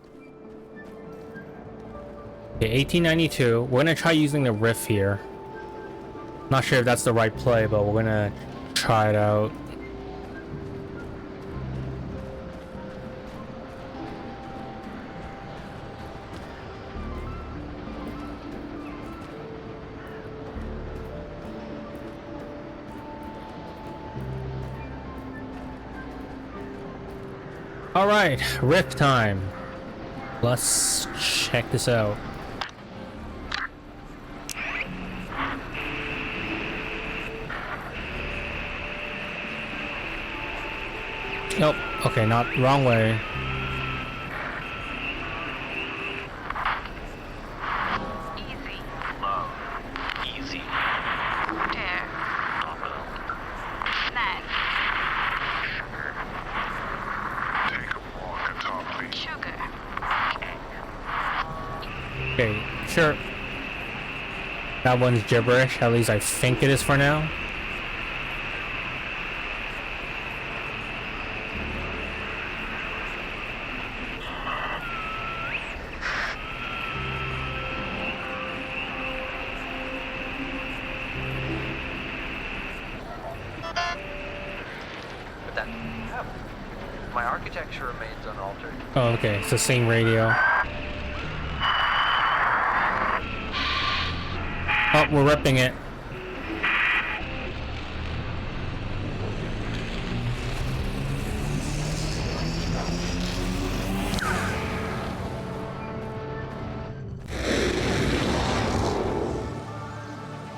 Okay, 1892. We're gonna try using the riff here. Not sure if that's the right play, but we're gonna try it out. Alright, riff time. Let's check this out. Nope. Okay, not wrong way. Easy. Love. Easy. Dare. Snack. Sugar. Take a walk and talk, please. Sugar. Okay, sure. That one's gibberish. At least I think it is for now. But that didn't happen. My architecture remains unaltered. Oh, okay. It's the same radio. Oh, we're ripping it.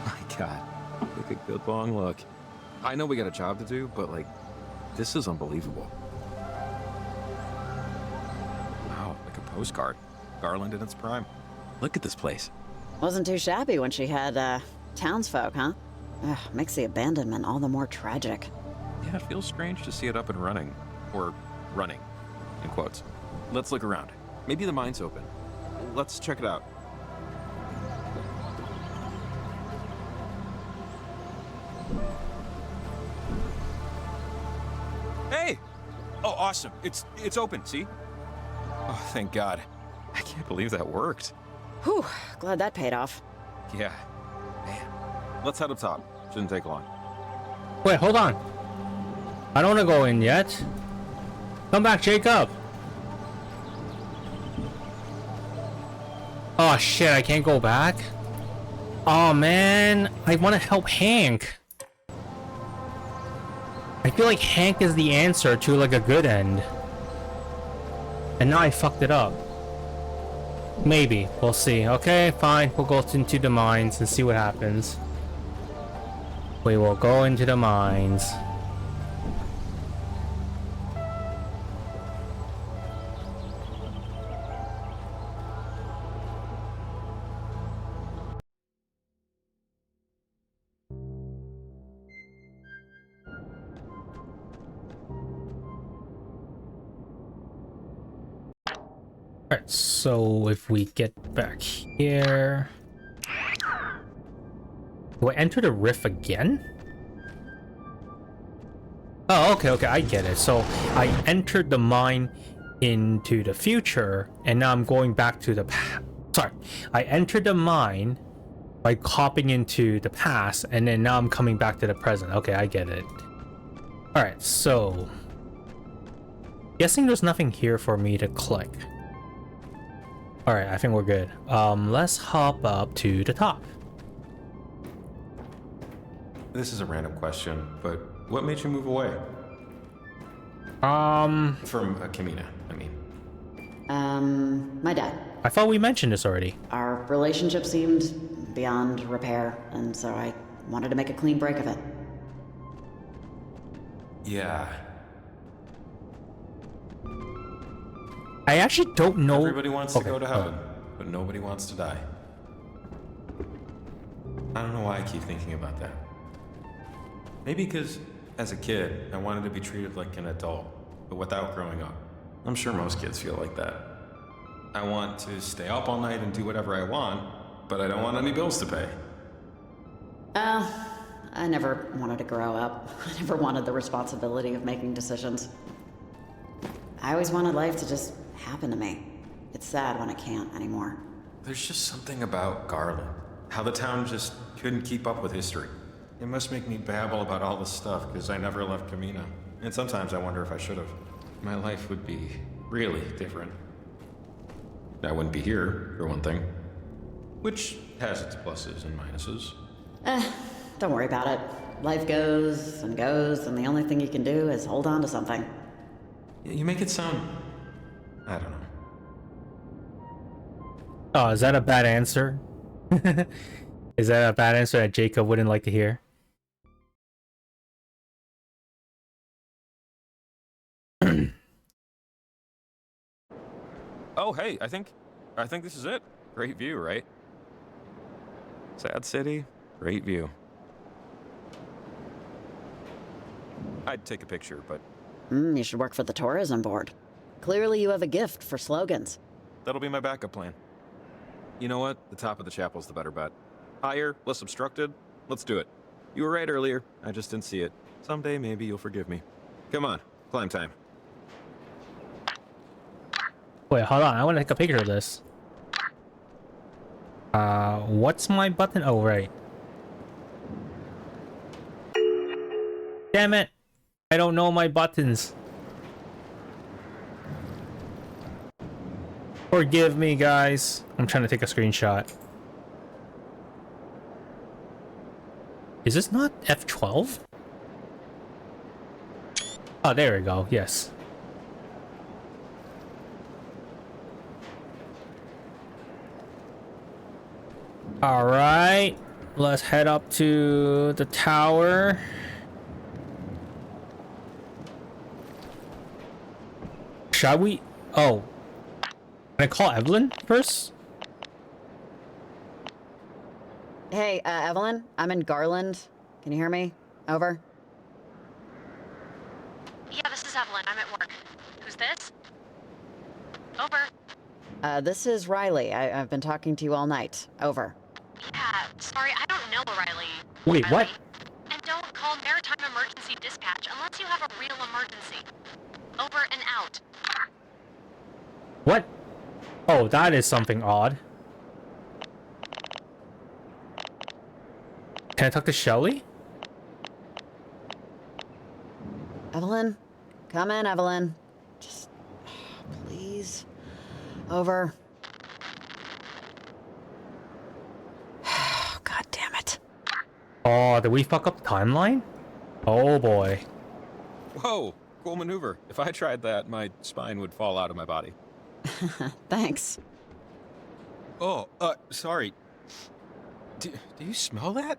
My God, take a good long look. I know we got a job to do, but like, this is unbelievable. Wow, like a postcard. Garland in its prime. Look at this place. Wasn't too shabby when she had, townsfolk, huh? Ugh, makes the abandonment all the more tragic. Yeah, it feels strange to see it up and running. Or running, in quotes. Let's look around. Maybe the mine's open. Let's check it out. Hey! Oh, awesome. It's open, see? Oh, thank God. I can't believe that worked. Whew, glad that paid off. Yeah. Man. Let's head up top. Shouldn't take long. Wait, hold on. I don't want to go in yet. Come back, Jacob. Oh shit, I can't go back. Oh man, I want to help Hank. I feel like Hank is the answer to like a good end. And now I fucked it up. Maybe. We'll see. Okay, fine. We'll go into the mines and see what happens. We will go into the mines. Alright, so if we get back here... Do I enter the rift again? Oh, okay, I get it. So I entered the mine into the future, and now I'm going back to the past. Sorry, I entered the mine by hopping into the past, and then now I'm coming back to the present. Okay, I get it. Alright, so... Guessing there's nothing here for me to click. Alright, I think we're good. Let's hop up to the top. This is a random question, but what made you move away? From Kamina, I mean. My dad. I thought we mentioned this already. Our relationship seemed beyond repair, and so I wanted to make a clean break of it. Yeah. I actually don't know. Everybody wants to go to heaven, but nobody wants to die. I don't know why I keep thinking about that. Maybe because, as a kid, I wanted to be treated like an adult, but without growing up. I'm sure most kids feel like that. I want to stay up all night and do whatever I want, but I don't want any bills to pay. I never wanted to grow up. I never wanted the responsibility of making decisions. I always wanted life to just happen to me. It's sad when it can't anymore. There's just something about Garland. How the town just couldn't keep up with history. It must make me babble about all this stuff because I never left Kamina. And sometimes I wonder if I should have. My life would be really different. I wouldn't be here, for one thing. Which has its pluses and minuses. Don't worry about it. Life goes, and the only thing you can do is hold on to something. You make it sound... I don't know. Oh, is that a bad answer? Is that a bad answer that Jacob wouldn't like to hear? Oh, hey, I think this is it. Great view, right? Sad city, great view. I'd take a picture, but... You should work for the tourism board. Clearly you have a gift for slogans. That'll be my backup plan. You know what? The top of the chapel's the better bet. Higher, less obstructed. Let's do it. You were right earlier. I just didn't see it. Someday, maybe you'll forgive me. Come on, climb time. Wait, hold on. I want to take a picture of this. What's my button? Oh, right. Damn it. I don't know my buttons. Forgive me, guys. I'm trying to take a screenshot. Is this not F12? Oh, there we go. Yes. All right. Let's head up to the tower. Shall we? Oh. Can I call Evelyn first? Hey, Evelyn, I'm in Garland. Can you hear me? Over. Yeah, this is Evelyn. I'm at work. Who's this? Over. This is Riley. I've been talking to you all night. Over. Yeah, sorry, I don't know Riley. Wait, what? And don't call Maritime Emergency Dispatch unless you have a real emergency. Over and out. What? Oh, that is something odd. Can I talk to Shelly? Evelyn? Come in, Evelyn. Just... please. Over. God damn it. Oh, did we fuck up the timeline? Oh boy. Whoa, cool maneuver. If I tried that, my spine would fall out of my body. Thanks. Oh, sorry. Do you smell that?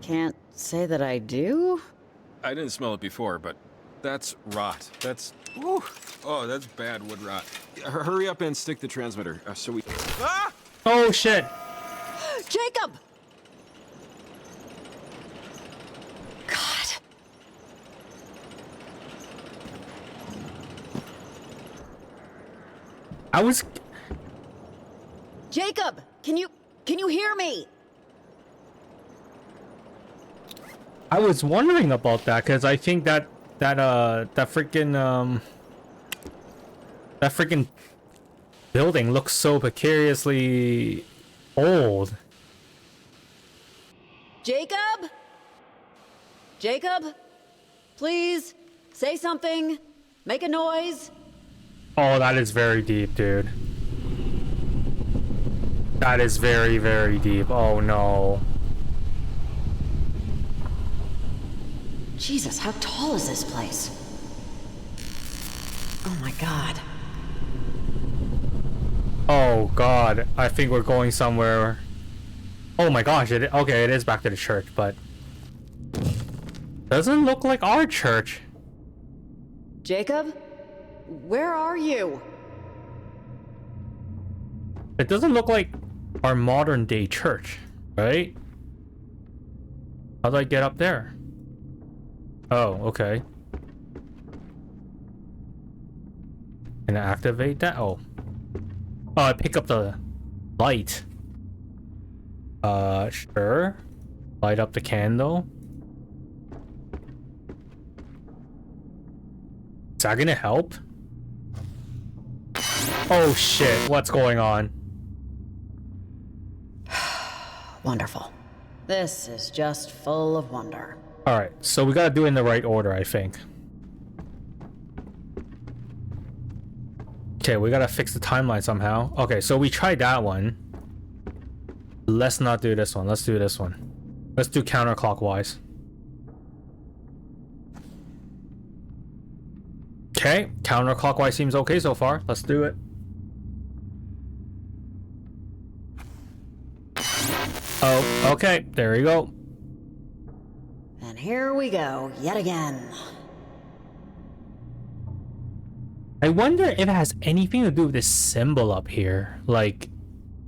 Can't say that I do. I didn't smell it before, but that's rot. That's... Woo! Oh, that's bad wood rot. Hurry up and stick the transmitter, so we... Ah! Oh, shit. Jacob! I was... Jacob, can you hear me? I was wondering about that because I think that freaking building looks so precariously old. Jacob? Jacob? Please say something. Make a noise. Oh, that is very deep, dude. That is very, very deep. Oh no. Jesus, how tall is this place? Oh my god. Oh god, I think we're going somewhere. Oh my gosh, okay, it is back to the church, but doesn't look like our church. Jacob? Where are you? It doesn't look like our modern day church, right? How do I get up there? Oh, okay. Can I activate that? Oh. Oh, I pick up the light. Sure. Light up the candle. Is that gonna help? Oh shit, what's going on? Wonderful. This is just full of wonder. Alright, so we gotta do it in the right order, I think. Okay, we gotta fix the timeline somehow. Okay, so we tried that one. Let's not do this one. Let's do this one. Let's do counterclockwise. Okay, counterclockwise seems okay so far. Let's do it. Oh, okay, there we go. And here we go, yet again. I wonder if it has anything to do with this symbol up here. Like,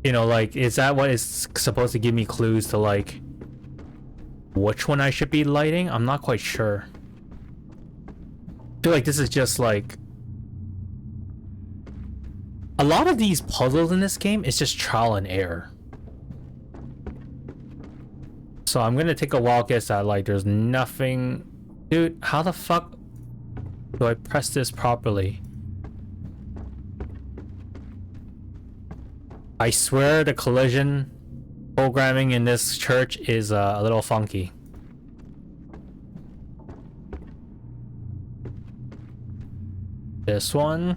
you know, like, is that what is supposed to give me clues to, like, which one I should be lighting? I'm not quite sure. I feel like this is just, like... A lot of these puzzles in this game is just trial and error. So I'm gonna take a wild guess that, like, there's nothing... Dude, how the fuck do I press this properly? I swear the collision programming in this church is a little funky. This one.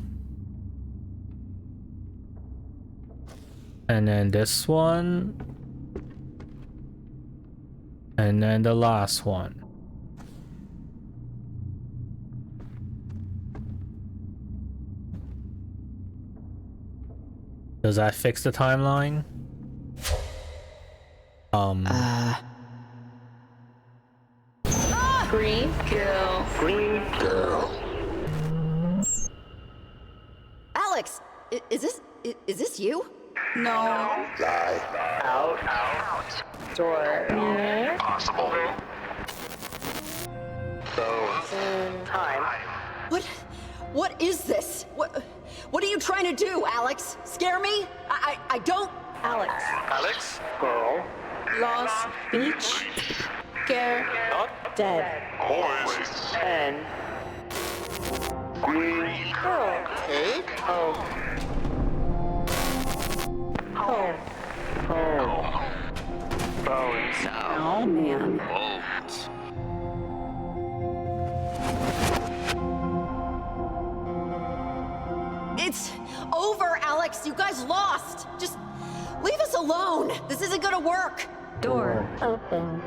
And then this one. And then the last one. Does that fix the timeline? Green girl. Green girl. Alex, is this you? No. Out. Door. Possible. Time. What is this? What are you trying to do, Alex? Scare me? I don't... Alex. Alex. Girl. Lost. Beach. Scare. Not Dead. always. And. Green Girl. cake. Home. Home. Home. Bones. Oh, man. Bones. It's over, Alex. You guys lost. Just leave us alone. This isn't gonna work. Door. Open.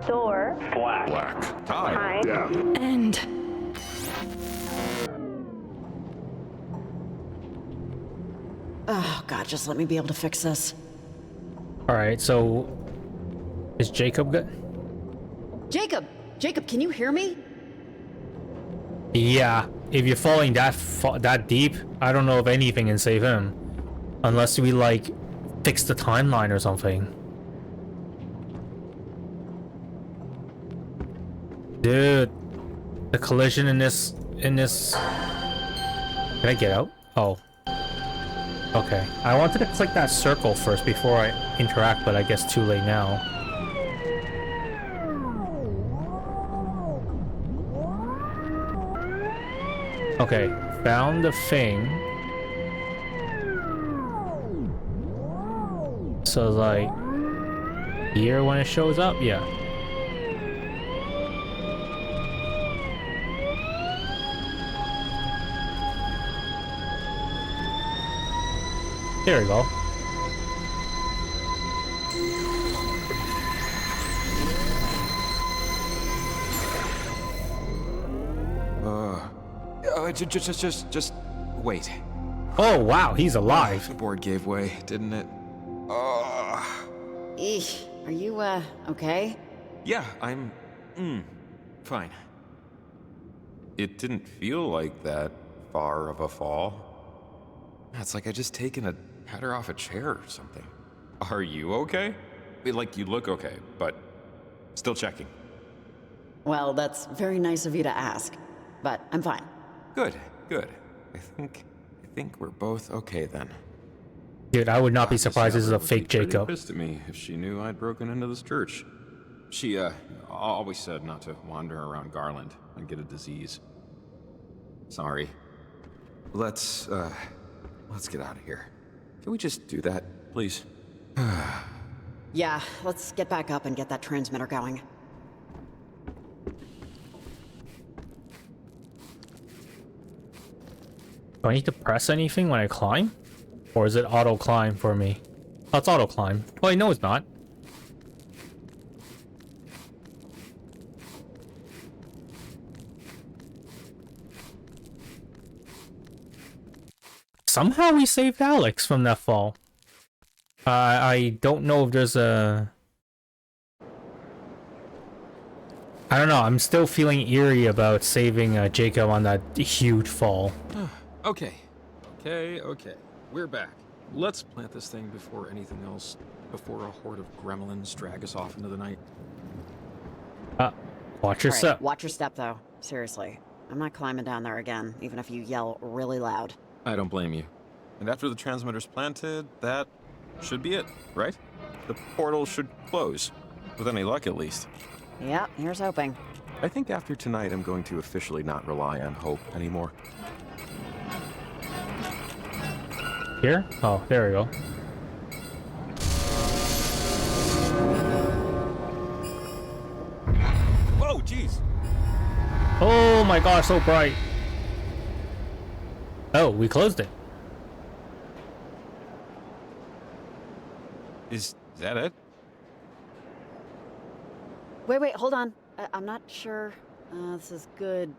Door. Black. Time. Death. End. God, just let me be able to fix this. Alright, so... Is Jacob good? Jacob! Jacob, can you hear me? Yeah, if you're falling that deep, I don't know if anything can save him. Unless we, like, fix the timeline or something. Dude, the collision in this... Can I get out? Oh. Okay. I wanted to click that circle first before I interact, but I guess too late now. Okay, found the thing. So like here when it shows up, yeah. There we go. Just wait. Oh wow, he's alive. The board gave way, didn't it? Eesh, are you, okay? Yeah, I'm, fine. It didn't feel like that far of a fall. It's like I just taken a header off a chair or something. Are you okay? Like, you look okay, but still checking. Well, that's very nice of you to ask, but I'm fine. Good. I think we're both okay then. Dude, I would not be surprised this is a fake Jacob. Pissed at me if she knew I'd broken into this church. She always said not to wander around Garland and get a disease. Sorry. Let's get out of here. Can we just do that, please? Yeah, let's get back up and get that transmitter going. Do I need to press anything when I climb? Or is it auto climb for me? Oh, it's auto climb. Wait, no it's not. Somehow we saved Alex from that fall. I don't know if there's a... I don't know, I'm still feeling eerie about saving Jacob on that huge fall. Okay. We're back. Let's plant this thing before anything else, before a horde of gremlins drag us off into the night. Watch your step. Watch your step, though. Seriously. I'm not climbing down there again, even if you yell really loud. I don't blame you. And after the transmitter's planted, that should be it, right? The portal should close. With any luck, at least. Yeah, here's hoping. I think after tonight, I'm going to officially not rely on hope anymore. Here? Oh, there we go. Whoa, jeez! Oh my gosh, so bright. Oh, we closed it. Is that it? Wait, hold on. I'm not sure this is good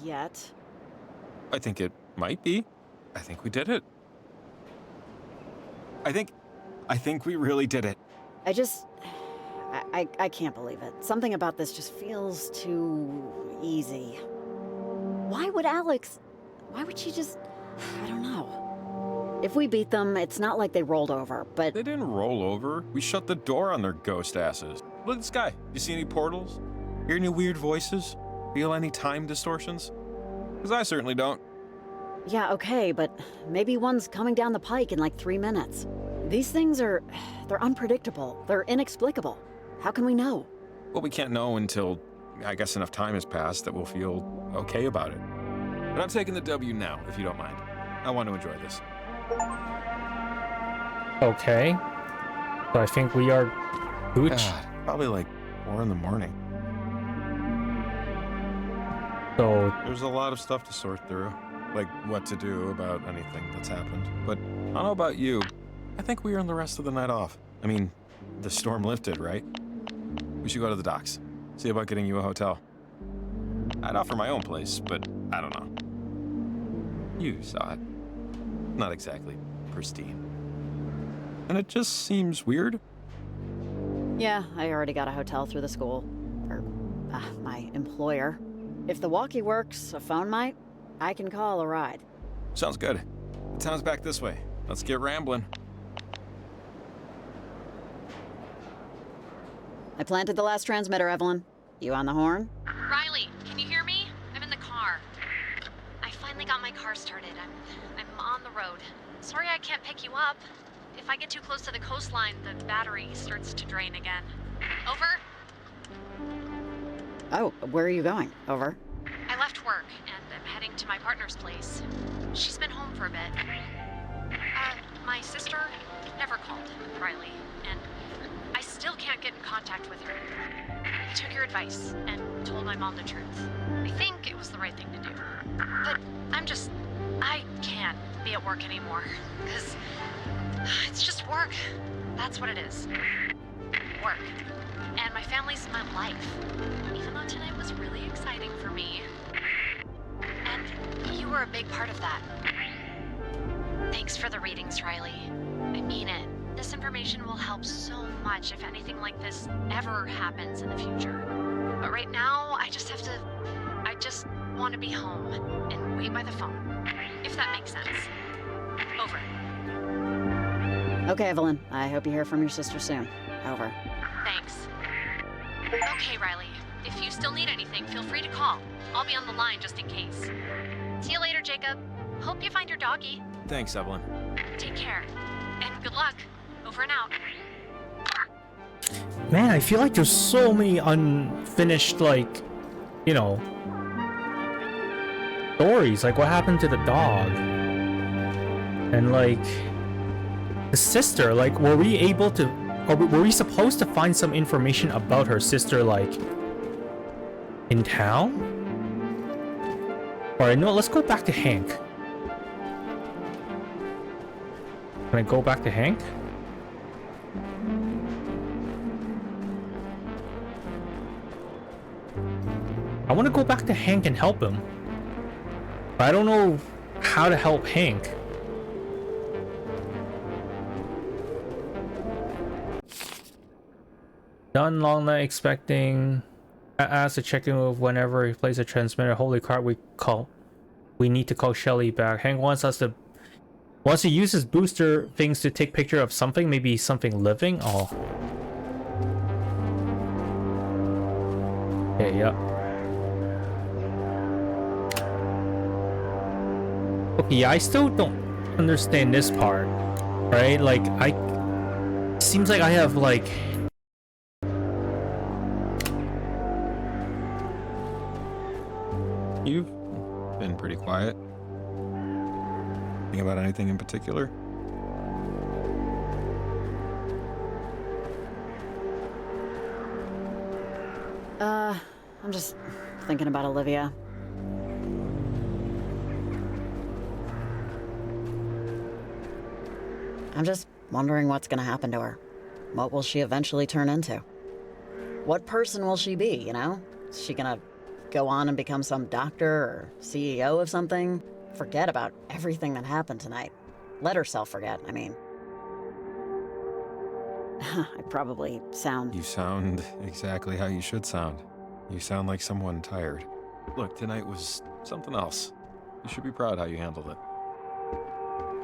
yet. I think it might be. I think we did it. I think we really did it. I can't believe it. Something about this just feels too easy. Why would she just... I don't know. If we beat them, it's not like they rolled over, but... They didn't roll over. We shut the door on their ghost asses. Look at the sky. You see any portals? Hear any weird voices? Feel any time distortions? Because I certainly don't. Yeah, okay, but maybe one's coming down the pike in like 3 minutes. These things they're unpredictable. They're inexplicable. How can we know? Well, we can't know until, I guess, enough time has passed that we'll feel okay about it. But I'm taking the W now, if you don't mind. I want to enjoy this. Okay. So I think we are gooch. Probably like 4 in the morning. So there's a lot of stuff to sort through. Like what to do about anything that's happened. But I don't know about you. I think we earned the rest of the night off. I mean, the storm lifted, right? We should go to the docks. See about getting you a hotel. I'd offer my own place, but I don't know. You saw it. Not exactly pristine. and it just seems weird. Yeah, I already got a hotel through the school. Or, my employer. If the walkie works, a phone might, I can call a ride. Sounds good. The town's back this way. Let's get rambling. I planted the last transmitter, Evelyn. You on the horn? Riley, can you hear me? I'm in the car. I finally got my car started. I'm on the road. Sorry I can't pick you up. If I get too close to the coastline, the battery starts to drain again. Over? Oh, where are you going? Over. I left work, and I'm heading to my partner's place. She's been home for a bit. My sister never called, Riley, and I still can't get in contact with her. I took your advice and told my mom the truth. I think it was the right thing to do. But I can't be at work anymore, because it's just work. That's what it is. Work. And my family's my life. Even though tonight was really exciting for me. And you were a big part of that. Thanks for the readings, Riley. I mean it. This information will help so much if anything like this ever happens in the future. But right now, I just want to be home and wait by the phone. If that makes sense. Over. Okay, Evelyn. I hope you hear from your sister soon. Over. Thanks. Okay, Riley. If you still need anything, feel free to call. I'll be on the line just in case. See you later, Jacob. Hope you find your doggy. Thanks, Evelyn. Take care. And good luck. Over and out. Man, I feel like there's so many unfinished, like, you know, stories. Like, what happened to the dog? And, like, the sister. Like, were we able to... Or were we supposed to find some information about her sister, like, in town? Alright, no, let's go back to Hank. Can I go back to Hank? I want to go back to Hank and help him. But I don't know how to help Hank. Done long night expecting. I asked to check in with whenever he plays a transmitter. Holy crap, we need to call Shelly back. Hank wants to use his booster things to take picture of something, maybe something living. Oh. Okay, yeah. Okay, yeah, I still don't understand this part, right? Like, seems like I have, like... You've been pretty quiet. Think about anything in particular? I'm just thinking about Olivia. I'm just wondering what's gonna happen to her. What will she eventually turn into? What person will she be, you know? Is she gonna go on and become some doctor or CEO of something? Forget about everything that happened tonight. Let herself forget, I mean. I probably sound... You sound exactly how you should sound. You sound like someone tired. Look, tonight was something else. You should be proud how you handled it.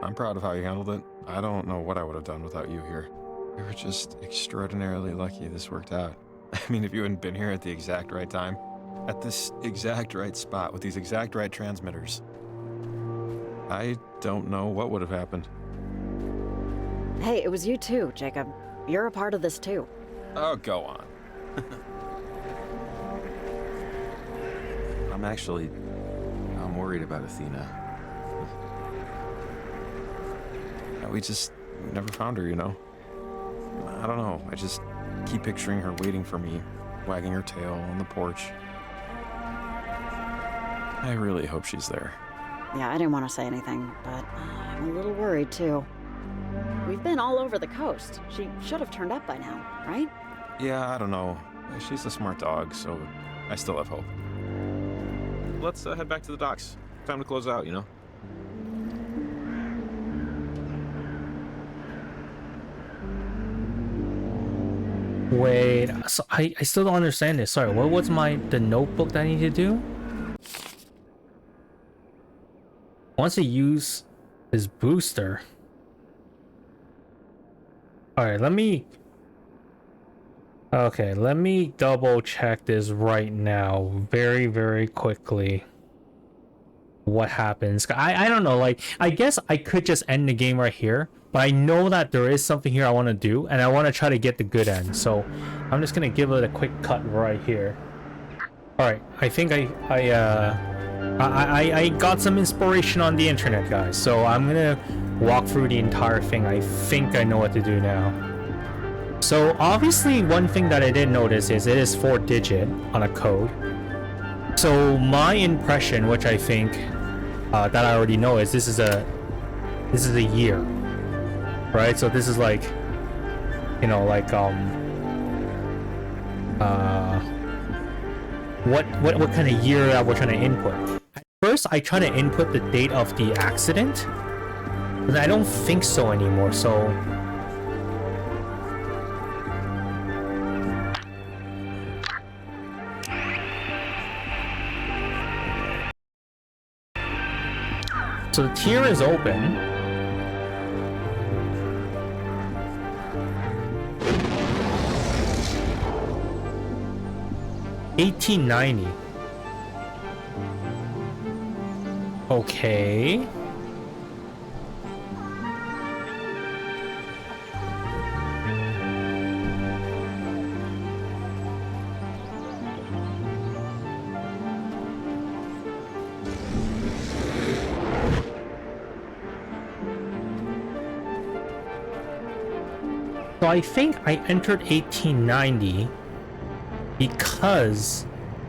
I'm proud of how you handled it. I don't know what I would have done without you here. We were just extraordinarily lucky this worked out. I mean, if you hadn't been here at the exact right time, at this exact right spot, with these exact right transmitters, I don't know what would have happened. Hey, it was you too, Jacob. You're a part of this too. Oh, go on. I'm worried about Athena. We never found her, you know? I don't know, I just keep picturing her waiting for me, wagging her tail on the porch. I really hope she's there. Yeah, I didn't want to say anything, but I'm a little worried too. We've been all over the coast. She should have turned up by now, right? Yeah, I don't know. She's a smart dog, so I still have hope. Let's head back to the docks. Time to close out, you know? Wait, so I still don't understand this. Sorry, what was the notebook that I need to do? Once you use this booster. Alright, let me double check this right now. Very, very quickly. What happens? I don't know, like, I guess I could just end the game right here. But I know that there is something here I want to do, and I want to try to get the good end. So I'm just gonna give it a quick cut right here. All right, I think I got some inspiration on the internet, guys. So I'm gonna walk through the entire thing. I think I know what to do now. So obviously, one thing that I did notice is it is 4-digit on a code. So my impression, which I think that I already know, is this is a year. Right, so this is like, you know, like what kind of year that we're trying to input. At first, I try to input the date of the accident, but I don't think so anymore. So the tier is open. $18.90. Okay. So I think I entered 1890 because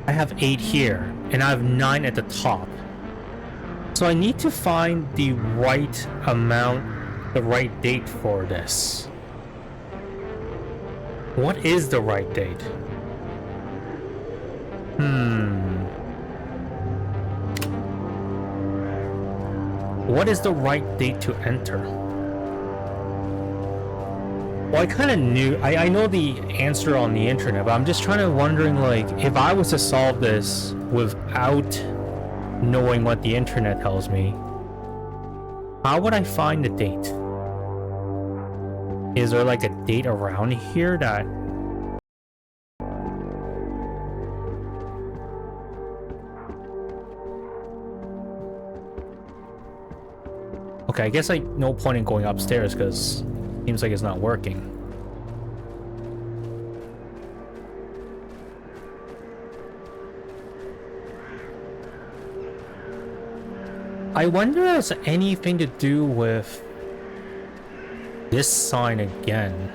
I have 8 here and I have 9 at the top. So I need to find the right amount, the right date for this. What is the right date? What is the right date to enter? Well, I kind of knew, I know the answer on the internet, but I'm just wondering, like, if I was to solve this without knowing what the internet tells me, how would I find the date? Is there like a date around here that... Okay, I guess no point in going upstairs because seems like it's not working. I wonder if it's anything to do with this sign again.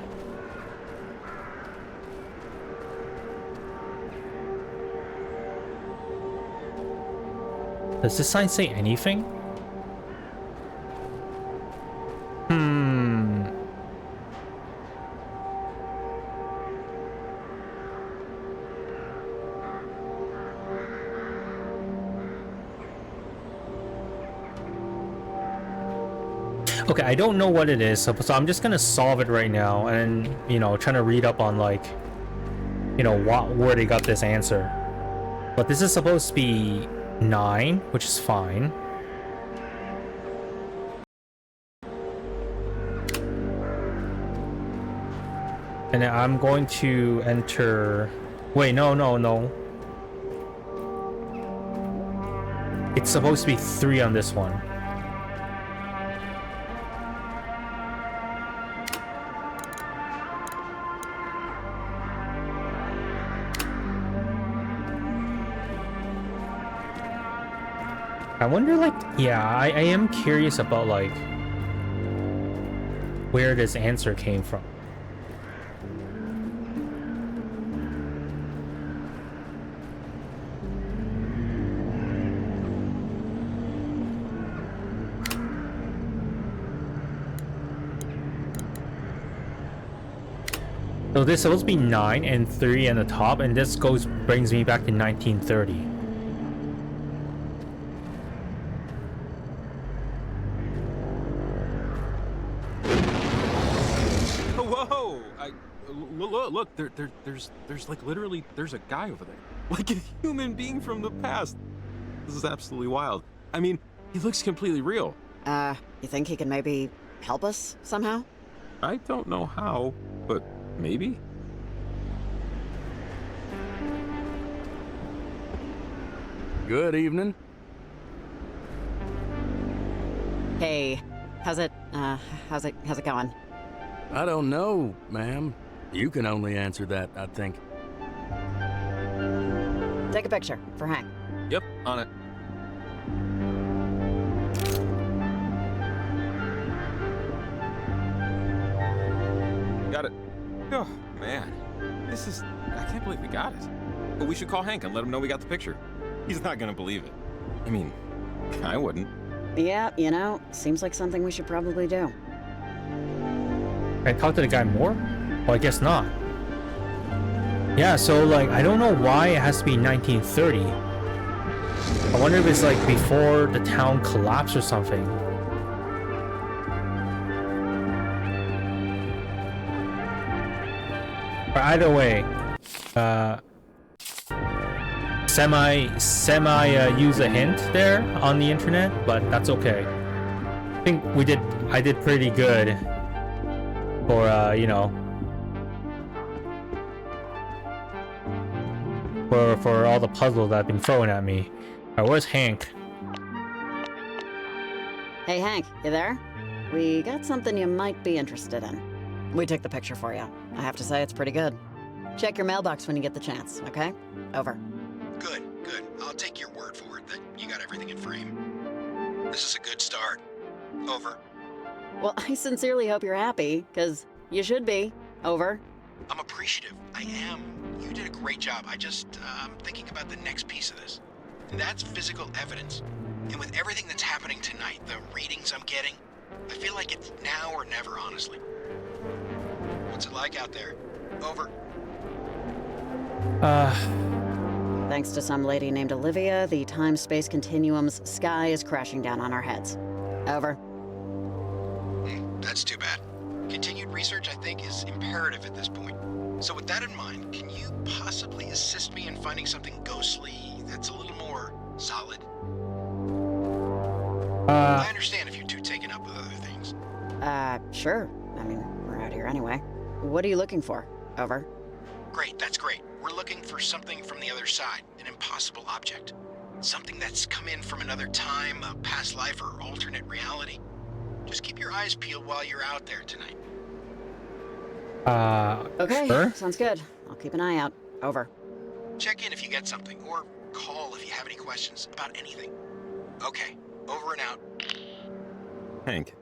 Does this sign say anything? Okay, I don't know what it is, so I'm just gonna solve it right now and, you know, trying to read up on, like, you know, where they got this answer. But this is supposed to be 9, which is fine. And I'm going to enter... Wait, no. It's supposed to be 3 on this one. I wonder, like, yeah, I am curious about, like, where this answer came from. So this is supposed to be 9 and 3 on the top, and this brings me back to 1930. look, there's like literally, there's a guy over there. Like a human being from the past. This is absolutely wild. I mean, he looks completely real. You think he can maybe help us somehow? I don't know how, but maybe? Good evening. Hey, how's it going? I don't know, ma'am. You can only answer that, I think. Take a picture for Hank. Yep, on it. Got it. Oh, man. This is... I can't believe we got it. But we should call Hank and let him know we got the picture. He's not gonna believe it. I mean, I wouldn't. Yeah, you know, seems like something we should probably do. Can I talk to the guy more? Well, I guess not. Yeah, so like, I don't know why it has to be 1930. I wonder if it's like before the town collapsed or something. But either way, semi use a hint there on the internet, but that's okay. I think I did pretty good for you know, for all the puzzles that have been thrown at me. Alright, where's Hank? Hey Hank, you there? We got something you might be interested in. We took the picture for you. I have to say it's pretty good. Check your mailbox when you get the chance, okay? Over. Good. I'll take your word for it that you got everything in frame. This is a good start. Over. Well, I sincerely hope you're happy, because you should be. Over. I'm appreciative. I am. You did a great job. I'm thinking about the next piece of this. And that's physical evidence. And with everything that's happening tonight, the readings I'm getting, I feel like it's now or never, honestly. What's it like out there? Over. Thanks to some lady named Olivia, the time-space continuum's sky is crashing down on our heads. Over. That's too bad. Continued research, I think, is imperative at this point. So with that in mind, can you possibly assist me in finding something ghostly that's a little more solid? I understand if you're too taken up with other things. Sure. I mean, we're out here anyway. What are you looking for? Over. Great, that's great. We're looking for something from the other side, an impossible object. Something that's come in from another time, a past life, or alternate reality. Just keep your eyes peeled while you're out there tonight. Okay, sure. Sounds good. I'll keep an eye out. Over. Check in if you get something, or call if you have any questions about anything. Okay, over and out. Hank.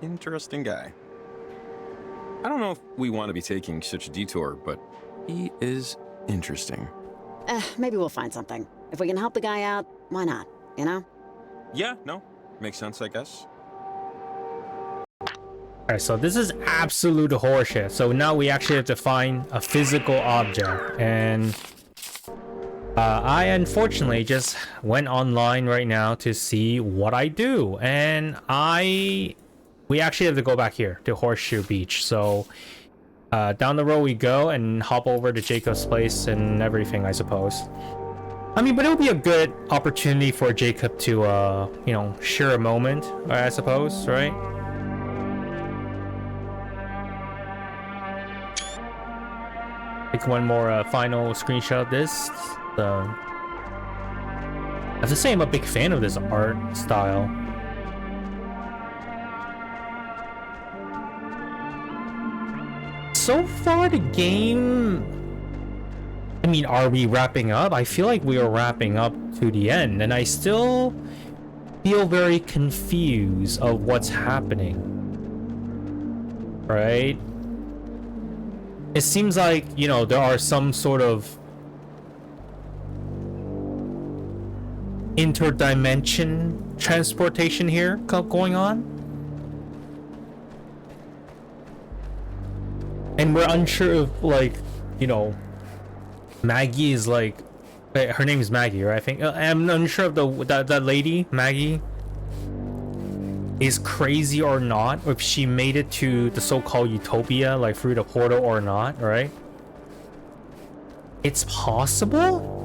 Interesting guy. I don't know if we want to be taking such a detour, but he is interesting. Maybe we'll find something. If we can help the guy out, why not? You know? Yeah, no. Makes sense, I guess. Alright, so this is absolute horseshit. So now we actually have to find a physical object. And I unfortunately just went online right now to see what I do. And we actually have to go back here to Horseshoe Beach. So down the road we go and hop over to Jacob's place and everything, I suppose. I mean, but it would be a good opportunity for Jacob to, you know, share a moment, I suppose, right? Take one more final screenshot of this. I have to say I'm a big fan of this art style. So far the game, I mean, are we wrapping up? I feel like we are wrapping up to the end, and I still feel very confused of what's happening. Right? It seems like, you know, there are some sort of interdimension transportation here going on. And we're unsure if, like, you know, Maggie is like, her name is Maggie, right? I think I'm unsure of that lady, Maggie. is crazy or not, if she made it to the so-called utopia, like through the portal or not, right? It's possible?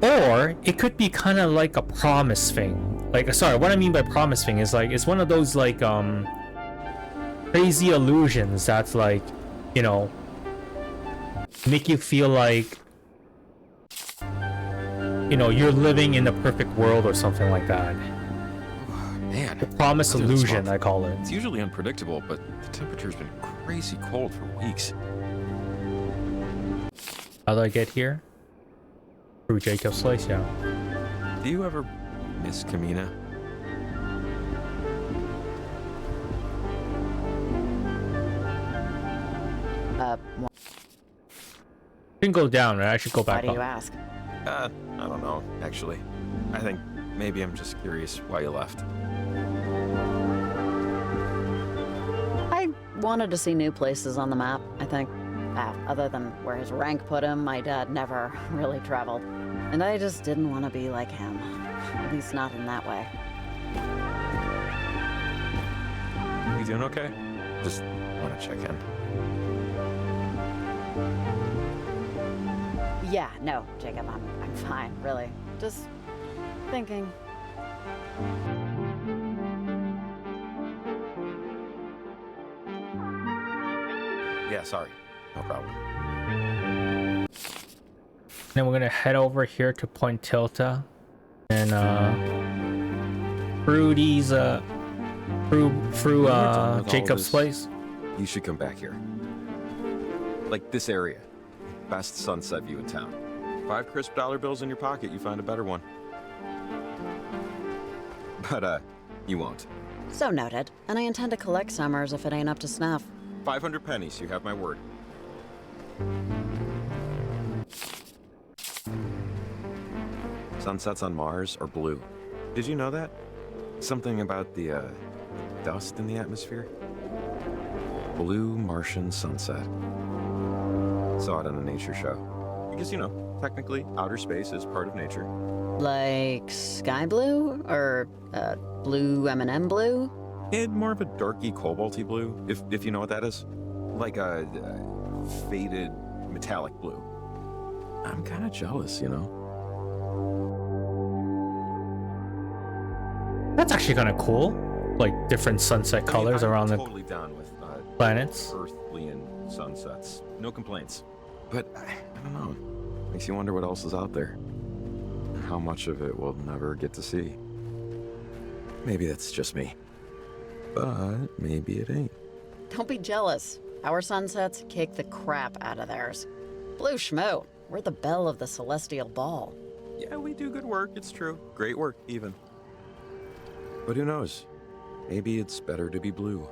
Or it could be kind of like a promise thing. Like, sorry, what I mean by promise thing is like, it's one of those like crazy illusions that's like, you know, make you feel like, you know, you're living in the perfect world or something like that. Man, the promise illusion, I call it. It's usually unpredictable, but the temperature's been crazy cold for weeks. How do I get here? Through Jacob's place, yeah. Do you ever miss Kamina? Didn't go down, right? I should go back Why do up. you ask? I don't know, actually. I think maybe I'm just curious why you left. I wanted to see new places on the map, I think. Other than where his rank put him, my dad never really traveled. And I just didn't want to be like him. At least not in that way. You doing okay? Just want to check in. Yeah, no, Jacob, I'm fine, really. Just thinking. Yeah, sorry. No problem. Then we're gonna head over here to Point Tilta, and through these through Jacob's place. You should come back here. Like this area. Best sunset view in town. 5 crisp dollar bills in your pocket, you find a better one. But you won't. So noted. And I intend to collect summers if it ain't up to snuff. 500 pennies, you have my word. Sunsets on Mars are blue. Did you know that? Something about the dust in the atmosphere? Blue Martian sunset. Saw it on a nature show. Because, you know, technically, outer space is part of nature. Like sky blue? Or blue M&M blue? More of a darky, cobalty blue, if you know what that is. Like a faded metallic blue. I'm kind of jealous, you know? That's actually kind of cool. Like different sunset colors around the totally down with planets. Earthly and sunsets. No complaints. But I don't know. Makes you wonder what else is out there. How much of it we'll never get to see. Maybe that's just me. But maybe it ain't. Don't be jealous. Our sunsets kick the crap out of theirs. Blue schmo. We're the belle of the celestial ball. Yeah, we do good work, it's true. Great work, even. But who knows? Maybe it's better to be blue.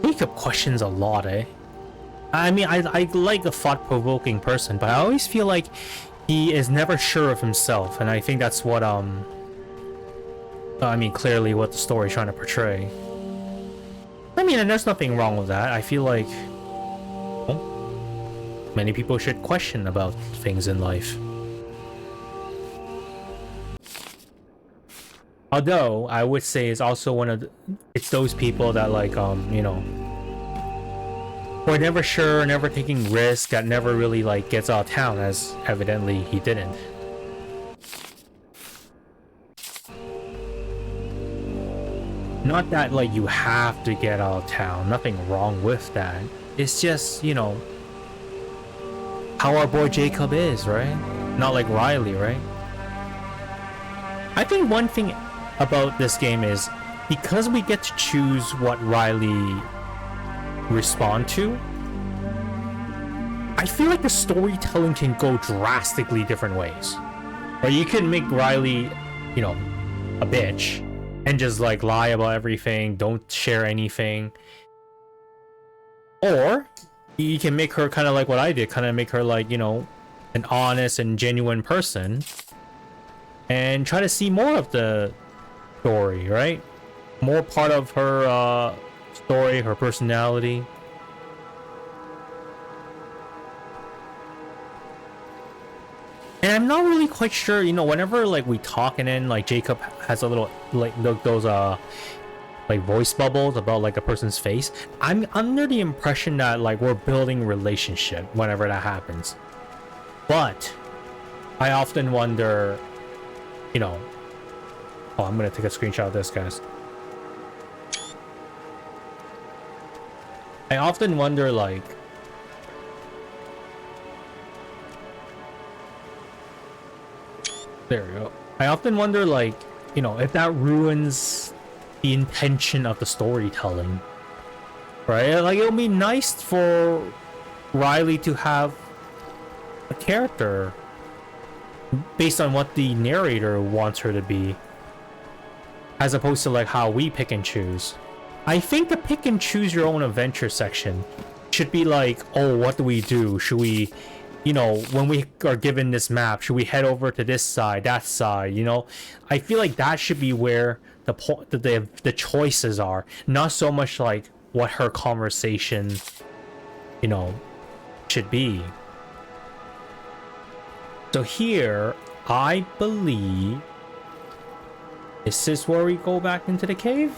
Jacob questions a lot, eh? I mean, I like a thought-provoking person, but I always feel like he is never sure of himself, and I think that's what, I mean, clearly what the story's trying to portray. I mean, and there's nothing wrong with that. I feel like, well, many people should question about things in life. Although, I would say it's also one of the, it's those people that like, you know, who are never sure, never taking risks, that never really like gets out of town, as evidently he didn't. Not that like you have to get out of town, nothing wrong with that. It's just, you know, how our boy Jacob is, right? Not like Riley, right? I think one thing about this game is because we get to choose what Riley respond to, I feel like the storytelling can go drastically different ways. Or you can make Riley, you know, a bitch and just like lie about everything, don't share anything. Or you can make her kind of like what I did, kind of make her like, you know, an honest and genuine person and try to see more of the story, right? More part of her story, her personality. And I'm not really quite sure, you know, whenever like we talk and then like Jacob has a little like those like voice bubbles about like a person's face, I'm under the impression that like we're building relationship whenever that happens. But I often wonder, you know, oh, I'm gonna take a screenshot of this, guys. I often wonder like, there we go. I often wonder like, you know, if that ruins the intention of the storytelling, right? Like, it'll be nice for Riley to have a character based on what the narrator wants her to be, as opposed to like how we pick and choose. I think the pick and choose your own adventure section should be like, oh, what do we do? Should we, you know, when we are given this map, should we head over to this side, that side, you know? I feel like that should be where the choices are, not so much like what her conversation, you know, should be. So here, I believe, is this where we go back into the cave?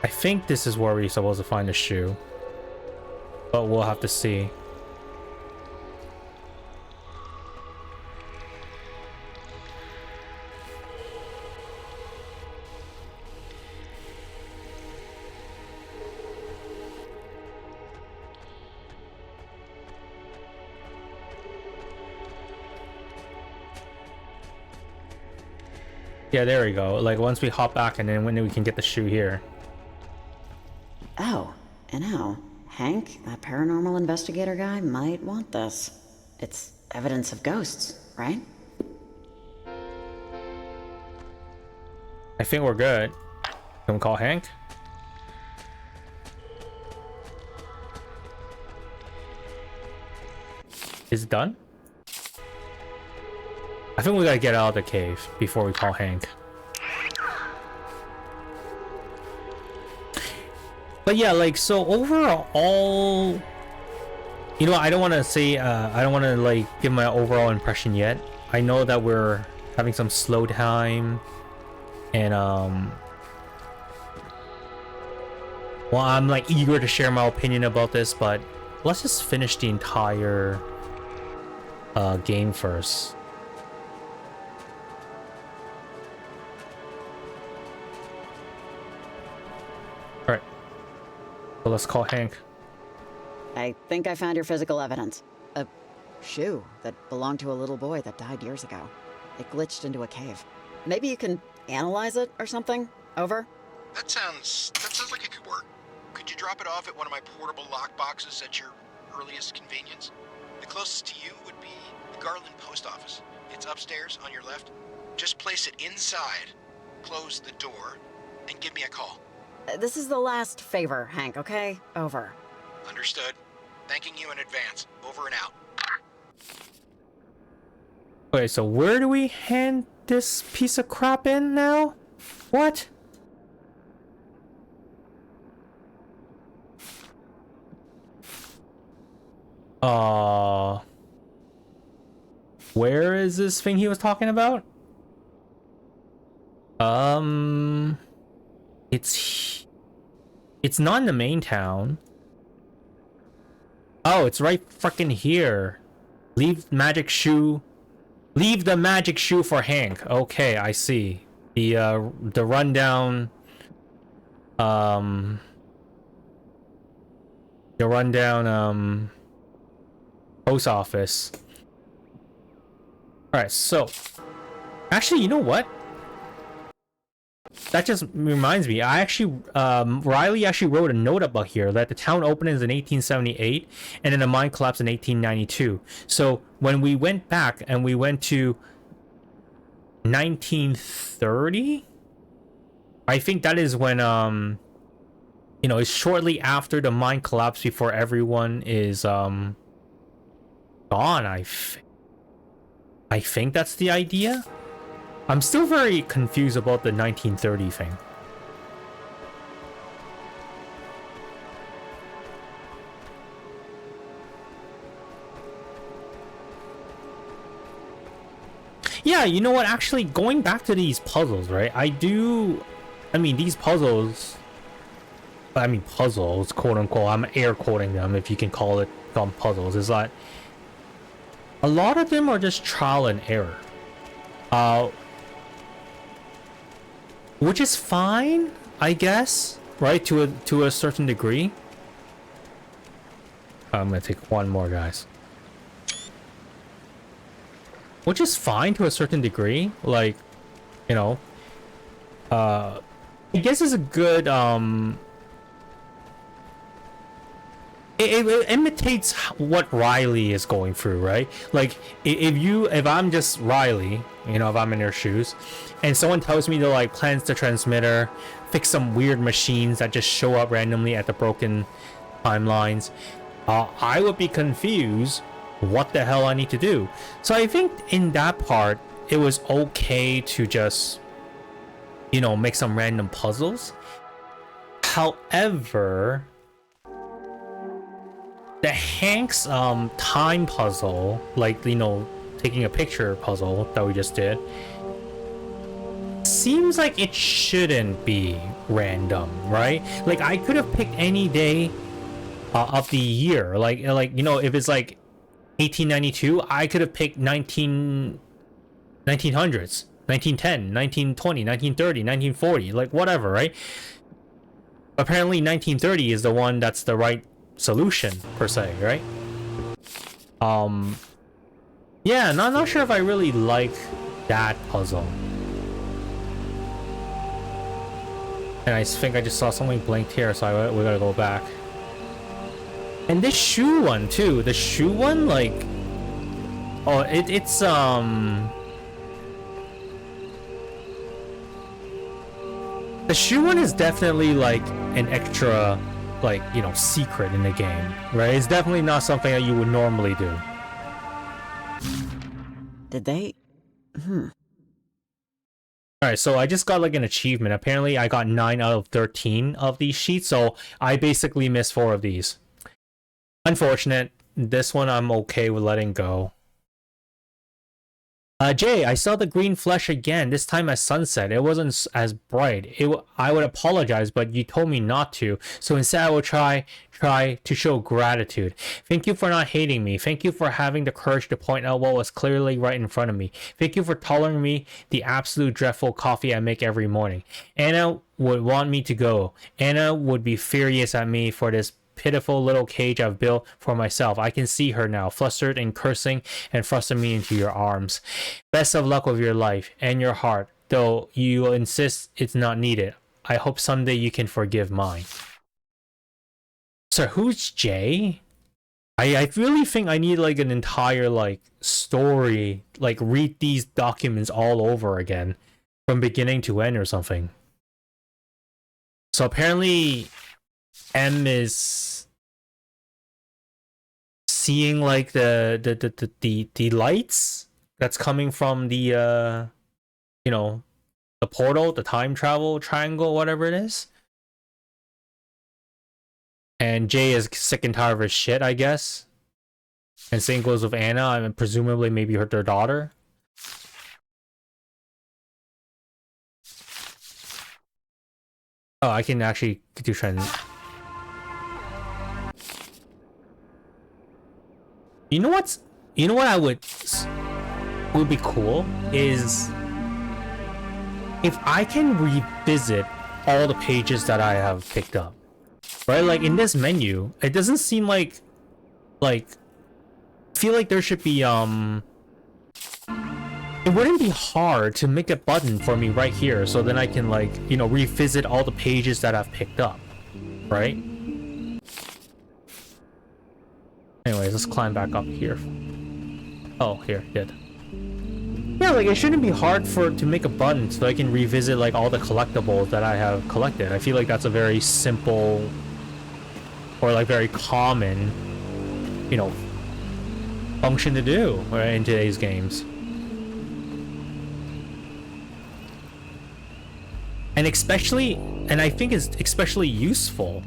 I think this is where we're supposed to find the shoe, but we'll have to see. Yeah, there we go. Like, once we hop back and then when we can get the shoe here. Oh, and now, Hank, that paranormal investigator guy, might want this. It's evidence of ghosts, right? I think we're good. Can we call Hank? Is it done? I think we gotta get out of the cave before we call Hank. But yeah, like, so overall, you know, I don't want to say, I don't want to like give my overall impression yet. I know that we're having some slow time, and well, I'm like eager to share my opinion about this, but let's just finish the entire game first. Alright, so let's call Hank. I think I found your physical evidence. A shoe that belonged to a little boy that died years ago. It glitched into a cave. Maybe you can analyze it or something? Over? That sounds like it could work. Could you drop it off at one of my portable lock boxes at your earliest convenience? The closest to you would be the Garland Post Office. It's upstairs on your left. Just place it inside, close the door, and give me a call. This is the last favor, Hank, okay? Over. Understood. Thanking you in advance. Over and out. Okay, so where do we hand this piece of crap in now? What? Where is this thing he was talking about? It's not in the main town. Oh, it's right fucking here. Leave magic shoe. Leave the magic shoe for Hank. Okay, I see. The rundown. The rundown post office. All right, so actually, you know what? That just reminds me. I actually, Riley actually wrote a note about here that the town opened in 1878, and then the mine collapsed in 1892. So when we went back and we went to 1930, I think that is when you know, it's shortly after the mine collapsed before everyone is gone. I think that's the idea. I'm still very confused about the 1930 thing. yeah, you know what? Actually, going back to these puzzles, right? I mean, these puzzles. I mean, puzzles, quote unquote. I'm air quoting them, if you can call them puzzles. Is that a lot of them are just trial and error, which is fine, I guess, right? To a certain degree. I'm gonna take one more, guys. Which is fine to a certain degree, like, you know. I guess it's a good it imitates what Riley is going through, right? Like, if I'm just Riley, you know, if I'm in their shoes, and someone tells me to like cleanse the transmitter, fix some weird machines that just show up randomly at the broken timelines, I would be confused what the hell I need to do. So I think in that part, it was okay to just, you know, make some random puzzles. However, the Hank's time puzzle, like, you know, taking a picture puzzle that we just did, seems like it shouldn't be random, right? Like, I could have picked any day of the year, like you know, if it's like 1892, I could have picked 1900s, 1910, 1920, 1930, 1940, like whatever, right? Apparently 1930 is the one that's the right solution, per se, right? Yeah, not sure if I really like that puzzle. And I think I just saw something blinked here, so we gotta go back. And this shoe one too, the shoe one, like, oh, it's the shoe one is definitely like an extra, like, you know, secret in the game, right? It's definitely not something that you would normally do. Did they? Alright, so I just got like an achievement. Apparently I got 9 out of 13 of these sheets, so I basically missed 4 of these. Unfortunate. This one I'm okay with letting go. Jay, I saw the green flesh again, this time at sunset. It wasn't as bright. I would apologize, but you told me not to. So instead I will try to show gratitude. Thank you for not hating me. Thank you for having the courage to point out what was clearly right in front of me. Thank you for tolerating me the absolute dreadful coffee I make every morning. Anna would want me to go. Anna would be furious at me for this pitiful little cage I've built for myself. I can see her now, flustered and cursing and thrusting me into your arms. Best of luck with your life and your heart, though you insist it's not needed. I hope someday you can forgive mine. So who's Jay? I really think I need like an entire like story, like read these documents all over again from beginning to end or something. So apparently M is seeing like the lights that's coming from the you know, the portal, the time travel triangle, whatever it is. And Jay is sick and tired of his shit, I guess. And same goes with Anna, I mean, presumably maybe their daughter. Oh, I can actually do trend. You know what I would be cool is if I can revisit all the pages that I have picked up. Right? Like in this menu, it doesn't seem like I feel like there should be it wouldn't be hard to make a button for me right here so then I can, like, you know, revisit all the pages that I've picked up. Right? Anyways, let's climb back up here. Oh, here, good. Yeah, like it shouldn't be hard to make a button so I can revisit like all the collectibles that I have collected. I feel like that's a very simple or like very common, you know, function to do in today's games. And especially, and I think it's especially useful,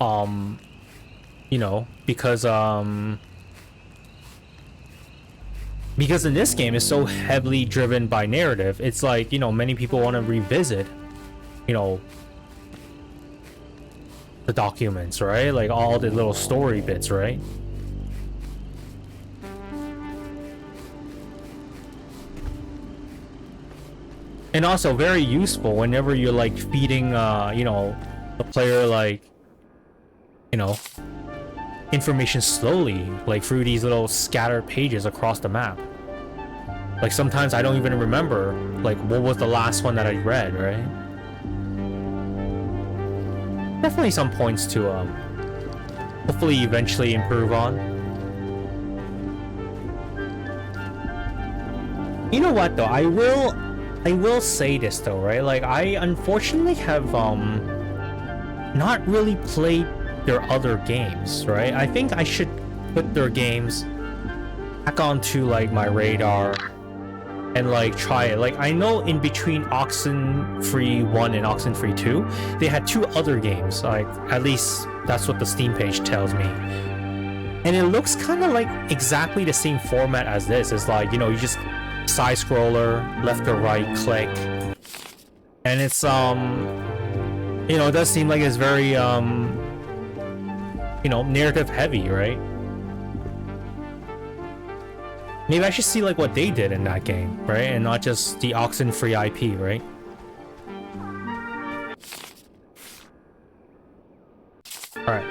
you know, because because in this game it's so heavily driven by narrative. It's like, you know, many people want to revisit, you know, the documents, right? Like all the little story bits, right? And also very useful whenever you're like feeding you know, the player, like, you know, information slowly, like through these little scattered pages across the map. Like sometimes I don't even remember like what was the last one that I read, right? Definitely some points to hopefully eventually improve on. You know what though, I will say this though, right? Like I unfortunately have not really played their other games, right? I think I should put their games back onto like my radar and like try it. Like I know in between Oxenfree I and Oxenfree II, they had 2 other games. Like at least that's what the Steam page tells me. And it looks kind of like exactly the same format as this. It's like, you know, you just side scroller, left or right click. And it's you know, it does seem like it's very you know, narrative heavy, right? Maybe I should see like what they did in that game, right? And not just the Oxenfree IP, right? Alright.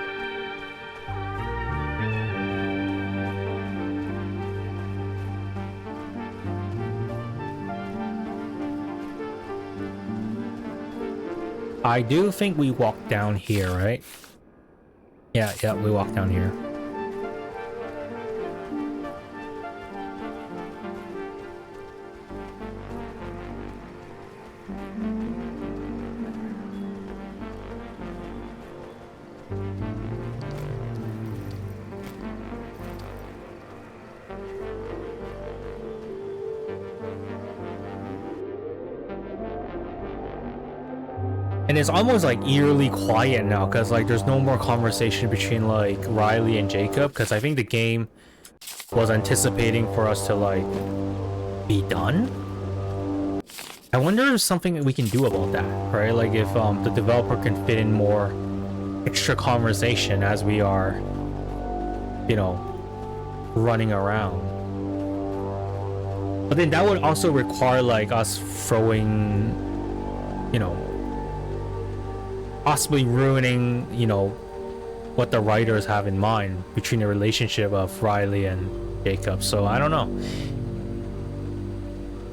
I do think we walked down here, right? Yeah, we walked down here. And it's almost like eerily quiet now because like there's no more conversation between like Riley and Jacob, because I think the game was anticipating for us to like be done. I wonder if there's something that we can do about that, right? Like if the developer can fit in more extra conversation as we are, you know, running around. But then that would also require like us throwing, you know, possibly ruining, you know, what the writers have in mind between the relationship of Riley and Jacob. So I don't know.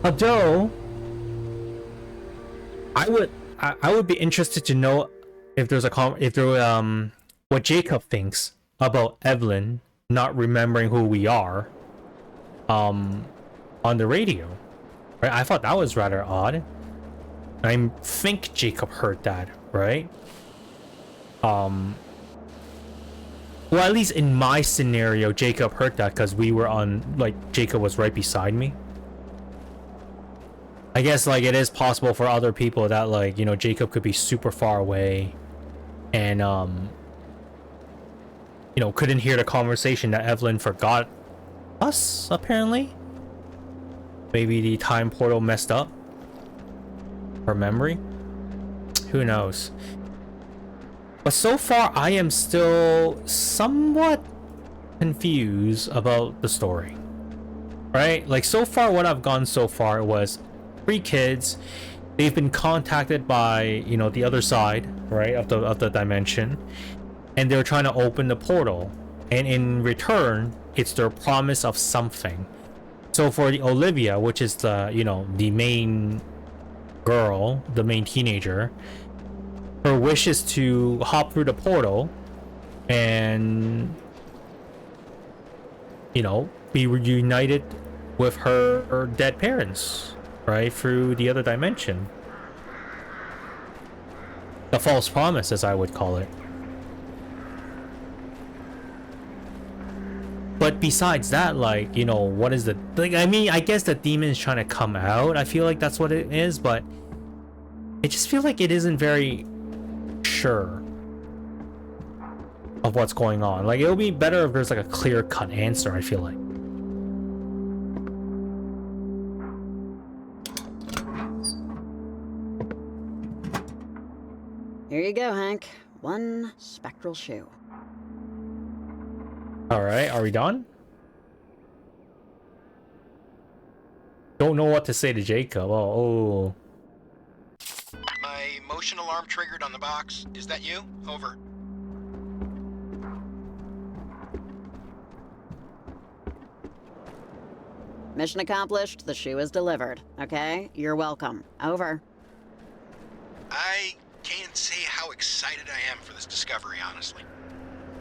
Although I would be interested to know if there's what Jacob thinks about Evelyn not remembering who we are on the radio. Right? I thought that was rather odd. I think Jacob heard that, right? Well, at least in my scenario, Jacob heard that because we were on, like, Jacob was right beside me. I guess, like, it is possible for other people that, like, you know, Jacob could be super far away and, you know, couldn't hear the conversation that Evelyn forgot us, apparently. Maybe the time portal messed up her memory. Who knows? But so far, I am still somewhat confused about the story. Right? Like, so far, what I've gone so far was 3 kids. They've been contacted by, you know, the other side, right, of the dimension. And they're trying to open the portal. And in return, it's their promise of something. So for the Olivia, which is the, you know, the main girl, the main teenager, her wish is to hop through the portal and, you know, be reunited with her dead parents, right, through the other dimension. The false promise, as I would call it. But besides that, like, you know, what is the, like, I mean, I guess the demon is trying to come out. I feel like that's what it is, but it just feels like it isn't very sure of what's going on. Like, it would be better if there's like a clear-cut answer, I feel like. Here you go, Hank. One spectral shoe. Alright, are we done? Don't know what to say to Jacob. Oh. My motion alarm triggered on the box. Is that you? Over. Mission accomplished. The shoe is delivered. Okay? You're welcome. Over. I can't say how excited I am for this discovery, honestly.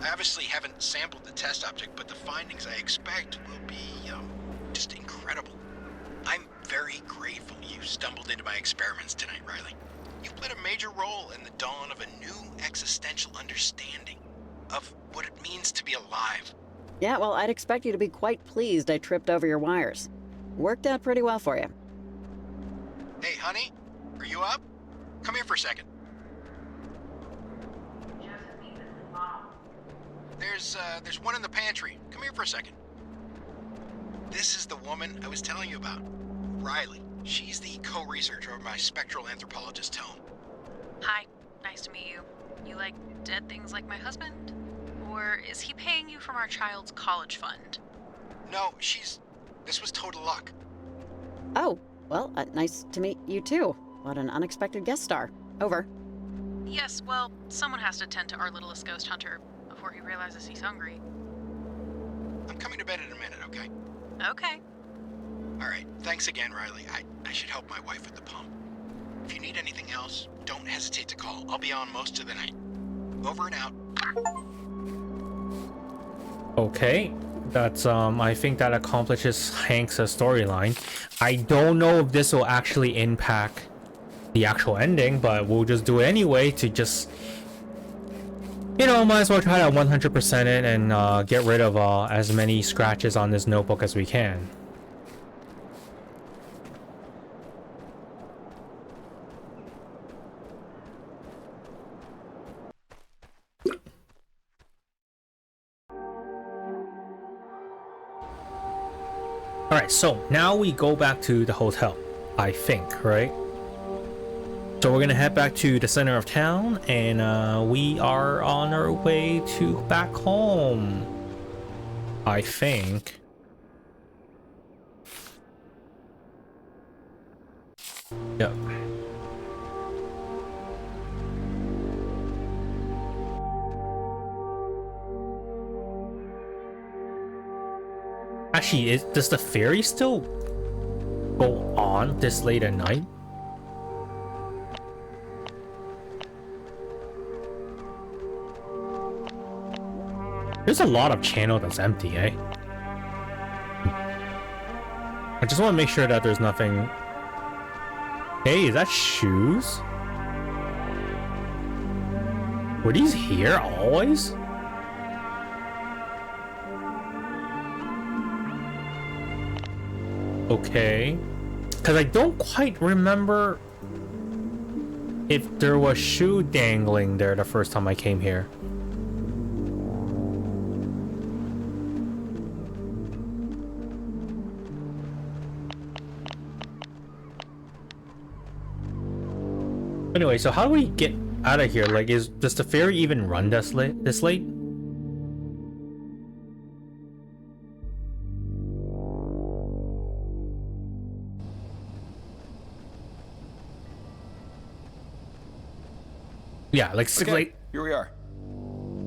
I obviously haven't sampled the test object, but the findings I expect will be, just incredible. I'm very grateful you stumbled into my experiments tonight, Riley. You played a major role in the dawn of a new existential understanding of what it means to be alive. Yeah, well, I'd expect you to be quite pleased I tripped over your wires. Worked out pretty well for you. Hey, honey, are you up? Come here for a second. There's one in the pantry. Come here for a second. This is the woman I was telling you about. Riley. She's the co-researcher of my spectral anthropologist tome. Hi, nice to meet you. You like dead things like my husband? Or is he paying you from our child's college fund? No, this was total luck. Oh, well, nice to meet you too. What an unexpected guest star. Over. Yes, well, someone has to tend to our littlest ghost hunter before he realizes he's hungry. I'm coming to bed in a minute, okay? Okay. All right, thanks again, Riley. I should help my wife with the pump. If you need anything else, don't hesitate to call. I'll be on most of the night. Over and out. Okay. That's, I think that accomplishes Hank's storyline. I don't know if this will actually impact the actual ending, but we'll just do it anyway to just, you know, might as well try to 100% it and get rid of as many scratches on this notebook as we can. Alright, so now we go back to the hotel, I think, right? So we're gonna head back to the center of town, and we are on our way to back home, I think. Yep. Actually, does the ferry still go on this late at night? There's a lot of channel that's empty, eh? I just want to make sure that there's nothing... Hey, is that shoes? Were these here always? Okay. Because I don't quite remember if there was shoe dangling there the first time I came here. Anyway, so how do we get out of here? Like, does the ferry even run this late? Yeah, like okay, like here we are.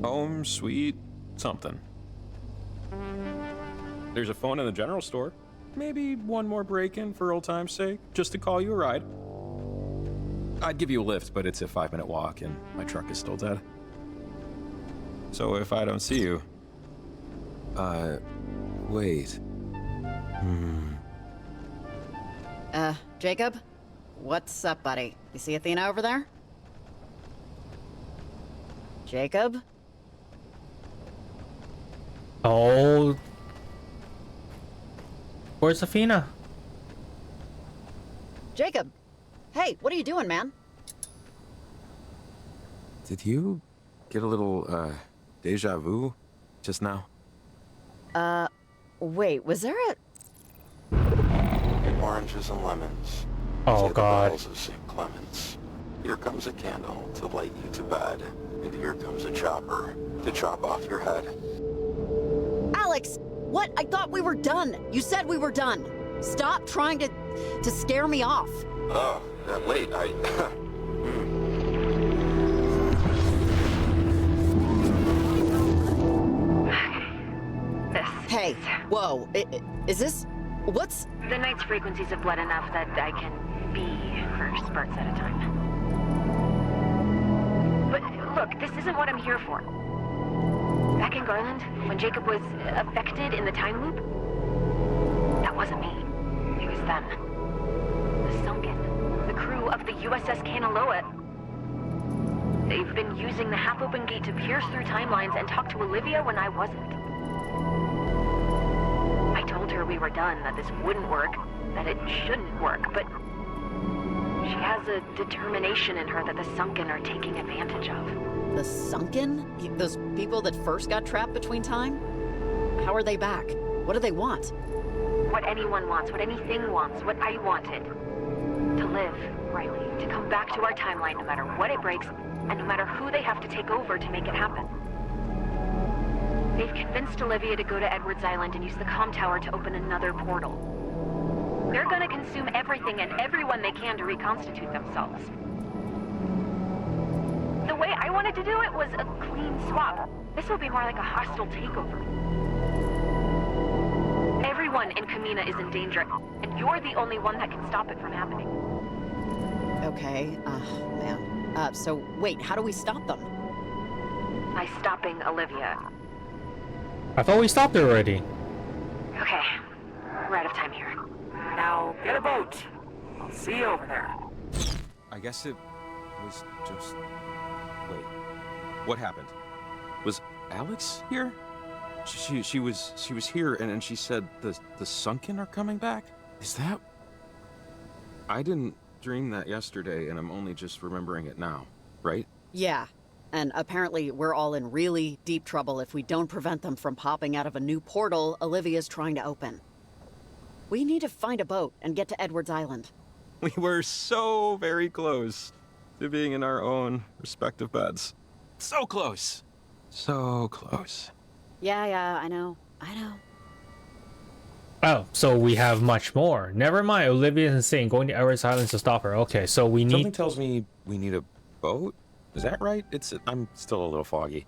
Home sweet something. There's a phone in the general store. Maybe one more break-in for old time's sake, just to call you a ride. I'd give you a lift, but it's a 5-minute walk and my truck is still dead. So if I don't see you... wait. Jacob? What's up, buddy? You see Athena over there? Jacob? Oh. Where's Athena? Jacob! Hey, what are you doing, man? Did you get a little, deja vu just now? Wait, was there a... Oranges and lemons. Oh, Say God. The bells of St. Clements. Here comes a candle to light you to bed, and here comes a chopper to chop off your head. Alex! What? I thought we were done. You said we were done. Stop trying to scare me off. Oh, that late, Hey, whoa, is this... What's... The night's frequencies have bled enough that I can be for spurts at a time. But look, this isn't what I'm here for. Back in Garland, when Jacob was affected in the time loop, that wasn't me. It was them. The Sunken. The crew of the USS Kanaloa. They've been using the half-open gate to pierce through timelines and talk to Olivia when I wasn't. I told her we were done, that this wouldn't work, that it shouldn't work, but she has a determination in her that the Sunken are taking advantage of. The Sunken? Those people that first got trapped between time? How are they back? What do they want? What anyone wants, what anything wants, what I wanted. To live, Riley, to come back to our timeline no matter what it breaks, and no matter who they have to take over to make it happen. They've convinced Olivia to go to Edwards Island and use the comm tower to open another portal. They're gonna consume everything and everyone they can to reconstitute themselves. The way I wanted to do it was a clean swap. This will be more like a hostile takeover. Everyone in Kamina is in danger, and you're the only one that can stop it from happening. Okay, man. So wait, how do we stop them? By stopping Olivia. I thought we stopped it already. Okay, we're out of time here. Now, get a boat. I'll see you over there. I guess it was just... Wait. What happened? Was Alex here? She was here and she said the Sunken are coming back? Is that... I didn't dream that yesterday and I'm only just remembering it now, right? Yeah. And apparently we're all in really deep trouble if we don't prevent them from popping out of a new portal Olivia's trying to open. We need to find a boat and get to Edwards Island. We were so very close to being in our own respective beds. So close. So close. Yeah, I know. Oh, so we have much more. Never mind, Olivia's insane. Going to Edwards Island to stop her. Okay, so we need... Something tells me we need a boat? Is that right? I'm still a little foggy.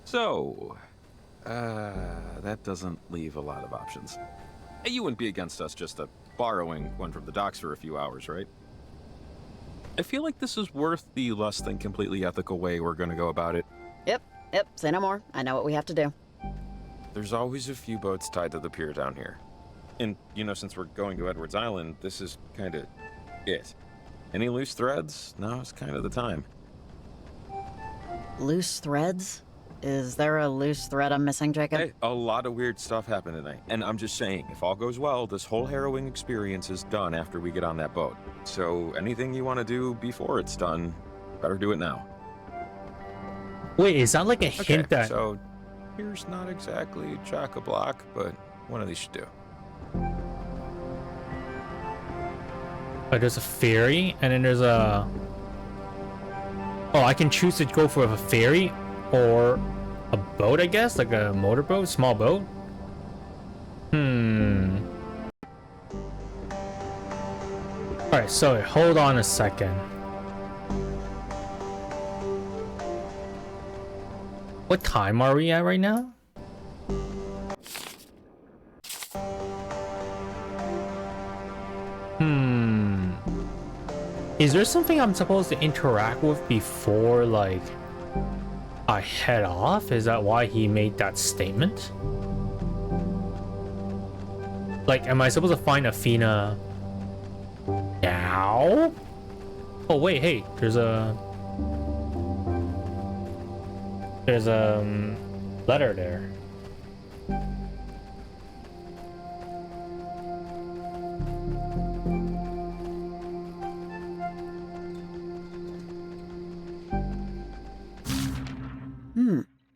So, that doesn't leave a lot of options. You wouldn't be against us just borrowing one from the docks for a few hours, right? I feel like this is worth the less than completely ethical way we're gonna go about it. Yep, say no more. I know what we have to do. There's always a few boats tied to the pier down here. And, since we're going to Edwards Island, this is kinda it. Any loose threads? Now's kind of the time. Loose threads? Is there a loose thread I'm missing, Jacob? Hey, a lot of weird stuff happened tonight. And I'm just saying, if all goes well, this whole harrowing experience is done after we get on that boat. So anything you want to do before it's done, better do it now. Wait, is that like a hint that... So here's not exactly chock-a-block, but one of these should do. Oh, there's a ferry, and then there's a... Oh, I can choose to go for a ferry or a boat, I guess? Like a motorboat? Small boat? Alright, so hold on a second. What time are we at right now? Is there something I'm supposed to interact with before, like, I head off? Is that why he made that statement? Like, am I supposed to find Athena now? Oh, wait, hey, there's a letter there.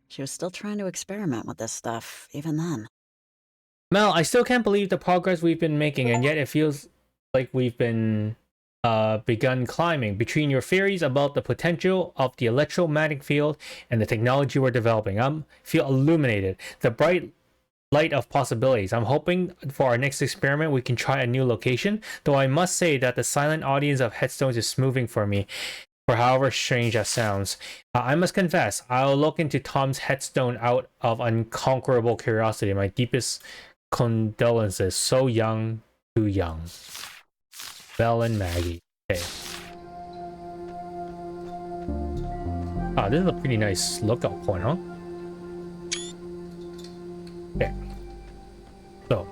She was still trying to experiment with this stuff, even then. Mel, I still can't believe the progress we've been making, and yet it feels like we've been begun climbing between your theories about the potential of the electromagnetic field and the technology we're developing. I feel illuminated. The bright light of possibilities. I'm hoping for our next experiment we can try a new location, though I must say that the silent audience of headstones is smoothing for me, for however strange that sounds. I must confess, I'll look into Tom's headstone out of unconquerable curiosity. My deepest condolences. So young, too young. Belle and Maggie. Okay. Ah, this is a pretty nice lookout point, huh? Okay. So.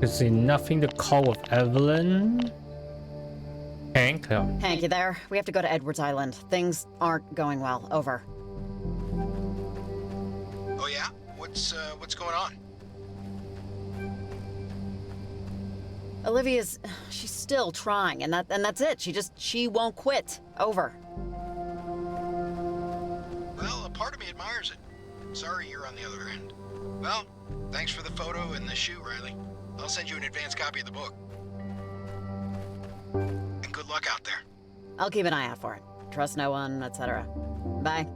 There's nothing to call with Evelyn. Hank? Oh. Hank, you there? We have to go to Edwards Island. Things aren't going well. Over. Oh yeah? What's going on? She's still trying, and that's it. She won't quit. Over. Well, a part of me admires it. Sorry you're on the other end. Well, thanks for the photo and the shoe, Riley. I'll send you an advance copy of the book. And good luck out there. I'll keep an eye out for it. Trust no one, etc. Bye.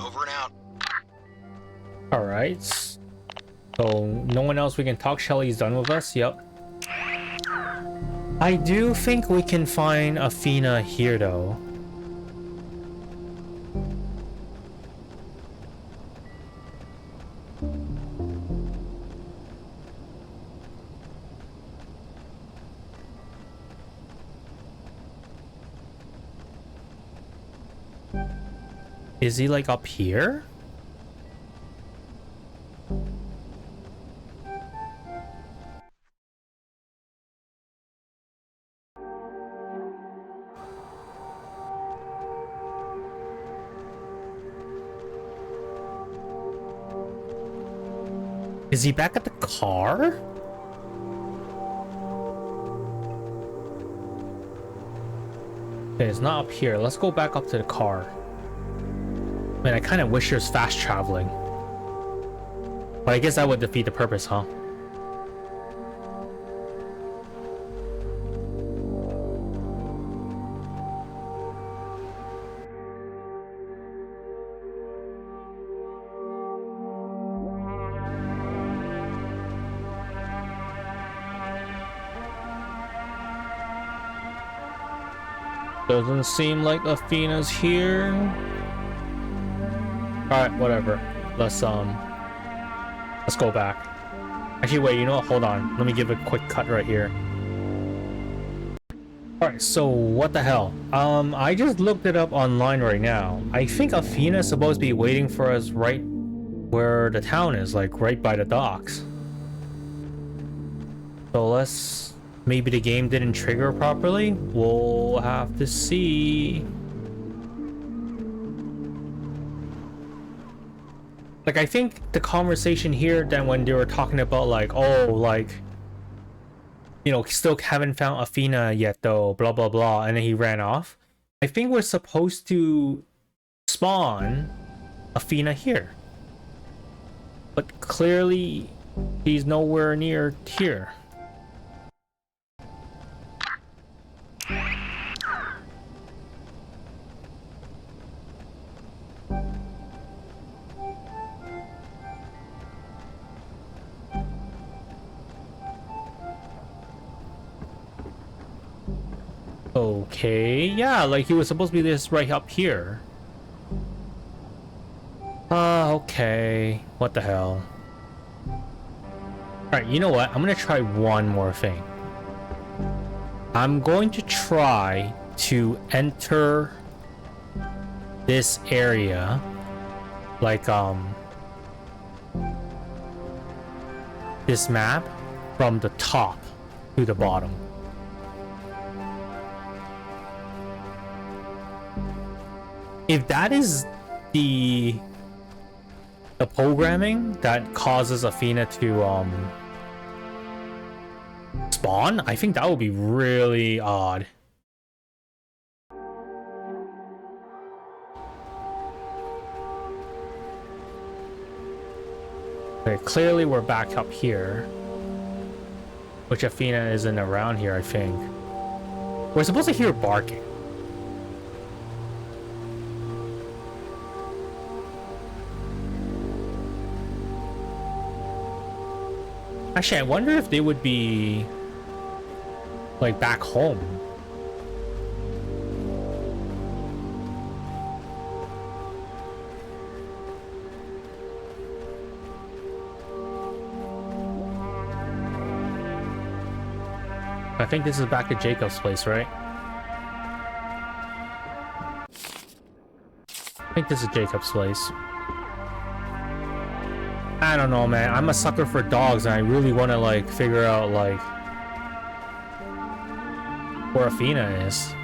Over and out. Alright. So, no one else we can talk. Shelly's done with us. Yep. I do think we can find Athena here, though. Is he like up here? Is he back at the car? Okay, it's not up here. Let's go back up to the car. Man, I kind of wish there's fast traveling. But I guess that would defeat the purpose, huh? Doesn't seem like Athena's here. Alright, whatever. Let's go back. Actually, wait, you know what? Hold on. Let me give a quick cut right here. Alright, so what the hell? I just looked it up online right now. I think Athena's supposed to be waiting for us right where the town is, like right by the docks. So let's... Maybe the game didn't trigger properly? We'll have to see. Like, I think the conversation here, then when they were talking about like, oh, like, you know, still haven't found Athena yet though, blah, blah, blah, and then he ran off. I think we're supposed to spawn Athena here. But clearly, he's nowhere near here. Okay, yeah, like he was supposed to be this right up here. Okay. What the hell? Alright, you know what? I'm gonna try one more thing. I'm going to try to enter this area like this map from the top to the bottom. If that is the programming that causes Athena to spawn, I think that would be really odd. Okay, clearly we're back up here. Which Athena isn't around here, I think. We're supposed to hear barking. Actually, I wonder if they would be like back home. I think this is back at Jacob's place, right? I think this is Jacob's place. I don't know, man. I'm a sucker for dogs, and I really want to like figure out like where Athena is.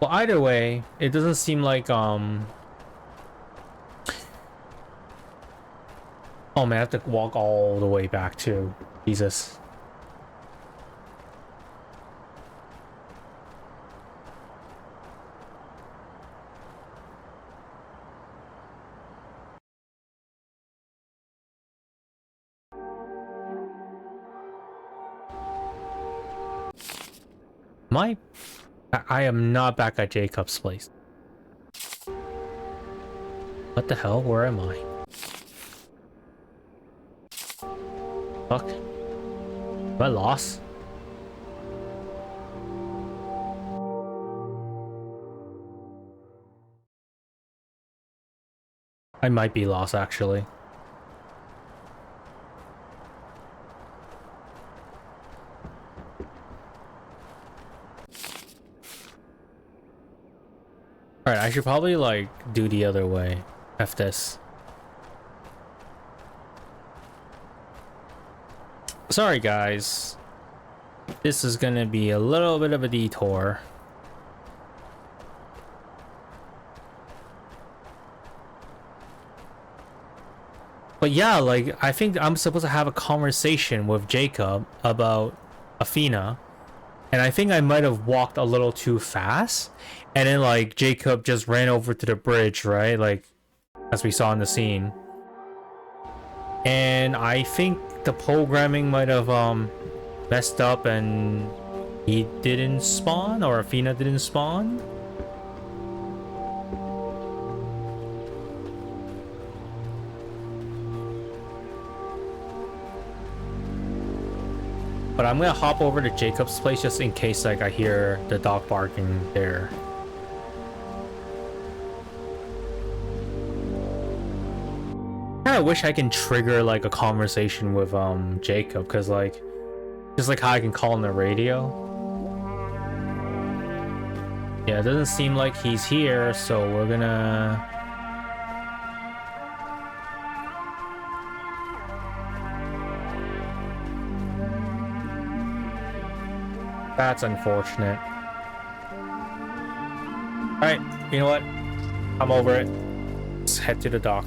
Well, either way, it doesn't seem like oh man, I have to walk all the way back too. Jesus. I am not back at Jacob's place. What the hell? Where am I? Fuck. Am I lost? I might be lost, actually. Alright, I should probably, like, do the other way. F this. Sorry, guys. This is gonna be a little bit of a detour. But yeah, like, I think I'm supposed to have a conversation with Jacob about Athena. And I think I might have walked a little too fast. And then, like, Jacob just ran over to the bridge, right? Like, as we saw in the scene. And I think the programming might have, messed up and he didn't spawn, or Athena didn't spawn. But I'm gonna hop over to Jacob's place just in case, like, I hear the dog barking there. I wish I can trigger like a conversation with Jacob, because like just like how I can call on the radio. Yeah, it doesn't seem like he's here, so we're gonna that's unfortunate. Alright, you know what? I'm over it. Let's head to the dock.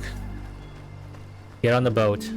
Get on the boat.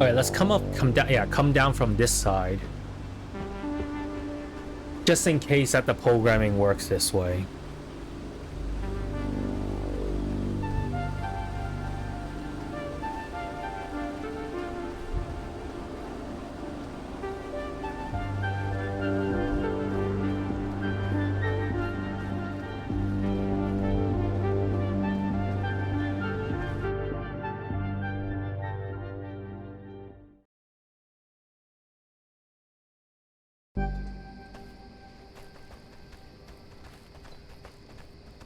Alright, let's come down from this side. Just in case that the programming works this way.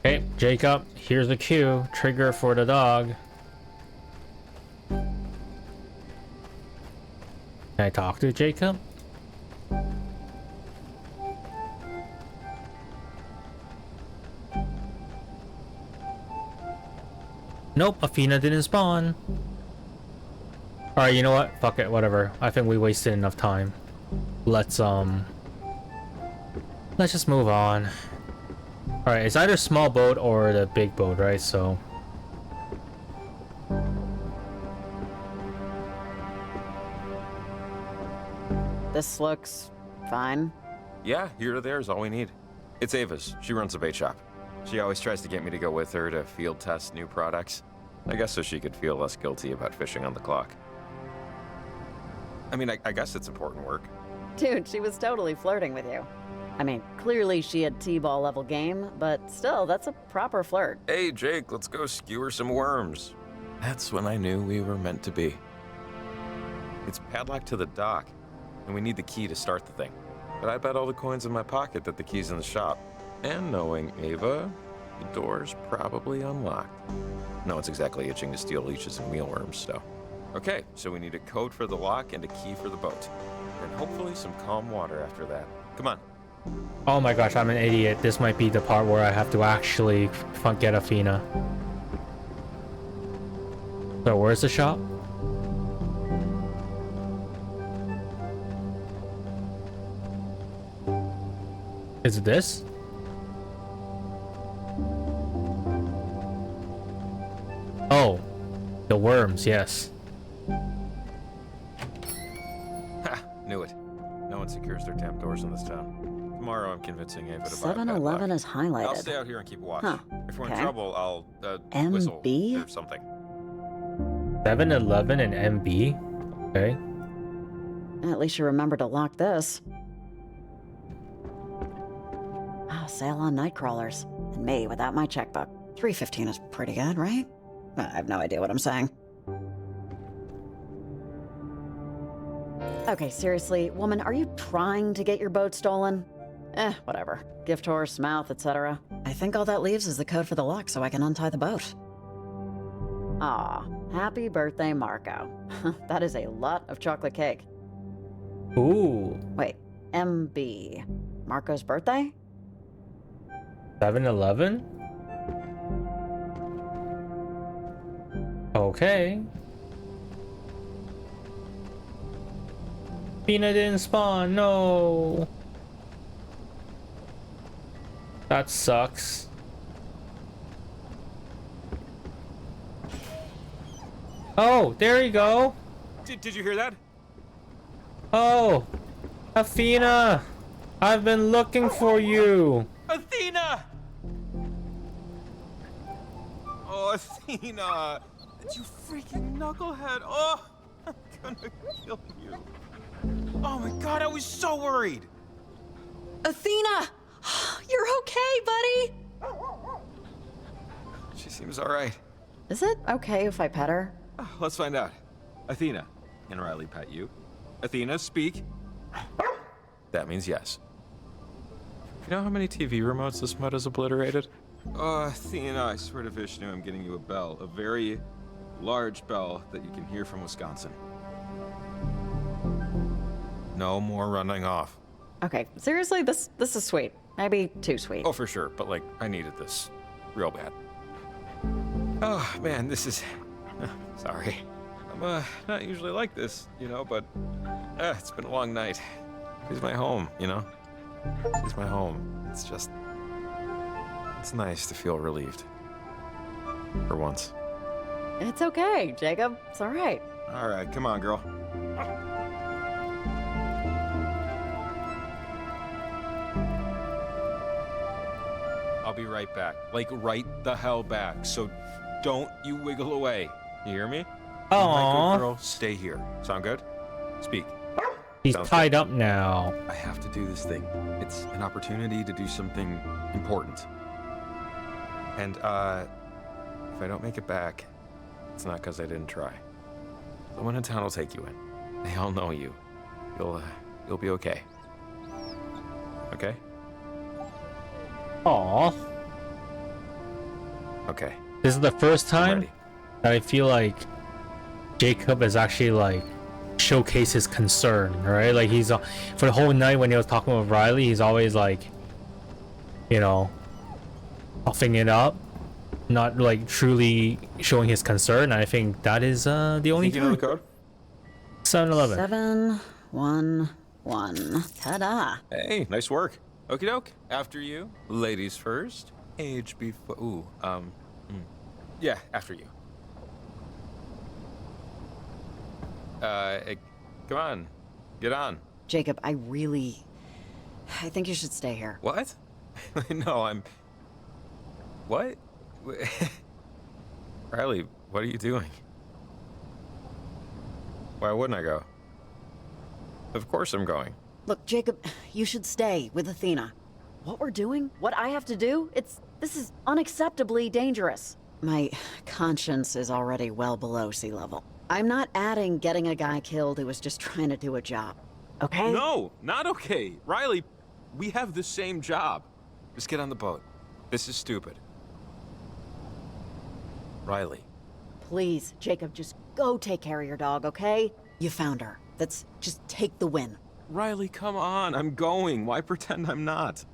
Okay, Jacob, here's the cue. Trigger for the dog. Can I talk to Jacob? Nope, Athena didn't spawn. Alright, you know what? Fuck it, whatever. I think we wasted enough time. Let's just move on. Alright, it's either small boat or the big boat, right? So... This looks fine. Yeah, here to there is all we need. It's Ava's. She runs a bait shop. She always tries to get me to go with her to field test new products. I guess so she could feel less guilty about fishing on the clock. I mean, I guess it's important work. Dude, she was totally flirting with you. I mean, clearly she had T-ball level game, but still, that's a proper flirt. Hey, Jake, let's go skewer some worms. That's when I knew we were meant to be. It's padlocked to the dock, and we need the key to start the thing. But I bet all the coins in my pocket that the key's in the shop. And knowing Ava, the door's probably unlocked. No one's exactly itching to steal leeches and mealworms, so... Okay, so we need a code for the lock and a key for the boat. And hopefully some calm water after that. Come on. Oh my gosh, I'm an idiot. This might be the part where I have to actually get Athena. So where's the shop? Is it this? Oh, the worms, yes. Ha! Knew it. No one secures their temp doors in this town. Tomorrow I'm convincing Ava to buy a 7-Eleven is highlighted. I'll stay out here and keep watch. Huh. If we're in Okay. trouble, I'll whistle MB? or something. 7-Eleven and MB? Okay. At least you remember to lock this. Oh, sale on night crawlers. And me without my checkbook. $3.15 is pretty good, right? I have no idea what I'm saying. Okay, seriously, woman, are you trying to get your boat stolen? Whatever. Gift horse, mouth, etc. I think all that leaves is the code for the lock so I can untie the boat. Aw, happy birthday, Marco. That is a lot of chocolate cake. Ooh. Wait, MB. Marco's birthday? 7-Eleven? Okay. Athena didn't spawn, no. That sucks. Oh, there you go. Did you hear that? Oh, Athena, I've been looking for you. Athena! Oh, Athena! You freaking knucklehead! Oh, I'm gonna kill you. Oh my god, I was so worried! Athena! You're okay, buddy! She seems alright. Is it okay if I pet her? Oh, let's find out. Athena, can Riley pet you? Athena, speak. That means yes. You know how many TV remotes this mud has obliterated? Oh, Athena, I swear to Vishnu, I'm getting you a bell. A very large bell that you can hear from Wisconsin. No more running off. Okay, seriously, this is sweet. Maybe too sweet. Oh, for sure, but like, I needed this. Real bad. Oh, man, this is... Sorry. I'm not usually like this, you know, but it's been a long night. She's my home, you know? She's my home. It's just... It's nice to feel relieved. For once. It's okay, Jacob. It's all right. All right, come on, girl. I'll be right back. Like, right the hell back. So don't you wiggle away. You hear me? Aww. My good girl, stay here. Sound good? Speak. He's Sounds tied good. up now. I have to do this thing. It's an opportunity to do something important. And, if I don't make it back, it's not because I didn't try. Someone in town will take you in. They all know you. You'll be okay. Okay? Aww. Okay. This is the first I'm time ready. that I feel like Jacob has actually like showcased his concern, right? Like he's for the whole night when he was talking with Riley, he's always like, you know, puffing it up, not like truly showing his concern. I think that is the only Think you know the time. code? 711. 7-Eleven. Ta-da. Hey, nice work. Okie doke. After you. Ladies first. Age before. Ooh, yeah, after you. Come on. Get on. Jacob, I think you should stay here. What? No, I'm... What? Riley, what are you doing? Why wouldn't I go? Of course I'm going. Look, Jacob, you should stay with Athena. What we're doing, what I have to do, this is unacceptably dangerous. My conscience is already well below sea level. I'm not adding getting a guy killed who was just trying to do a job. Okay? No, not okay. Riley, we have the same job. Just get on the boat. This is stupid. Riley. Please, Jacob, just go take care of your dog, okay? You found her. Just take the win. Riley, come on. I'm going. Why pretend I'm not?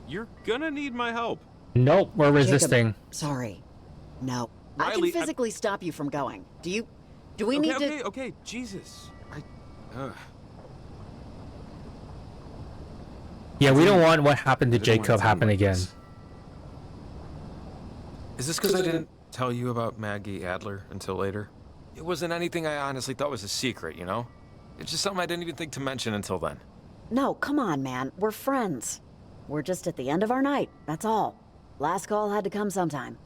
You're gonna need my help. Nope, we're resisting. Jacob, sorry. No. Riley, I can physically stop you from going. Do we need to... Okay, Jesus. Yeah, we don't want what happened to Jacob happen again. Is this because I didn't tell you about Maggie Adler until later? It wasn't anything I honestly thought was a secret, you know? It's just something I didn't even think to mention until then. No, come on, man. We're friends. We're just at the end of our night, that's all. Last call had to come sometime.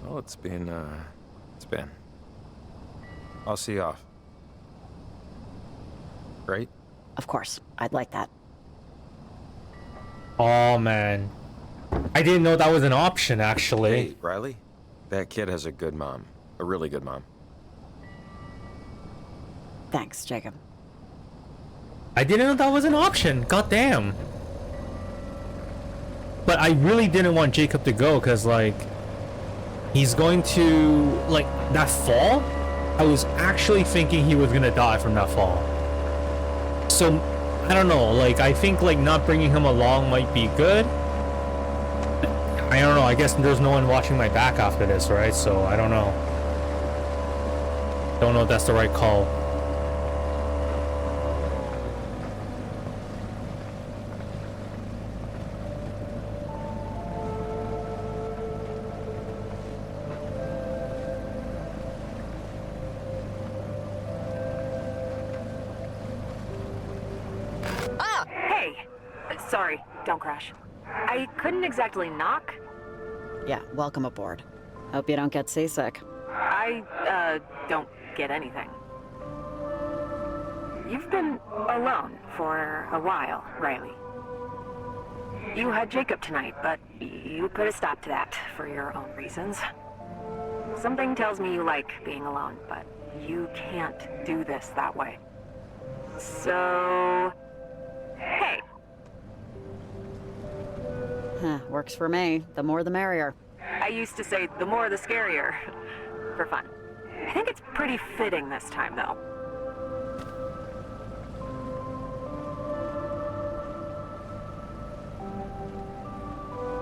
Well, it's been. I'll see you off. Right? Of course, I'd like that. Oh man, I didn't know that was an option actually. Hey, Riley, that kid has a good mom. A really good mom. Thanks, Jacob. I didn't know that was an option. God damn. But I really didn't want Jacob to go because like he's going to like that fall. I was actually thinking he was gonna die from that fall. So I don't know. Like I think like not bringing him along might be good. I don't know. I guess there's no one watching my back after this, right? So I don't know. Don't know if that's the right call. Sorry, don't crash. I couldn't exactly knock. Yeah, welcome aboard. Hope you don't get seasick. I don't get anything. You've been alone for a while, Riley. You had Jacob tonight, but you put a stop to that for your own reasons. Something tells me you like being alone, but you can't do this that way. So... hey. Works for me. The more the merrier. I used to say the more the scarier. For fun. I think it's pretty fitting this time, though.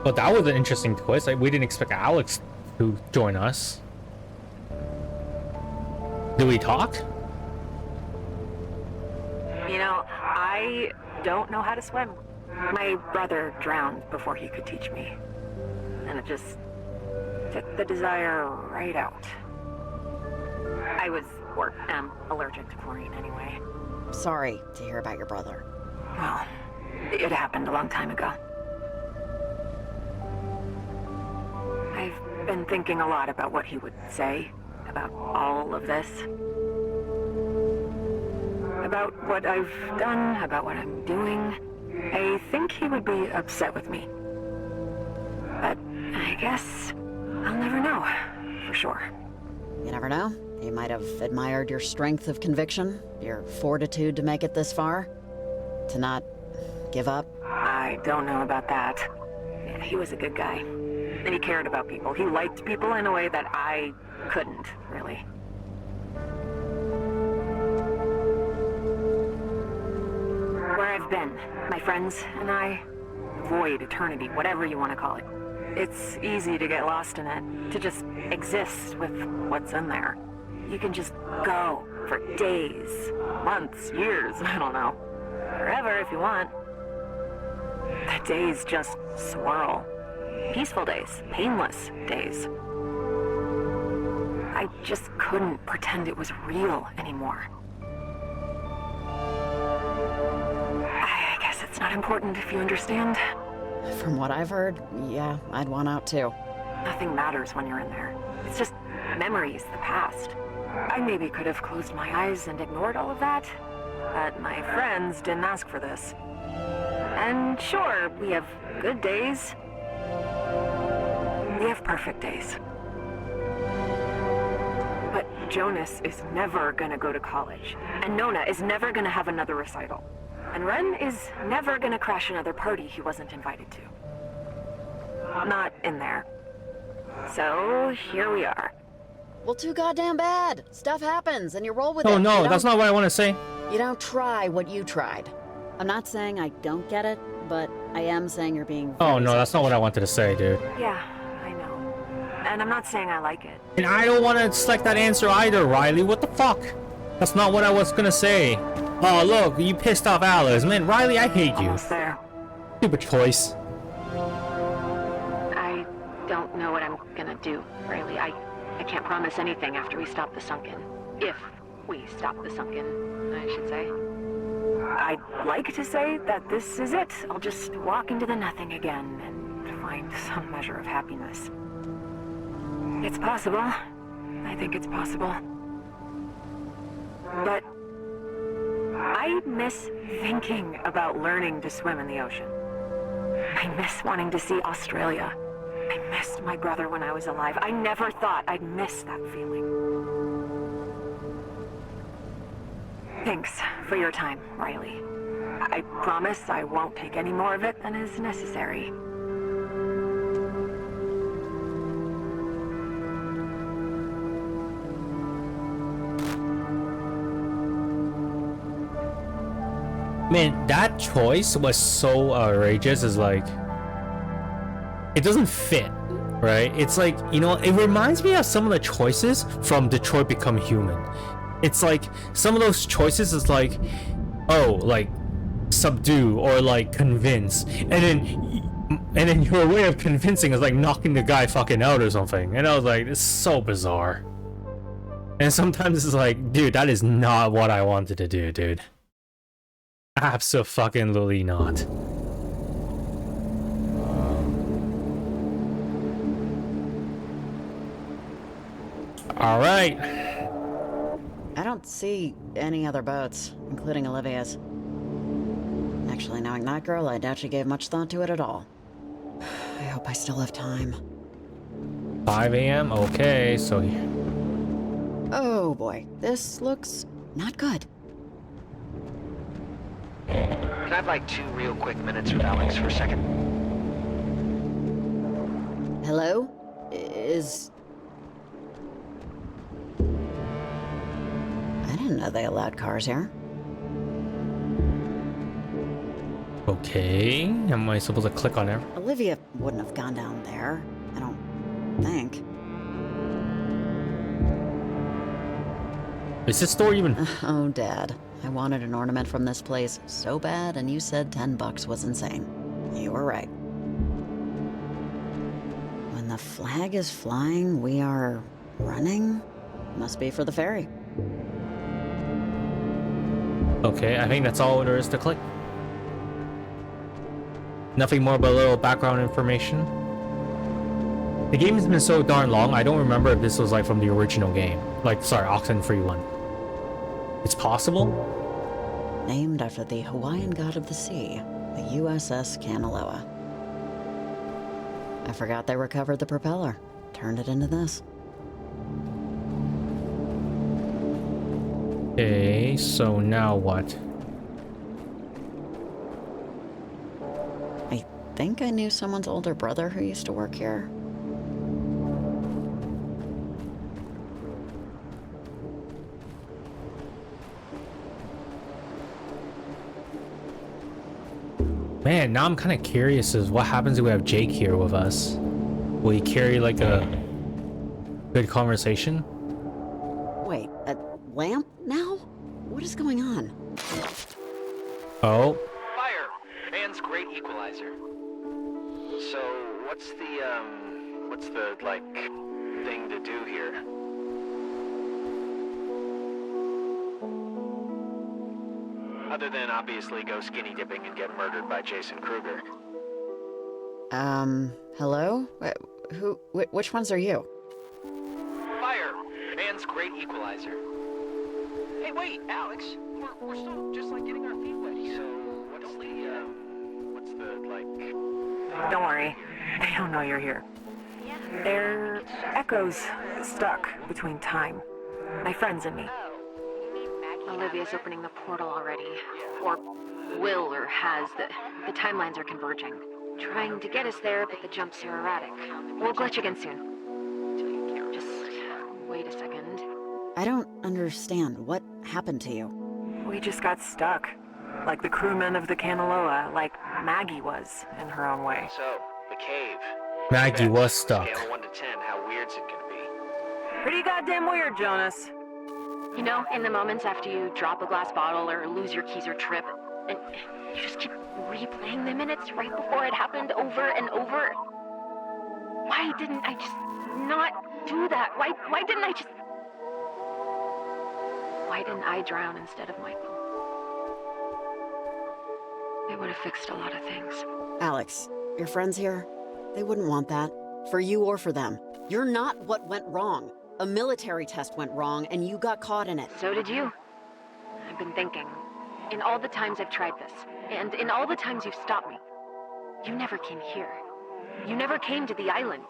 But that was an interesting twist. Like, we didn't expect Alex to join us. Did we talk? You know, I don't know how to swim. My brother drowned before he could teach me. And it just took the desire right out. I am allergic to chlorine anyway. Sorry to hear about your brother. Well, it happened a long time ago. I've been thinking a lot about what he would say about all of this. About what I've done, about what I'm doing. I think he would be upset with me. But I guess I'll never know, for sure. You never know. He might have admired your strength of conviction, your fortitude to make it this far, to not give up. I don't know about that. Yeah, he was a good guy. And he cared about people. He liked people in a way that I couldn't, really. Where I've been, my friends and I, void, eternity, whatever you want to call it. It's easy to get lost in it, to just exist with what's in there. You can just go for days, months, years, I don't know. Forever if you want. The days just swirl. Peaceful days, painless days. I just couldn't pretend it was real anymore. I guess it's not important if you understand. From what I've heard, yeah, I'd want out too. Nothing matters when you're in there. It's just memories, the past. I maybe could have closed my eyes and ignored all of that, but my friends didn't ask for this. And sure, we have good days. We have perfect days. But Jonas is never gonna go to college, and Nona is never gonna have another recital. And Ren is never gonna crash another party he wasn't invited to. Not in there. So, here we are. Well, too goddamn bad. Stuff happens, and you roll with it. Oh no, that's not what I want to say. You don't try what you tried. I'm not saying I don't get it, but I am saying you're being Oh no, that's not what I wanted to say, dude. Yeah, I know. And I'm not saying I like it. And I don't want to select that answer either, Riley. What the fuck? That's not what I was gonna say. Oh, look, you pissed off Alice. Man, Riley, I hate you. Almost there. Stupid choice. I don't know what I'm gonna do, Riley. I can't promise anything after we stop the sunken. If we stop the sunken, I should say. I'd like to say that this is it. I'll just walk into the nothing again and find some measure of happiness. It's possible. I think it's possible. But I miss thinking about learning to swim in the ocean. I miss wanting to see Australia. I missed my brother when I was alive. I never thought I'd miss that feeling. Thanks for your time, Riley. I promise I won't take any more of it than is necessary. Man, that choice was so outrageous. It's like, it doesn't fit, right? It's like, you know, it reminds me of some of the choices from Detroit Become Human. It's like, some of those choices is like, oh, like, subdue or like convince. And then your way of convincing is like knocking the guy fucking out or something. And I was like, this is so bizarre. And sometimes it's like, dude, that is not what I wanted to do, dude. Abso-fucking-lutely not. Alright. I don't see any other boats, including Olivia's. Actually, knowing that girl, I doubt she gave much thought to it at all. I hope I still have time. 5 a.m.? Okay, so... Oh boy, this looks not good. Can I have like 2 real quick minutes with Alex for a second? Hello? I didn't know they allowed cars here. Okay, am I supposed to click on it? Olivia wouldn't have gone down there, I don't think. Is this store even... Oh, Dad. I wanted an ornament from this place so bad, and you said $10 was insane. You were right. When the flag is flying, we are running? Must be for the ferry. Okay, I think that's all there is to click. Nothing more but a little background information. The game has been so darn long, I don't remember if this was like from the original game. Like, sorry, Oxenfree II. It's possible? Named after the Hawaiian god of the sea, the USS Kanaloa. I forgot they recovered the propeller. Turned it into this. Okay, so now what? I think I knew someone's older brother who used to work here. Man, now I'm kind of curious as what happens if we have Jake here with us. Will he carry like a good conversation? Wait, a lamp now? What is going on? Oh. Fire! Man's great equalizer. So, what's the, like, thing to do here? Other than obviously go skinny dipping and get murdered by Jason Kruger. Hello? Which ones are you? Fire! Man's great equalizer. Hey, wait, Alex. We're still just like getting our feet wet. So, what's the, like... Don't worry. I don't know you're here. They're echoes stuck between time. My friends and me. Olivia's opening the portal already. Or will, or has. The timelines are converging. Trying to get us there, but the jumps are erratic. We'll glitch again soon. Just wait a second. I don't understand. What happened to you? We just got stuck. Like the crewmen of the Kanaloa, like Maggie was, in her own way. So, the cave. Maggie was stuck. Scale 1 to 10, how weird's it gonna be? Pretty goddamn weird, Jonas. You know, in the moments after you drop a glass bottle or lose your keys or trip, and you just keep replaying the minutes right before it happened over and over. Why didn't I just not do that? Why didn't I just... Why didn't I drown instead of Michael? It would have fixed a lot of things. Alex, your friends here? They wouldn't want that. For you or for them. You're not what went wrong. A military test went wrong, and you got caught in it. So did you. I've been thinking. In all the times I've tried this, and in all the times you've stopped me, you never came here. You never came to the island.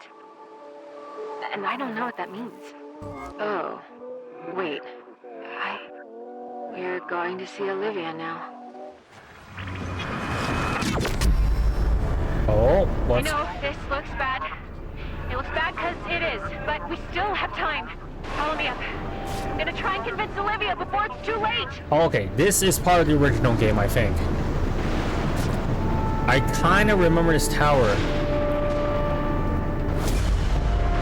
And I don't know what that means. Oh, wait. We're going to see Olivia now. Oh, what's... I know, this looks bad. It looks bad because it is, but we still have time. Follow me up. I'm gonna try and convince Olivia before it's too late. Okay, this is part of the original game, I think. I kind of remember this tower.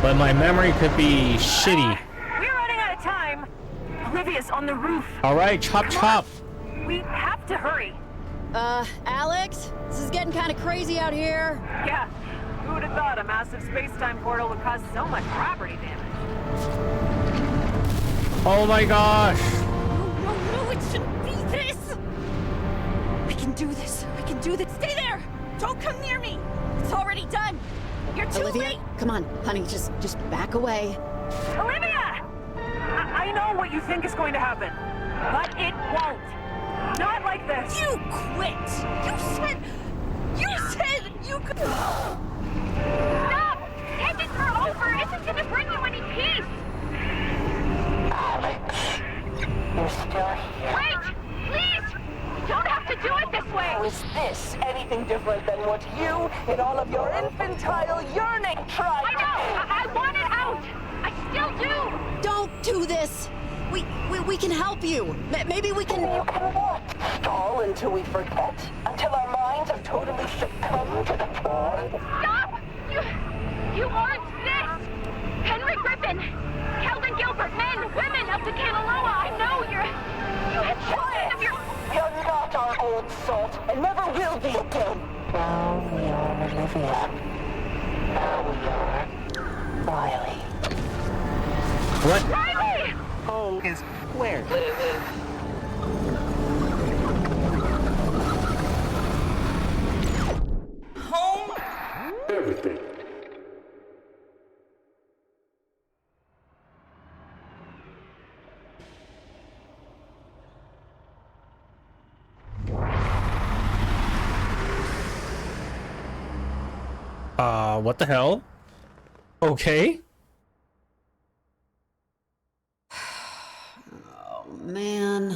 But my memory could be shitty. We're running out of time. Olivia's on the roof. Alright, chop chop. We have to hurry. Alex? This is getting kind of crazy out here. Yeah. Who would have thought a massive space-time portal would cause so much property damage? Oh my gosh! No, it shouldn't be this! We can do this. We can do this. Stay there! Don't come near me! It's already done! You're too Olivia, late! come on, honey, just back away. Olivia! I know what you think is going to happen, but it won't. Not like this. You quit! You said you could... Stop! Ending her over isn't gonna bring you any peace! Alex, you're still here. Wait! Please! You don't have to do it this way! How is this anything different than what you, in all of your infantile yearning, tried I know! I want it out! I still do! Don't do this! We can help you! Maybe we can... You can what? Stall until we forget? Until our minds have totally succumbed to the porn? Stop! You aren't this! Henry Griffin! Kelvin Gilbert, men, women of the Kanaloa, I know you had children of your... You're not our old salt, and never will be again. Now we are Olivia. Now we are Riley. What? Riley! Home is where? Home? Everything. What the hell? Okay. Oh, man.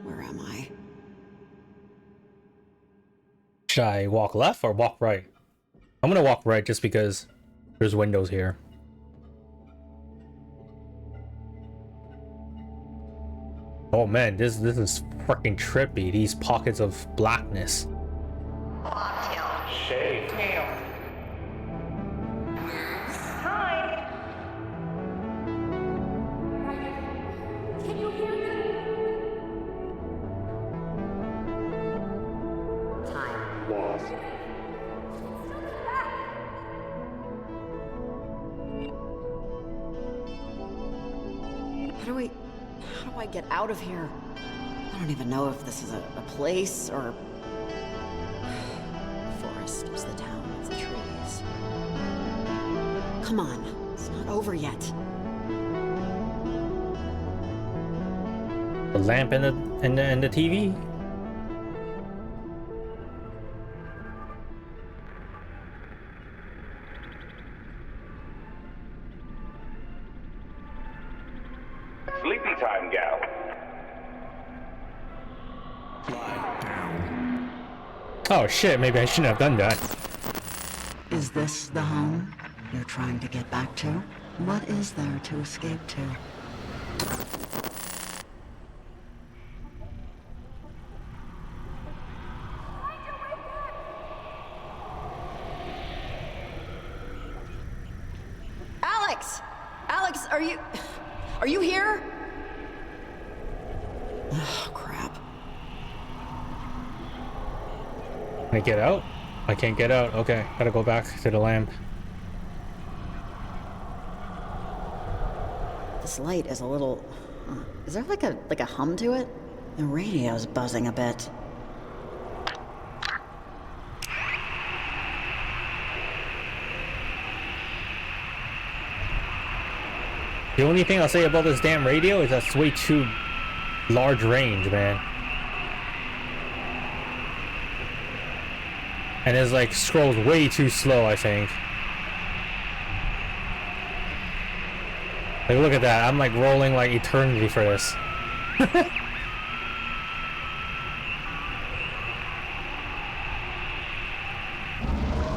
Where am I? Should I walk left or walk right? I'm gonna walk right just because there's windows here. Oh man, this is freaking trippy. These pockets of blackness. Shave tail. Time. Can you hear me? Time lost. How do I get out of here? I don't even know if this is a place or... The forest is the town of the trees. Come on, it's not over yet. The lamp and the TV. Sleepy time, gal. Oh shit, maybe I shouldn't have done that. Is this the home you're trying to get back to? What is there to escape to? Alex! Alex, are you here? Oh, crap. Can I get out? I can't get out. Okay, gotta go back to the lamp. This light is a little... Is there like a hum to it? The radio's buzzing a bit. The only thing I'll say about this damn radio is that's way too large range, man. And it's like scrolls way too slow, I think. Like, look at that. I'm like rolling like eternity for this.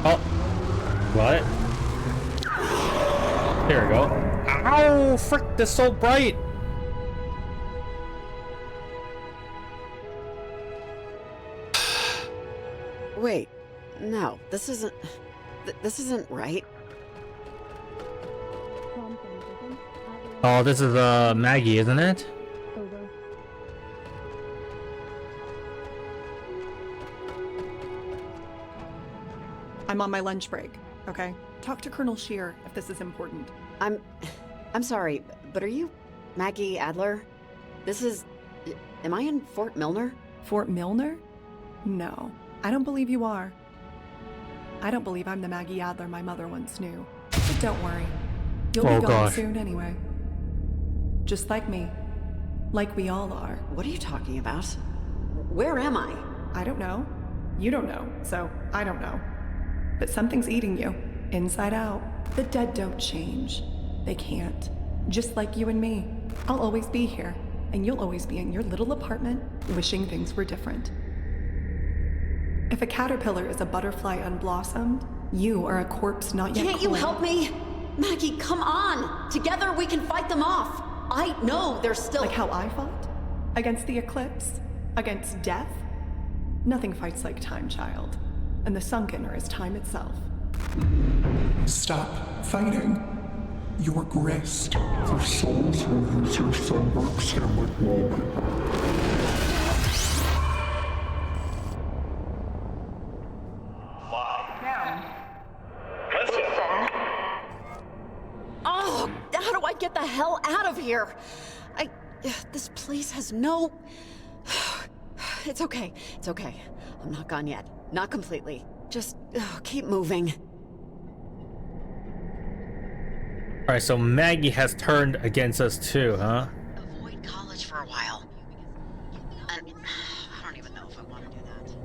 Oh. What? There we go. Ow! Frick, this is so bright! Wait, no, this isn't... this isn't right. Oh, this is Maggie, isn't it? I'm on my lunch break, okay? Talk to Colonel Shear if this is important. I'm sorry, but are you Maggie Adler? This is... Am I in Fort Milner? Fort Milner? No, I don't believe you are. I don't believe I'm the Maggie Adler my mother once knew. But don't worry. You'll be gone soon anyway. Just like me. Like we all are. What are you talking about? Where am I? I don't know. You don't know, so I don't know. But something's eating you, inside out. The dead don't change. They can't. Just like you and me. I'll always be here, and you'll always be in your little apartment, wishing things were different. If a caterpillar is a butterfly unblossomed, you are a corpse not yet Can't you help me? Maggie, come on! Together we can fight them off! I know there's still... Like how I fought? Against the eclipse? Against death? Nothing fights like time, child. And the Sunken is time itself. Stop fighting. Your grist. For souls will use your sunburnt stomach wallpaper. Oh, how do I get the hell out of here? This place has no... It's okay. It's okay. I'm not gone yet. Not completely. Just keep moving. Alright, so Maggie has turned against us too, huh? Avoid college for a while. And I don't even know if I want to do that.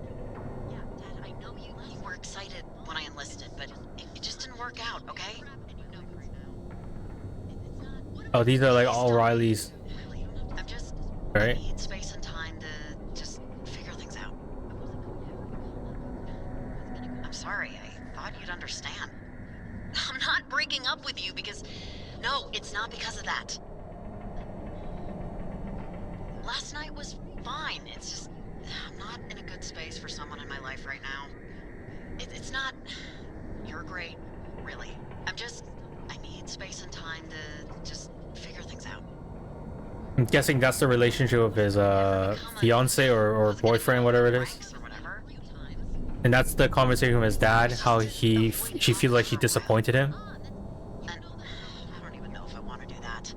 Yeah, Dad, I know you were excited when I enlisted, but it just didn't work out, okay? Oh, these are like all Riley's. I'm just... Right? I need space and time to just figure things out. I'm sorry, I thought you'd understand. I'm not breaking up with you because... No, it's not because of that. Last night was fine. It's just... I'm not in a good space for someone in my life right now. It's not. You're great, really. I need space and time to just figure things out. I'm guessing that's the relationship of his fiance or boyfriend, whatever it is. And that's the conversation with his dad, how she feels like she disappointed him. I don't even know if I want to do that.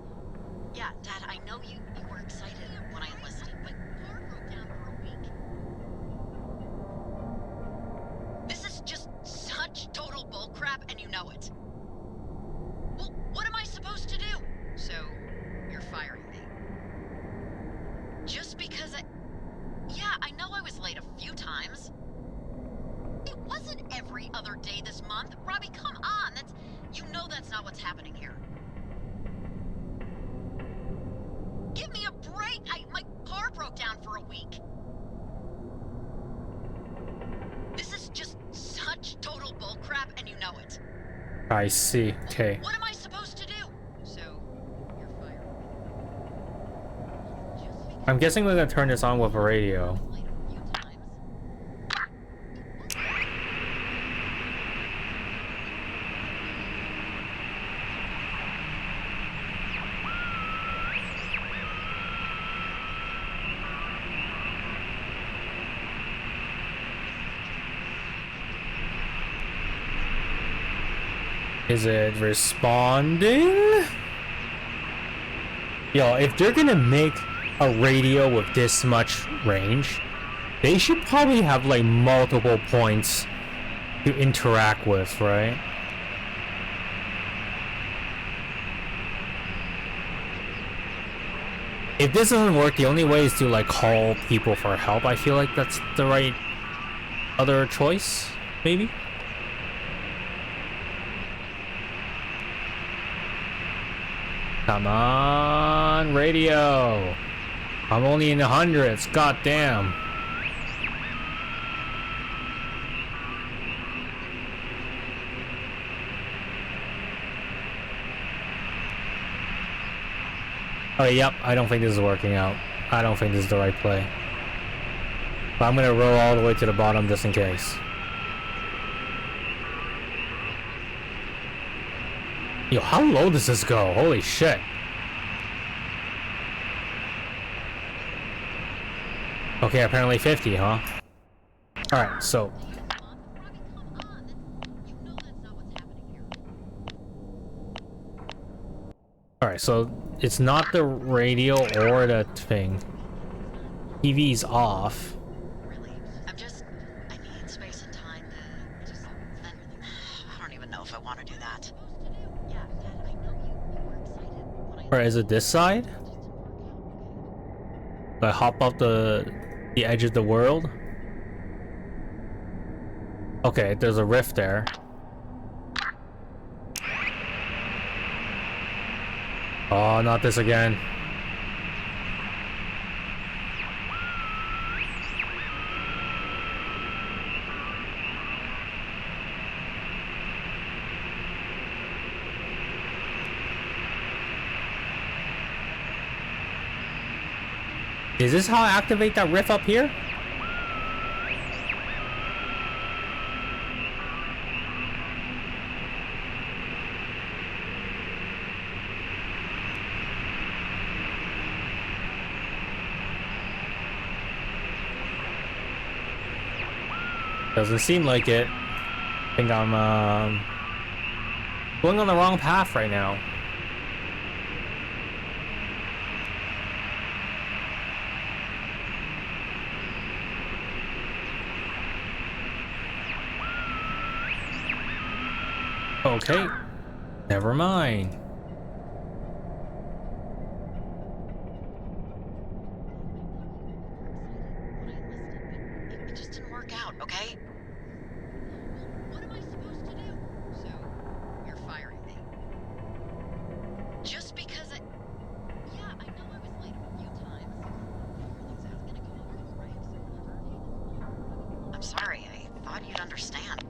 Yeah, Dad, I know you were excited when I enlisted, but car broke down for a week. This is just such total bullcrap, and you know it. Well, what am I supposed to do? So, you're firing me. Just because Yeah, I know I was late a few times. It wasn't every other day this month. Robbie, come on. You know that's not what's happening here. Give me a break. My car broke down for a week. This is just such total bullcrap, and you know it. I see. Okay. What am I supposed to do? So, you're fired. I'm guessing we're gonna turn this on with a radio. Is it responding? Yo, if they're gonna make a radio with this much range, they should probably have like multiple points to interact with, right? If this doesn't work, the only way is to like call people for help. I feel like that's the right other choice, maybe? Come on, radio. I'm only in the hundreds, goddamn. Oh, yep, I don't think this is working out. I don't think this is the right play. But I'm gonna roll all the way to the bottom just in case. Yo, how low does this go? Holy shit. Okay, apparently 50, huh? Alright, so... Alright, so it's not the radio or the thing. TV's off. I need space and time to just... I don't even know if I want to do that. Yeah, Dad, I know you were excited when I... Or is it this side? I hop off the edge of the world? Okay, there's a rift there. Oh, not this again. Is this how I activate that rift up here? Doesn't seem like it. I think I'm going on the wrong path right now. Okay, never mind. It just didn't work out, okay? What am I supposed to do? So, you're firing me. Just because Yeah, I know I was late a few times. I'm sorry, I thought you'd understand.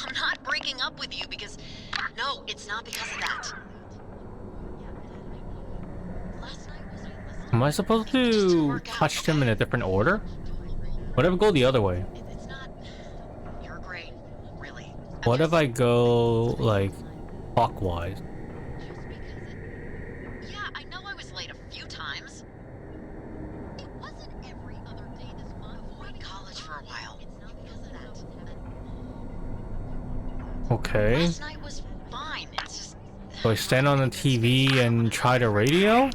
I'm not breaking up with you because... No, it's not because of that. Am I supposed to touch them in a different order? Whatever, go the other way. It's not... You're great, What if I go like clockwise? Yeah, I know I was late a few times. It wasn't every other day this month. Avoid college for a while. It's not because of that. Okay. Last night was fine. It's just So I stand on the TV and try the radio?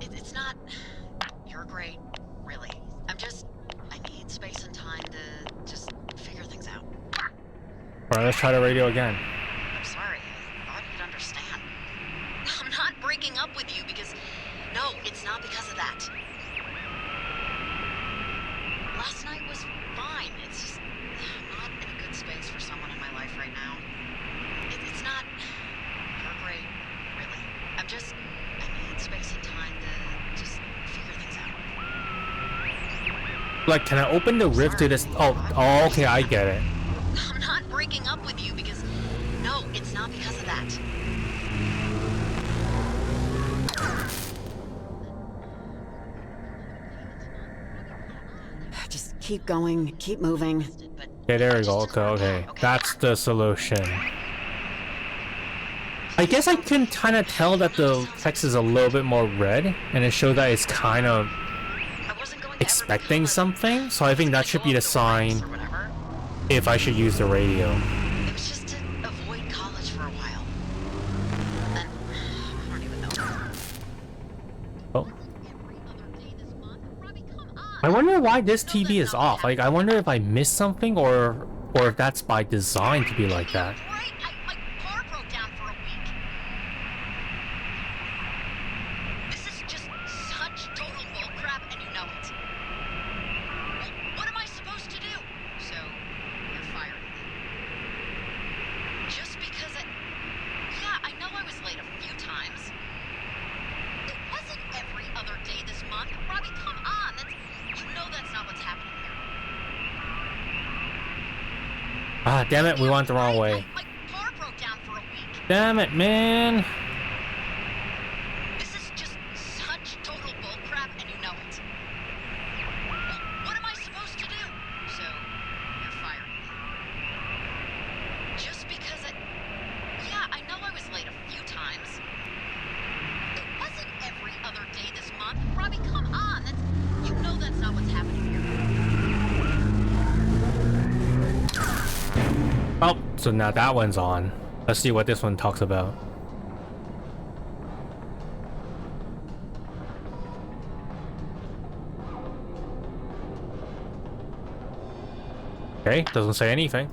it's not. You're great, really. I need space and time to just figure things out. Alright, let's try the radio again. I'm sorry. I thought you'd understand. I'm not breaking up with you because no, it's not because of that. Last night was fine. It's just I'm not in a good space for someone in my life right now. It's not. You're great, really. I need space and time to just figure things out. Like, can I open the rift to this? Oh, okay, I get it. I'm not breaking up with you because no, it's not because of that. Just keep going, keep moving. Okay, there we go. Okay. That's the solution. I guess I can kind of tell that the text is a little bit more red, and it shows that it's kind of expecting something. So I think that should be the sign if I should use the radio. It was just to avoid college for a while. And I don't even know. Oh. I wonder why this TV is off. Like, I wonder if I missed something or if that's by design to be like that. This is just such total bullcrap, and you know it. What am I supposed to do? So, you're fired. Just because yeah, I know I was late a few times. It wasn't every other day this month. Robbie, come on. You know that's not what's happening here. Ah, damn it, we went the wrong way. My car broke down for a week. Damn it, man. This is just such total bullcrap, and you know it. What am I supposed to do? So, you're fired. Just because yeah, I know I was late a few times. It wasn't every other day this month. Robbie, come on. You know that's not what's happening here. Oh, so now that one's on. Let's see what this one talks about. Okay, doesn't say anything.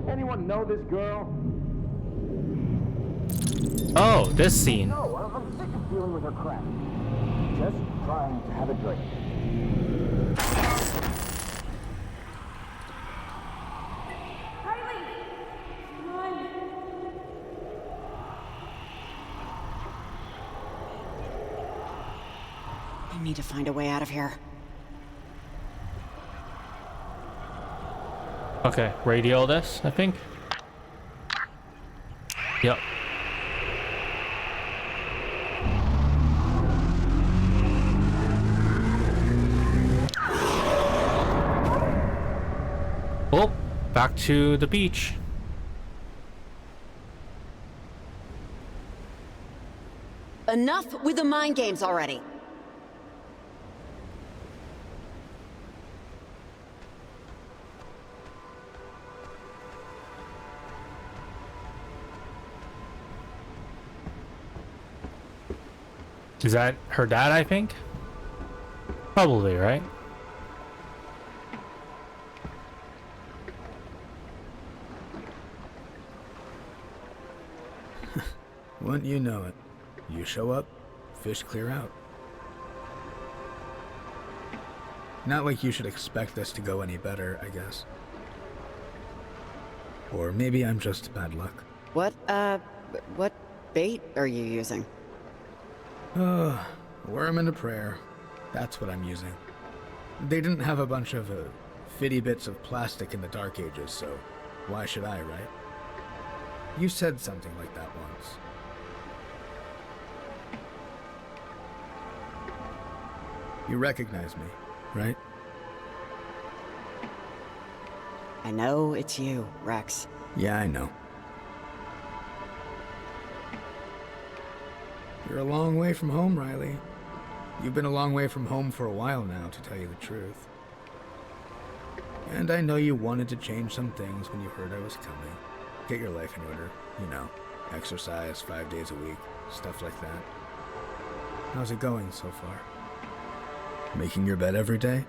Anyone know this girl? Oh, this scene. No, I'm sick of dealing with her crap. Just trying to have a drink. I need to find a way out of here. Okay, radio this, I think. Yep. Oh, back to the beach. Enough with the mind games already. Is that her dad, I think? Probably, right? Wouldn't you know it? You show up, fish clear out. Not like you should expect this to go any better, I guess. Or maybe I'm just bad luck. What bait are you using? Worm and a prayer. That's what I'm using. They didn't have a bunch of fitty bits of plastic in the Dark Ages, so why should I, right? You said something like that once. You recognize me, right? I know it's you, Rex. Yeah, I know. You're a long way from home, Riley. You've been a long way from home for a while now, to tell you the truth. And I know you wanted to change some things when you heard I was coming. Get your life in order, you know. Exercise 5 days a week, stuff like that. How's it going so far? Making your bed every day?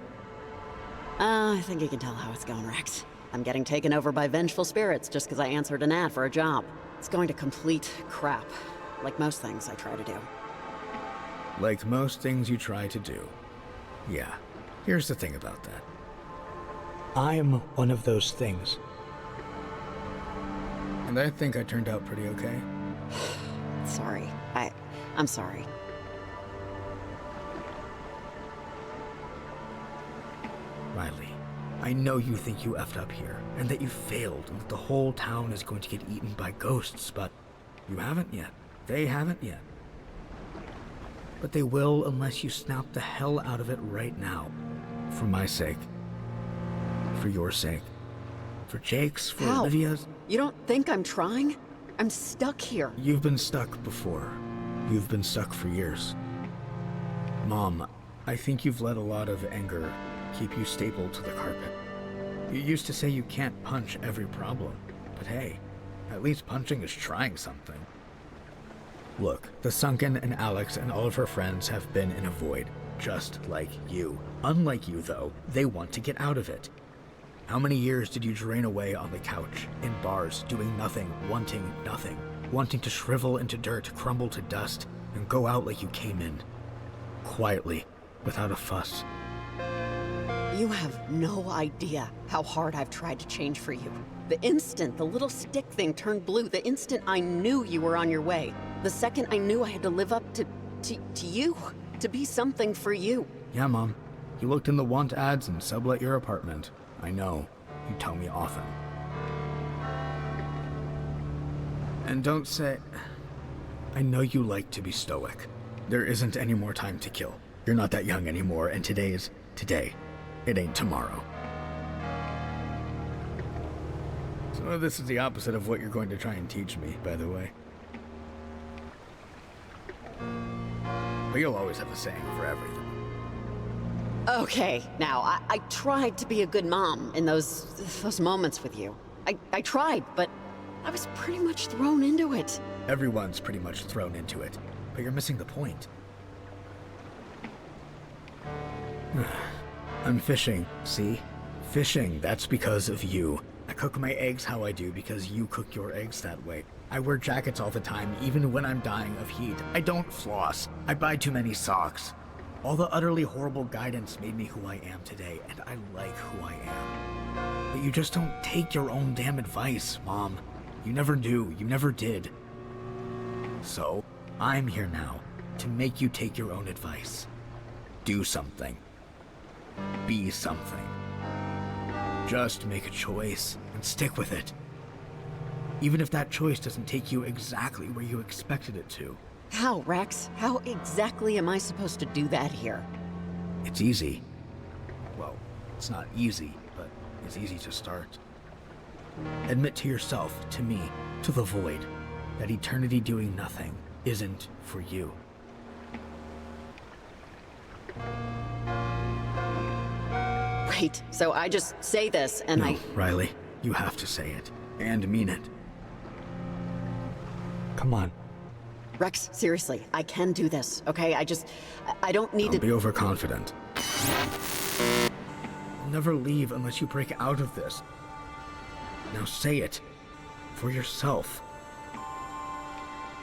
I think you can tell how it's going, Rex. I'm getting taken over by vengeful spirits just because I answered an ad for a job. It's going to complete crap, like most things I try to do. Like most things you try to do. Yeah, here's the thing about that. I'm one of those things. And I think I turned out pretty okay. Sorry. I'm sorry. Riley, I know you think you effed up here, and that you failed, and that the whole town is going to get eaten by ghosts, but you haven't yet. They haven't yet. But they will unless you snap the hell out of it right now. For my sake. For your sake. For Jake's, for How? Olivia's. You don't think I'm trying? I'm stuck here. You've been stuck before. You've been stuck for years. Mom, I think you've let a lot of anger keep you stapled to the carpet. You used to say you can't punch every problem, but hey, at least punching is trying something. Look, the Sunken and Alex and all of her friends have been in a void, just like you. Unlike you, though, they want to get out of it. How many years did you drain away on the couch, in bars, doing nothing, wanting to shrivel into dirt, crumble to dust, and go out like you came in? Quietly, without a fuss. You have no idea how hard I've tried to change for you. The instant the little stick thing turned blue, the instant I knew you were on your way, the second I knew I had to live up to you, to be something for you. Yeah, Mom. You looked in the want ads and sublet your apartment. I know. You tell me often. And don't say... I know you like to be stoic. There isn't any more time to kill. You're not that young anymore, and today's today. It ain't tomorrow. So this is the opposite of what you're going to try and teach me, by the way. But you'll always have a saying for everything. Okay, now, I tried to be a good mom in those moments with you. I tried, but I was pretty much thrown into it. Everyone's pretty much thrown into it, but you're missing the point. I'm fishing, see? Fishing, that's because of you. I cook my eggs how I do because you cook your eggs that way. I wear jackets all the time, even when I'm dying of heat. I don't floss. I buy too many socks. All the utterly horrible guidance made me who I am today, and I like who I am. But you just don't take your own damn advice, Mom. You never do. You never did. So, I'm here now to make you take your own advice. Do something. Be something. Just make a choice and stick with it. Even if that choice doesn't take you exactly where you expected it to. How, Rex? How exactly am I supposed to do that here? It's easy. Well, it's not easy, but it's easy to start. Admit to yourself, to me, to the void, that eternity doing nothing isn't for you. Wait, so I just say this and No, Riley, you have to say it. And mean it. Come on. Rex, seriously, I can do this, okay? I don't need to... Don't be overconfident. I'll never leave unless you break out of this. Now say it. For yourself.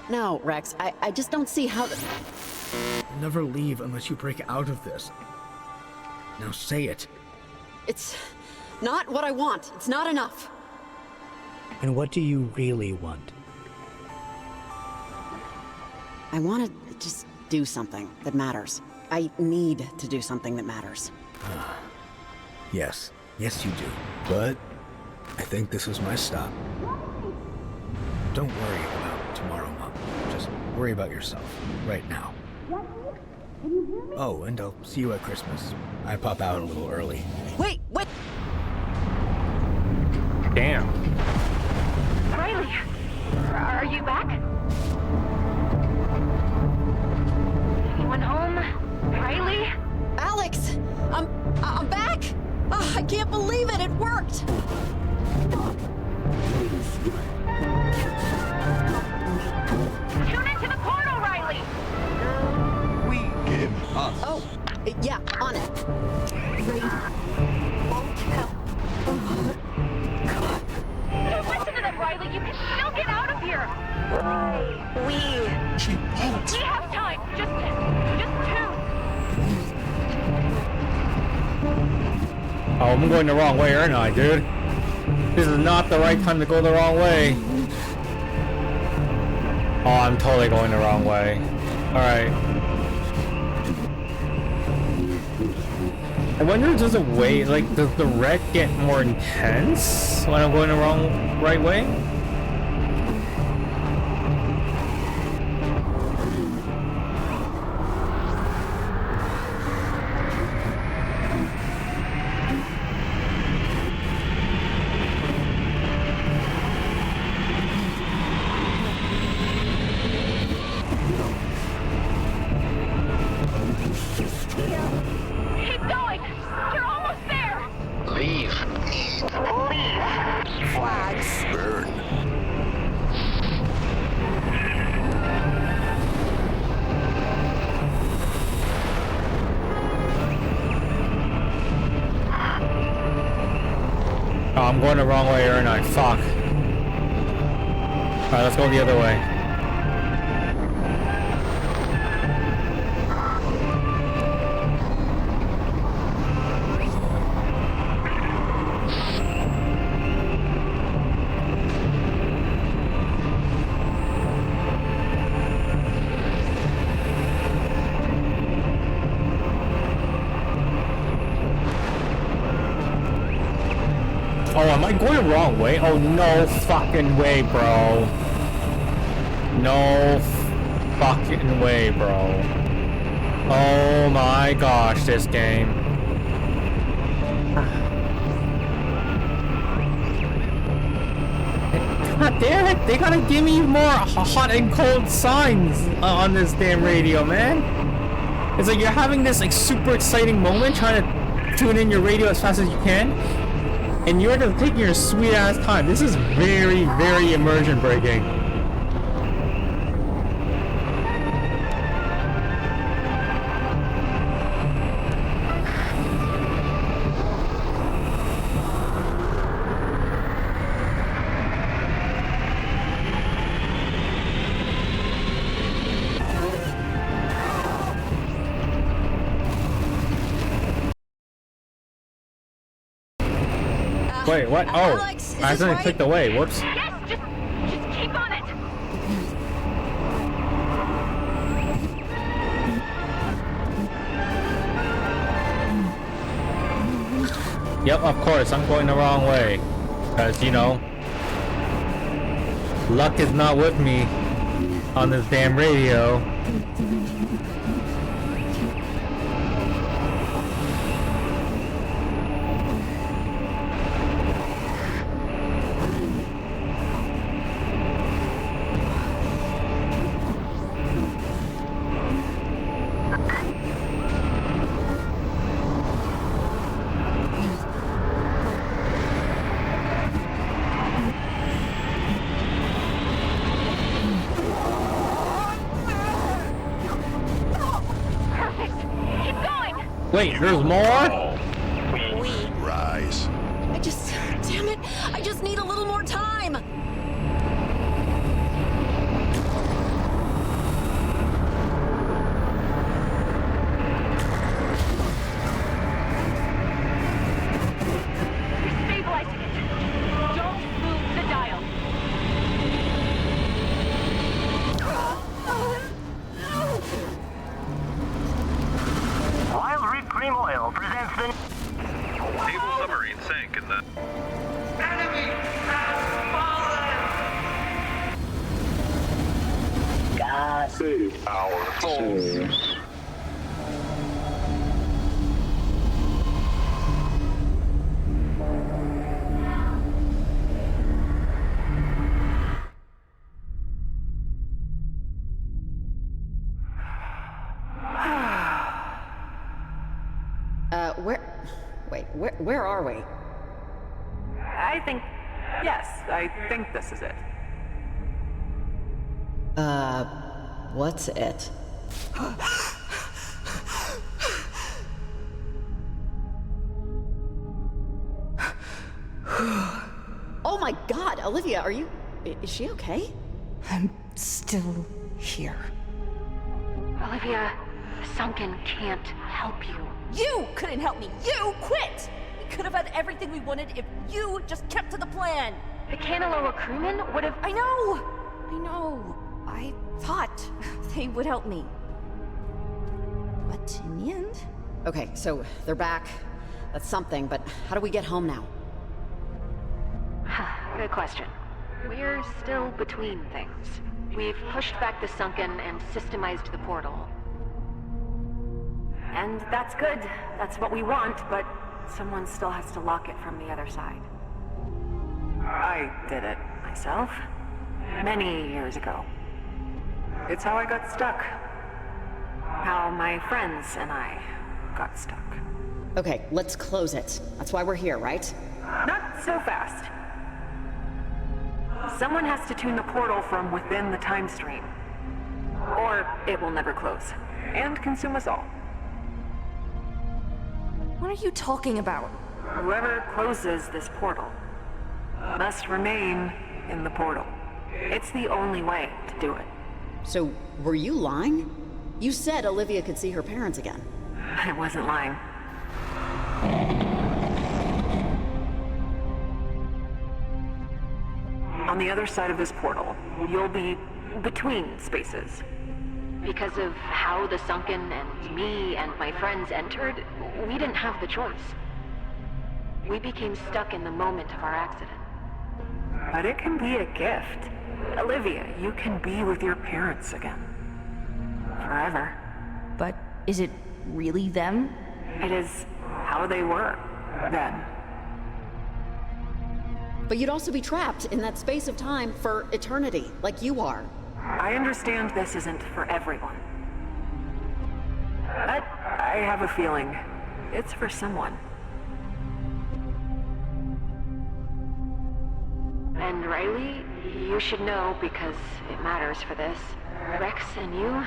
No, Rex, I just don't see how... I'll never leave unless you break out of this. Now say it. It's not what I want. It's not enough. And what do you really want? I want to just do something that matters. I need to do something that matters. Yes. Yes, you do. But I think this is my stop. Don't worry about tomorrow, Mom. Just worry about yourself right now. Oh, and I'll see you at Christmas. I pop out a little early. Wait! Damn. Riley, are you back? Anyone home? Riley? Alex! I'm back! Oh, I can't believe it! It worked! Tune into the portal, Riley! Oh, yeah, on it. Listen to them, Riley! You can still get out of here! We have time! Just two! Oh, I'm going the wrong way, aren't I, dude? This is not the right time to go the wrong way. Oh, I'm totally going the wrong way. Alright. I wonder if there's a way, like, does the red get more intense when I'm going the right way? Keep going! You're almost there! Leave. Flags. Burn. Oh, I'm going the wrong way, aren't I? Fuck. Alright, let's go the other way. Oh, am I going the wrong way? Oh, no fucking way, bro. No fucking way, bro. Oh my gosh, this game. God damn it, they gotta give me more hot and cold signs on this damn radio, man. It's like you're having this like super exciting moment trying to tune in your radio as fast as you can. And you're just taking your sweet ass time. This is very, very immersion breaking. Wait, what? Oh, Alex, I accidentally clicked away. Whoops. Yes, just keep on it! Yep, of course, I'm going the wrong way. Because, you know, luck is not with me on this damn radio. Wait, there's more? Rise. Damn it, I just need a little more time. You're stabilizing it. Don't move the dial. Wild Reef Cream Oil presents the Naval submarine sank in the... enemy has fallen. God Save our souls. Wait, where are we? Yes, I think this is it. What's it? Oh my god, Olivia, is she okay? I'm still here. Olivia, the Sunken can't help you. You couldn't help me. You quit! We could have had everything we wanted if you just kept to the plan. The Kanaloa crewmen would have... I know! I thought they would help me. But in the end... Okay, so they're back. That's something, but how do we get home now? Good question. We're still between things. We've pushed back the Sunken and systemized the portal. And that's good. That's what we want, but someone still has to lock it from the other side. I did it Myself? Many years ago. It's how I got stuck. How my friends and I got stuck. Okay, let's close it. That's why we're here, right? Not so fast. Someone has to tune the portal from within the time stream. Or it will never close. And consume us all. What are you talking about? Whoever closes this portal must remain in the portal. It's the only way to do it. So, were you lying? You said Olivia could see her parents again. I wasn't lying. On the other side of this portal, you'll be between spaces. Because of how the Sunken and me and my friends entered, we didn't have the choice. We became stuck in the moment of our accident. But it can be a gift. Olivia, you can be with your parents again. Forever. But is it really them? It is how they were then. But you'd also be trapped in that space of time for eternity, like you are. I understand this isn't for everyone. But I have a feeling it's for someone. And Riley, you should know, because it matters for this. Rex and you,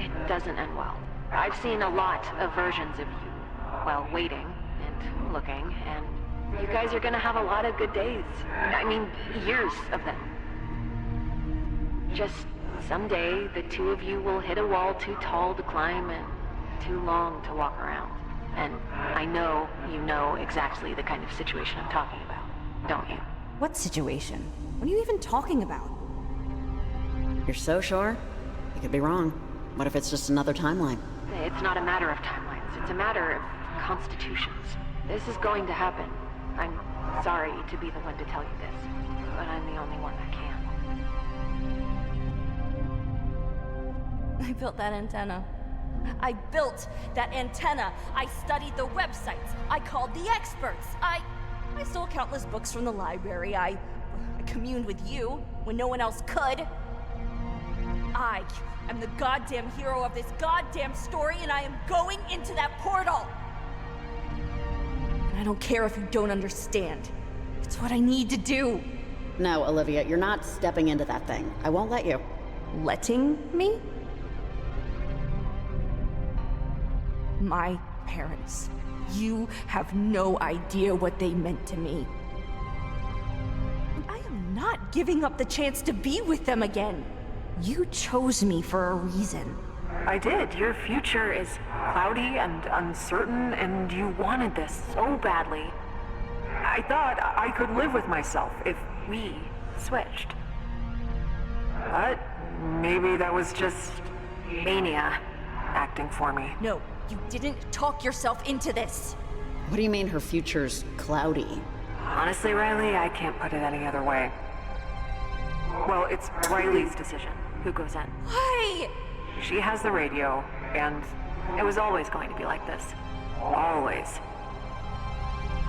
it doesn't end well. I've seen a lot of versions of you while waiting and looking, and you guys are gonna have a lot of good days. I mean, years of them. Just someday, the two of you will hit a wall too tall to climb and too long to walk around. And I know you know exactly the kind of situation I'm talking about, don't you? What situation? What are you even talking about? You're so sure? You could be wrong. What if it's just another timeline? It's not a matter of timelines. It's a matter of constitutions. This is going to happen. I'm sorry to be the one to tell you this, but I'm the only one that can. I built that antenna. I built that antenna. I studied the websites. I called the experts. I stole countless books from the library. I communed with you when no one else could. I am the goddamn hero of this goddamn story, and I am going into that portal. And I don't care if you don't understand. It's what I need to do. No, Olivia, you're not stepping into that thing. I won't let you. Letting me? My parents. You have no idea what they meant to me. And I am not giving up the chance to be with them again. You chose me for a reason. I did. Your future is cloudy and uncertain, and you wanted this so badly. I thought I could live with myself if we switched. But maybe that was just mania acting for me. No, you didn't talk yourself into this. What do you mean her future's cloudy? Honestly, Riley, I can't put it any other way. Well, it's Riley's decision who goes in. Why? She has the radio, and it was always going to be like this. Always.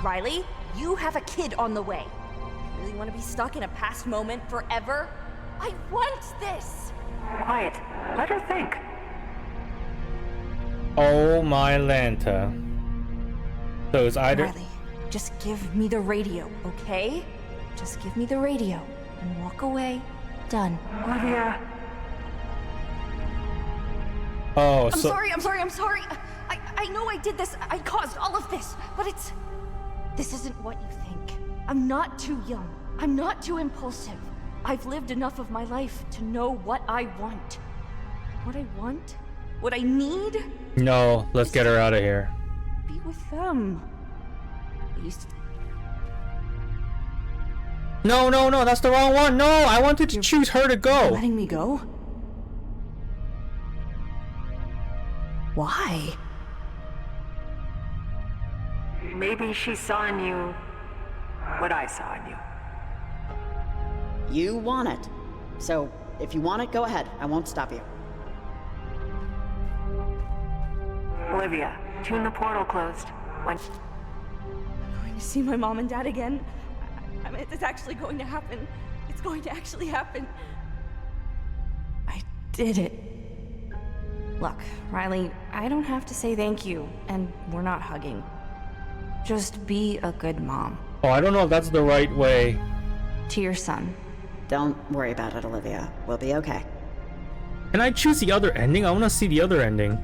Riley, you have a kid on the way. You really want to be stuck in a past moment forever? I want this! Quiet. Let her think. Oh my Lanta. So it's either. Riley, just give me the radio, okay? Just give me the radio and walk away. Done. Olivia. Oh, I'm so. sorry. I know I did this. I caused all of this, but this isn't what you think. I'm not too young. I'm not too impulsive. I've lived enough of my life to know what I want. What I want? What I need? No, let's get her out of here. Be with them. I used to... No, that's the wrong one. No, I wanted to choose her to go. Letting me go? Why? Maybe she saw in you what I saw in you. You want it. So, if you want it, go ahead. I won't stop you. Olivia, tune the portal closed. When... I'm going to see my mom and dad again. I mean, it's actually going to happen. It's going to actually happen. I did it. Look, Riley, I don't have to say thank you, and we're not hugging. Just be a good mom. Oh, I don't know if that's the right way. To your son. Don't worry about it, Olivia. We'll be okay. Can I choose the other ending? I want to see the other ending.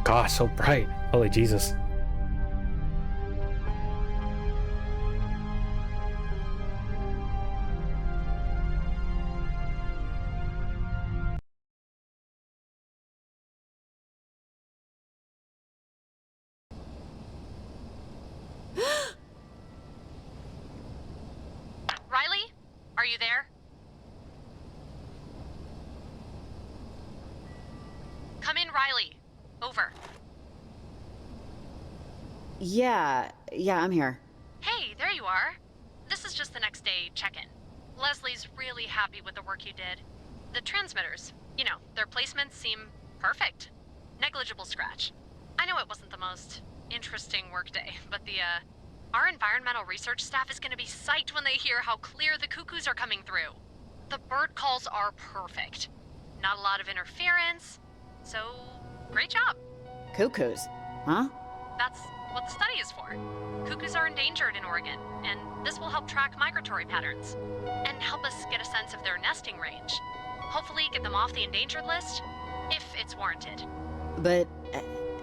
Gosh, so bright. Holy Jesus. Riley? Are you there? Come in, Riley. Over. Yeah, I'm here. Hey, there you are. This is just the next day check-in. Leslie's really happy with the work you did. The transmitters, you know, their placements seem perfect. Negligible scratch. I know it wasn't the most interesting workday, but our environmental research staff is going to be psyched when they hear how clear the cuckoos are coming through. The bird calls are perfect. Not a lot of interference, so great job. Cuckoos, huh? That's what the study is for. Cuckoos are endangered in Oregon, and this will help track migratory patterns and help us get a sense of their nesting range. Hopefully get them off the endangered list, if it's warranted. But,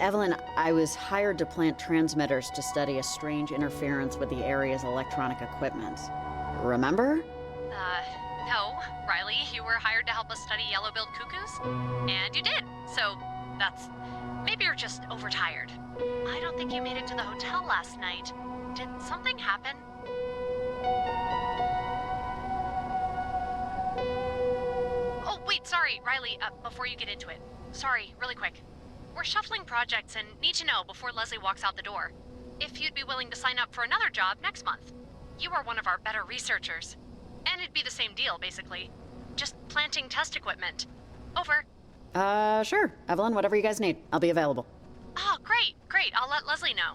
Evelyn, I was hired to plant transmitters to study a strange interference with the area's electronic equipment. Remember? No, Riley, you were hired to help us study yellow-billed cuckoos, and you did, so that's... Maybe you're just overtired. I don't think you made it to the hotel last night. Did something happen? Oh, wait, sorry, Riley, before you get into it. Sorry, really quick. We're shuffling projects and need to know before Leslie walks out the door if you'd be willing to sign up for another job next month. You are one of our better researchers. And it'd be the same deal, basically. Just planting test equipment. Over. Sure. Evelyn, whatever you guys need. I'll be available. Oh, great. I'll let Leslie know.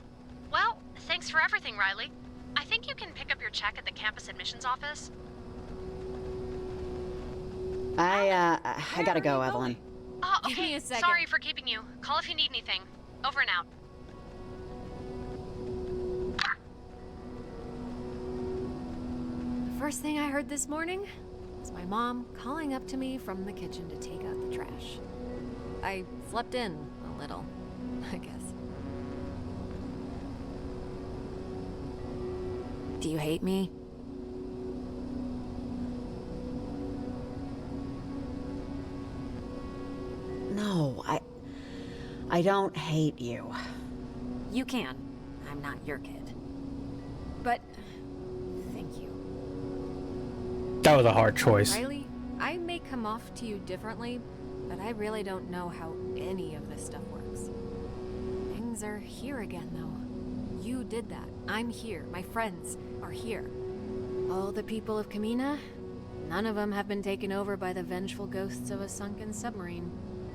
Well, thanks for everything, Riley. I think you can pick up your check at the campus admissions office. I gotta go, Evelyn. Oh, okay. Give me a second. Sorry for keeping you. Call if you need anything. Over and out. The first thing I heard this morning was my mom calling up to me from the kitchen to take out the trash. I slept in a little, I guess. Do you hate me? No, I don't hate you. You can. I'm not your kid. But thank you. That was a hard choice. Riley, I may come off to you differently, but I really don't know how any of this stuff works. Things are here again, though. You did that. I'm here. My friends are here. All the people of Kamina, none of them have been taken over by the vengeful ghosts of a sunken submarine.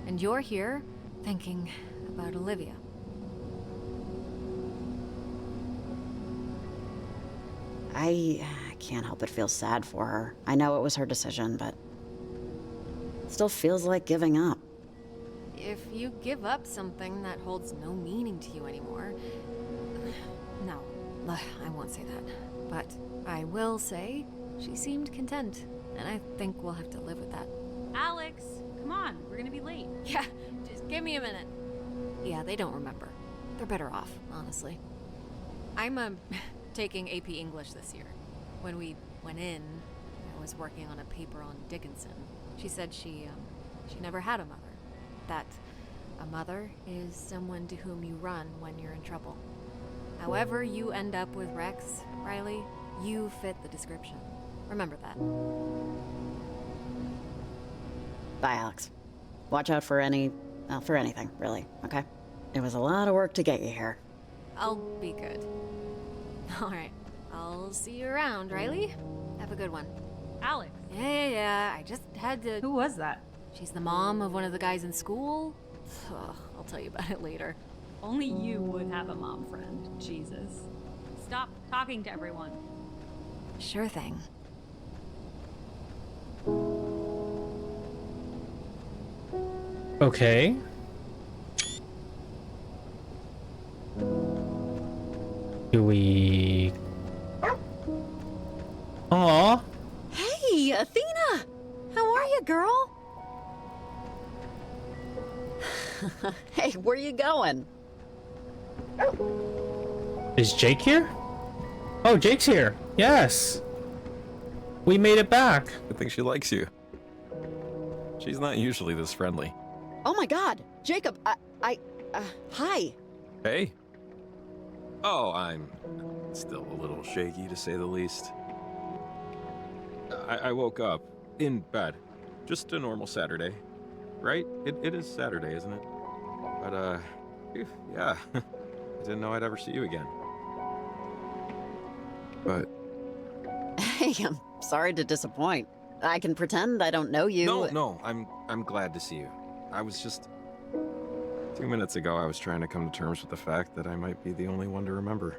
And you're here, thinking about Olivia. I can't help but feel sad for her. I know it was her decision, but Still feels like giving up. If you give up something that holds no meaning to you anymore... No, I won't say that. But I will say she seemed content, and I think we'll have to live with that. Alex, come on, we're gonna be late. Yeah, just give me a minute. Yeah, they don't remember. They're better off, honestly. I'm taking AP English this year. When we went in, I was working on a paper on Dickinson. She said she never had a mother. That a mother is someone to whom you run when you're in trouble. However you end up with Rex, Riley, you fit the description. Remember that. Bye, Alex. Watch out for for anything, really, okay? It was a lot of work to get you here. I'll be good. All right. I'll see you around, Riley. Have a good one. Alex. Yeah. I just had to... Who was that? She's the mom of one of the guys in school. Ugh, I'll tell you about it later. Only you would have a mom friend. Jesus. Stop talking to everyone. Sure thing. Okay. Do we... Aw. Hey, Athena! How are you, girl? Hey, where you going? Is Jake here? Oh, Jake's here. Yes. We made it back. I think she likes you. She's not usually this friendly. Oh my god, Jacob, hi. Hey. Oh, I'm still a little shaky, to say the least. I woke up in bed. Just a normal Saturday. Right? It is Saturday, isn't it? But, yeah. I didn't know I'd ever see you again. But... Hey, I'm sorry to disappoint. I can pretend I don't know you. No, I'm glad to see you. I was just... 2 minutes ago, I was trying to come to terms with the fact that I might be the only one to remember.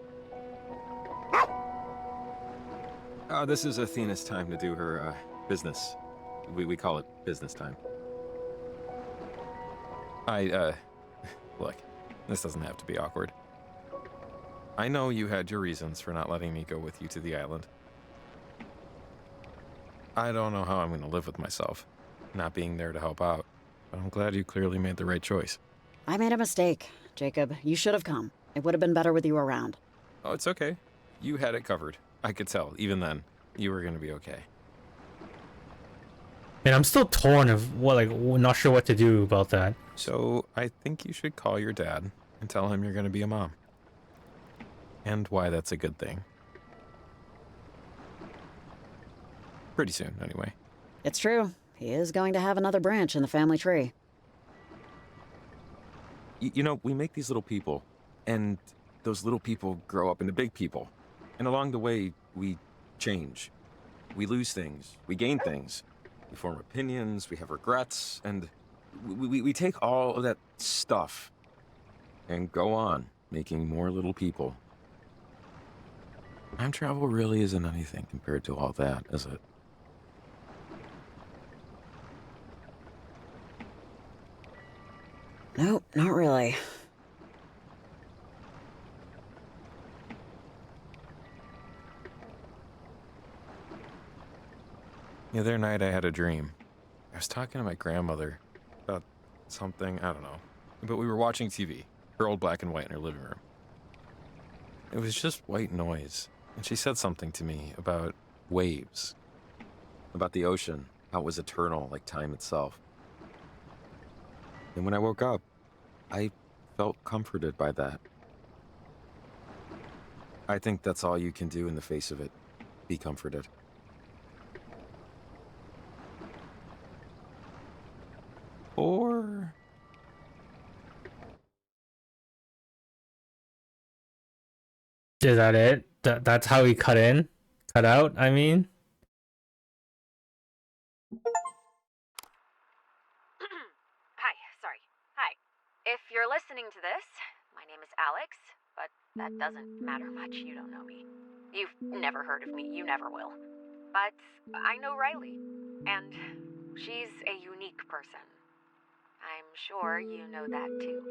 This is Athena's time to do her, business. We call it business time. Look, this doesn't have to be awkward. I know you had your reasons for not letting me go with you to the island. I don't know how I'm going to live with myself, not being there to help out, but I'm glad you clearly made the right choice. I made a mistake, Jacob. You should have come. It would have been better with you around. Oh, it's okay. You had it covered. I could tell, even then, you were going to be okay. Man, I'm still torn of not sure what to do about that. So, I think you should call your dad and tell him you're going to be a mom. And why that's a good thing. Pretty soon, anyway. It's true. He is going to have another branch in the family tree. You know, we make these little people, and those little people grow up into big people. And along the way, we change. We lose things. We gain things. We form opinions. We have regrets. And we take all of that stuff and go on making more little people. Time travel really isn't anything compared to all that, is it? Nope, not really. The other night I had a dream. I was talking to my grandmother about something, I don't know. But we were watching TV, her old black and white in her living room. It was just white noise. And she said something to me about waves. About the ocean, how it was eternal, like time itself. And when I woke up, I felt comforted by that. I think that's all you can do in the face of it. Be comforted. Or... Is that it? That's how he cut out, I mean? Hi, sorry. Hi. If you're listening to this, my name is Alex, but that doesn't matter much. You don't know me. You've never heard of me. You never will. But I know Riley, and she's a unique person. I'm sure you know that too.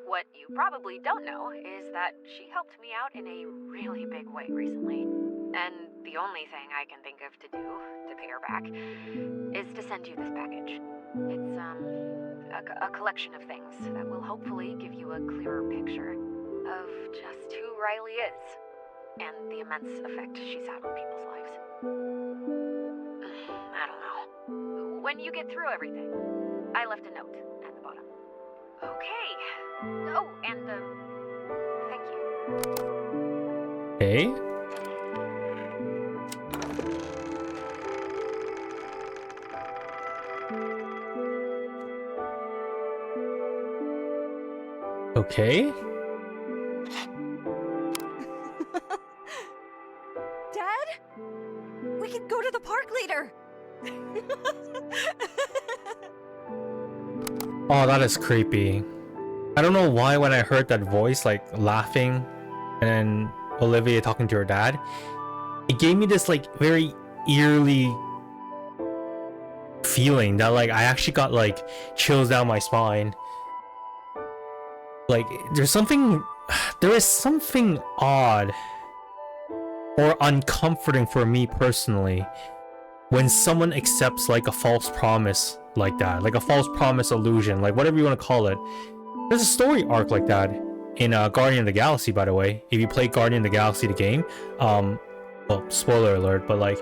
What you probably don't know is that she helped me out in a really big way recently. And the only thing I can think of to do to pay her back is to send you this package. It's, a collection of things that will hopefully give you a clearer picture of just who Riley is and the immense effect she's had on people's lives. I don't know. When you get through everything, I left a note at the bottom. Okay. Oh, and, thank you. Hey? Okay. Dad? We can go to the park later. Oh, that is creepy. I don't know why when I heard that voice, like, laughing, and then Olivia talking to her dad, it gave me this, like, very eerily feeling that, like, I actually got, like, chills down my spine. Like, there is something odd or uncomforting for me personally when someone accepts, like, a false promise like that, like a false promise illusion, like whatever you want to call it. There's a story arc like that in Guardian of the Galaxy, by the way. If you play Guardian of the Galaxy, the game, well, spoiler alert, but like,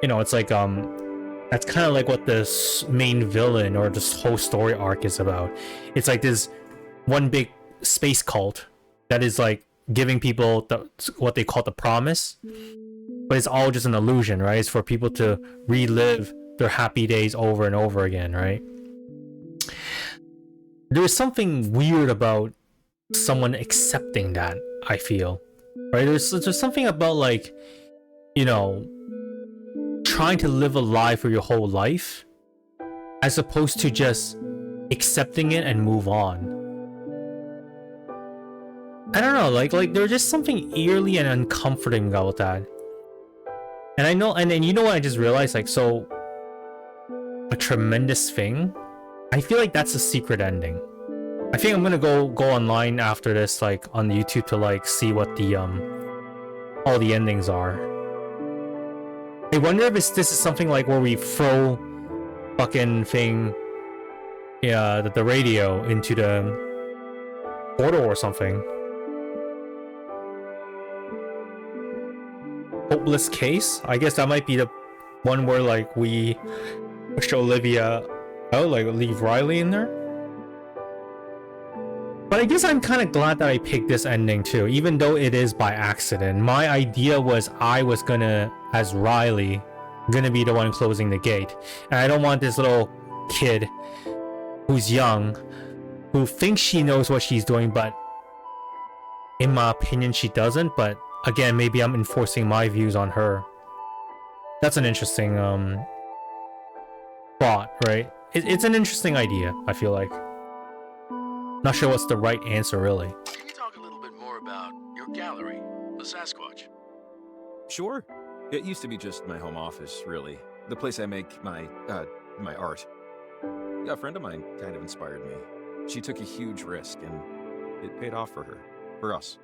you know, it's like that's kind of like what this main villain or this whole story arc is about. It's like this one big space cult that is like giving people what they call the promise, but it's all just an illusion, right? It's for people to relive their happy days over and over again, right? There's something weird about someone accepting that, I feel, right? There's something about, like, you know, trying to live a lie for your whole life as opposed to just accepting it and move on. I don't know, like there's just something eerily and uncomforting about that. And I know, and then you know what I just realized, like, so a tremendous thing, I feel like that's a secret ending. I think I'm gonna go online after this, like on YouTube, to like see what the all the endings are. I wonder if this is something like where we throw fucking thing, yeah, the radio into the portal or something. Hopeless case? I guess that might be the one where like we push Olivia out, like leave Riley in there. But I guess I'm kind of glad that I picked this ending too, even though it is by accident. My idea was I was gonna, as Riley, gonna be the one closing the gate. And I don't want this little kid who's young, who thinks she knows what she's doing, but in my opinion she doesn't. But again, maybe I'm enforcing my views on her. That's an interesting thought, right? It's an interesting idea, I feel like. Not sure what's the right answer, really. Can you talk a little bit more about your gallery, the Sasquatch? Sure. It used to be just my home office, really. The place I make my art. A friend of mine kind of inspired me. She took a huge risk, and it paid off for her. For us.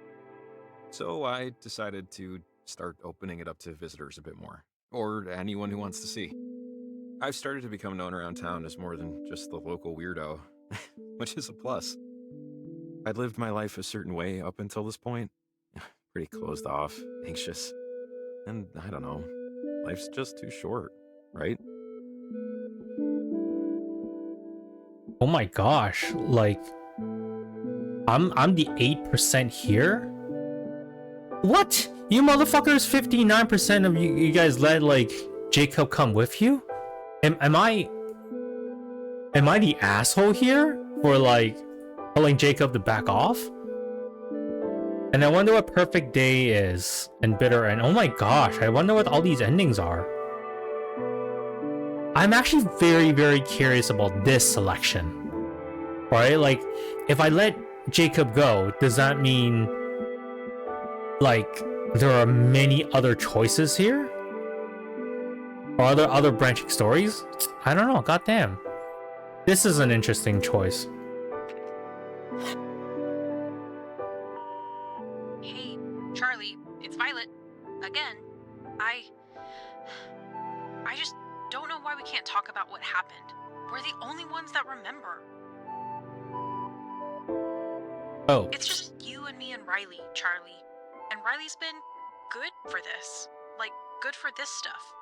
So I decided to start opening it up to visitors a bit more. Or anyone who wants to see. I've started to become known around town as more than just the local weirdo, which is a plus. I'd lived my life a certain way up until this point. Pretty closed off, anxious, and I don't know, life's just too short, right? Oh my gosh, like, I'm the 8% here? What? You motherfuckers, 59% of you guys let, like, Jacob come with you? Am I the asshole here for, like, telling Jacob to back off? And I wonder what perfect day is and bitter end. Oh my gosh, I wonder what all these endings are. I'm actually very, very curious about this selection. Right? Like, if I let Jacob go, does that mean, like, there are many other choices here? Or are there other branching stories? I don't know. Goddamn. This is an interesting choice. Hey, Charlie, it's Violet. Again. I just don't know why we can't talk about what happened. We're the only ones that remember. Oh. It's just you and me and Riley, Charlie. And Riley's been good for this. Like, good for this stuff.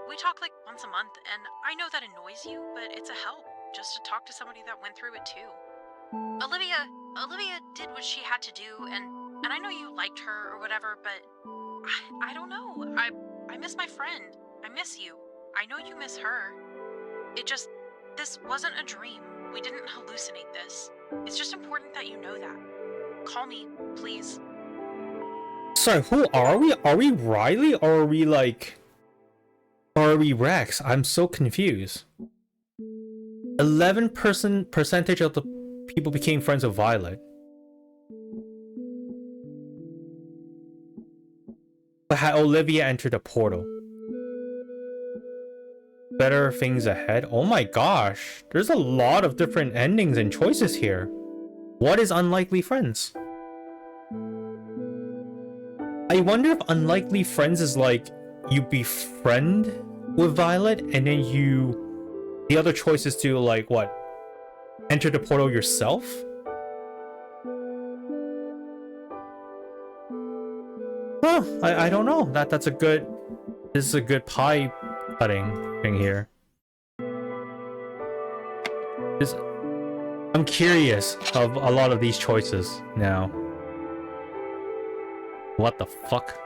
We talk like once a month, and I know that annoys you, but it's a help just to talk to somebody that went through it too. Olivia did what she had to do, and I know you liked her or whatever, but I don't know. I miss my friend. I miss you. I know you miss her. This wasn't a dream. We didn't hallucinate this. It's just important that you know that. Call me, please. Sorry, who are we? Are we Riley or are we like... Or are we Rex? I'm so confused. 11% of the people became friends with Violet. But had Olivia entered a portal? Better things ahead? Oh my gosh. There's a lot of different endings and choices here. What is Unlikely Friends? I wonder if Unlikely Friends is like you befriend with Violet and then the other choice is to like what? Enter the portal yourself? Huh, I don't know. This is a good pie cutting thing here. I'm curious of a lot of these choices now. What the fuck?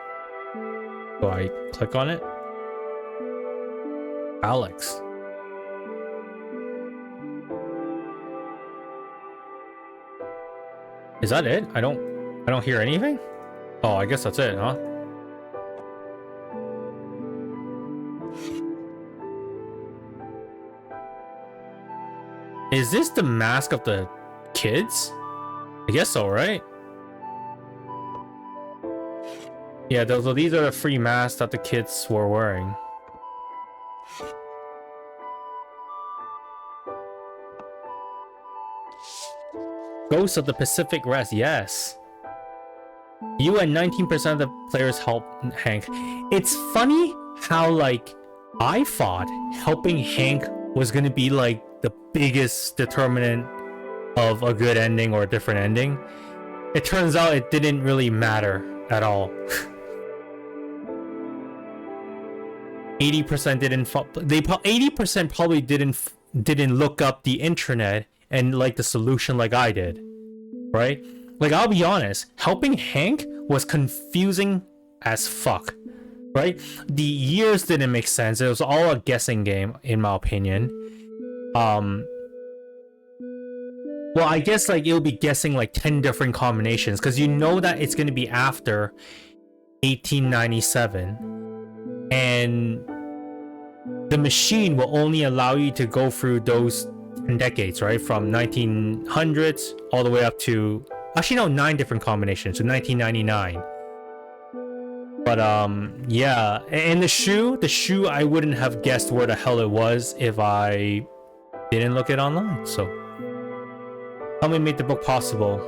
Do I click on it? Alex. Is that it? I don't hear anything? Oh, I guess that's it, huh? Is this the mask of the kids? I guess so, right? Yeah, these are the free masks that the kids were wearing. Ghosts of the Pacific Rest, yes. You and 19% of the players help Hank. It's funny how, like, I thought helping Hank was gonna be, like, the biggest determinant of a good ending or a different ending. It turns out it didn't really matter at all. 80% didn't. 80% probably didn't look up the internet and like the solution like I did, right? Like I'll be honest, helping Hank was confusing as fuck, right? The years didn't make sense. It was all a guessing game, in my opinion. Well, I guess like it'll be guessing like 10 different combinations because you know that it's gonna be after 1897, and the machine will only allow you to go through those 10 decades, right? From 1900s all the way up to actually no, 9 different combinations to 1999. But yeah, and the shoe I wouldn't have guessed where the hell it was if I didn't look it online. So help me make the book possible.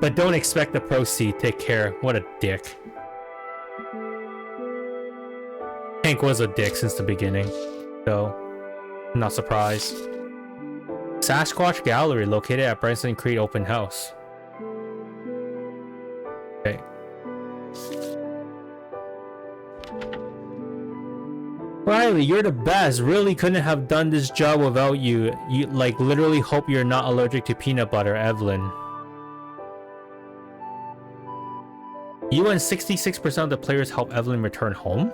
But don't expect the proceed. Take care. What a dick. Hank was a dick since the beginning, so I'm not surprised. Sasquatch Gallery located at Branson Creek Open House. Okay. Riley, you're the best. Really couldn't have done this job without you. You like literally hope you're not allergic to peanut butter, Evelyn. You and 66% of the players help Evelyn return home?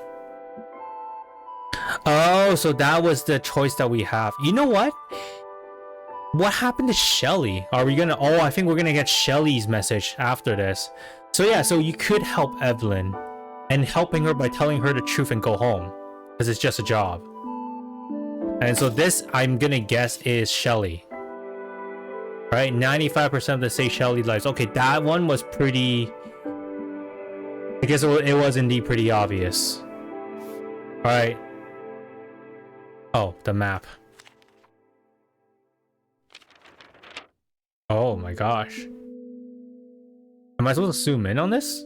Oh, so that was the choice that we have. You know what? What happened to Shelly? Are we gonna... Oh, I think we're gonna get Shelly's message after this. So yeah, so you could help Evelyn. And helping her by telling her the truth and go home. Because it's just a job. And so this, I'm gonna guess, is Shelly. Right? 95% of the say Shelly lives. Okay, that one was pretty... I guess it was indeed pretty obvious. Alright. Oh, the map. Oh my gosh. Am I supposed to zoom in on this?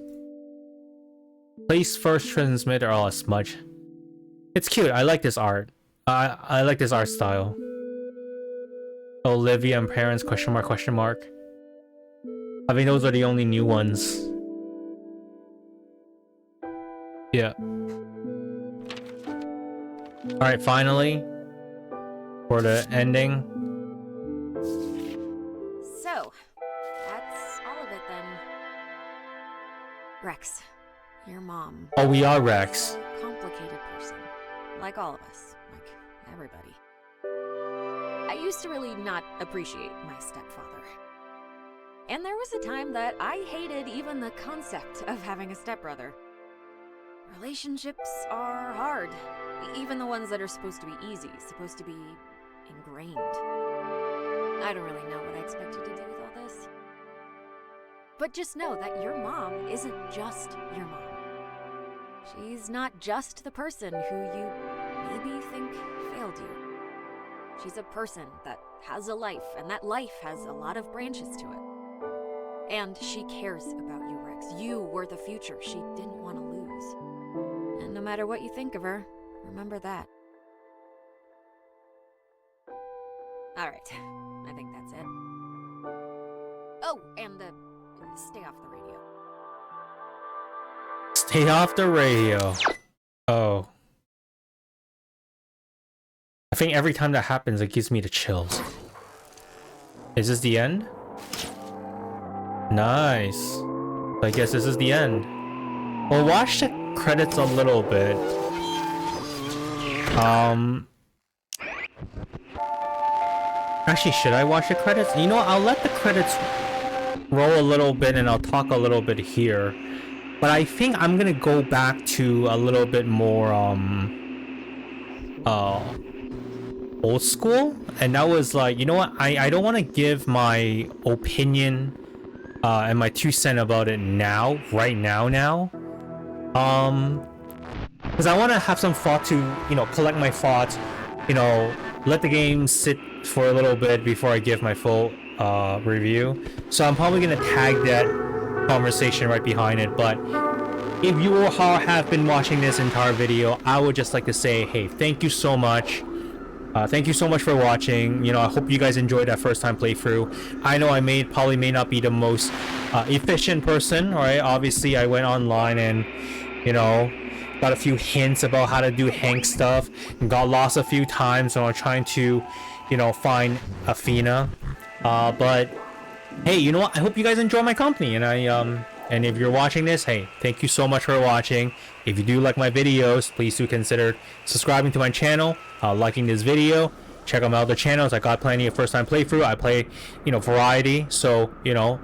Place first transmitter. Oh, a smudge. It's cute. I like this art. I like this art style. Olivia and parents, question mark, question mark. I think those are the only new ones. Yeah. Alright, finally. For the ending. So, that's all of it then. Rex, your mom. Oh, we are Rex. A complicated person. Like all of us. Like everybody. I used to really not appreciate my stepfather. And there was a time that I hated even the concept of having a stepbrother. Relationships are hard. Even the ones that are supposed to be easy, supposed to be ingrained. I don't really know what I expected to do with all this. But just know that your mom isn't just your mom. She's not just the person who you maybe think failed you. She's a person that has a life, and that life has a lot of branches to it. And she cares about you, Rex. You were the future she didn't want to lose. And no matter what you think of her, remember that. Alright, I think that's it. Oh, and stay off the radio. Stay off the radio. Oh. I think every time that happens, it gives me the chills. Is this the end? Nice. I guess this is the end. We'll watch the credits a little bit. Actually, should I watch the credits? You know what? I'll let the credits roll a little bit and I'll talk a little bit here. But I think I'm gonna go back to a little bit more, old school. And that was like, you know what? I don't want to give my opinion, and my 2 cents about it now, right now. Because I want to have some thought to, you know, collect my thoughts, you know, let the game sit for a little bit before I give my full review. So I'm probably going to tag that conversation right behind it. But if you have been watching this entire video, I would just like to say, hey, thank you so much. Thank you so much for watching. You know, I hope you guys enjoyed that first time playthrough. I know I probably may not be the most efficient person, right? Obviously, I went online and, you know, got a few hints about how to do Hank stuff and got lost a few times when I was trying to, you know, find Athena. But hey, you know what? I hope you guys enjoy my company, and and if you're watching this, hey, thank you so much for watching. If you do like my videos, please do consider subscribing to my channel, liking this video. Check out my other channels. I got plenty of first time playthrough. I play, you know, variety. So, you know,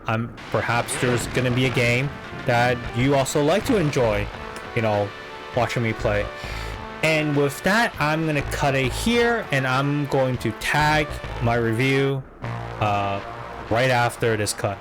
perhaps there's gonna be a game that you also like to enjoy, you know, watching me play. And with that, I'm gonna cut it here, and I'm going to tag my review right after this cut.